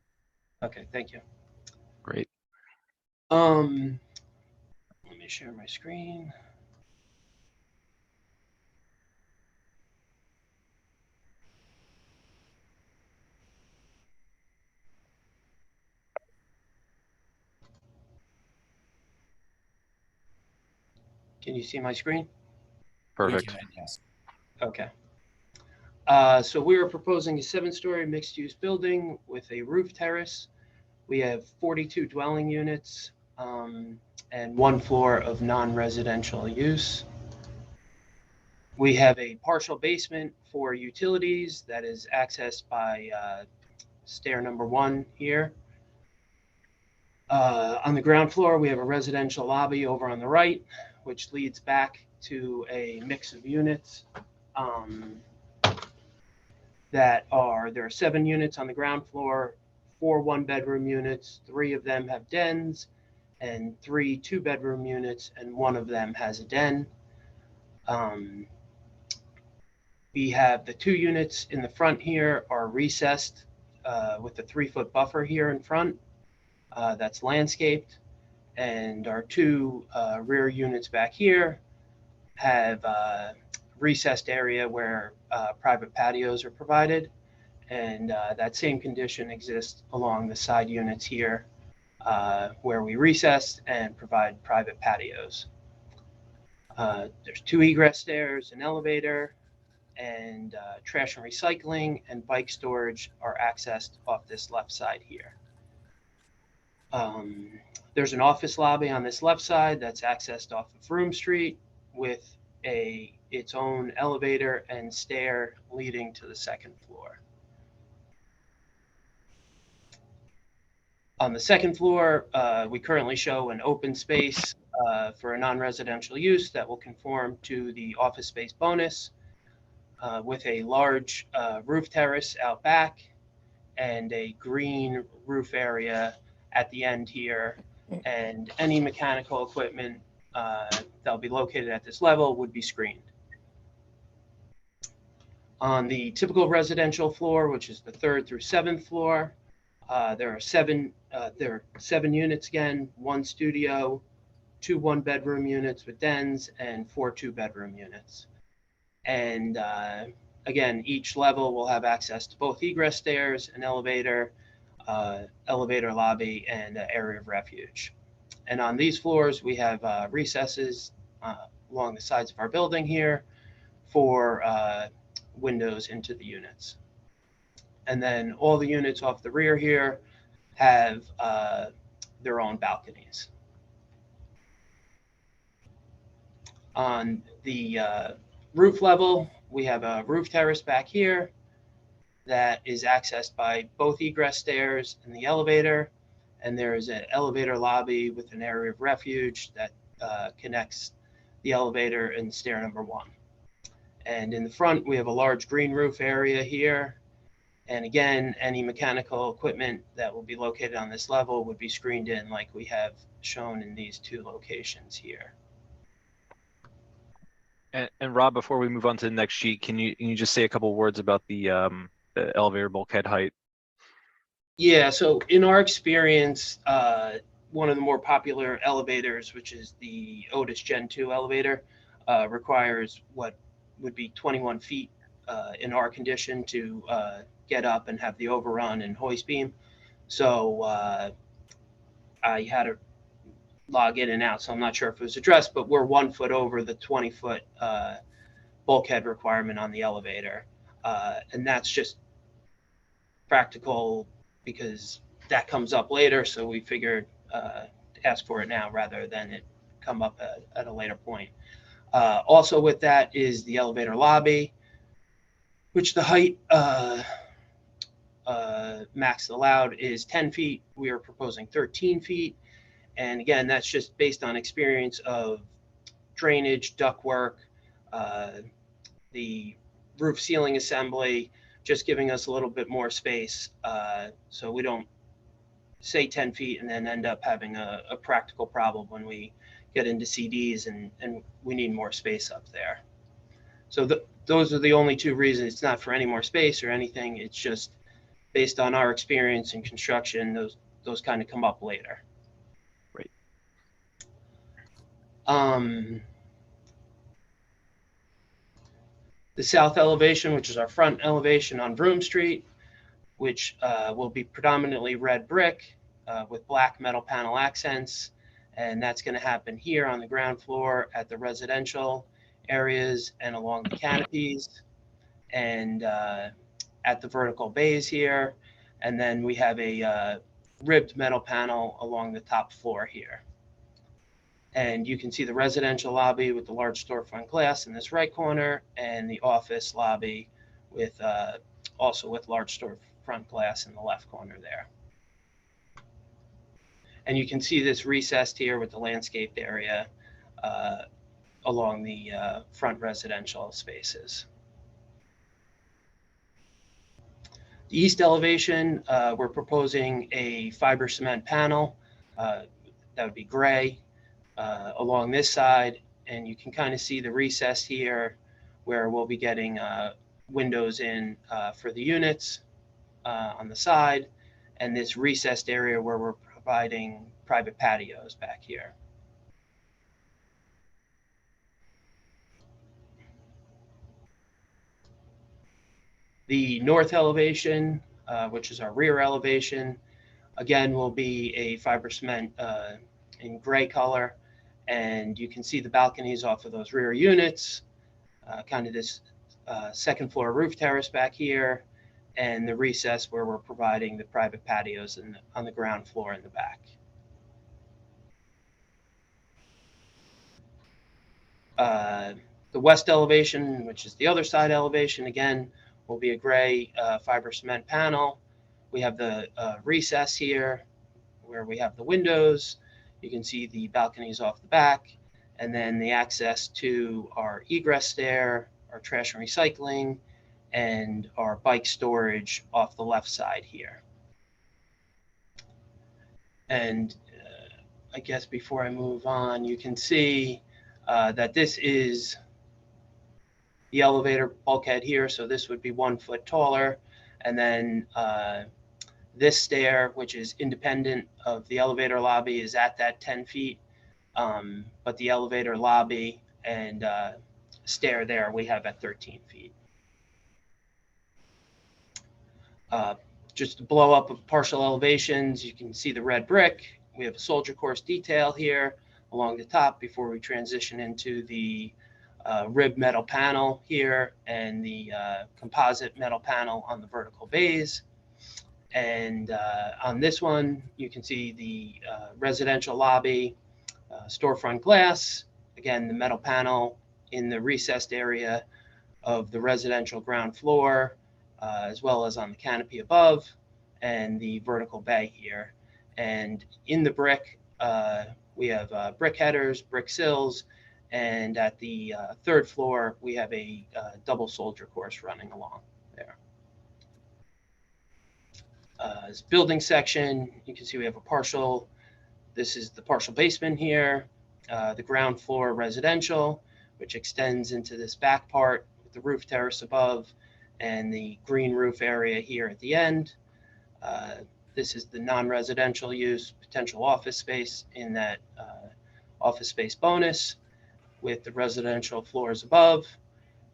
Okay, thank you. Great. Let me share my screen. Can you see my screen? Perfect. Yes. Okay. So we are proposing a 7-story mixed-use building with a roof terrace. We have 42 dwelling units and 1 floor of non-residential use. We have a partial basement for utilities that is accessed by stair number 1 here. On the ground floor, we have a residential lobby over on the right, which leads back to a mix of units. There are 7 units on the ground floor, 4 one-bedroom units, 3 of them have dens, and 3 two-bedroom units, and 1 of them has a den. We have the 2 units in the front here are recessed with a 3-foot buffer here in front that's landscaped, and our 2 rear units back here have recessed area where private patios are provided, and that same condition exists along the side units here where we recess and provide private patios. There's 2 egress stairs, an elevator, and trash and recycling and bike storage are accessed off this left side here. There's an office lobby on this left side that's accessed off of Vroom Street with its own elevator and stair leading to the 2nd floor. On the 2nd floor, we currently show an open space for a non-residential use that will conform to the office space bonus with a large roof terrace out back and a green roof area at the end here. And any mechanical equipment that'll be located at this level would be screened. On the typical residential floor, which is the 3rd through 7th floor, there are 7 units again, 1 studio, 2 one-bedroom units with dens, and 4 two-bedroom units. And again, each level will have access to both egress stairs, an elevator, elevator lobby, and an area of refuge. And on these floors, we have recesses along the sides of our building here for windows into the units. And then all the units off the rear here have their own balconies. On the roof level, we have a roof terrace back here that is accessed by both egress stairs and the elevator. And there is an elevator lobby with an area of refuge that connects the elevator and stair number 1. And in the front, we have a large green roof area here. And again, any mechanical equipment that will be located on this level would be screened in like we have shown in these 2 locations here. And Rob, before we move on to the next sheet, can you just say a couple words about the elevator bulkhead height? Yeah, so in our experience, one of the more popular elevators, which is the Otis Gen 2 elevator, requires what would be 21 feet in our condition to get up and have the overrun and hoist beam. So I had to log in and out, so I'm not sure if it was addressed, but we're 1 foot over the 20-foot bulkhead requirement on the elevator. And that's just practical because that comes up later, so we figured to ask for it now rather than it come up at a later point. Also with that is the elevator lobby, which the height max allowed is 10 feet. We are proposing 13 feet. And again, that's just based on experience of drainage, ductwork, the roof ceiling assembly, just giving us a little bit more space so we don't say 10 feet and then end up having a practical problem when we get into CDs and we need more space up there. So those are the only two reasons. It's not for any more space or anything. It's just based on our experience in construction, those kind of come up later. Right. The south elevation, which is our front elevation on Broome Street, which will be predominantly red brick with black metal panel accents. And that's going to happen here on the ground floor at the residential areas and along the canopies and at the vertical bays here. And then we have a ribbed metal panel along the top floor here. And you can see the residential lobby with the large storefront glass in this right corner, and the office lobby with also with large storefront glass in the left corner there. And you can see this recessed here with the landscaped area along the front residential spaces. The east elevation, we're proposing a fiber cement panel that would be gray along this side. And you can kind of see the recess here where we'll be getting windows in for the units on the side, and this recessed area where we're providing private patios back here. The north elevation, which is our rear elevation, again, will be a fiber cement in gray color. And you can see the balconies off of those rear units, kind of this second floor roof terrace back here, and the recess where we're providing the private patios on the ground floor in the back. The west elevation, which is the other side elevation, again, will be a gray fiber cement panel. We have the recess here where we have the windows. You can see the balconies off the back, and then the access to our egress stair, our trash and recycling, and our bike storage off the left side here. And I guess before I move on, you can see that this is the elevator bulkhead here. So this would be 1 foot taller. And then this stair, which is independent of the elevator lobby, is at that 10 feet. But the elevator lobby and stair there we have at 13 feet. Just to blow up of partial elevations, you can see the red brick. We have a soldier course detail here along the top before we transition into the rib metal panel here and the composite metal panel on the vertical bays. And on this one, you can see the residential lobby, storefront glass, again, the metal panel in the recessed area of the residential ground floor, as well as on the canopy above, and the vertical bay here. And in the brick, we have brick headers, brick sills, and at the third floor, we have a double soldier course running along there. This building section, you can see we have a partial, this is the partial basement here, the ground floor residential, which extends into this back part with the roof terrace above and the green roof area here at the end. This is the non-residential use, potential office space in that office space bonus with the residential floors above.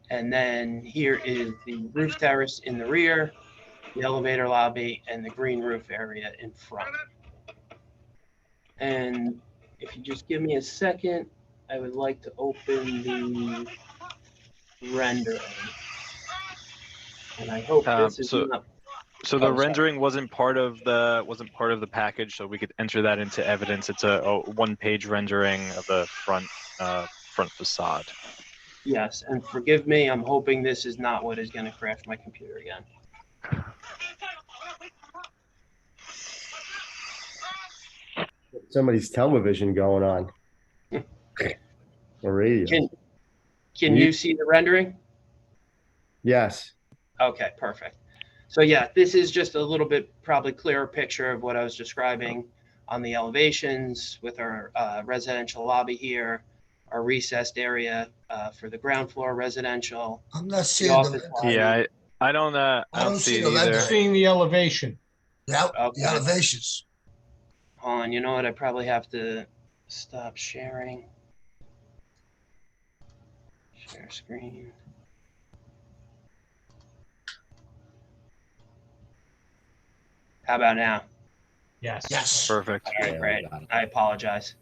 And then here is the roof terrace in the rear, the elevator lobby, and the green roof area in front. And if you just give me a second, I would like to open the rendering. And I hope this is not. So the Oh, sorry. rendering wasn't part of the package, so we could enter that into evidence. It's a one-page rendering of the front facade. Yes, and forgive me, I'm hoping this is not what is going to crash my computer again. Somebody's television going on. Or radio. Can you see the rendering? Yes. Okay, perfect. So yeah, this is just a little bit probably clearer picture of what I was describing on the elevations with our residential lobby here our recessed area for the ground floor residential. I'm not the seeing office the, lobby. Yeah, I don't don't see see it the either. rendering. Seeing the elevation. the Okay. elevations. Hold on, you know what? I probably have to stop sharing. Share screen. How about now? Yes. Yes. Perfect. All right, great. I apologize.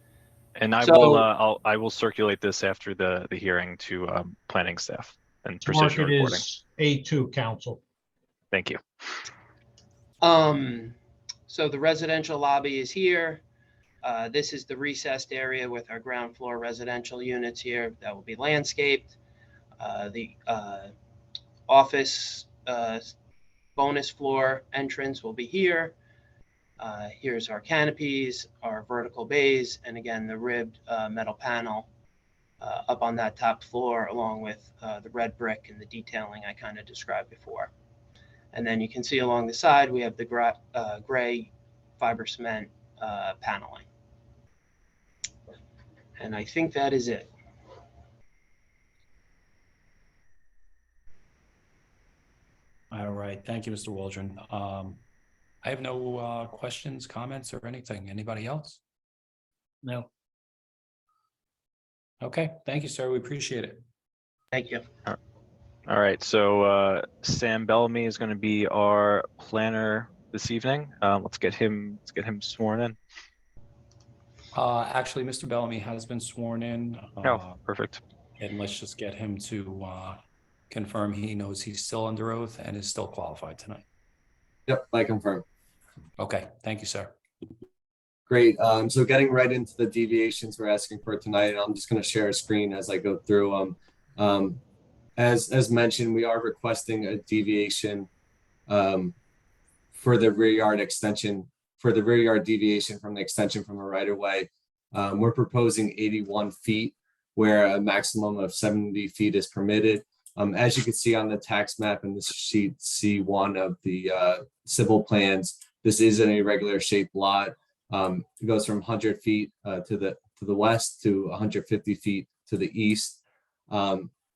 And I So- will, I will circulate this after the hearing to planning staff and Mark precision it reporting. is A2, council. Thank you. So the residential lobby is here. This is the recessed area with our ground floor residential units here that will be landscaped. The office bonus floor entrance will be here. Here's our canopies, our vertical bays, and again, the ribbed metal panel up on that top floor, along with the red brick and the detailing I kind of described before. And then you can see along the side, we have the gray fiber cement paneling. And I think that is it. All right, thank you, Mr. Waldron. I have no questions, comments, or anything. Anybody else? No. Okay, thank you, sir. We appreciate it. Thank you. All right, so Sam Bellamy is going to be our planner this evening. Let's get him sworn in. Actually, Mr. Bellamy has been sworn in. Oh, perfect. And let's just get him to confirm he knows he's still under oath and is still qualified tonight. Yep, I confirm. Okay, thank you, sir. Great. So getting right into the deviations we're asking for tonight, I'm just going to share a screen as I go through them. As mentioned, we are requesting a deviation for the rear yard extension, for the rear yard deviation from the extension from a right of way. We're proposing 81 feet where a maximum of 70 feet is permitted. As you can see on the tax map in this sheet C1 of the civil plans, this is an irregular shaped lot. It goes from 100 feet to the west to 150 feet to the east.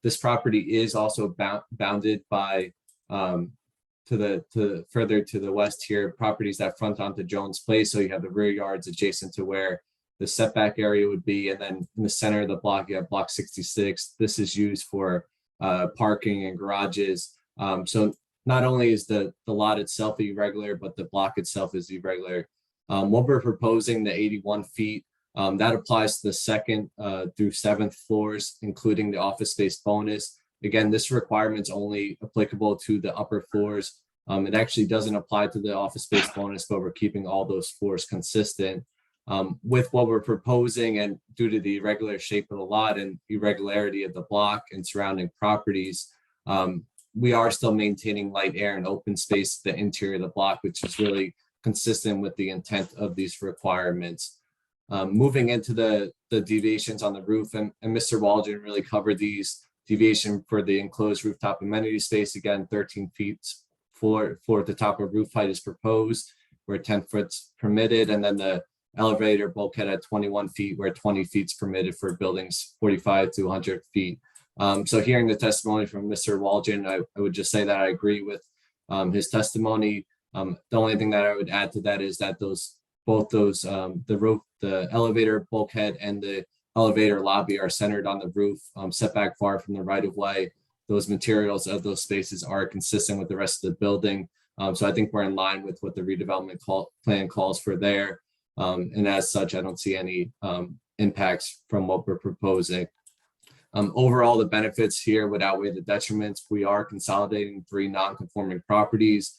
This property is also bounded by further to the west here, properties that front onto Jones Place. So you have the rear yards adjacent to where the setback area would be, and then in the center of the block you have block 66. This is used for parking and garages. So not only is the lot itself irregular, but the block itself is irregular. What we're proposing, the 81 feet, that applies to the second through seventh floors, including the office space bonus. Again, this requirement's only applicable to the upper floors. It actually doesn't apply to the office space bonus, but we're keeping all those floors consistent. With what we're proposing, and due to the irregular shape of the lot and irregularity of the block and surrounding properties, we are still maintaining light, air, and open space to the interior of the block, which is really consistent with the intent of these requirements. Moving into the deviations on the roof, and Mr. Waldron really covered these. Deviation for the enclosed rooftop amenity space, again, 13 feet floor at the top of roof height is proposed, where 10 foot's permitted, and then the elevator bulkhead at 21 feet, where 20 feet's permitted for buildings 45 to 100 feet. So hearing the testimony from Mr. Waldron, I would just say that I agree with his testimony. The only thing that I would add to that is that both those the roof, the elevator bulkhead and the elevator lobby are centered on the roof, setback far from the right of way. Those materials of those spaces are consistent with the rest of the building. So I think we're in line with what the redevelopment plan calls for there. And as such, I don't see any impacts from what we're proposing. Overall, the benefits here would outweigh the detriments. We are consolidating 3 non-conforming properties,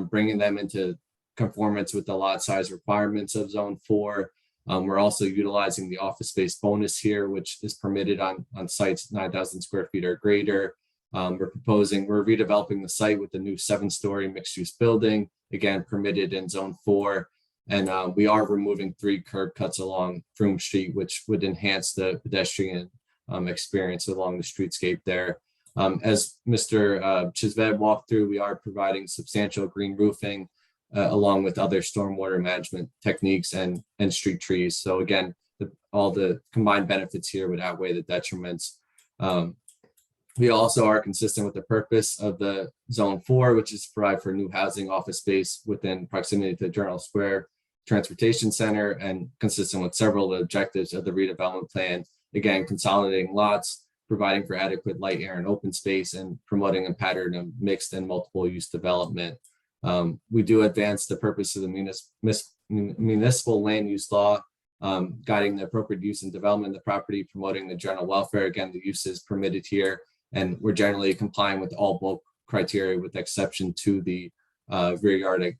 bringing them into conformance with the lot size requirements of Zone 4. We're also utilizing the office space bonus here, which is permitted on sites 9,000 square feet or greater. We're redeveloping the site with a new 7-story mixed-use building, again, permitted in Zone 4. And we are removing 3 curb cuts along Froome Street, which would enhance the pedestrian experience along the streetscape there. As Mr. Chisved walked through, we are providing substantial green roofing along with other stormwater management techniques and street trees. So again, all the combined benefits here would outweigh the detriments. We also are consistent with the purpose of the Zone 4, which is to provide for new housing office space within proximity to Journal Square Transportation Center, and consistent with several of the objectives of the redevelopment plan. Again, consolidating lots, providing for adequate light, air, and open space, and promoting a pattern of mixed and multiple use development. We do advance the purpose of the municipal land use law, guiding the appropriate use and development of the property, promoting the general welfare. Again, the use is permitted here, and we're generally complying with all bulk criteria with exception to the rear yard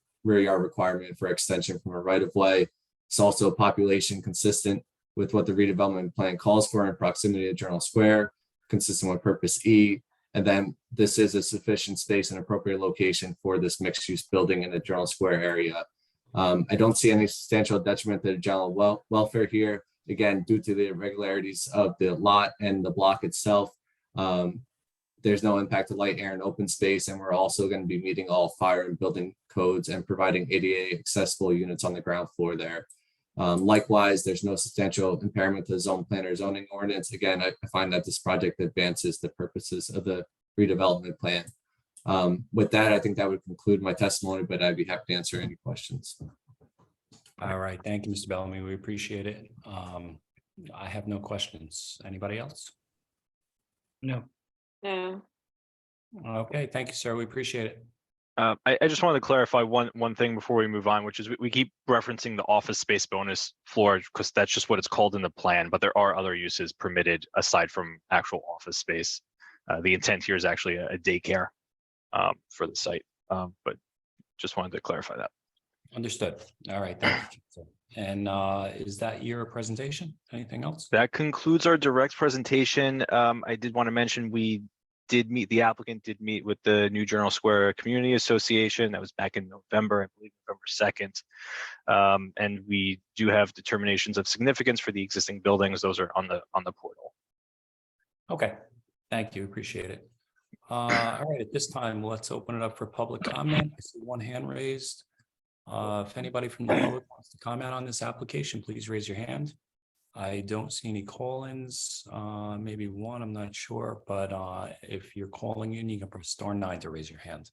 requirement for extension from a right of way. It's also population consistent with what the redevelopment plan calls for in proximity to Journal Square, consistent with purpose E. And then this is a sufficient space and appropriate location for this mixed use building in the Journal Square area. I don't see any substantial detriment to the general welfare here. Again, due to the irregularities of the lot and the block itself, there's no impact to light, air, and open space. And we're also going to be meeting all fire and building codes and providing ADA accessible units on the ground floor there. Likewise, there's no substantial impairment to the zone plan or zoning ordinance. Again, I find that this project advances the purposes of the redevelopment plan. With that, I think that would conclude my testimony, but I'd be happy to answer any questions. All right, thank you, Mr. Bellamy. We appreciate it. I have no questions. Anybody else? No. No. Okay, thank you, sir. We appreciate it. I just wanted to clarify one thing before we move on, which is we keep referencing the office space bonus floor because that's just what it's called in the plan, but there are other uses permitted aside from actual office space. The intent here is actually a daycare for the site, but just wanted to clarify that. Understood. All right, thank you. Sir. And is that your presentation? Anything else? That concludes our direct presentation. I did want to mention the applicant did meet with the New Journal Square Community Association. That was back in November, I believe November 2nd. And we do have determinations of significance for the existing buildings. Those are on the portal. Okay, thank you. Appreciate it. All right, at this time, let's open it up for public comment. I see one hand raised. If anybody from the public wants to comment on this application, please raise your hand. I don't see any call-ins, maybe one, I'm not sure, but if you're calling in, you can press *9 to raise your hand.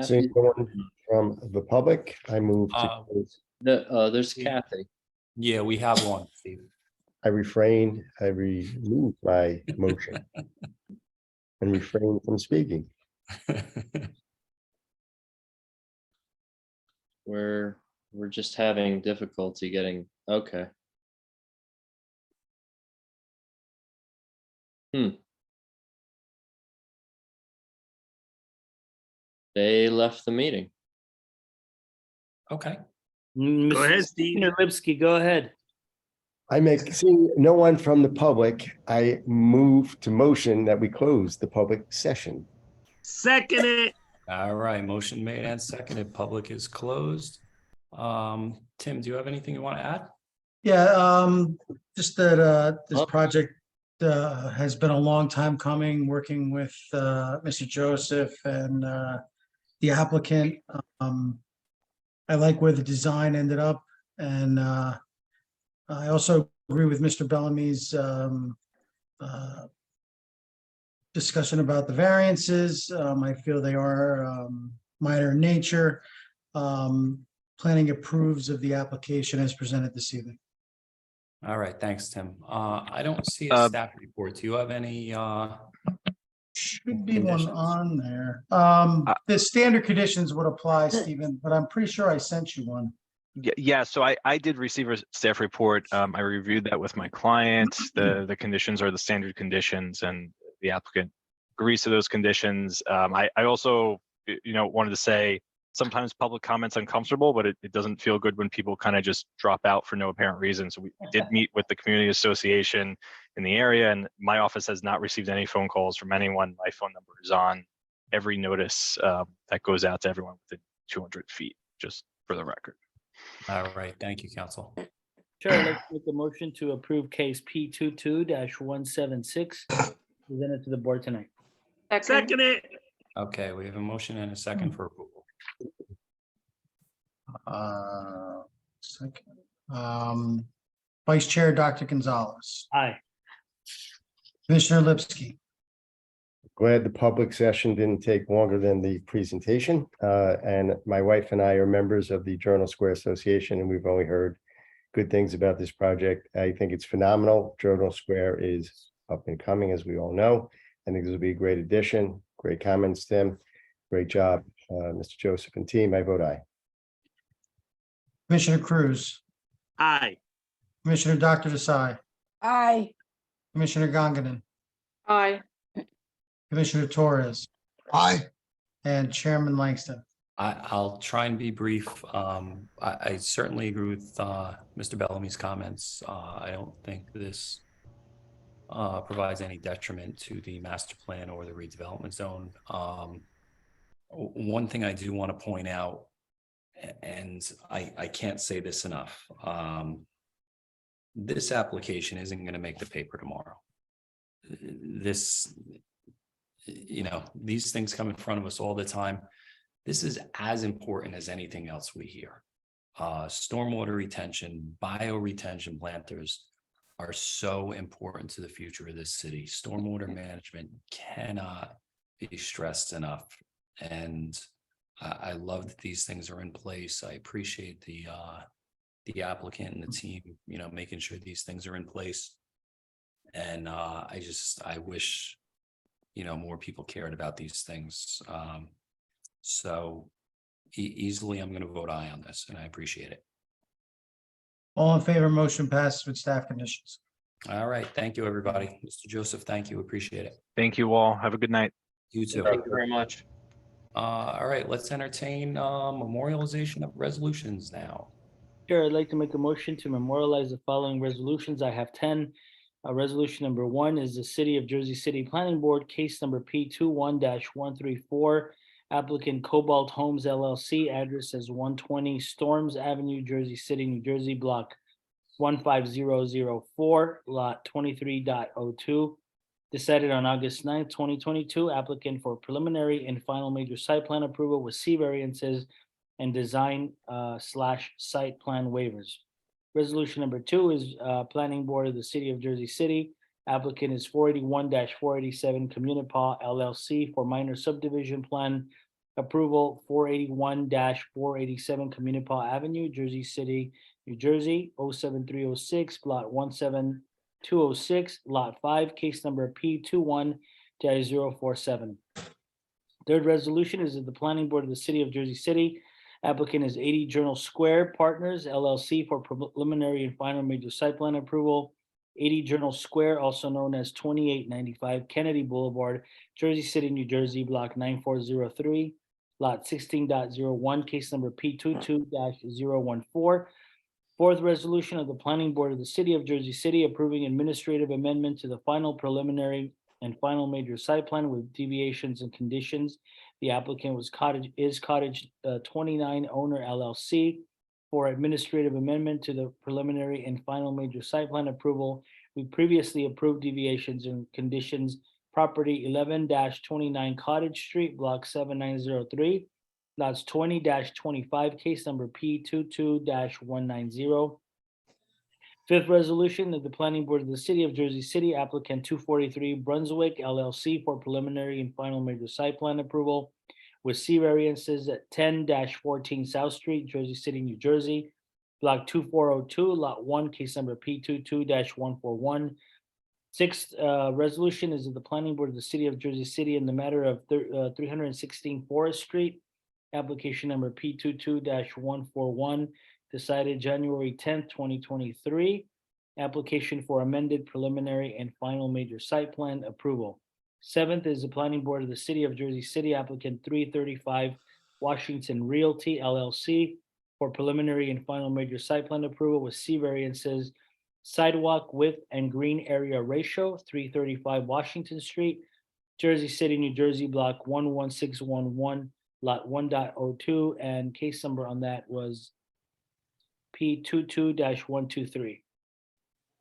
So anyone from the public, I move to close. There's Kathy. Yeah, we have one, Steve. I refrain, I remove my motion and refrain from speaking. We're just having difficulty getting, okay. They left the meeting. Okay. Go ahead, Steve. Lipsky, go ahead. Seeing no one from the public, I move to motion that we close the public session. Second it. All right, motion made and seconded. Public is closed. Tim, do you have anything you want to add? Yeah, just that this project has been a long time coming, working with Mr. Joseph and the applicant. I like where the design ended up, and I also agree with Mr. Bellamy's discussion about the variances. I feel they are minor in nature. Planning approves of the application as presented this evening. All right, thanks, Tim. I don't see a staff report. Do you have any? Should be one on there. The standard conditions would apply, Stephen, but I'm pretty sure I sent you one. Yeah, so I did receive a staff report. I reviewed that with my client. The conditions are the standard conditions, and the applicant agrees to those conditions. I also, wanted to say sometimes public comment's uncomfortable, but it doesn't feel good when people kind of just drop out for no apparent reason. So we did meet with the community association in the area, and my office has not received any phone calls from anyone. My phone number is on every notice that goes out to everyone within 200 feet, just for the record. All right, thank you, counsel. Sure, let's make a motion to approve case P22-176 presented to the board tonight. Second it. Okay, we have a motion and a second for approval. Second. Vice Chair, Dr. Gonzalez, Aye. Commissioner Lipsky, Glad the public session didn't take longer than the presentation. And my wife and I are members of the Journal Square Association, and we've only heard good things about this project. I think it's phenomenal. Journal Square is up and coming, as we all know. I think this will be a great addition. Great comments, Tim. Great job, Mr. Joseph and team. I vote aye. Commissioner Cruz, Aye. Commissioner Dr. Desai, Aye. Commissioner Gongadin, Aye. Commissioner Torres. Aye. And Chairman Langston. I'll try and be brief. I certainly agree with Mr. Bellamy's comments. I don't think this provides any detriment to the master plan or the redevelopment zone. One thing I do want to point out, and I can't say this enough, this application isn't going to make the paper tomorrow. This, these things come in front of us all the time. This is as important as anything else we hear. Stormwater retention, bioretention planters are so important to the future of this city. Stormwater management cannot be stressed enough. And I love that these things are in place. I appreciate the applicant and the team, making sure these things are in place. And I wish, more people cared about these things. So easily, I'm going to vote aye on this, and I appreciate it. All in favor, motion passes with staff conditions. All right. Thank you, everybody. Mr. Joseph, thank you. Appreciate it. Thank you all. Have a good night. You too. Thank you very much. All right, let's entertain memorialization of resolutions now. Sure, I'd like to make a motion to memorialize the following resolutions. I have 10. Resolution number 1 is the City of Jersey City Planning Board, case number P21-134. Applicant Cobalt Homes LLC, address is 120 Storms Avenue, Jersey City, New Jersey, block 15004, lot 23.02. Decided on August 9th, 2022. Applicant for preliminary and final major site plan approval with C variances and design / site plan waivers. Resolution number 2 is Planning Board of the City of Jersey City. Applicant is 481-487 Communipaw LLC for minor subdivision plan approval, 481-487 Communipaw Avenue, Jersey City, New Jersey, 07306, plot 17206, lot 5, case number P21-047. Third resolution is that the Planning Board of the City of Jersey City. Applicant is 80 Journal Square Partners LLC for preliminary and final major site plan approval. 80 Journal Square, also known as 2895 Kennedy Boulevard, Jersey City, New Jersey, block 9403, lot 16.01, case number P22-014. Fourth resolution of the Planning Board of the City of Jersey City approving administrative amendment to the final preliminary and final major site plan with deviations and conditions. The applicant is Cottage 29 Owner LLC for administrative amendment to the preliminary and final major site plan approval. We previously approved deviations and conditions. Property 11-29 Cottage Street, block 7903, lots 20-25, case number P22-190. Fifth resolution of the Planning Board of the City of Jersey City, applicant 243 Brunswick LLC for preliminary and final major site plan approval with C variances at 10-14 South Street, Jersey City, New Jersey, block 2402, lot 1, case number P22-141. Sixth resolution is of the Planning Board of the City of Jersey City in the matter of 316 Forest Street, application number P22-141, decided January 10th, 2023. Application for amended preliminary and final major site plan approval. Seventh is the Planning Board of the City of Jersey City, applicant 335 Washington Realty LLC for preliminary and final major site plan approval with C variances, sidewalk width and green area ratio, 335 Washington Street, Jersey City, New Jersey, block 11611, lot 1.02, and case number on that was P22-123.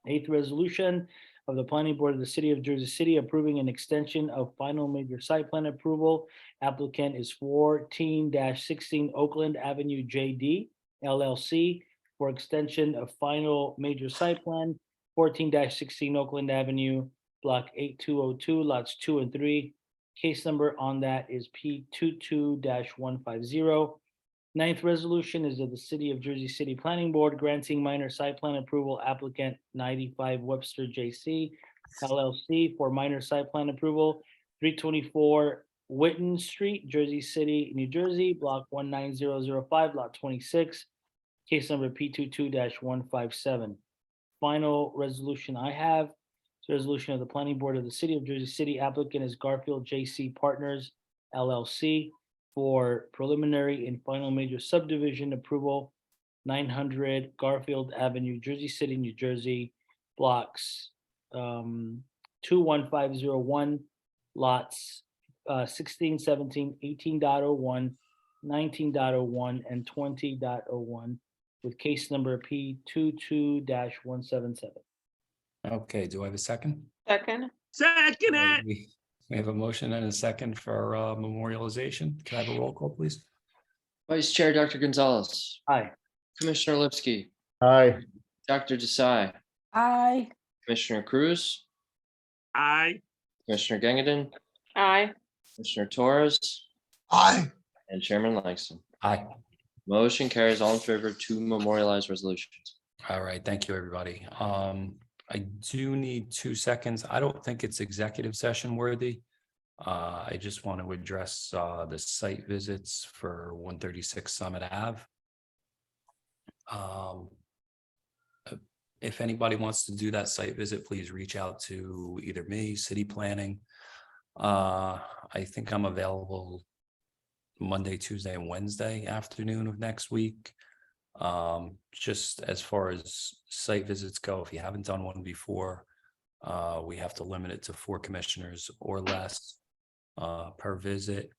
Eighth resolution of the Planning Board of the City of Jersey City approving an extension of final major site plan approval. Applicant is 14-16 Oakland Avenue JD LLC for extension of final major site plan 14-16 Oakland Avenue, block 8202, lots 2 and 3. Case number on that is P22-150. Ninth resolution is of the City of Jersey City Planning Board granting minor site plan approval applicant 95 Webster JC LLC for minor site plan approval, 324 Witten Street, Jersey City, New Jersey, block 19005, lot 26, case number P22-157. Final resolution I have is a resolution of the Planning Board of the City of Jersey City. Applicant is Garfield JC Partners LLC for preliminary and final major subdivision approval, 900 Garfield Avenue, Jersey City, New Jersey, blocks 21501, lots 16, 17, 18.01, 19.01, and 20.01, with case number P22-177. Okay, do I have a second? Second. Second it. We have a motion and a second for memorialization. Can I have a roll call, please? Vice Chair, Dr. Gonzalez. Aye. Commissioner Lipsky, Aye. Dr. Desai, Aye. Commissioner Cruz, Aye. Commissioner Gangadin, Aye. Commissioner Torres, Aye. and Chairman Langston. Aye. Motion carries all in favor to memorialize resolutions. All right, thank you, everybody. I do need 2 seconds. I don't think it's executive session worthy. I just want to address the site visits for 136 Summit Ave. If anybody wants to do that site visit, please reach out to either me, city planning. I think I'm available Monday, Tuesday, and Wednesday afternoon of next week. Just as far as site visits go, if you haven't done one before, we have to limit it to 4 commissioners or less per visit.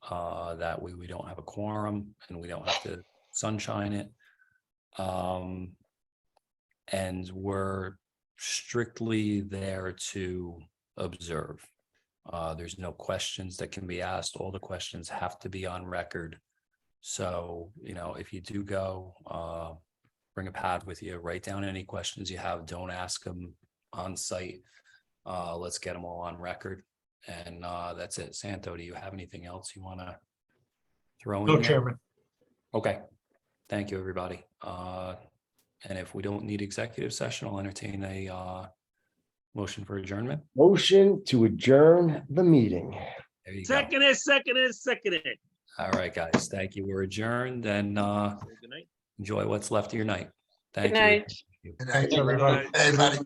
That way we don't have a quorum and we don't have to sunshine it. And we're strictly there to observe. There's no questions that can be asked. All the questions have to be on record. So, if you do go, bring a pad with you, write down any questions you have. Don't ask them on site. Let's get them all on record. And that's it. Santo, do you have anything else you want to throw in? No, there? Chairman. Okay. Thank you, everybody. And if we don't need executive session, I'll entertain a motion for adjournment. Motion to adjourn the meeting. There you go. Second it, second it, second it. All right, guys. Thank you. We're adjourned, and Good night. enjoy what's left of your night. Thank Good you. night. Good night, everybody. Hey, buddy.